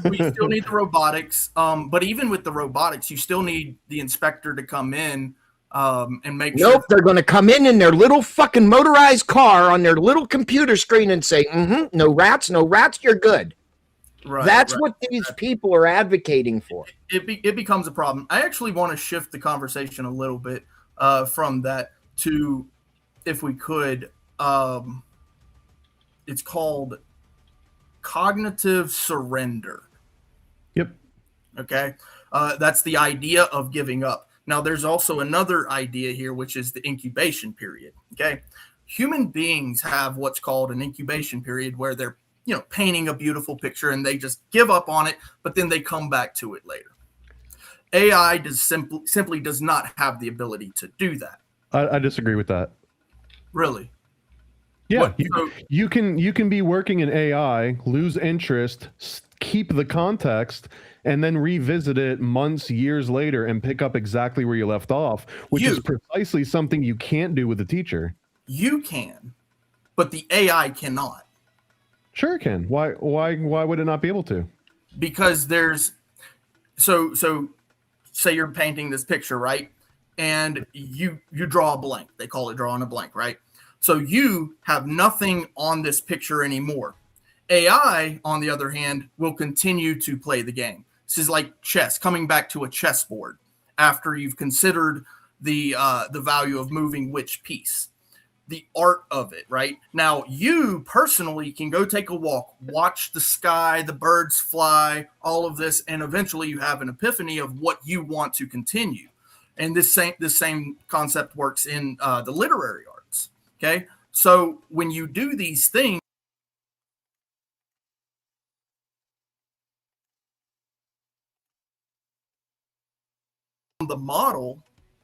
we still need the robotics, but even with the robotics, you still need the inspector to come in and make sure. Nope, they're going to come in their little fucking motorized car on their little computer screen and say, no rats, you're good. Right, That's what these people are advocating for. It becomes a problem. I actually want to shift the conversation a little bit from that to, if we could, it's called cognitive surrender. Yep. Okay. That's the idea of giving up. Now, there's also another idea here, which is the incubation period. Okay. Human beings have what's called an incubation period where they're, painting a beautiful picture and they just give up on it, but then they come back to it later. AI simply does not have the ability to do that. I disagree with that. Really? Yeah, you can be working in AI, lose interest, keep the context, and then revisit it months, years later, and pick up exactly where you left off, which is precisely something you can't do with a teacher. You can, but the AI cannot. Sure it can. Why would it not be able to? Because there's so say you're painting this picture, right? And you draw a blank. They call it drawing a blank, right? So you have nothing on this picture anymore. AI, on the other hand, will continue to play the game. This is like chess, coming back to a chessboard after you've considered the value of moving which piece, the art of it, right? Now, you personally can go take a walk, watch the sky, the birds fly, all of this, and eventually you have an epiphany of what you want to continue. And this same concept works in the literary arts. Okay, so when you do these things, the model,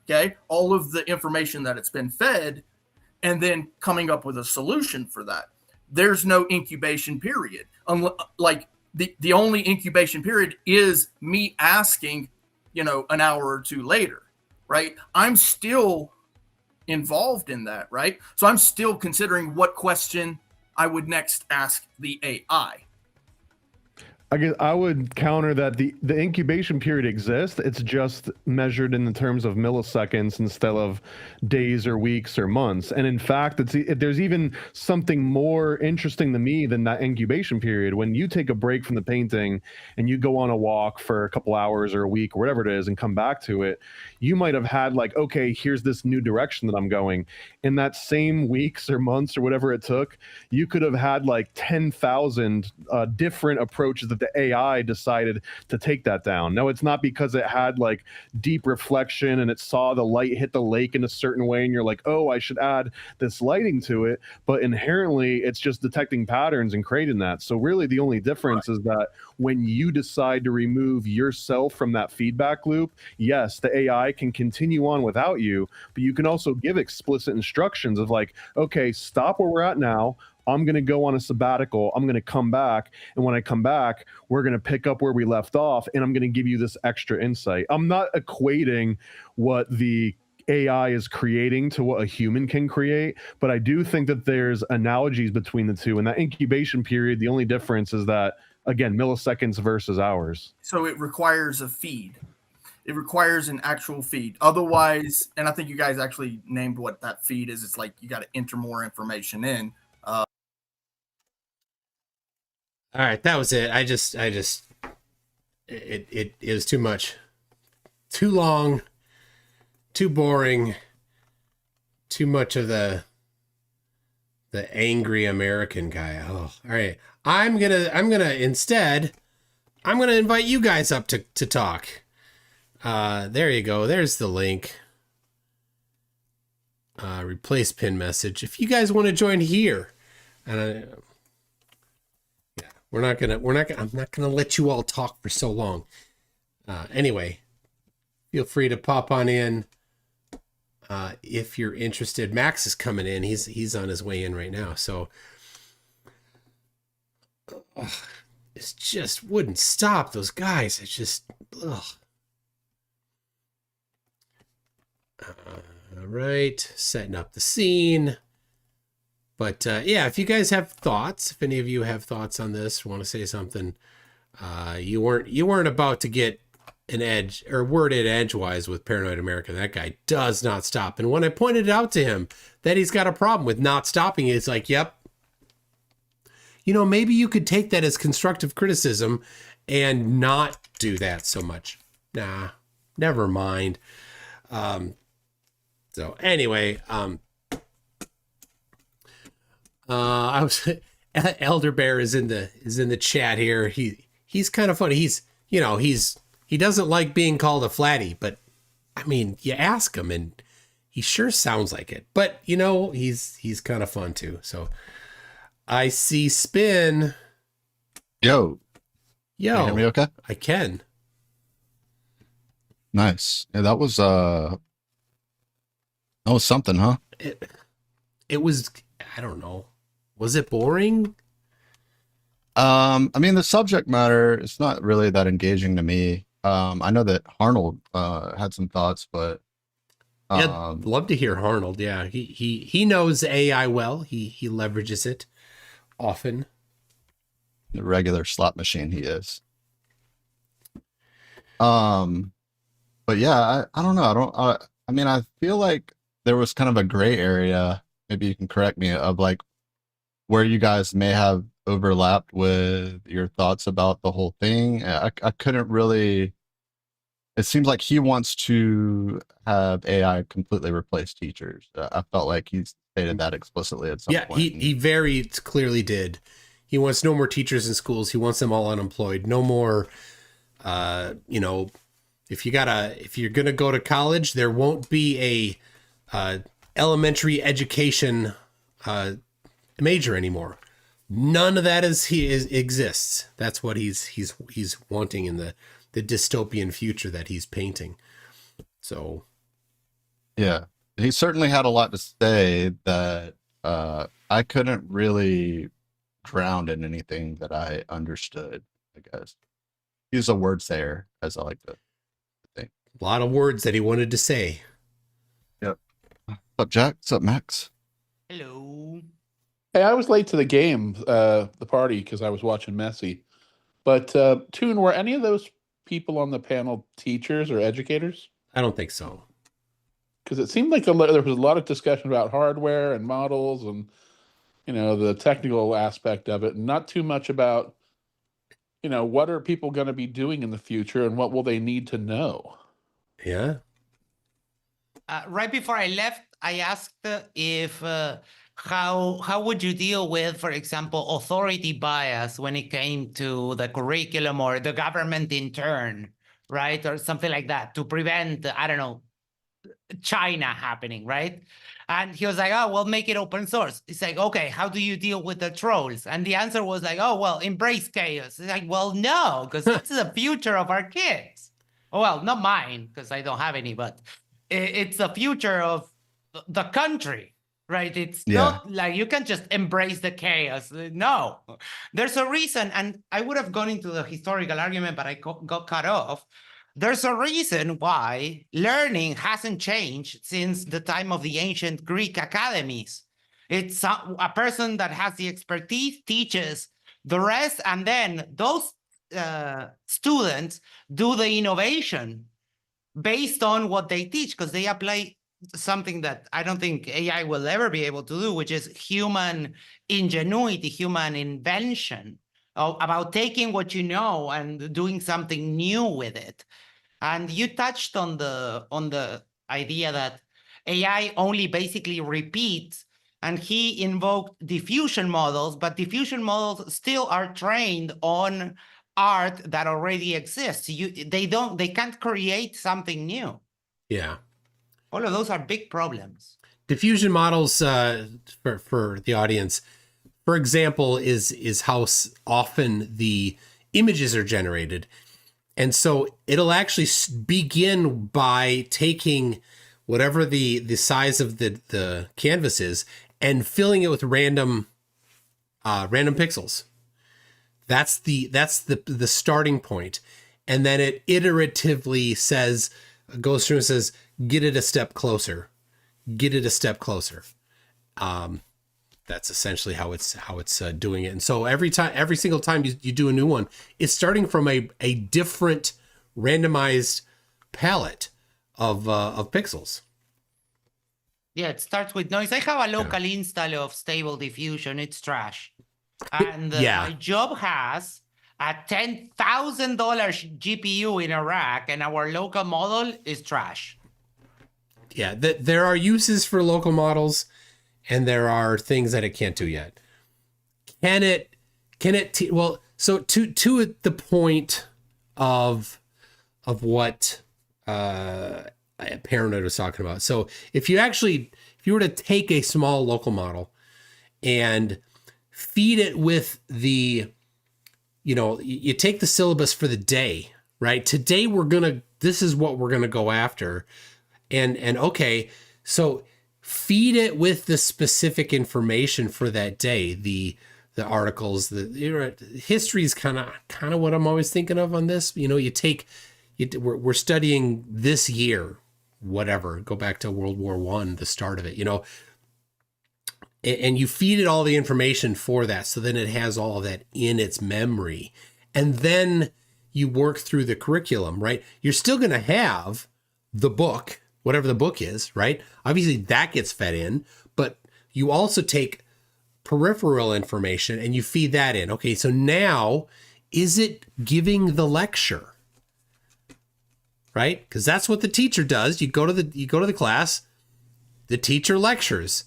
okay, all of the information that it's been fed, and then coming up with a solution for that. There's no incubation period. Like the only incubation period is me asking, an hour or two later, right? I'm still involved in that, right? So I'm still considering what question I would next ask the AI. I guess I would counter that the incubation period exists. It's just measured in the terms of milliseconds instead of days or weeks or months. And in fact, there's even something more interesting to me than that incubation period. When you take a break from the painting and you go on a walk for a couple hours or a week or whatever it is and come back to it, you might have had like, okay, here's this new direction that I'm going. In that same weeks or months or whatever it took, you could have had like 10,000 different approaches that the AI decided to take that down. No, it's not because it had like deep reflection and it saw the light hit the lake in a certain way and you're like, oh, I should add this lighting to it. But inherently, it's just detecting patterns and creating that. So really the only difference is that when you decide to remove yourself from that feedback loop, yes, the AI can continue on without you, but you can also give explicit instructions of like, okay, stop where we're at now. I'm going to go on a sabbatical. I'm going to come back. And when I come back, we're going to pick up where we left off. And I'm going to give you this extra insight. I'm not equating what the AI is creating to what a human can create, but I do think that there's analogies between the two. And that incubation period, the only difference is that, again, milliseconds versus hours. So it requires a feed. It requires an actual feed. Otherwise, and I think you guys actually named what that feed is. It's like you got to enter more information in. All right, that was it. It is too much, too long, too boring, too much of the The angry American guy. Oh, all right. I'm gonna instead, I'm gonna invite you guys up to talk. There you go. There's the link. Replace pin message. If you guys want to join here, and I'm not gonna let you all talk for so long. Anyway, feel free to pop on in if you're interested. Max is coming in. He's on his way in right now. So it just wouldn't stop. Those guys. It's just ugh. All right, setting up the scene. But yeah, if you guys have thoughts, if any of you have thoughts on this, want to say something, you weren't about to get an edge or worded edgewise with Paranoid America. That guy does not stop. And when I pointed out to him that he's got a problem with not stopping, it's like, yep. You know, maybe you could take that as constructive criticism and not do that so much. Nah, never mind. So anyway, I was Elder Bear is in the chat here. He's kind of funny. He doesn't like being called a flatty, but I mean, you ask him and he sure sounds like it. But you know, he's kind of fun too. So I see Spin. Yo. Can you hear me okay? I can. Nice. Yeah, that was something, huh? It was, I don't know. Was it boring? I mean, the subject matter is not really that engaging to me. I know that Arnold had some thoughts, but yeah, love to hear Arnold. Yeah, he knows AI well. He leverages it often. The regular slot machine he is. But yeah, I don't know. I mean, I feel like there was kind of a gray area. Maybe you can correct me, of like where you guys may have overlapped with your thoughts about the whole thing. I couldn't really. It seems like he wants to have AI completely replace teachers. I felt like he stated that explicitly at some point. Yeah, he very clearly did. He wants no more teachers in schools. He wants them all unemployed. No more, if you're gonna go to college, there won't be a elementary education major anymore. None of that exists. That's what he's wanting in the dystopian future that he's painting. So yeah, he certainly had a lot to say that I couldn't really drown in anything that I understood, I guess. He's a word sayer, as I like to think. A lot of words that he wanted to say. Yep. What's up, Jack? What's up, Max? Hello. Hey, I was late to the game, the party, because I was watching Messi. But Toon, were any of those people on the panel teachers or educators? I don't think so. Because it seemed like there was a lot of discussion about hardware and models and, the technical aspect of it, and not too much about, what are people going to be doing in the future and what will they need to know? Yeah. Right before I left, I asked if how would you deal with, for example, authority bias when it came to the curriculum or the government in turn, right? Or something like that to prevent, I don't know, China happening, right? And he was like, oh, well, make it open source. It's like, okay, how do you deal with the trolls? And the answer was like, oh, well, embrace chaos. It's like, well, no, because that's the future of our kids. Oh, well, not mine, because I don't have any, but it's the future of the country, right? It's not like you can just embrace the chaos. No, there's a reason. And I would have gone into the historical argument, but I got cut off. There's a reason why learning hasn't changed since the time of the ancient Greek academies. It's a person that has the expertise teaches the rest, and then those students do the innovation based on what they teach, because they apply something that I don't think AI will ever be able to do, which is human ingenuity, human invention, about taking what you know and doing something new with it. And you touched on the idea that AI only basically repeats and he invoked diffusion models, but diffusion models still are trained on art that already exists. They can't create something new. Yeah. All of those are big problems. Diffusion models, for the audience, for example, is how often the images are generated. And so it'll actually begin by taking whatever the size of the canvas is and filling it with random pixels. That's the starting point. And then it iteratively goes through and says, get it a step closer. Get it a step closer. That's essentially how it's doing it. And so every single time you do a new one, it's starting from a different randomized palette of pixels. Yeah, it starts with noise. I have a local install of Stable Diffusion. It's trash. And my job has a $10,000 GPU in a rack, and our local model is trash. Yeah, there are uses for local models, and there are things that it can't do yet. Well, so to the point of what Paranoid was talking about. So if you were to take a small local model and feed it with you take the syllabus for the day, right? Today this is what we're gonna go after. And okay, so feed it with the specific information for that day, the articles, history is kind of what I'm always thinking of on this. We're studying this year, whatever, go back to World War I, the start of it, and you feed it all the information for that. So then it has all of that in its memory. And then you work through the curriculum, right? You're still going to have the book, whatever the book is, right? Obviously that gets fed in, but you also take peripheral information and you feed that in. Okay, so now is it giving the lecture? Right? Because that's what the teacher does. You go to the class, the teacher lectures.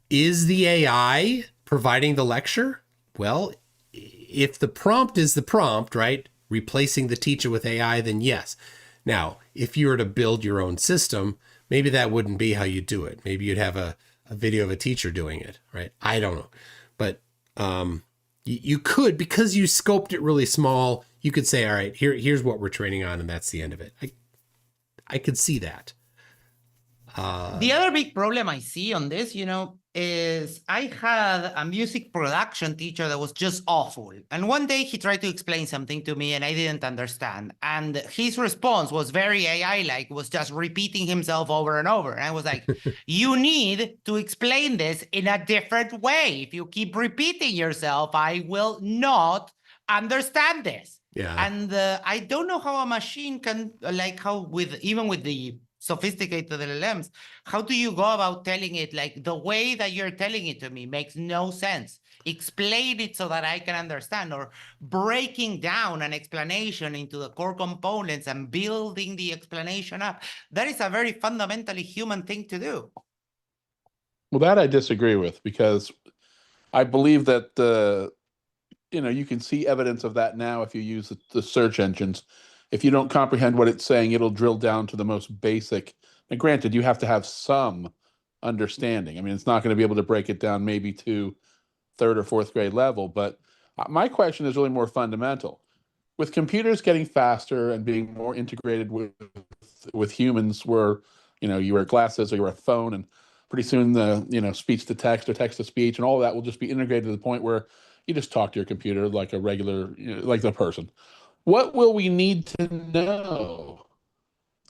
Is the AI providing the lecture? Well, if the prompt is the prompt, right? Replacing the teacher with AI, then yes. Now, if you were to build your own system, maybe that wouldn't be how you do it. Maybe you'd have a video of a teacher doing it, right? I don't know. But you could, because you scoped it really small, you could say, all right, here's what we're training on, and that's the end of it. I could see that. The other big problem I see on this, is I had a music production teacher that was just awful. And one day he tried to explain something to me and I didn't understand. And his response was very AI-like, was just repeating himself over and over. And I was like, you need to explain this in a different way. If you keep repeating yourself, I will not understand this. Yeah. And I don't know how a machine can, even with the sophisticated LLMs, how do you go about telling it, like, the way that you're telling it to me makes no sense? Explain it so that I can understand, or breaking down an explanation into the core components and building the explanation up. That is a very fundamentally human thing to do. Well, that I disagree with, because I believe that you can see evidence of that now if you use the search engines. If you don't comprehend what it's saying, it'll drill down to the most basic. And granted, you have to have some understanding. I mean, it's not going to be able to break it down maybe to third or fourth grade level. But my question is really more fundamental. With computers getting faster and being more integrated with humans, where you wear glasses or you wear a phone, and pretty soon the speech to text or text to speech and all of that will just be integrated to the point where you just talk to your computer like a regular, like the person. What will we need to know?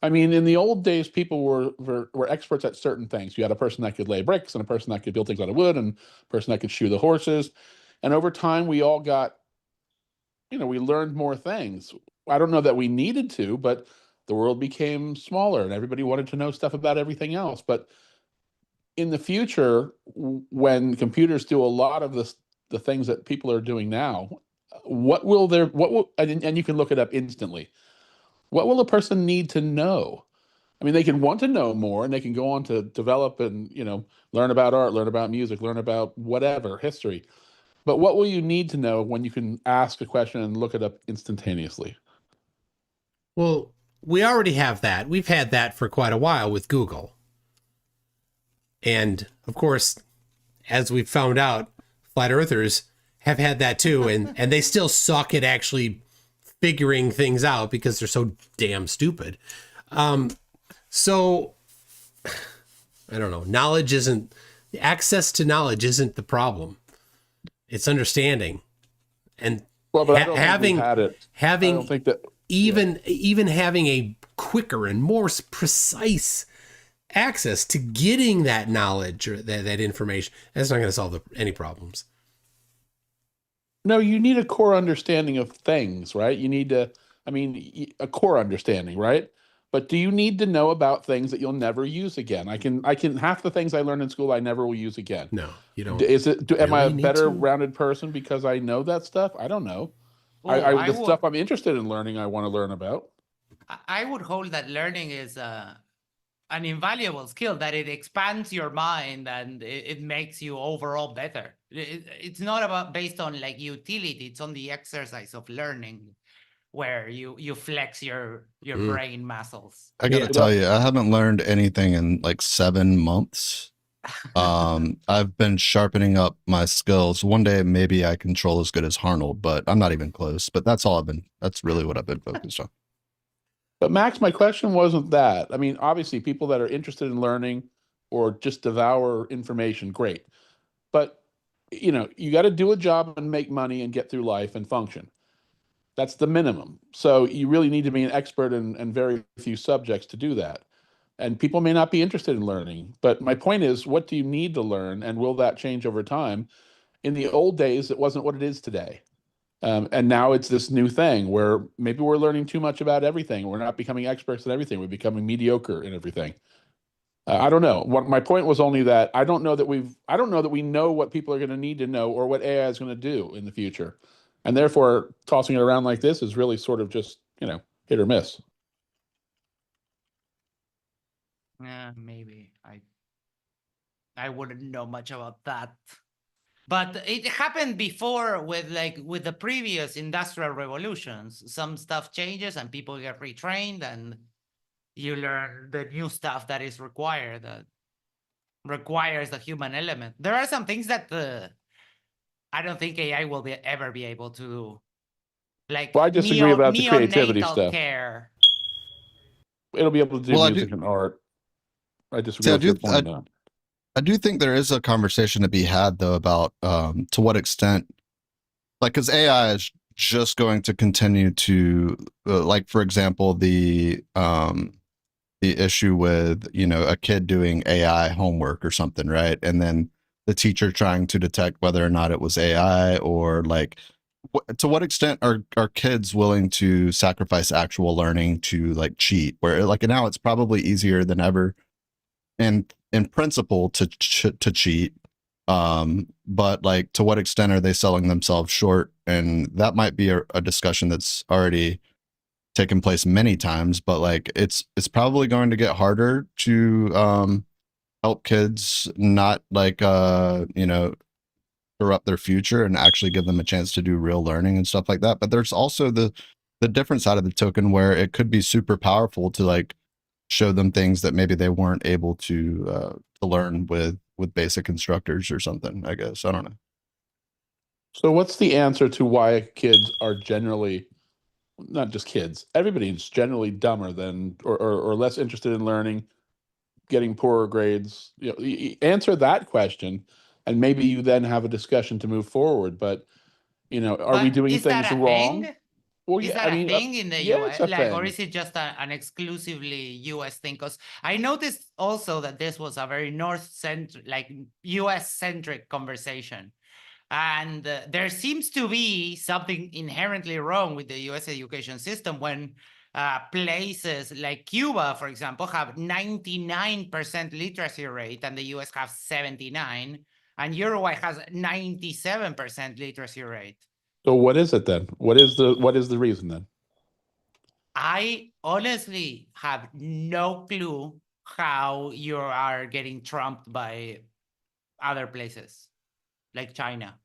I mean, in the old days, people were experts at certain things. You had a person that could lay bricks, and a person that could build things out of wood, and a person that could shoe the horses. And over time, we all got, we learned more things. I don't know that we needed to, but the world became smaller, and everybody wanted to know stuff about everything else. But in the future, when computers do a lot of the things that people are doing now, and you can look it up instantly. What will a person need to know? I mean, they can want to know more, and they can go on to develop and, you know, learn about art, learn about music, learn about whatever, history. But what will you need to know when you can ask a question and look it up instantaneously? Well, we already have that. We've had that for quite a while with Google. And of course, as we've found out, flat earthers have had that too. And they still suck at actually figuring things out because they're so damn stupid. So I don't know. Access to knowledge isn't the problem. It's understanding. And Well, but I don't think we've had it. having I don't think that even having a quicker and more precise access to getting that knowledge or that information, that's not going to solve any problems. No, you need a core understanding of things, right? You need to, I mean, a core understanding, right? But do you need to know about things that you'll never use again? I can half the things I learned in school I never will use again. No, you don't. Am I a really need better to. rounded person because I know that stuff? I don't know. Oh, The stuff I'm interested in learning, I want to learn about. I would hold that learning is an invaluable skill, that it expands your mind and it makes you overall better. It's not about based on like utility. It's on the exercise of learning where you flex your brain muscles. I gotta tell you, I haven't learned anything in like 7 months. I've been sharpening up my skills. One day maybe I control as good as Harnold, but I'm not even close. But that's really what I've been focused on. But Max, my question wasn't that. I mean, obviously people that are interested in learning or just devour information, great. But you know, you got to do a job and make money and get through life and function. That's the minimum. So you really need to be an expert in very few subjects to do that. And people may not be interested in learning. But my point is, what do you need to learn? And will that change over time? In the old days, it wasn't what it is today. And now it's this new thing where maybe we're learning too much about everything. We're not becoming experts in everything. We're becoming mediocre in everything. I don't know. My point was only that I don't know that we know what people are going to need to know or what AI is going to do in the future. And therefore, tossing it around like this is really sort of just, you know, hit or miss. Yeah, maybe. I wouldn't know much about that. But it happened before with the previous industrial revolutions. Some stuff changes and people get retrained and you learn the new stuff that is required, that requires the human element. There are some things that I don't think AI will ever be able to do. Like, well, I disagree about the creativity neonatal stuff. care. It'll be able to do music and art. I disagree with your point on that. I do think there is a conversation to be had though about to what extent, like, because AI is just going to continue to like, for example, the issue with, you know, a kid doing AI homework or something, right? And then the teacher trying to detect whether or not it was AI, or like, to what extent are kids willing to sacrifice actual learning to like cheat? Where like now it's probably easier than ever in principle to cheat, but like to what extent are they selling themselves short? And that might be a discussion that's already taken place many times, but like it's probably going to get harder to help kids not like you know, corrupt their future and actually give them a chance to do real learning and stuff like that. But there's also the different side of the token where it could be super powerful to like show them things that maybe they weren't able to learn with basic instructors or something, I guess. I don't know. So what's the answer to why kids are generally, not just kids, everybody's generally dumber than or less interested in learning, getting poorer grades? You know, answer that question, and maybe you then have a discussion to move forward. But you know, are we doing things wrong? Thing? Well, is yeah, that I mean, a thing in the yeah, US? it's a Like, thing. or is it just an exclusively US thing? Because I noticed also that this was a very like US centric conversation. And there seems to be something inherently wrong with the US education system when places like Cuba, for example, have 99% literacy rate and the US have 79, and Uruguay has 97% literacy rate. So what is it then? What is the reason then? I honestly have no clue how you are getting trumped by other places like China.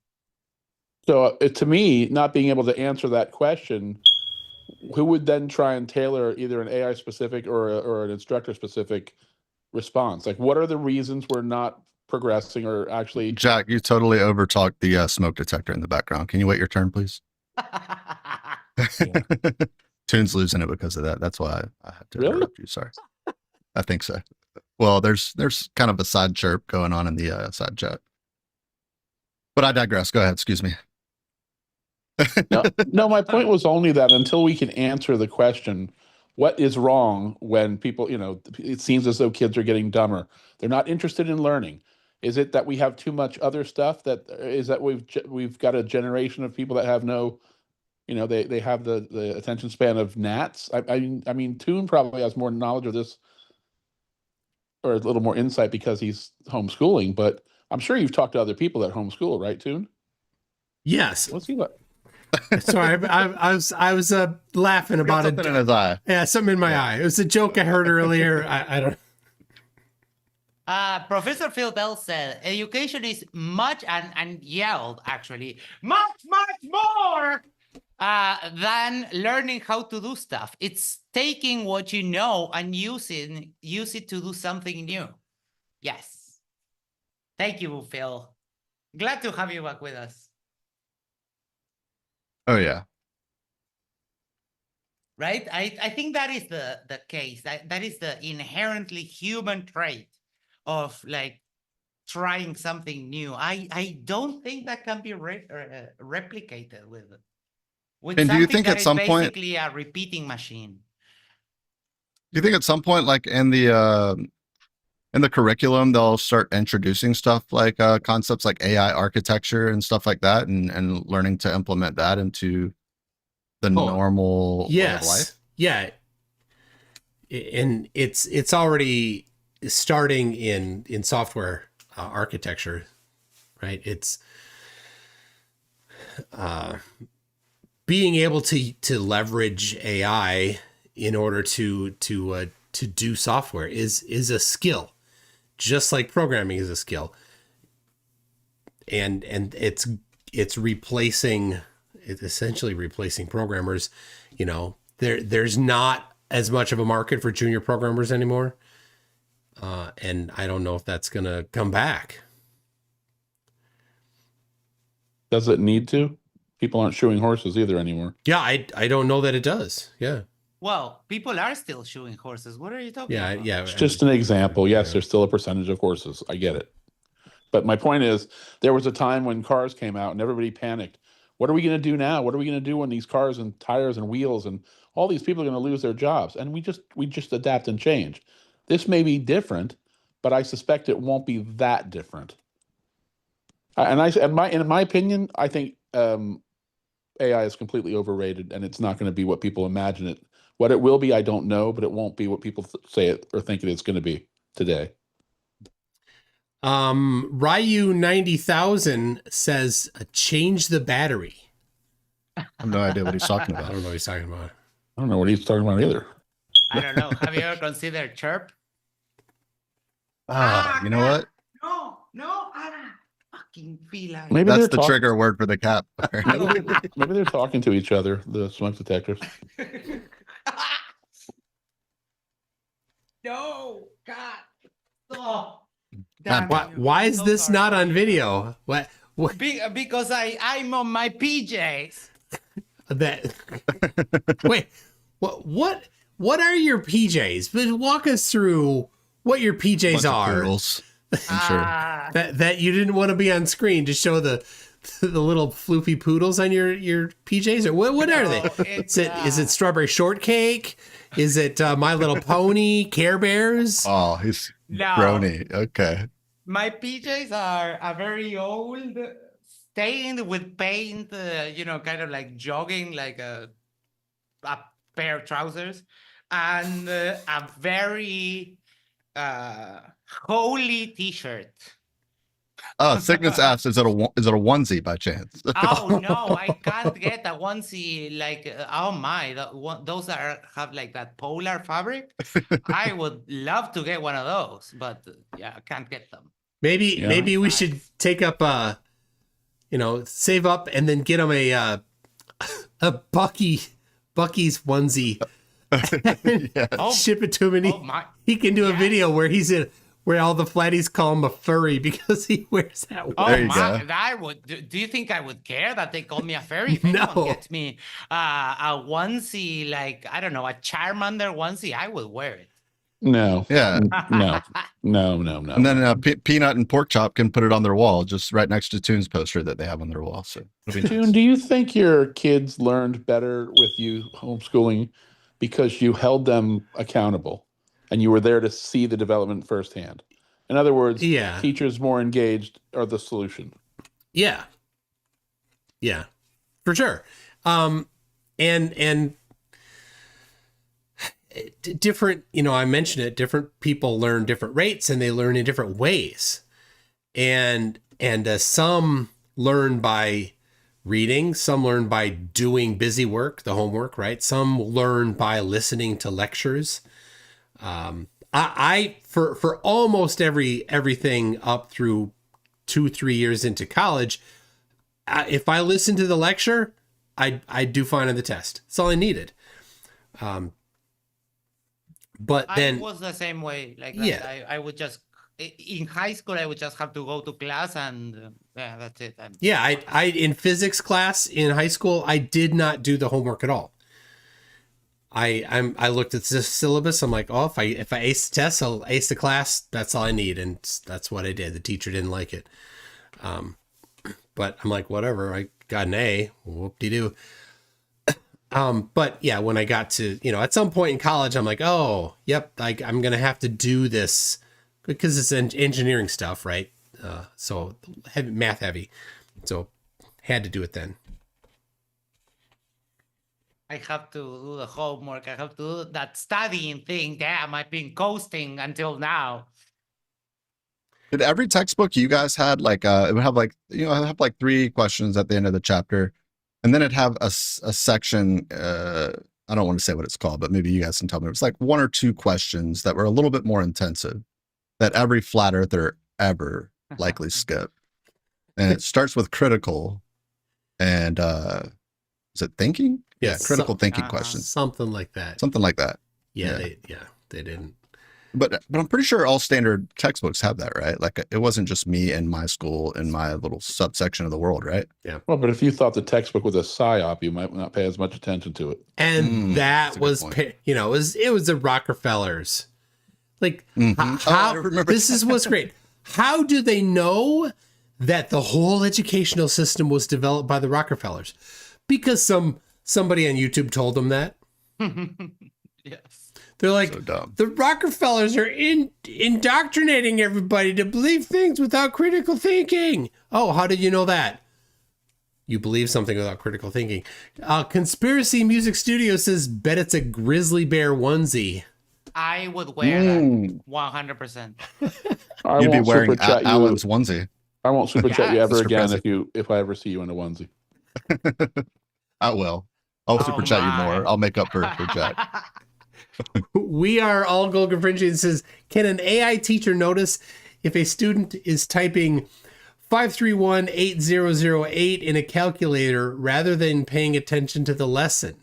So to me, not being able to answer that question, who would then try and tailor either an AI specific or an instructor specific response? Like, what are the reasons we're not progressing or actually? Jack, you totally overtalked the smoke detector in the background. Can you wait your turn, please? Toon's losing it because of that. That's why I had to interrupt you. Sorry. I think so. Well, there's kind of a side chirp going on in the side chat. But I digress. Go ahead. Excuse me. No, my point was only that until we can answer the question, what is wrong when people, it seems as though kids are getting dumber. They're not interested in learning. Is it that we have too much other stuff? That we've got a generation of people that have no, they have the attention span of gnats. I mean, Toon probably has more knowledge of this or a little more insight because he's homeschooling, but I'm sure you've talked to other people that homeschool, right, Toon? Yes. What's he like? Sorry, I was laughing about it. Something in his eye. Yeah, something in my eye. It was a joke I heard earlier. I don't. Professor Phil Bell said, education is much, and yelled actually, much more than learning how to do stuff. It's taking what you know and use it to do something new. Yes. Thank you, Phil. Glad to have you back with us. Oh, yeah. Right? I think that is the case. That is the inherently human trait of like trying something new. I don't think that can be replicated with And do you something think that at is some point, basically a repeating machine. do you think at some point, like in the curriculum, they'll start introducing stuff like concepts like AI architecture and stuff like that, and learning to implement that into the normal way of life? Yeah. And it's already starting in software architecture, right? It's being able to leverage AI in order to do software is a skill, just like programming is a skill. And it's essentially replacing programmers. There's not as much of a market for junior programmers anymore. And I don't know if that's going to come back. Does it need to? People aren't shoeing horses either anymore. Yeah, I don't know that it does. Yeah. Well, people are still shoeing horses. What are you talking about? Yeah. It's just an example. Yes, there's still a percentage of horses. I get it. But my point is, there was a time when cars came out and everybody panicked. What are we going to do now? What are we going to do when these cars and tires and wheels and all these people are going to lose their jobs? And we just adapt and change. This may be different, but I suspect it won't be that different. In my opinion, I think AI is completely overrated, and it's not going to be what people imagine it. What it will be, I don't know, but it won't be what people say it or think it's going to be today. Ryu 90,000 says change the battery. I have no idea what he's talking about. I don't know what he's talking about. I don't know what he's talking about either. I don't know. Have you ever considered chirp? You know what? No, I fucking feel like. Maybe that's the trigger word for the cat. Maybe they're talking to each other, the smoke detectors. No, God. Oh. Why is this not on video? What? Because I'm on my PJs. Wait, what are your PJs? But walk us through what your PJs are. I'm sure that you didn't want to be on screen to show the little floofy poodles on your PJs, or what are they? Is it strawberry shortcake? Is it My Little Pony, Care Bears? Oh, he's No. brony. Okay. My PJs are a very old, stained with paint, kind of like jogging, like a pair of trousers, and a very holy t-shirt. Cygnus asks, is it a onesie by chance? Oh no, I can't get a onesie like oh my, those have like that polar fabric. I would love to get one of those, but yeah, I can't get them. Maybe we should take up save up and then get him a Bucky's onesie. Ship it to him, and he can do a video where he's in where all the flatties call him a furry because he wears that. Oh my! I would. Do you think I would care that they call me a furry? If anyone gets me a onesie, like I don't know, a Charmander onesie, I would wear it. No. Yeah. No. And then Peanut and Pork Chop can put it on their wall, just right next to Toon's poster that they have on their wall. So, Toon, do you think your kids learned better with you homeschooling because you held them accountable and you were there to see the development firsthand? In other words, teachers more engaged are the solution. Yeah, for sure. And different, I mentioned it, different people learn different rates and they learn in different ways. And some learn by reading, some learn by doing busy work, the homework, right? Some learn by listening to lectures. I for almost everything up through 2-3 years into college, if I listen to the lecture, I do fine on the test. That's all I needed. But then I was the same way. Like I would just in high school I would just have to go to class and that's it. I in physics class in high school I did not do the homework at all. I looked at the syllabus. I'm like, oh, if I ace the test, I'll ace the class. That's all I need, and that's what I did. The teacher didn't like it, but I'm like, whatever. I got an A. Whoop-de-doo. But yeah, when I got to, at some point in college, I'm like, oh, yep, I'm going to have to do this because it's engineering stuff, right? So math heavy. So had to do it then. I have to do the homework. I have to do that studying thing. Damn, I've been coasting until now. Did every textbook you guys had it would have have 3 questions at the end of the chapter? And then it'd have a section, I don't want to say what it's called, but maybe you guys can tell me. It was like 1 or 2 questions that were a little bit more intensive that every flat earther ever likely skipped. And it starts with critical and is it thinking? Yeah, critical thinking questions. Something like that. Yeah, they didn't. But I'm pretty sure all standard textbooks have that, right? Like it wasn't just me in my school in my little subsection of the world, right? Yeah. Well, but if you thought the textbook was a psyop, you might not pay as much attention to it. And that was, it was the Rockefellers. Like, I remember this is what's great. How do they know that the whole educational system was developed by the Rockefellers? Because somebody on YouTube told them that. Yes. They're like, the Rockefellers are indoctrinating everybody to believe things without critical thinking. Oh, how did you know that? You believe something without critical thinking. Conspiracy Music Studio says, bet it's a grizzly bear onesie. I would wear that 100%. You'd be wearing Alan's onesie. I won't super chat you ever again if I ever see you in a onesie. I will. I'll super chat you more. I'll make up for Jack. We are all gold confringing. Says, can an AI teacher notice if a student is typing 5318008 in a calculator rather than paying attention to the lesson?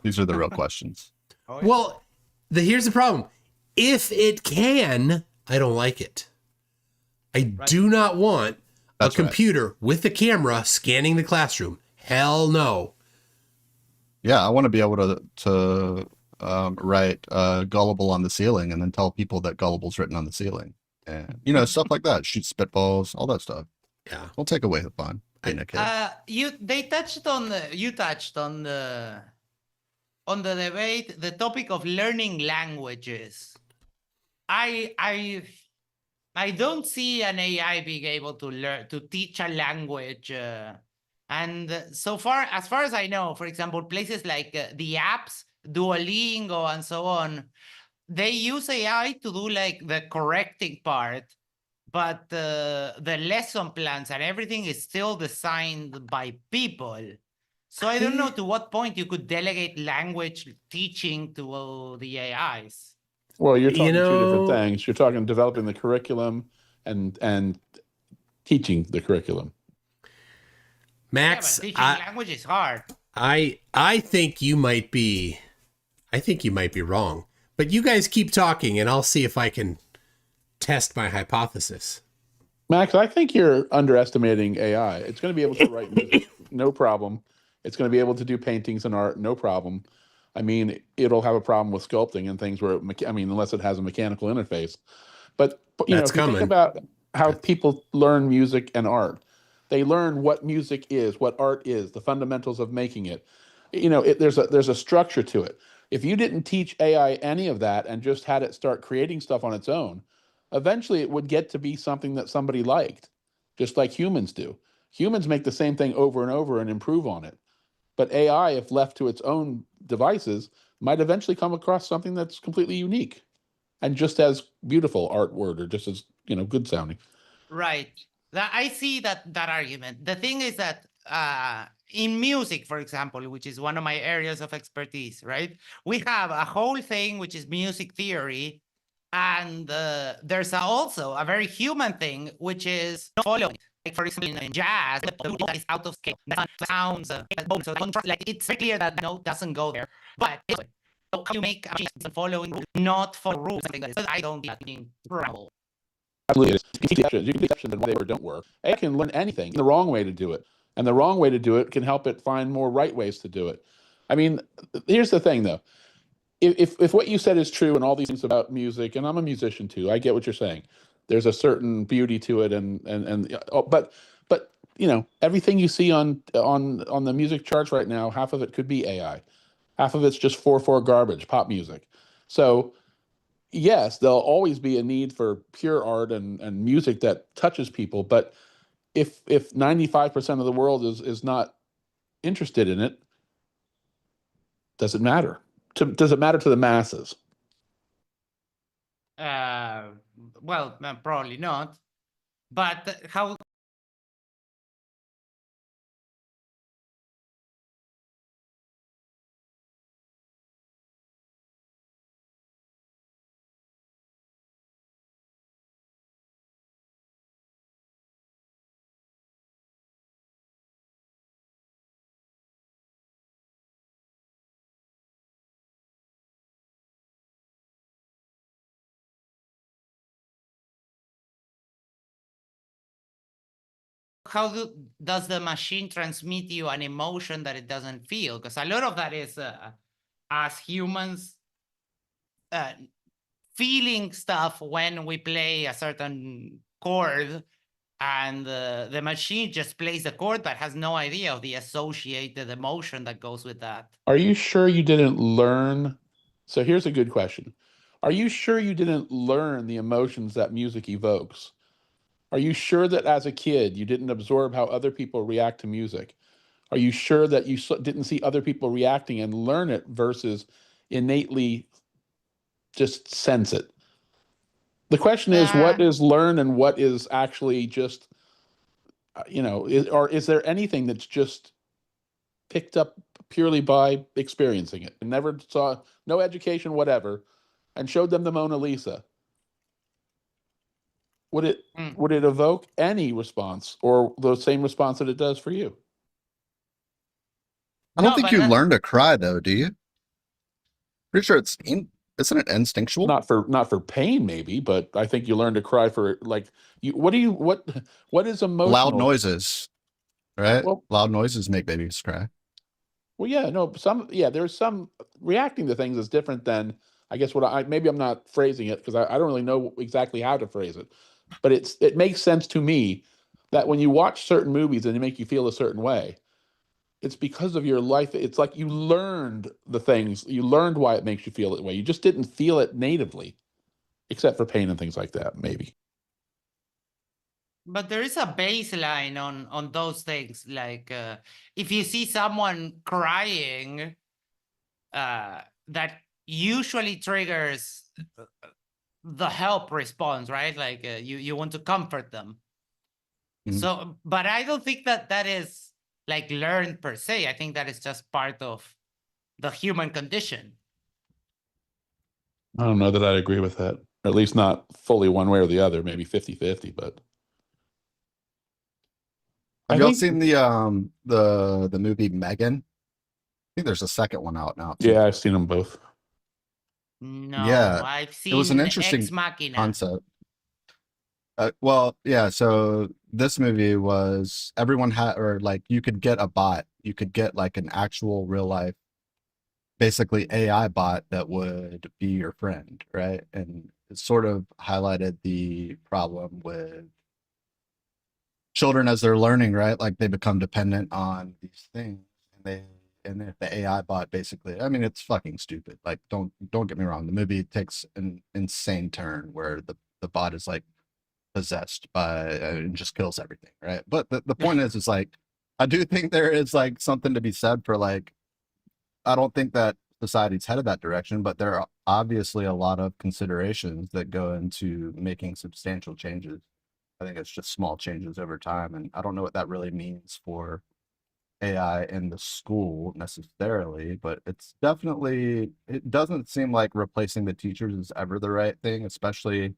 These are the real questions. Well, here's the problem. If it can, I don't like it. I do not want a computer with a camera scanning the classroom. Hell no. Yeah, I want to be able to write gullible on the ceiling and then tell people that gullible's written on the ceiling, and stuff like that. Shoot spitballs, all that stuff. Yeah, don't take away the fun. You touched on the debate, the topic of learning languages. I don't see an AI being able to teach a language. And so far, as far as I know, for example, places like the apps, Duolingo and so on, they use AI to do like the correcting part, but the lesson plans and everything is still designed by people. So I don't know to what point you could delegate language teaching to the AIs. Well, you're talking two different know, things. You're talking developing the curriculum and teaching the curriculum. Max, yeah, but teaching language is hard. I think you might be wrong. But you guys keep talking and I'll see if I can test my hypothesis. Max, I think you're underestimating AI. It's going to be able to write music, no problem. It's going to be able to do paintings and art, no problem. I mean, it'll have a problem with sculpting and things where, unless it has a mechanical interface. But you know, if you think about how people learn music and art, they learn what music is, what art is, the fundamentals of making it. You know, there's a structure to it. If you didn't teach AI any of that and just had it start creating stuff on its own, eventually it would get to be something that somebody liked, just like humans do. Humans make the same thing over and over and improve on it. But AI, if left to its own devices, might eventually come across something that's completely unique and just as beautiful artwork or just as, good sounding. Right. I see that argument. The thing is that in music, for example, which is one of my areas of expertise, right? We have a whole thing which is music theory, and there's also a very human thing which is following. Like for example, in jazz, the note is out of scale. The sounds, like it's very clear that the note doesn't go there. But so how you make a machine following rules, not follow rules? I don't think trouble. Absolutely, you can see exceptions and they don't work. AI can learn anything, the wrong way to do it, and the wrong way to do it can help it find more right ways to do it. I mean, here's the thing though. If what you said is true and all these things about music, and I'm a musician too, I get what you're saying. There's a certain beauty to it, but everything you see on the music charts right now, half of it could be AI, half of it's just 4/4 garbage, pop music. So yes, there'll always be a need for pure art and music that touches people, but if 95% of the world is not interested in it, does it matter? Does it matter to the masses? Well, probably not. But how? How does the machine transmit you an emotion that it doesn't feel? Because a lot of that is as humans feeling stuff when we play a certain chord, and the machine just plays the chord but has no idea of the associated emotion that goes with that. Are you sure you didn't learn? So here's a good question. Are you sure you didn't learn the emotions that music evokes? Are you sure that as a kid you didn't absorb how other people react to music? Are you sure that you didn't see other people reacting and learn it versus innately just sense it? The question is, what is learned and what is actually just, or is there anything that's just picked up purely by experiencing it and never saw, no education, whatever, and showed them the Mona Lisa? Would it evoke any response or the same response that it does for you? I don't think you learn to cry though, do you? Pretty sure isn't it instinctual? Not for pain, maybe, but I think you learn to cry for like what is emotional? Loud noises, right? Well, loud noises make babies cry. Well, yeah, no, there's some reacting to things is different than, I guess maybe I'm not phrasing it because I don't really know exactly how to phrase it, but it makes sense to me that when you watch certain movies and they make you feel a certain way, it's because of your life. It's like you learned the things, you learned why it makes you feel that way. You just didn't feel it natively, except for pain and things like that, maybe. But there is a baseline on those things. Like if you see someone crying, that usually triggers the help response, right? Like you want to comfort them. Mhm. So, but I don't think that is like learned per se. I think that is just part of the human condition. I don't know that I'd agree with that. Or at least not fully one way or the other, maybe 50-50, but Have I y'all think seen the movie Megan? I think there's a second one out now too. yeah, I've seen them both. No, Yeah, I've it was an seen interesting Ex Machina. concept. Well, yeah. So this movie was everyone had, or like you could get a bot. You could get like an actual real life, basically AI bot that would be your friend, right? And it sort of highlighted the problem with children as they're learning, right? Like they become dependent on these things, and if the AI bot basically, I mean, it's fucking stupid. Like, don't get me wrong. The movie takes an insane turn where the bot is like possessed by and just kills everything, right? But the point is like, I do think there is like something to be said for like, I don't think that society's headed that direction, but there are obviously a lot of considerations that go into making substantial changes. I think it's just small changes over time, and I don't know what that really means for AI in the school necessarily, but it's definitely, it doesn't seem like replacing the teachers is ever the right thing, especially,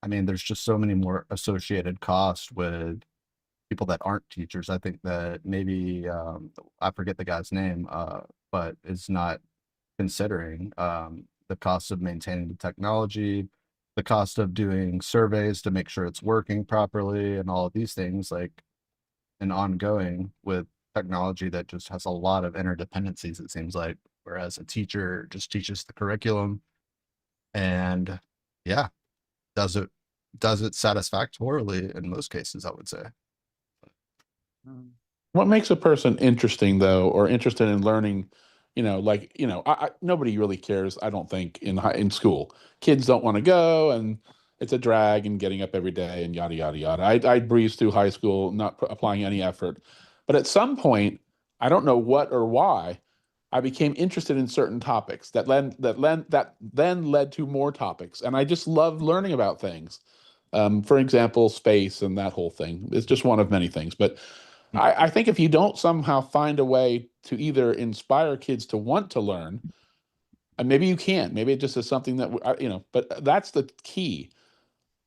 I mean, there's just so many more associated costs with people that aren't teachers. I think that maybe I forget the guy's name, but is not considering the cost of maintaining the technology, the cost of doing surveys to make sure it's working properly, and all of these things, like, and ongoing with technology that just has a lot of interdependencies, it seems like, whereas a teacher just teaches the curriculum and yeah, does it satisfactorily in most cases, I would say. What makes a person interesting, though, or interested in learning? Nobody really cares. I don't think in school, kids don't want to go, and it's a drag, and getting up every day, and yada yada yada. I breezed through high school, not applying any effort, but at some point, I don't know what or why, I became interested in certain topics that then led to more topics, and I just love learning about things. For example, space and that whole thing. It's just one of many things, but I think if you don't somehow find a way to either inspire kids to want to learn, and maybe you can't, maybe it just is something that, but that's the key,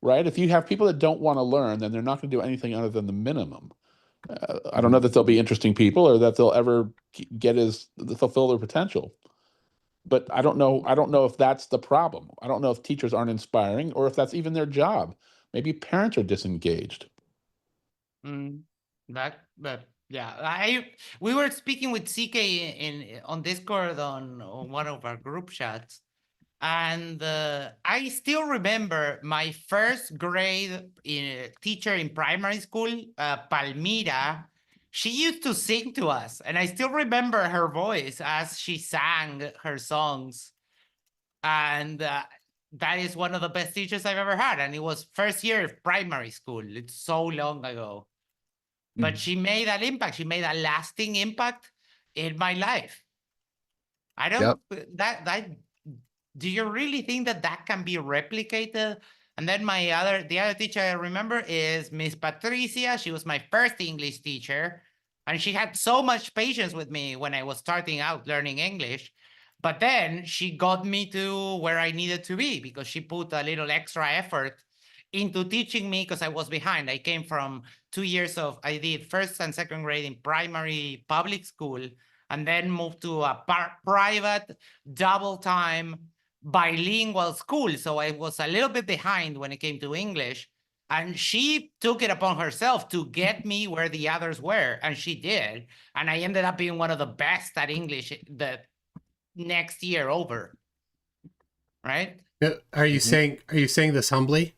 right? If you have people that don't want to learn, then they're not going to do anything other than the minimum. I don't know that they'll be interesting people or that they'll ever fulfill their potential. But I don't know if that's the problem. I don't know if teachers aren't inspiring or if that's even their job. Maybe parents are disengaged. But yeah, we were speaking with CK on Discord on one of our group chats, and I still remember my first grade teacher in primary school, Palmira. She used to sing to us, and I still remember her voice as she sang her songs, and that is one of the best teachers I've ever had, and it was first year of primary school. It's so long ago. But she made that impact. She made a lasting impact in my life. I don't that do you really think that can be replicated? And then the other teacher I remember is Miss Patricia. She was my first English teacher, and she had so much patience with me when I was starting out learning English. But then she got me to where I needed to be because she put a little extra effort into teaching me because I was behind. I came from 2 years I did first and second grade in primary public school, and then moved to a private double time bilingual school. So I was a little bit behind when it came to English. And she took it upon herself to get me where the others were. And she did. And I ended up being one of the best at English the next year over. Right? Are you saying this humbly?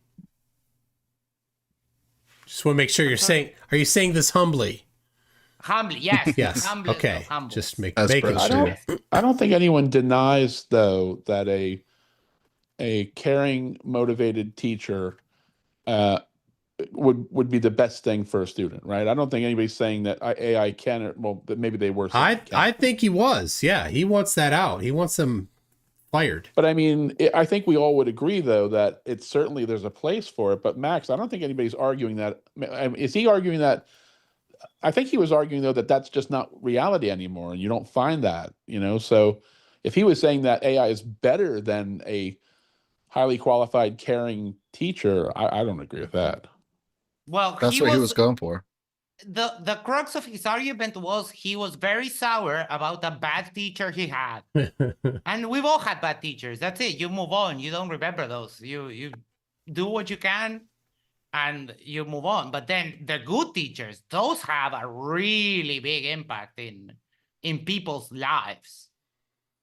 Just want to make sure are you saying this humbly? Humbly, yes. Yes. Humbly, okay. Humble. Just making sure. I don't think anyone denies, though, that a caring, motivated teacher would be the best thing for a student, right? I don't think anybody's saying that AI can, that maybe they were saying I think he was. Yeah, he wants that out. He wants them fired. But I mean, I think we all would agree, though, that it's certainly there's a place for it. But Max, I don't think anybody's arguing that. Is he arguing that? I think he was arguing, though, that that's just not reality anymore, and you don't find that, So if he was saying that AI is better than a highly qualified, caring teacher, I don't agree with that. Well, That's what he was going for. The crux of his argument was he was very sour about the bad teacher he had. And we've all had bad teachers. That's it. You move on. You don't remember those. You do what you can and you move on. But then the good teachers, those have a really big impact in people's lives.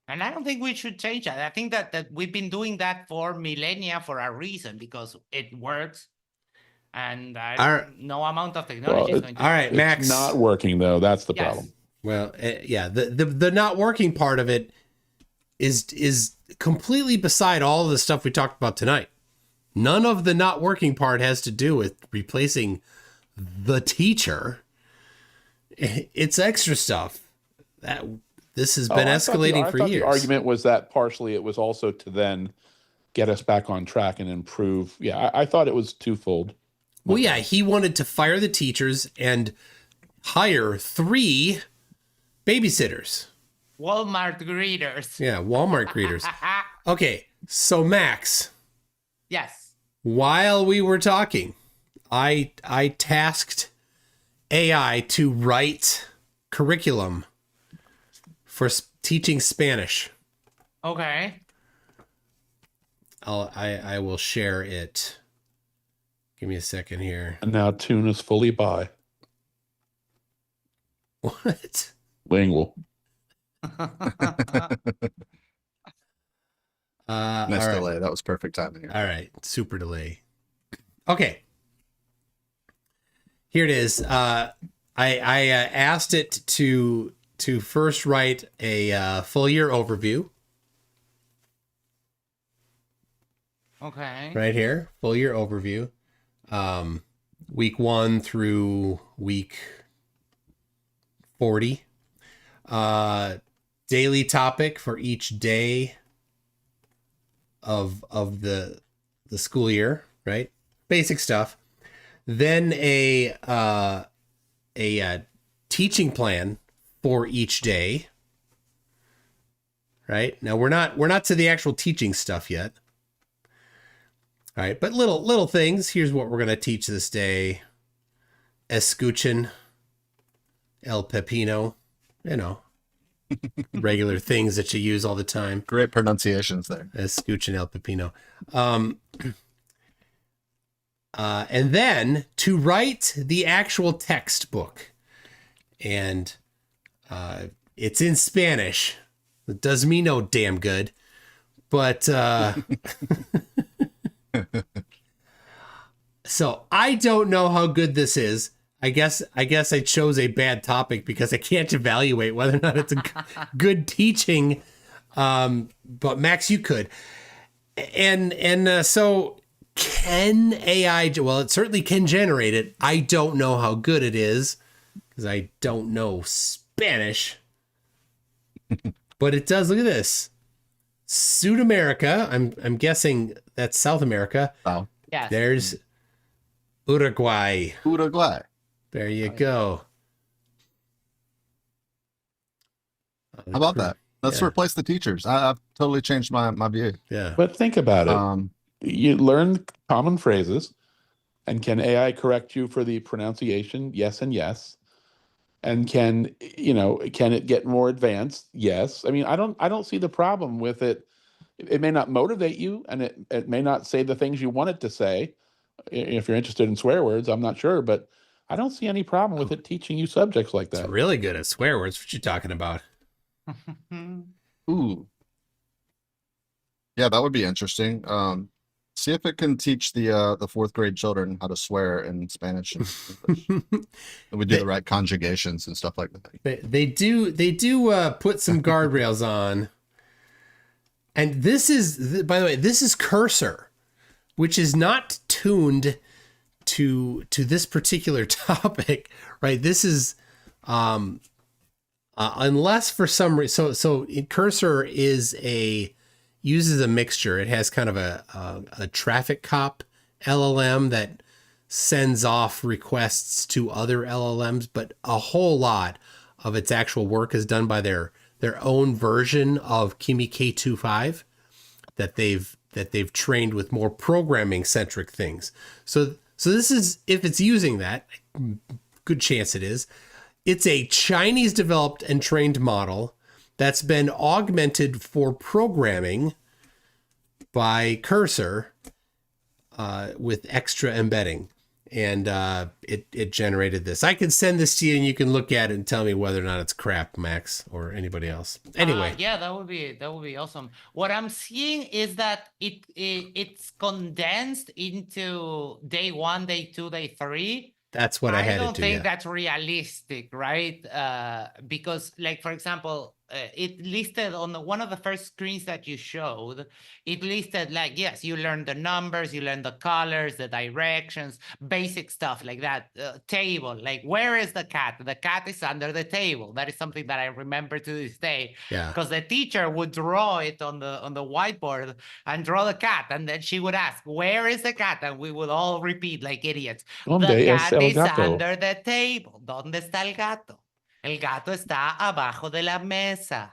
And I don't think we should change that. I think that we've been doing that for millennia for a reason, because it works. And no amount of technology is going to. All right, Max. It's not working, though. That's the problem. Well, yeah, the not working part of it is completely beside all of the stuff we talked about tonight. None of the not working part has to do with replacing the teacher. It's extra stuff. This has been escalating for years. The argument was that partially it was also to then get us back on track and improve. Yeah, I thought it was twofold. Well, yeah, he wanted to fire the teachers and hire 3 babysitters. Walmart greeters. Yeah, Walmart greeters. Okay, so Max. Yes. While we were talking, I tasked AI to write curriculum for teaching Spanish. Okay. I will share it. Give me a second here. And now Toon is fully by. What? Lingual. Nice delay. That was perfect timing. All right. Super delay. Okay. Here it is. I asked it to first write a full year overview. Okay. Right here. Full year overview. Week 1 through week 40. Daily topic for each day of the school year, right? Basic stuff. Then a teaching plan for each day. Right? Now we're not to the actual teaching stuff yet. All right, but little things. Here's what we're going to teach this day. Escuchen el pepino. Regular things that you use all the time. Great pronunciations there. Escuchen el pepino. And then to write the actual textbook. And it's in Spanish. It does me no damn good. But... So I don't know how good this is. I guess I chose a bad topic because I can't evaluate whether or not it's a good teaching. But Max, you could. And so can AI? Well, it certainly can generate it. I don't know how good it is because I don't know Spanish. But it does. Look at this. Sudamerica. I'm guessing that's South America. Oh. Yes. There's Uruguay. Uruguay. There you go. How about that? Let's replace the teachers. I've totally changed my view. Yeah. But think about it. You learn common phrases, and can AI correct you for the pronunciation? Yes and yes. And can it get more advanced? Yes. I mean, I don't see the problem with it. It may not motivate you, and it may not say the things you want it to say. If you're interested in swear words, I'm not sure, but I don't see any problem with it teaching you subjects like that. It's really good at swear words. What you talking about? Ooh. Yeah, that would be interesting. See if it can teach the 4th grade children how to swear in Spanish and English. And we do the right conjugations and stuff like that. They do put some guardrails on. And this is, by the way, this is Cursor, which is not tuned to this particular topic, right? This is unless for some reason, so Cursor is a uses a mixture. It has kind of a traffic cop LLM that sends off requests to other LLMs, but a whole lot of its actual work is done by their own version of Kimi K25 that they've trained with more programming centric things. So this is, if it's using that, good chance it is. It's a Chinese developed and trained model that's been augmented for programming by Cursor with extra embedding. And it generated this. I can send this to you and you can look at it and tell me whether or not it's crap, Max, or anybody else. Anyway. Yeah, that would be awesome. What I'm seeing is that it's condensed into day 1, day 2, day 3. That's what I had don't it to, think yeah. that's realistic, right? Because, like, for example, it listed on one of the first screens that you showed, it listed, like, yes, you learn the numbers, you learn the colors, the directions, basic stuff like that. Table, like, where is the cat? The cat is under the table. That is something that I remember to this day. Yeah. Because the teacher would draw it on the whiteboard and draw the cat, and then she would ask, where is the cat? And we would all repeat like idiots. ¿Dónde The es cat el is gato? under the table. ¿Dónde está el gato? El gato está abajo de la mesa.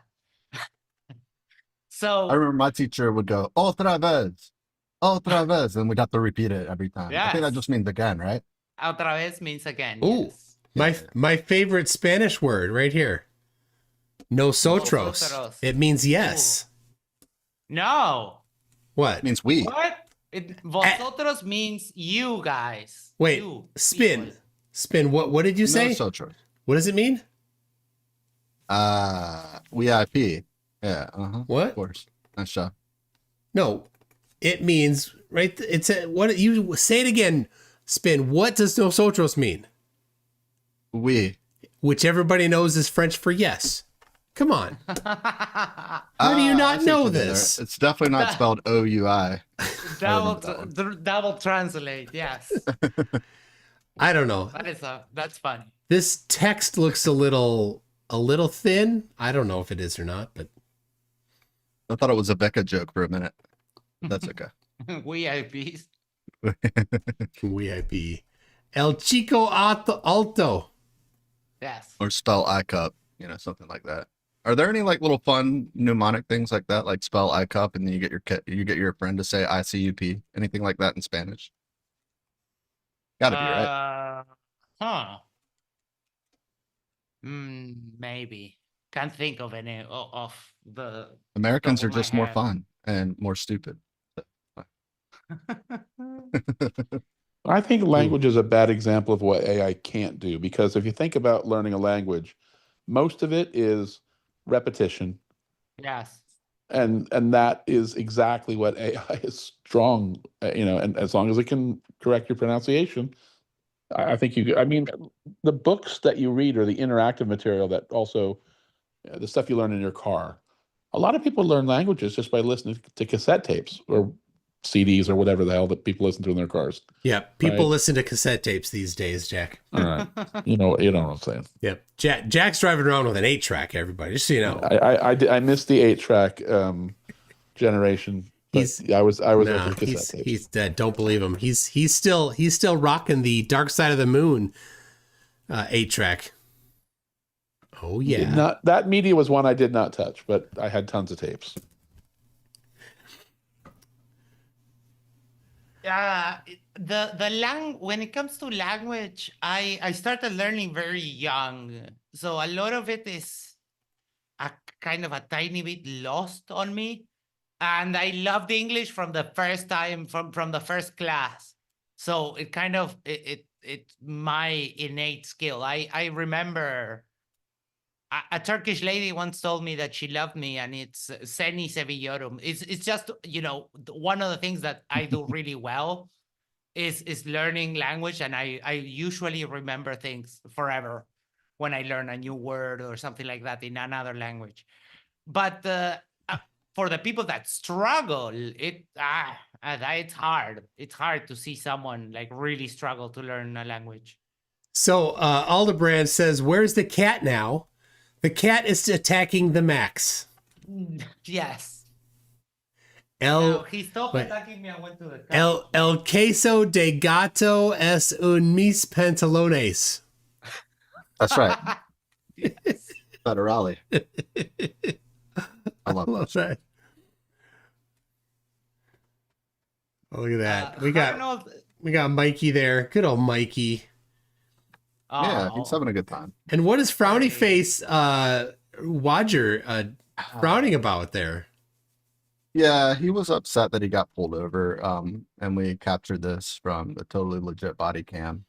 So I remember my teacher would go, otra vez, and we'd have to repeat it every time. I think that Yes. just means again, right? otra vez means again. Ooh, Yes. my favorite Spanish word right here. Nosotros. Nosotros. It means yes. No. What? It means we. What? Vosotros means you guys. Wait, You spin. people. Spin. What did you say? Nosotros. What does it mean? VIP. Yeah. What? Of course. Nice job. No, it means right. It's a, what you say it again. Spin. What does nosotros mean? We. Which everybody knows is French for yes. Come on. How do you I not see know what you did there. this? It's definitely not spelled OUI. double translate. Yes. I don't know. That's funny. This text looks a little thin. I don't know if it is or not, but I thought it was a Becca joke for a minute. That's okay. VIPs. VIP. El Chico Alto. Yes. Or spell iCup, something like that. Are there any like little fun mnemonic things like that, like spell iCup and then you get your friend to say ICUP? Anything like that in Spanish? Gotta be, right? Huh. Maybe. Can't think of any of the Americans top are of my just more head. fun and more stupid. I think language is a bad example of what AI can't do, because if you think about learning a language, most of it is repetition, Yes. and that is exactly what AI is strong, and as long as it can correct your pronunciation, I think I mean, the books that you read or the interactive material that also, the stuff you learn in your car, a lot of people learn languages just by listening to cassette tapes or CDs or whatever the hell that people listen to in their cars. Yeah, people Right. listen to cassette tapes these days, Jack. All right. You know what I'm saying. Yep. Jack's driving around with an 8-track, everybody, just so you know. I missed the 8-track generation. But I was with Nah, the cassette tapes. he's dead. Don't believe him. He's still rocking the Dark Side of the Moon 8-track. Oh yeah. That media was one I did not touch, but I had tons of tapes. When it comes to language, I started learning very young, so a lot of it is a kind of a tiny bit lost on me, and I loved English from the first time, from the first class. So it kind of it's my innate skill. I remember a Turkish lady once told me that she loved me, and it's Seni seviyorum. It's just, one of the things that I do really well is learning language, and I usually remember things forever when I learn a new word or something like that in another language. But for the people that struggle, it's hard. It's hard to see someone like really struggle to learn a language. So Aldebrand says, "Where's the cat now? The cat is attacking the Max." Yes. No, he stopped wait. attacking me and went to the car. El queso de gato es un mis pantalones. That's right. Yes. Federale. I love that. Oh, look at that. I don't know we got Mikey there. Good old Mikey. Yeah, he's having a good time. And what is frowny face Wadger frowning about there? Yeah, he was upset that he got pulled over. And we captured this from a totally legit body cam.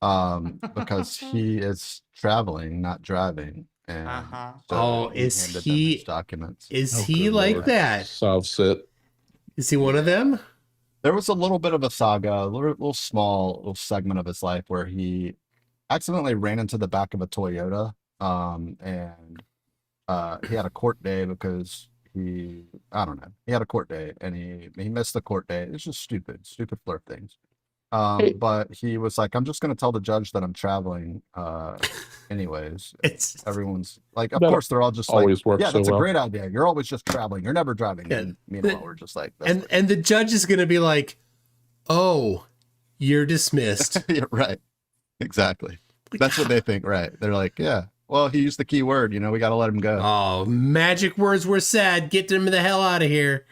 Because he is traveling, not driving. And so is handed them he his documents. Is he like Lord. that? Soft sit. Is he one of them? There was a little bit of a saga, a little small little segment of his life where he accidentally ran into the back of a Toyota. And he had a court day because he had a court day and he missed the court day. It's just stupid flirt things. But he was like, I'm just going to tell the judge that I'm traveling. Anyways, everyone's like, of course, they're all just always like, works yeah, so that's well. a great idea. You're always just traveling. You're never driving. And meanwhile, we're just like, And the judge is going to be like, oh, you're dismissed. yeah, right. Exactly. That's what they think, right? They're like, yeah, well, he used the key word. We got to let him go. Oh, magic words were said. Get him the hell out of here.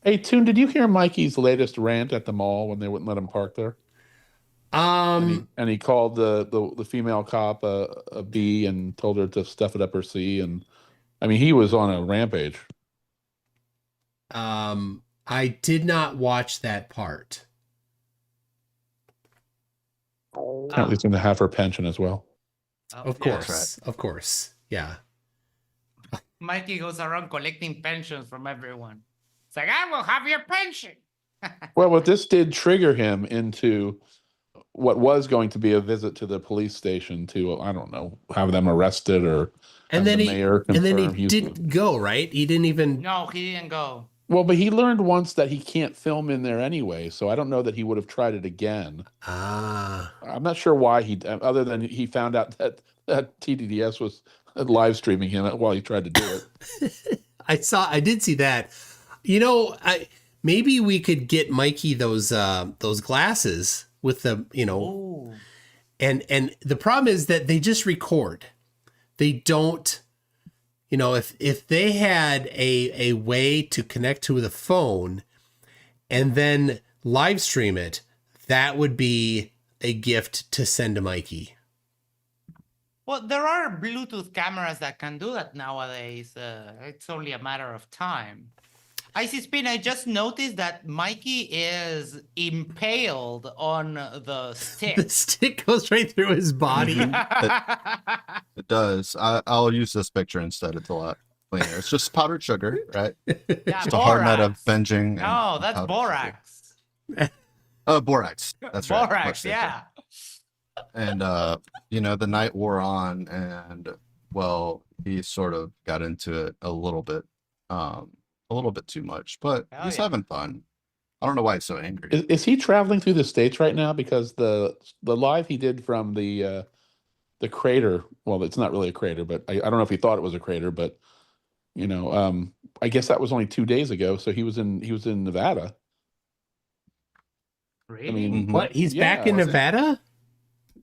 Hey, Toon, did you hear Mikey's latest rant at the mall when they wouldn't let him park there? And he called the female cop a B and told her to stuff it up her C. And I mean, he was on a rampage. I did not watch that part. Apparently, it's going to have her pension as well. Of course. Of course. Yeah. Mikey goes around collecting pensions from everyone. It's like, I will have your pension. Well, what this did trigger him into what was going to be a visit to the police station to, I don't know, have them arrested or And then confirm he didn't go, right? He didn't even. No, he didn't go. Well, but he learned once that he can't film in there anyway, so I don't know that he would have tried it again. I'm not sure why other than he found out that TDDS was live streaming him while he tried to do it. I did see that. Maybe we could get Mikey those glasses with the, and the problem is that they just record. They don't. If they had a way to connect to the phone and then live stream it, that would be a gift to send to Mikey. Well, there are Bluetooth cameras that can do that nowadays. It's only a matter of time. Icy Spin, I just noticed that Mikey is impaled on the stick. The stick goes right through his body. It does. I'll use this picture instead. It's a lot cleaner. It's just powdered sugar, right? Just a hard night of binging. No, that's borax. Borax. That's right. Borax, yeah. And the night wore on, and well, he sort of got into it a little bit too much, but he's having fun. I don't know why he's so angry. Is he traveling through the States right now? Because the live he did from the crater, well, it's not really a crater, but I don't know if he thought it was a crater, but I guess that was only 2 days ago. So he was in Nevada. Really? I mean, what? He's back in Nevada?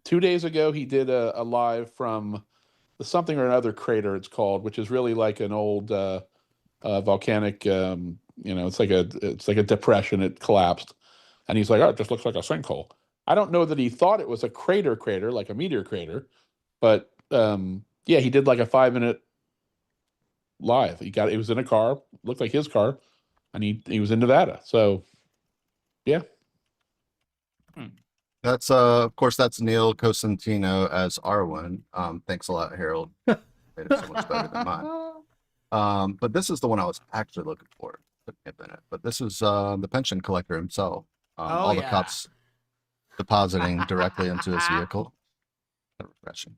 2 days ago, he did a live from the something or another crater it's called, which is really like an old volcanic, it's like a depression. It collapsed. And he's like, oh, it just looks like a sinkhole. I don't know that he thought it was a crater, like a meteor crater, but he did like a 5-minute live. It was in a car, looked like his car, and he was in Nevada. So, yeah. That's of course that's Neil Cosentino as Arwen. Thanks a lot, Harold. Made it so much better than mine. But this is the one I was actually looking for. Took me a minute. But this is the pension collector himself. All the cops depositing directly into his vehicle. Refreshing.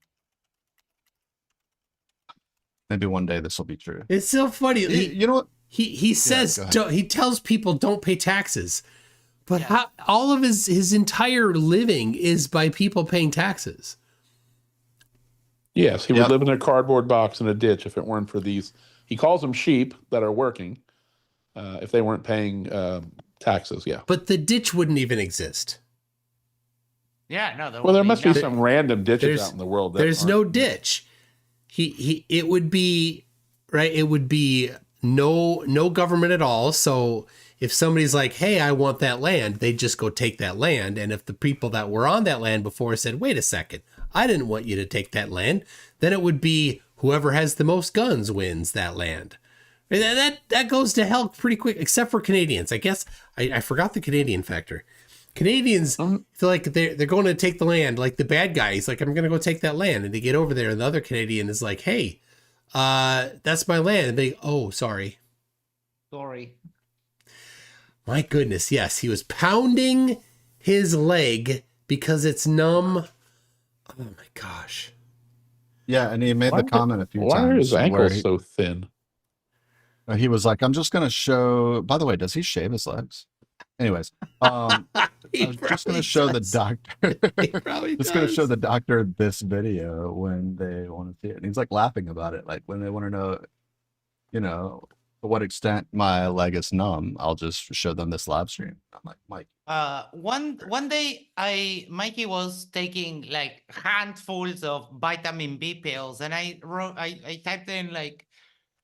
Maybe one day this will be true. It's so funny. You know what? He says he tells people don't pay taxes, but all of his entire living is by people paying taxes. Yes, he would live in a cardboard box in a ditch if it weren't for these. He calls them sheep that are working, if they weren't paying taxes. Yeah. But the ditch wouldn't even exist. Yeah, no. There Well, there would must be nothing. some random ditches There's- out in the world. That There's aren't- no ditch. It would be right. It would be no government at all. So if somebody's like, "Hey, I want that land," they'd just go take that land. And if the people that were on that land before said, "Wait a second, I didn't want you to take that land," then it would be whoever has the most guns wins that land. That goes to hell pretty quick, except for Canadians. I guess I forgot the Canadian factor. Canadians feel like they're going to take the land, like the bad guy. He's like, I'm going to go take that land. And they get over there, and the other Canadian is like, hey, that's my land. And they, oh, sorry. Sorry. My goodness, yes. He was pounding his leg because it's numb. Oh, my gosh. Yeah, and he made the comment a few times. Why are his where ankles so thin? he was like, I'm just going to show. By the way, does he shave his legs? Anyways, I'm just going to show the doctor. Just going to show the doctor this video when they want to see it. And he's like laughing about it. Like when they want to know, to what extent my leg is numb, I'll just show them this live stream. I'm like, Mike. One day, Mikey was taking like handfuls of vitamin B pills, and I typed in like,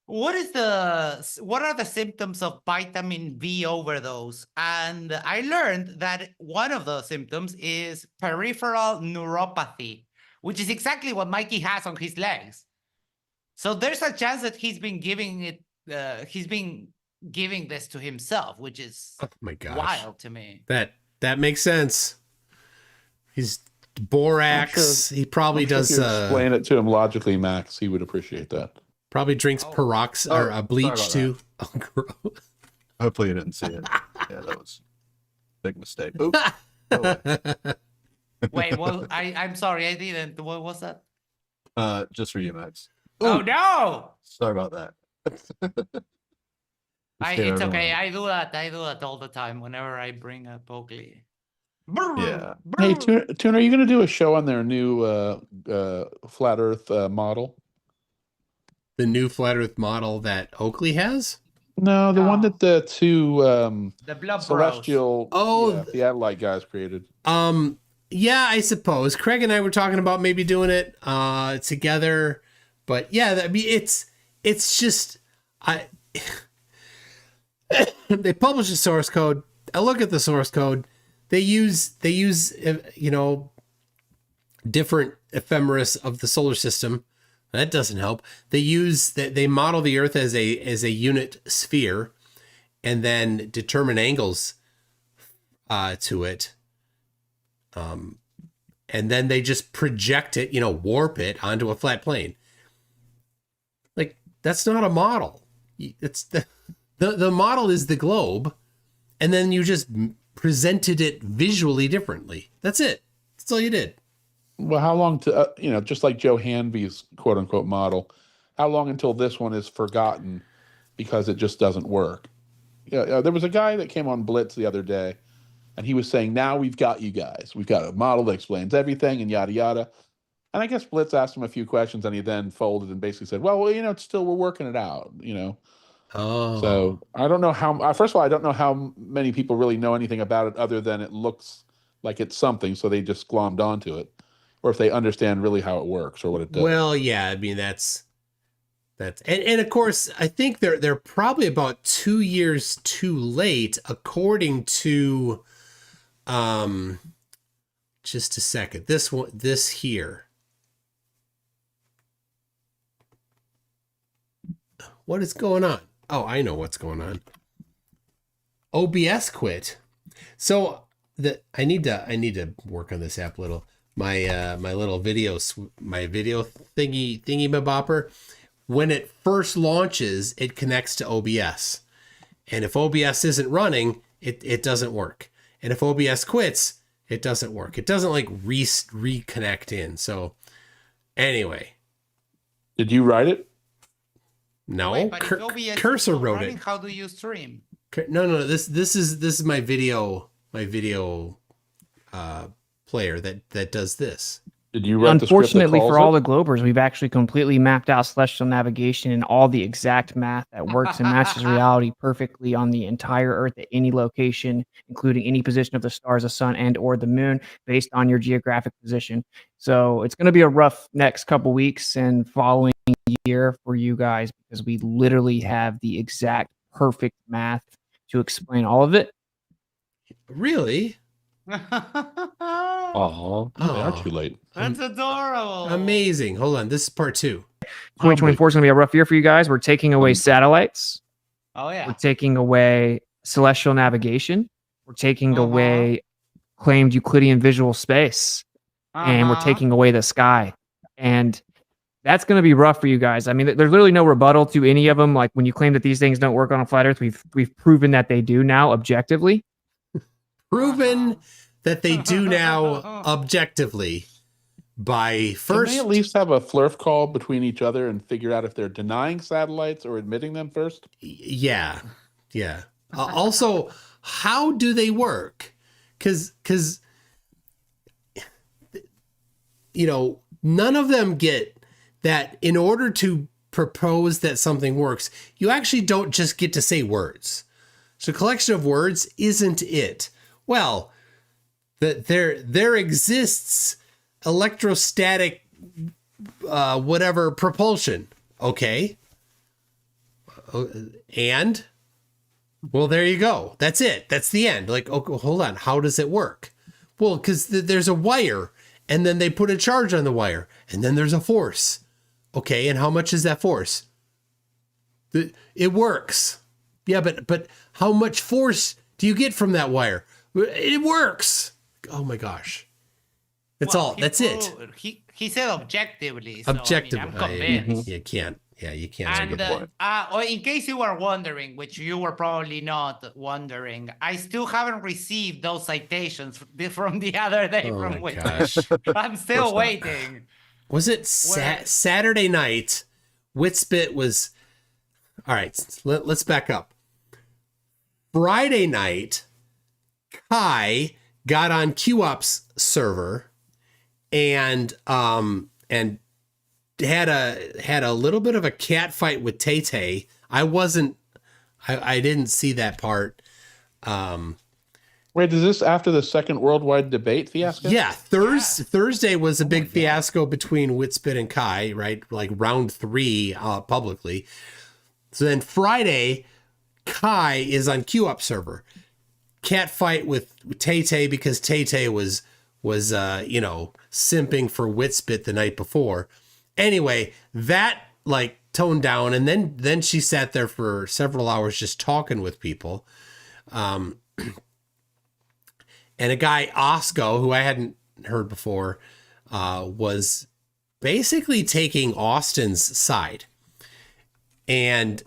what are the symptoms of vitamin B overdose? And I learned that one of the symptoms is peripheral neuropathy, which is exactly what Mikey has on his legs. So there's a chance that he's been giving this to himself, which is my gosh. wild to me. That makes sense. He's borax. He probably does. If you explain it to him logically, Max, he would appreciate that. Probably drinks peroxide or bleach too. Oh, gross. Hopefully you didn't see it. Yeah, that was a big mistake. Oops. Wait, well, I'm sorry, I didn't. What was that? Just for you, Max. Oh no! Sorry about that. It's okay. I do that all the time whenever I bring up Oakley. Yeah. Hey, Toon, are you going to do a show on their new flat Earth model? The new flat Earth model that Oakley has? No, the one that the two the Blood celestial theodolite guys created. Yeah, I suppose. Craig and I were talking about maybe doing it together, but yeah, I mean, it's just they publish a source code. I look at the source code. They use different ephemeris of the solar system. That doesn't help. They model the Earth as a unit sphere, and then determine angles to it. And then they just project it, warp it onto a flat plane. Like, that's not a model. It's the model is the globe, and then you just presented it visually differently. That's it. That's all you did. Well, how long to, just like Joe Hanvey's quote unquote model, how long until this one is forgotten because it just doesn't work? Yeah, there was a guy that came on Blitz the other day, and he was saying, now we've got you guys. We've got a model that explains everything and yada, yada. And I guess Blitz asked him a few questions, and he then folded and basically said, well, it's still, we're working it out, Oh. So I don't know how, first of all, I don't know how many people really know anything about it other than it looks like it's something, so they just glommed onto it. Or if they understand really how it works or what it does. Well, yeah, I mean, that's and of course, I think they're probably about 2 years too late, according to, just a second, this here. What is going on? Oh, I know what's going on. OBS quit. So I need to work on this app a little. My little video thingy bopper. When it first launches, it connects to OBS, and if OBS isn't running, it doesn't work. And if OBS quits, it doesn't work. It doesn't like reconnect in. So anyway, did you write it? No, Wait, but if OBS Cursor is not wrote running, it. How do you stream? No. This is my video player that does this. Did you write the script that Unfortunately for calls all it? the Globers, we've actually completely mapped out celestial navigation and all the exact math that works and matches reality perfectly on the entire Earth at any location, including any position of the stars, the sun, and or the moon, based on your geographic position. So it's going to be a rough next couple weeks and following year for you guys because we literally have the exact perfect math to explain all of it. Really? Oh, they are too late. That's adorable. Amazing. Hold on. This is part 2. 2024 is going to be a rough year for you guys. We're taking away satellites. Oh yeah. We're taking away celestial navigation. We're taking away claimed Euclidean visual space. And we're taking away the sky. And that's going to be rough for you guys. I mean, there's literally no rebuttal to any of them. Like when you claim that these things don't work on a flat Earth, we've proven that they do now objectively. Proven that they do now objectively by Can first. they at least have a flurf call between each other and figure out if they're denying satellites or admitting them first? Yeah. Also, how do they work? Because none of them get that. In order to propose that something works, you actually don't just get to say words. So collection of words isn't it. Well, that there exists electrostatic whatever propulsion. Okay. And well, there you go. That's it. That's the end. Like, okay, hold on. How does it work? Well, because there's a wire and then they put a charge on the wire and then there's a force. Okay. And how much is that force? It works. Yeah. But how much force do you get from that wire? It works. Oh my gosh. That's all. That's it. He said objectively. So, Objectively. I mean, I'm convinced. You can't. Yeah, you can't. And or in case you were wondering, which you were probably not wondering, I still haven't received those citations from the other day from Whitspit. I'm still waiting. Was it Saturday night? Whitspit was. All right, let's back up. Friday night, Kai got on QOp's server and had a little bit of a cat fight with Tay-Tay. I didn't see that part. Wait, is this after the second worldwide debate fiasco? Yeah, Thursday was a big fiasco between Whitspit and Kai, right? Like round 3 publicly. So then Friday, Kai is on QOp server. Cat fight with Tay-Tay because Tay-Tay was simping for Whitspit the night before. Anyway, that like toned down, and then she sat there for several hours just talking with people. And a guy, Osco, who I hadn't heard before, was basically taking Austin's side. And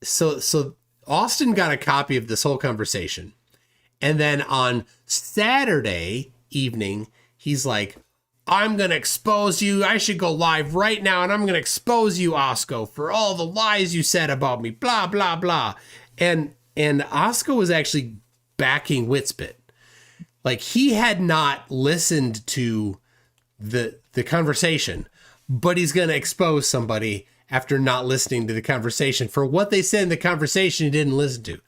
so Austin got a copy of this whole conversation. And then on Saturday evening, he's like, I'm going to expose you. I should go live right now. And I'm going to expose you, Osco, for all the lies you said about me, blah, blah, blah. And Osco was actually backing Whitspit. Like he had not listened to the conversation, but he's going to expose somebody after not listening to the conversation for what they said in the conversation he didn't listen to.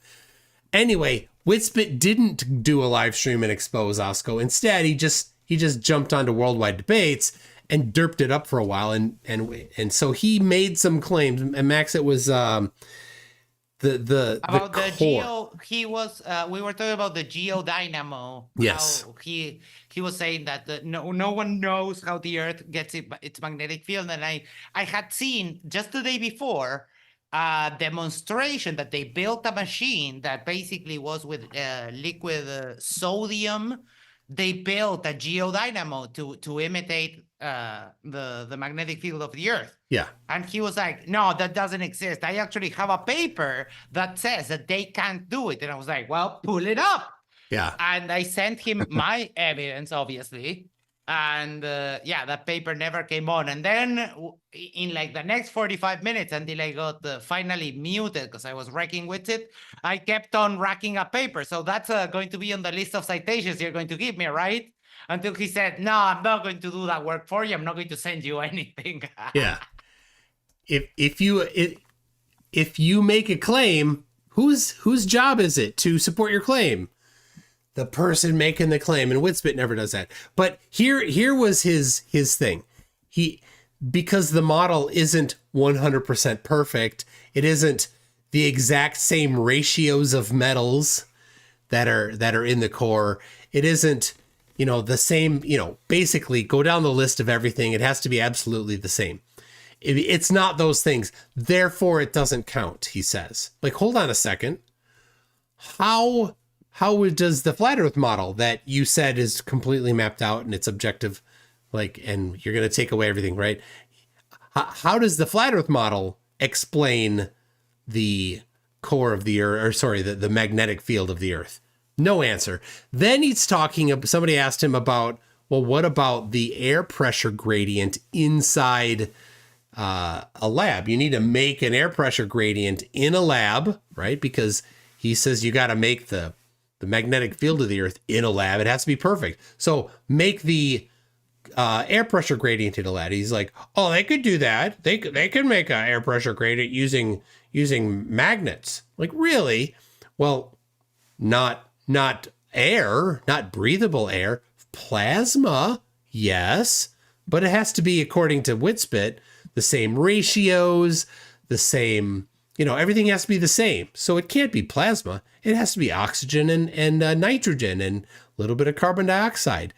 Anyway, Whitspit didn't do a live stream and expose Osco. Instead, he just jumped onto Worldwide Debates and derped it up for a while. And so he made some claims. And Max, it was about the geo. He was. We were talking about the geodynamo. Yes. How he was saying that no one knows how the Earth gets its magnetic field, and I had seen just the day before a demonstration that they built a machine that basically was with liquid sodium. They built a geodynamo to imitate the magnetic field of the Earth. Yeah. And he was like, no, that doesn't exist. I actually have a paper that says that they can't do it. And I was like, well, pull it up. Yeah. And I sent him my evidence, obviously. And that paper never came on. And then in like the next 45 minutes, until I got finally muted because I was wrecking with it, I kept on racking up paper. So that's going to be on the list of citations you're going to give me, right? until he said, "No, I'm not going to do that work for you. I'm not going to send you anything." Yeah. If you make a claim, whose job is it to support your claim? The person making the claim, and Witspit never does that. But here was his thing. Because the model isn't 100% perfect, it isn't the exact same ratios of metals that are in the core. It isn't, the same, basically go down the list of everything. It has to be absolutely the same. It's not those things. Therefore, it doesn't count, he says. Like, hold on a second. How does the flat earth model that you said is completely mapped out and it's objective, and you're going to take away everything, right? How does the flat earth model explain the core of the earth, the magnetic field of the earth? No answer. Then he's somebody asked him about, well, what about the air pressure gradient inside a lab? You need to make an air pressure gradient in a lab, right? Because he says you got to make the magnetic field of the earth in a lab. It has to be perfect. So make the air pressure gradient in a lab. He's like, oh, they could do that. They could make an air pressure gradient using magnets. Like, really? Well, not air, not breathable air. Plasma, yes, but it has to be, according to Witspit, the same ratios, the same, everything has to be the same. So it can't be plasma. It has to be oxygen and nitrogen and a little bit of carbon dioxide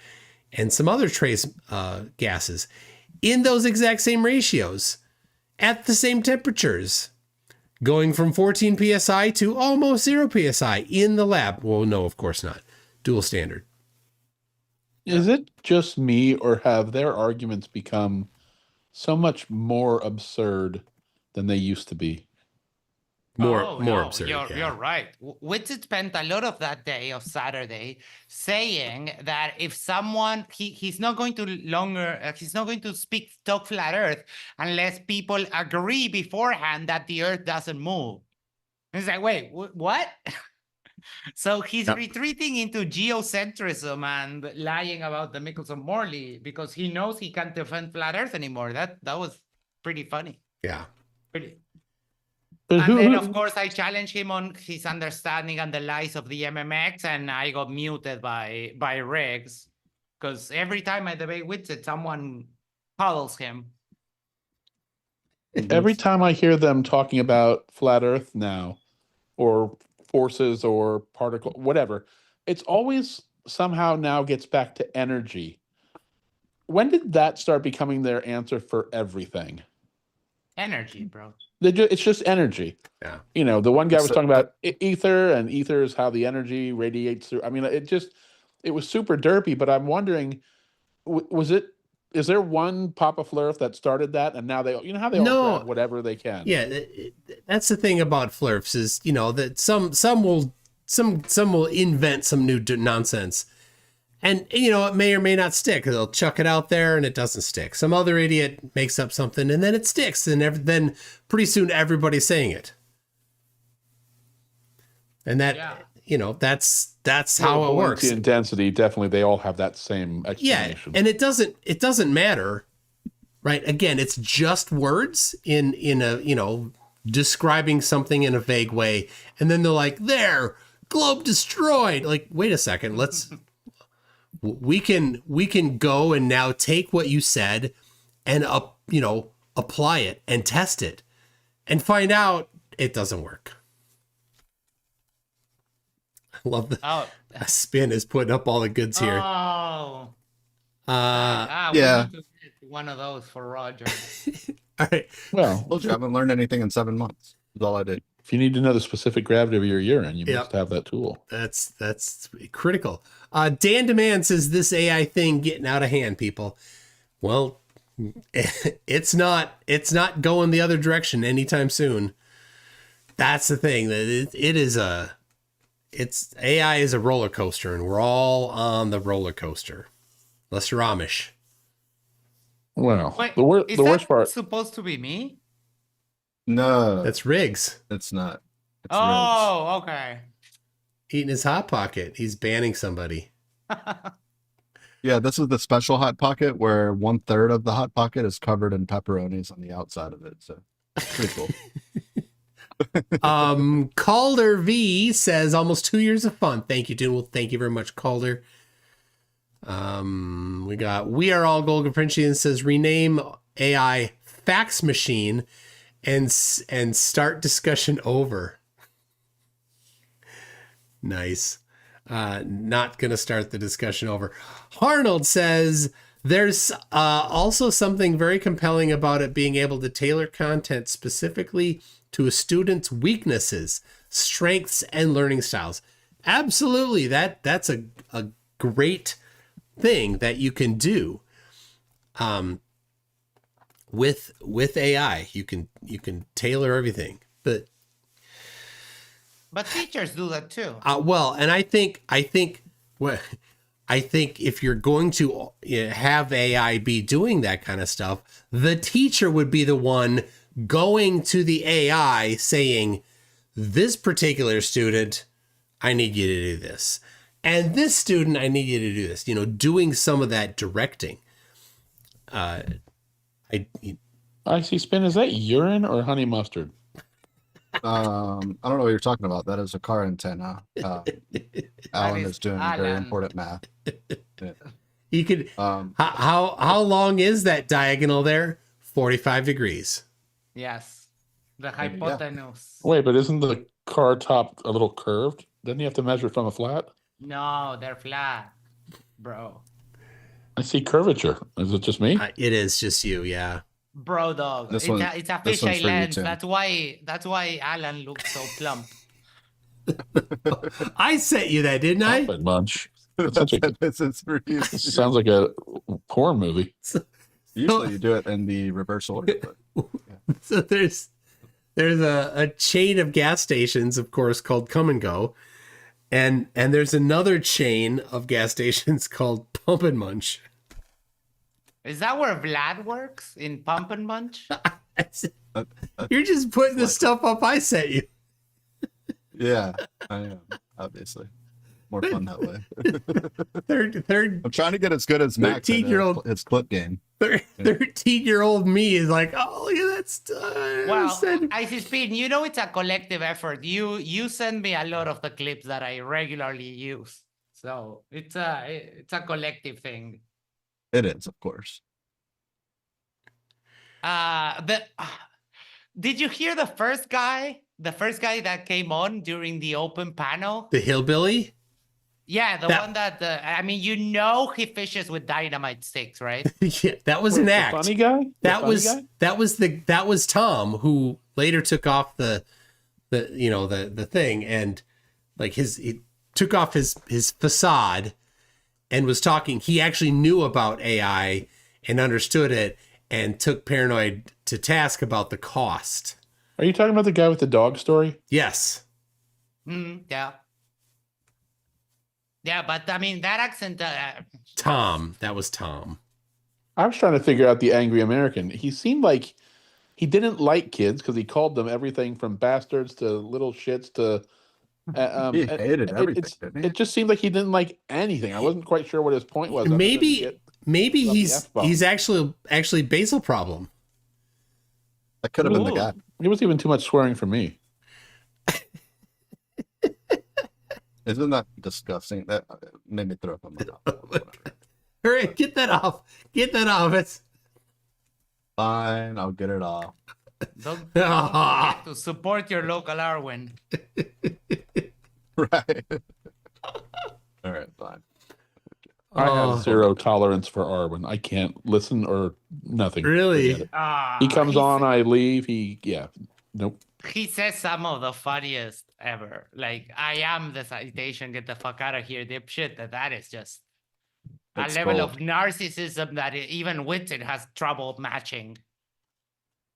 and some other trace gases in those exact same ratios at the same temperatures, going from 14 psi to almost 0 psi in the lab. Well, no, of course not. Dual standard. Is it just me, or have their arguments become so much more absurd than they used to be? More No, absurd. You're right. Witsit spent a lot of that day of Saturday saying that if someone he's not going to talk flat Earth unless people agree beforehand that the Earth doesn't move. And it's like, wait, what? So he's retreating into geocentrism and lying about the Michelson-Morley because he knows he can't defend flat Earth anymore. That was pretty funny. Yeah. Pretty. But And then, of course, I challenged him on his understanding and the lies of the MMX, and I got muted by Riggs because every time I debate Witsit, someone coddles him. Every time I hear them talking about flat Earth now, or forces or particle, whatever, it's always somehow now gets back to energy. When did that start becoming their answer for everything? Energy, bro. It's just energy. Yeah. The one guy was talking about ether, and ether is how the energy radiates through. I mean, it was super derpy, but I'm wondering, is there one Papa Flurf that started that, and now they, how they all grab whatever they can? Yeah, that's the thing about Flurfs is, that some will invent some new nonsense. And, it may or may not stick. They'll chuck it out there and it doesn't stick. Some other idiot makes up something and then it sticks. And then pretty soon everybody's saying it. And that, that's how it works. And density, definitely, they all have that same explanation. Yeah, and it doesn't matter, right? Again, it's just words in a, describing something in a vague way. And then they're like, there, globe destroyed. Like, wait a second, we can go and now take what you said and apply it and test it and find out it doesn't work. I love that. Spin is putting up all the goods here. Oh. Yeah. We need to get one of those for Roger. All right. Well, I haven't learned anything in 7 months. That's all I did. If you need to know the specific gravity of your urine, you must have that tool. That's critical. Dan Demand says this AI thing getting out of hand, people. Well, it's not going the other direction anytime soon. That's the thing. That AI is a roller coaster, and we're all on the roller coaster. Unless you're Amish. Well, Wait, the worst part. Supposed to be me? No, that's Riggs. It's not. It's Oh, okay. Eating his hot pocket. He's banning somebody. Yeah, this is the special Hot Pocket where 1/3 of the Hot Pocket is covered in pepperonis on the outside of it. So pretty cool. Calder V says almost 2 years of fun. Thank you, Toon. Well, thank you very much, Calder. We got We Are All Golden Princians says rename AI fax machine and start discussion over. Nice. Not gonna start the discussion over. Arnold says there's also something very compelling about it being able to tailor content specifically to a student's weaknesses, strengths, and learning styles. Absolutely, that's a great thing that you can do. With AI, you can tailor everything, but teachers do that too. Well, and I think if you're going to have AI be doing that kind of stuff, the teacher would be the one going to the AI saying, this particular student, I need you to do this. And this student, I need you to do this. Doing some of that directing. Icy Spin, is that urine or honey mustard? I don't know what you're talking about. That is a car antenna. Alan is doing very important math. Yeah. You could. How long is that diagonal there? 45 degrees. Yes, the hypotenuse. Wait, but isn't the car top a little curved? Doesn't you have to measure from a flat? No, they're flat, bro. I see curvature. Is it just me? It is just you, yeah. Bro, dog. It's a fisheye lens. That's why Alan looks so plump. I sent you that, didn't I? Pump and munch. Sounds like a porn movie. Usually you do it in the reverse order. But, yeah. So there's a chain of gas stations, of course, called Come and Go. And there's another chain of gas stations called Pump and Munch. Is that where Vlad works? In Pump and Munch? You're just putting the stuff up I sent you. Yeah, I am, obviously. More fun that way. I'm trying to get as good as Max at his clip game. 13-year-old me is like, oh, look at that stuff. Well, Icy Speed, it's a collective effort. You send me a lot of the clips that I regularly use. So it's a collective thing. It is, of course. Did you hear the first guy that came on during the open panel? The hillbilly? Yeah, the one that he fishes with dynamite sticks, right? Yeah, that was an act. Funny guy? That was Tom, who later took off the thing, and he took off his facade and was talking. He actually knew about AI and understood it and took Paranoid to task about the cost. Are you talking about the guy with the dog story? Yes. Yeah. Yeah, but that accent. Tom. That was Tom. I was trying to figure out the angry American. He seemed like he didn't like kids because he called them everything from bastards to little shits to. He hated everything. It just seemed like he didn't like anything. I wasn't quite sure what his point was. Maybe he's actually basal problem. That could have been the guy. It was even too much swearing for me. Isn't that disgusting? That made me throw up in my mouth. All right, get that off. Get that off. It's fine. I'll get it off. Don't forget to support your local Arwen. Right. All right, fine. I have zero tolerance for Arwen. I can't listen or nothing. Really? He comes on, I leave. Nope. He says some of the funniest ever. Like, I am the citation, get the fuck out of here, dipshit. That is just a level of narcissism that even Whitson has trouble matching.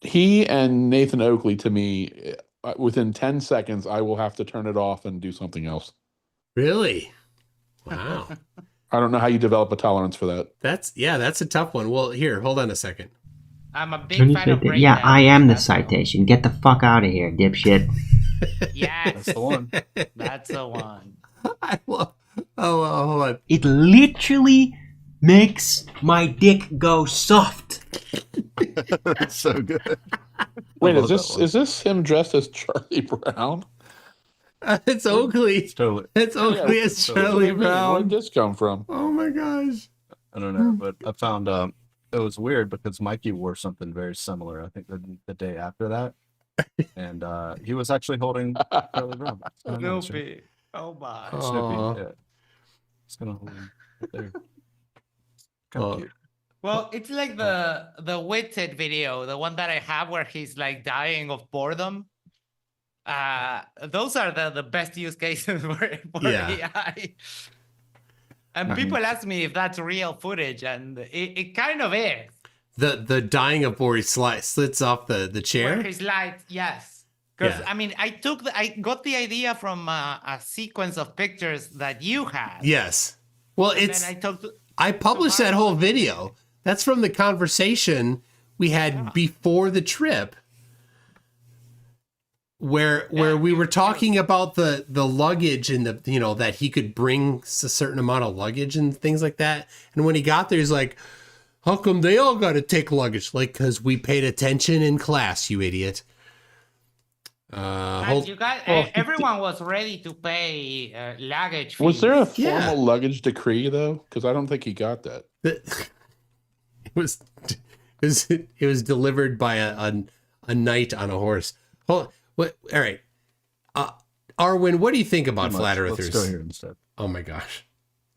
He and Nathan Oakley, to me, within 10 seconds, I will have to turn it off and do something else. Really? Wow. I don't know how you develop a tolerance for that. That's a tough one. Well, here, hold on a second. I'm a big fan of breakdance. Yeah, I am the citation. Get the fuck out of here, dipshit. Yes. That's the one. That's the one. I love. Oh, hold on. It literally makes my dick go soft. That's so good. Wait, love that one. is this him dressed as Charlie Brown? It's Oakley. It's totally. It's Oakley Yeah, as that's what I Charlie mean. Where Brown. did this come from? Oh my gosh. I don't know, but I found it was weird because Mikey wore something very similar. I think the day after that, and he was actually holding Charlie Brown. Snoopy. Oh my. Snoopy, yeah. It's gonna hold him right there. Kind of cute. Well, it's like the Witted video, the one that I have where he's like dying of boredom. Those are the best use cases for AI. And people ask me if that's real footage, and it kind of is. The dying of where he slits off the chair. Where he's like, yes. Because Yeah. I mean, I got the idea from a sequence of pictures that you had. Yes. Well, And it's. then I published that whole video. That's from the conversation we had before the trip, where we were talking about the luggage and the that he could bring a certain amount of luggage and things like that. And when he got there, he's like, "How come they all got to take luggage?" Like, because we paid attention in class, you idiot. You guys, everyone was ready to pay luggage fees. Was there a formal luggage decree though? Because I don't think he got that. It was delivered by a knight on a horse. Hold, what? All right, Arwen, what do you think about flat earthers? Let's go here instead. Oh my gosh,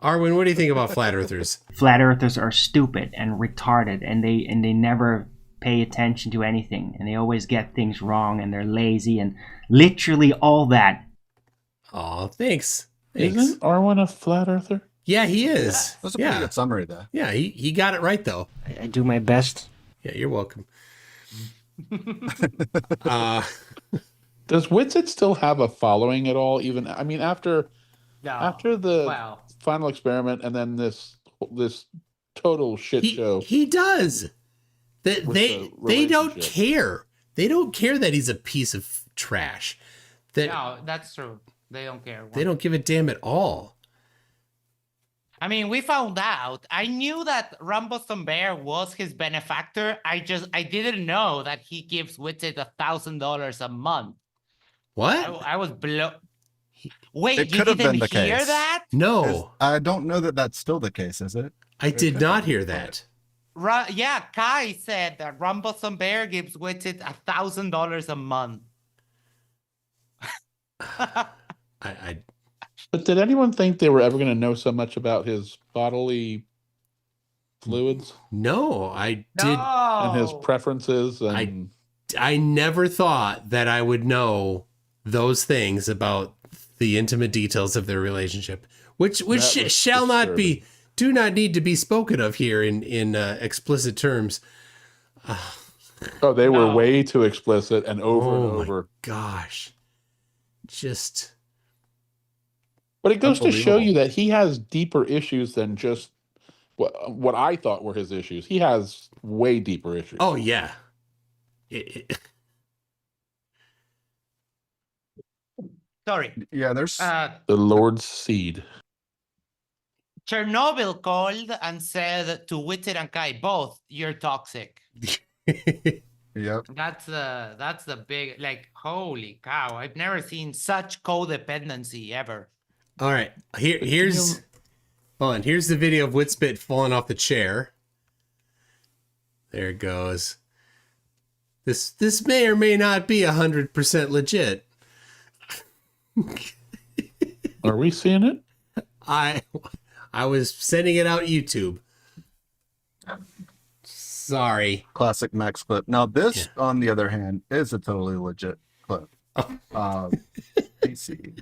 Arwen, what do you think about flat earthers? Flat earthers are stupid and retarded, and they never pay attention to anything, and they always get things wrong, and they're lazy, and literally all that. Oh, thanks. Isn't Arwen a flat earther? Yeah, he is. That's a pretty good summary there. Yeah, he got it right though. I do my best. Yeah, you're welcome. Does Witsit still have a following at all? Even I mean, after the final experiment and then this total shit show. He does. They don't care. They don't care that he's a piece of trash. No, that's true. They don't care. They don't give a damn at all. I mean, we found out. I knew that Rumblesome Bear was his benefactor. I didn't know that he gives Witsit $1,000 a month. What? I was blown. Wait, It you could have didn't been the hear case. that? No. I don't know that that's still the case, is it? I did not hear that. Yeah, Kai said that Rumblesome Bear gives Witsit $1,000 a month. But did anyone think they were ever going to know so much about his bodily fluids? No, I did. And his preferences. And I never thought that I would know those things about the intimate details of their relationship, which shall not be, do not need to be spoken of here in explicit terms. Oh, they were way too explicit and over and over. Gosh, just. But it goes to show you that he has deeper issues than just what I thought were his issues. He has way deeper issues. Oh yeah. Sorry. Yeah, there's the Lord's seed. Chernobyl called and said to Witsit and Kai, both, you're toxic. Yep. That's the big, like, holy cow. I've never seen such codependency ever. All right, here's the video of Witspit falling off the chair. There it goes. This may or may not be 100% legit. Are we seeing it? I was sending it out YouTube. Sorry. Classic Max clip. Now this, on the other hand, is a totally legit clip. PC.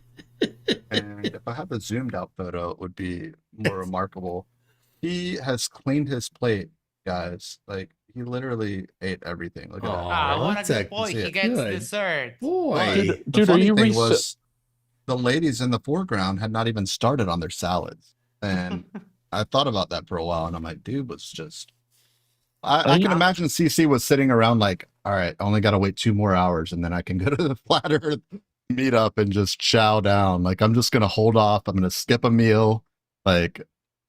And if I have a zoomed out photo, it would be more remarkable. He has cleaned his plate, guys. Like, he literally ate everything. Look at that. What a good boy. He gets dessert. Boy. The funny thing was, the ladies in the foreground had not even started on their salads. And I thought about that for a while, and I'm like, dude was just... I can imagine CC was sitting around like, all right, I only got to wait 2 more hours, and then I can go to the Flat Earth meetup and just chow down. Like, I'm just going to hold off. I'm going to skip a meal. Like,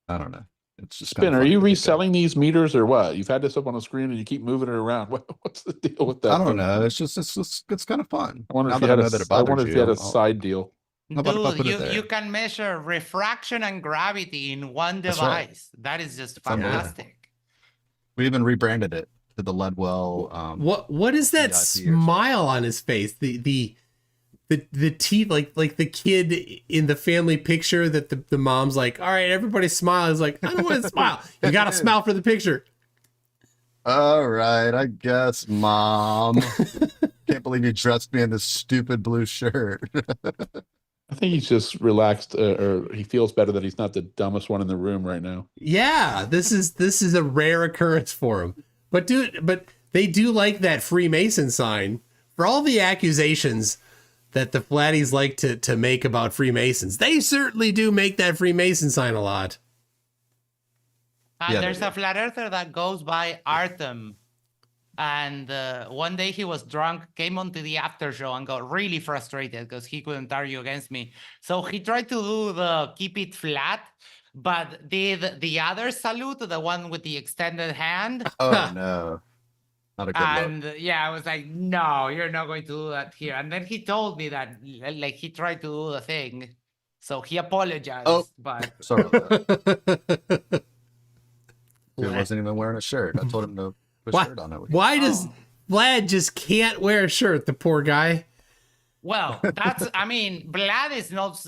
I don't know. It's just Spin, are you reselling these meters or what? You've had this up on the screen and you keep moving it around. What's the deal with that? I don't know. It's just it's kind of fun. I wonder Now if you that I had know that it I bothers wonder if you had a I'll- side deal. How about if I Dude, put it there? you can measure refraction and gravity in one That's device. right. That is just It's unbelievable. fantastic. We even rebranded it to the Leadwell. What is that VIP or smile on his face? The teeth, like the kid in the family picture that the mom's like, all right, everybody smile. He's like, I don't want to smile. You got to smile for the picture. All right, I guess, Mom. Can't believe you dressed me in this stupid blue shirt. I think he's just relaxed, or he feels better that he's not the dumbest one in the room right now. Yeah, this is a rare occurrence for him. But they do like that Freemason sign. For all the accusations that the Flatties like to make about Freemasons, they certainly do make that Freemason sign a lot. And Yeah, there's a flat earther that goes by Artem. And one day he was drunk, came onto the after show and got really frustrated because he couldn't argue against me. So he tried to do the keep it flat, but did the other salute, the one with the extended hand. Oh no, not a good And look. yeah, I was like, no, you're not going to do that here. And then he told me that like he tried to do the thing. So he apologized. Oh. But Sorry about that. He wasn't even wearing a shirt. I told him to put a shirt on it. Why does Vlad just can't wear a shirt, the poor guy? well, that's I mean, Vlad is not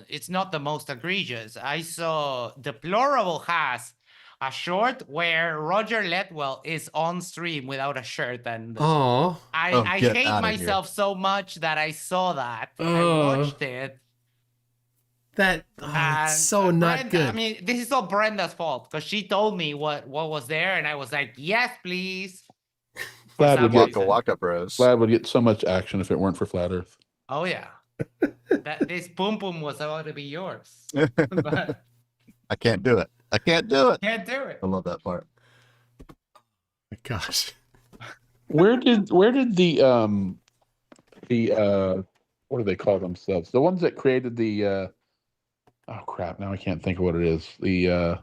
it's not the most egregious. I saw Deplorable has a short where Roger Letwell is on stream without a shirt, and Oh, I get hate outta here. myself so much that I saw that. I Oh. watched it. It's so not good. I mean, this is all Brenda's fault because she told me what was there, and I was like, yes, please. Vlad would get Waka Bros. Vlad would get so much action if it weren't for Flat Earth. Oh yeah, this boom boom was about to be yours, but I can't do it. I can't do it. can't do it. I love that part. My gosh. Where did the what do they call themselves? The ones that created the oh crap, now I can't think of what it is. The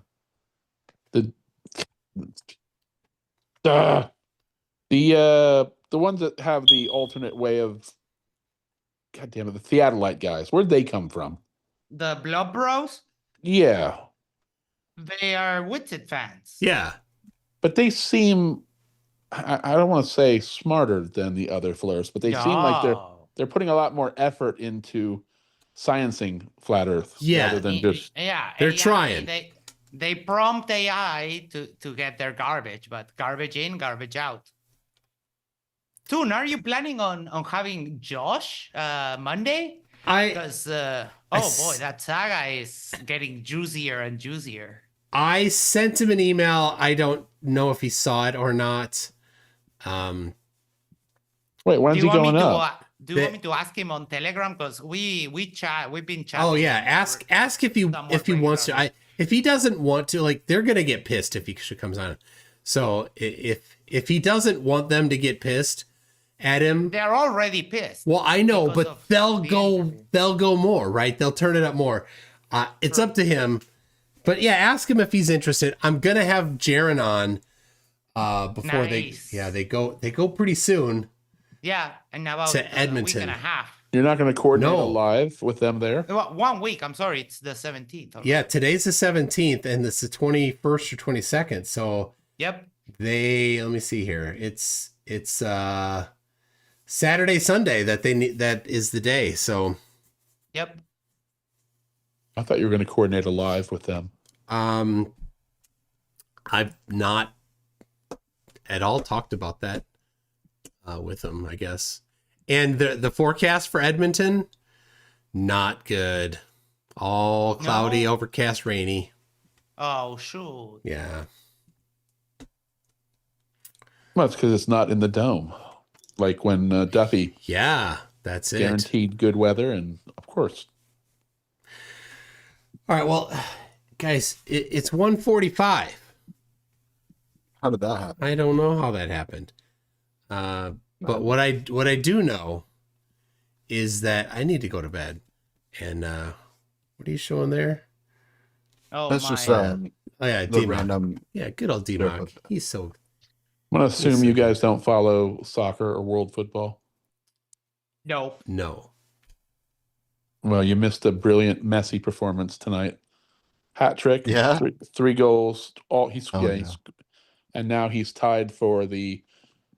ones that have the alternate way of, God damn it, the Theodolite guys. Where'd they come from? The Blob Bros, Yeah, they are Witted fans. Yeah. but they seem, I don't want to say smarter than the other flares, but they seem like they're putting a lot more effort into sciencing Flat Earth rather than just They're AI, trying. They prompt AI to get their garbage, but garbage in, garbage out. Toon, are you planning on having Josh Monday? Because oh boy, that saga is getting juicier and juicier. I sent him an email. I don't know if he saw it or not. Wait, when's he going up? Do you want me to ask him on Telegram? Because we've been chatting. Oh yeah, ask if he wants to. If he doesn't want to, like, they're gonna get pissed if he comes on. So if he doesn't want them to get pissed at him, They're already pissed. well, I know, because but of they'll go more, right? They'll turn it up more. It's up to him. But yeah, ask him if he's interested. I'm gonna have Jaren on before they go pretty soon. Yeah, and about To a week Edmonton. and a half. You're not going to coordinate No. a live with them there? Well, 1 week. I'm sorry, it's the 17th. Yeah, today's the 17th and it's the 21st or 22nd. So Yep. let me see here. It's Saturday, Sunday that is the day. So Yep. I thought you were going to coordinate a live with them. I've not at all talked about that with them, I guess. And the forecast for Edmonton, not good. All cloudy, overcast, rainy. Oh shoot. Yeah. Well, it's because it's not in the dome. Like when Duffy. Yeah, that's it. Guaranteed good weather, and of course. All right, well, guys, it's 1:45. How did that happen? I don't know how that happened. But what I do know is that I need to go to bed. And what are you showing there? Oh That's my. just Oh yeah, the D-Mock. random. Yeah, good old D-Mock. He's so. I'm gonna assume you guys don't follow soccer or world football. No. No. Well, you missed a brilliant Messi performance tonight. Hat trick. Yeah. Three goals. He's yeah. and now he's tied for the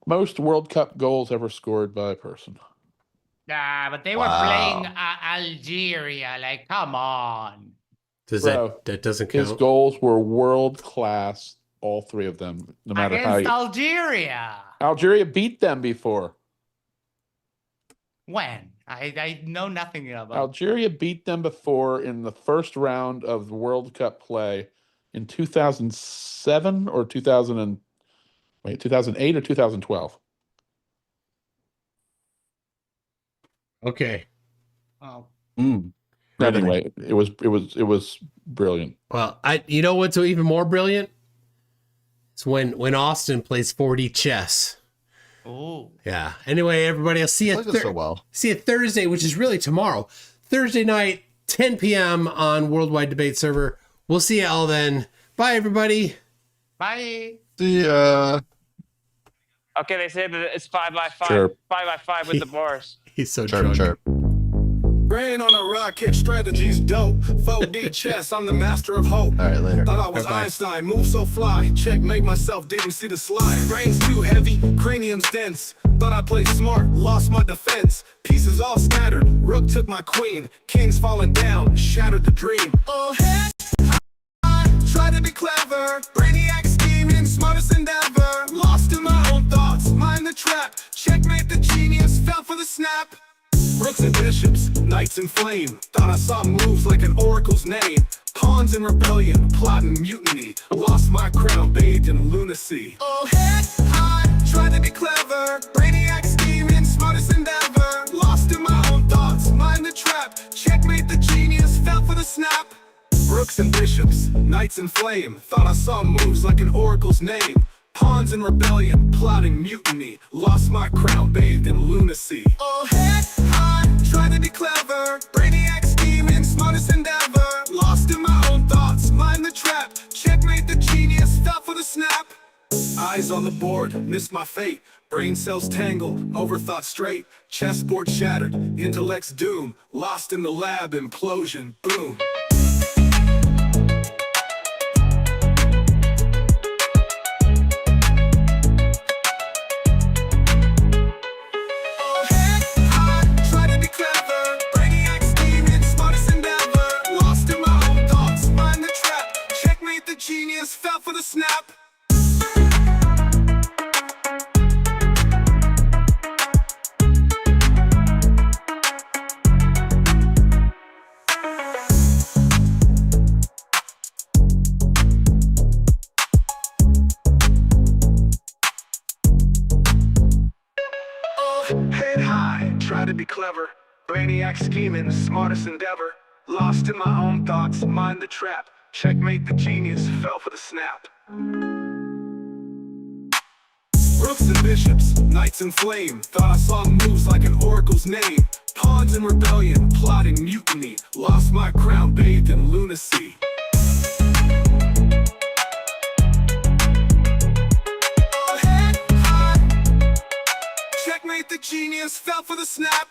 most World Cup goals ever scored by a person. But they were playing Algeria. Like, come on. That doesn't count? His goals were world class, all three of them. No matter Against how Algeria. Algeria beat them before. When? I know nothing about. Algeria beat them before in the first round of the World Cup play in 2007 or 2008 or 2012. Okay. Oh. Anyway, it was brilliant. Well, you know what's even more brilliant? It's when Austin plays 4D chess. Oh. Yeah. Anyway, everybody, I'll see you see you Thursday, which is really tomorrow. Thursday night, 10 p.m. on Worldwide Debate Server. We'll see you all then. Bye, everybody. Bye. See ya. Okay, they say that it's 5x5. Sure. 5x5 with the bars. He's so drunk. Brain on a rocket, strategies dope. 4D chess, I'm the master of hope. All right, later. Thought I was Einstein, move so fly. Checkmate myself, didn't see the slide. Brain's too heavy, cranium's dense. Thought I played smart, lost my defense. Pieces all scattered, rook took my queen. King's falling down, shattered the dream. Oh, head high, try to be clever. Brainiac scheming, smartest endeavor. Lost in my own thoughts, mind the trap. Checkmate the genius, fell for the snap. Rooks and bishops, knights in flame. Thought I saw moves like an oracle's name. Pawns in rebellion, plotting mutiny. Lost my crown, bathed in lunacy. Oh, head high, try to be clever. Brainiac scheming, smartest endeavor. Lost in my own thoughts, mind the trap. Checkmate the genius, fell for the snap. Rooks and bishops, knights in flame. Thought I saw moves like an oracle's name. Pawns in rebellion, plotting mutiny. Lost my crown, bathed in lunacy. Oh, head high, try to be clever. Brainiac scheming, smartest endeavor. Lost in my own thoughts, mind the trap. Checkmate the genius, fell for the snap. Eyes on the board, missed my fate. Brain cells tangled, overthought straight. Chessboard shattered, intellect's doom. Lost in the lab, implosion, boom. Genius fell for the snap. Oh, head high, try to be clever. Brainiac scheming, smartest endeavor. Lost in my own thoughts, mind the trap. Checkmate the genius, fell for the snap. Rooks and bishops, knights in flame. Thought I saw moves like an oracle's name. Pawns in rebellion, plotting mutiny. Lost my crown, bathed in lunacy. Oh, head high. Checkmate the genius, fell for the snap.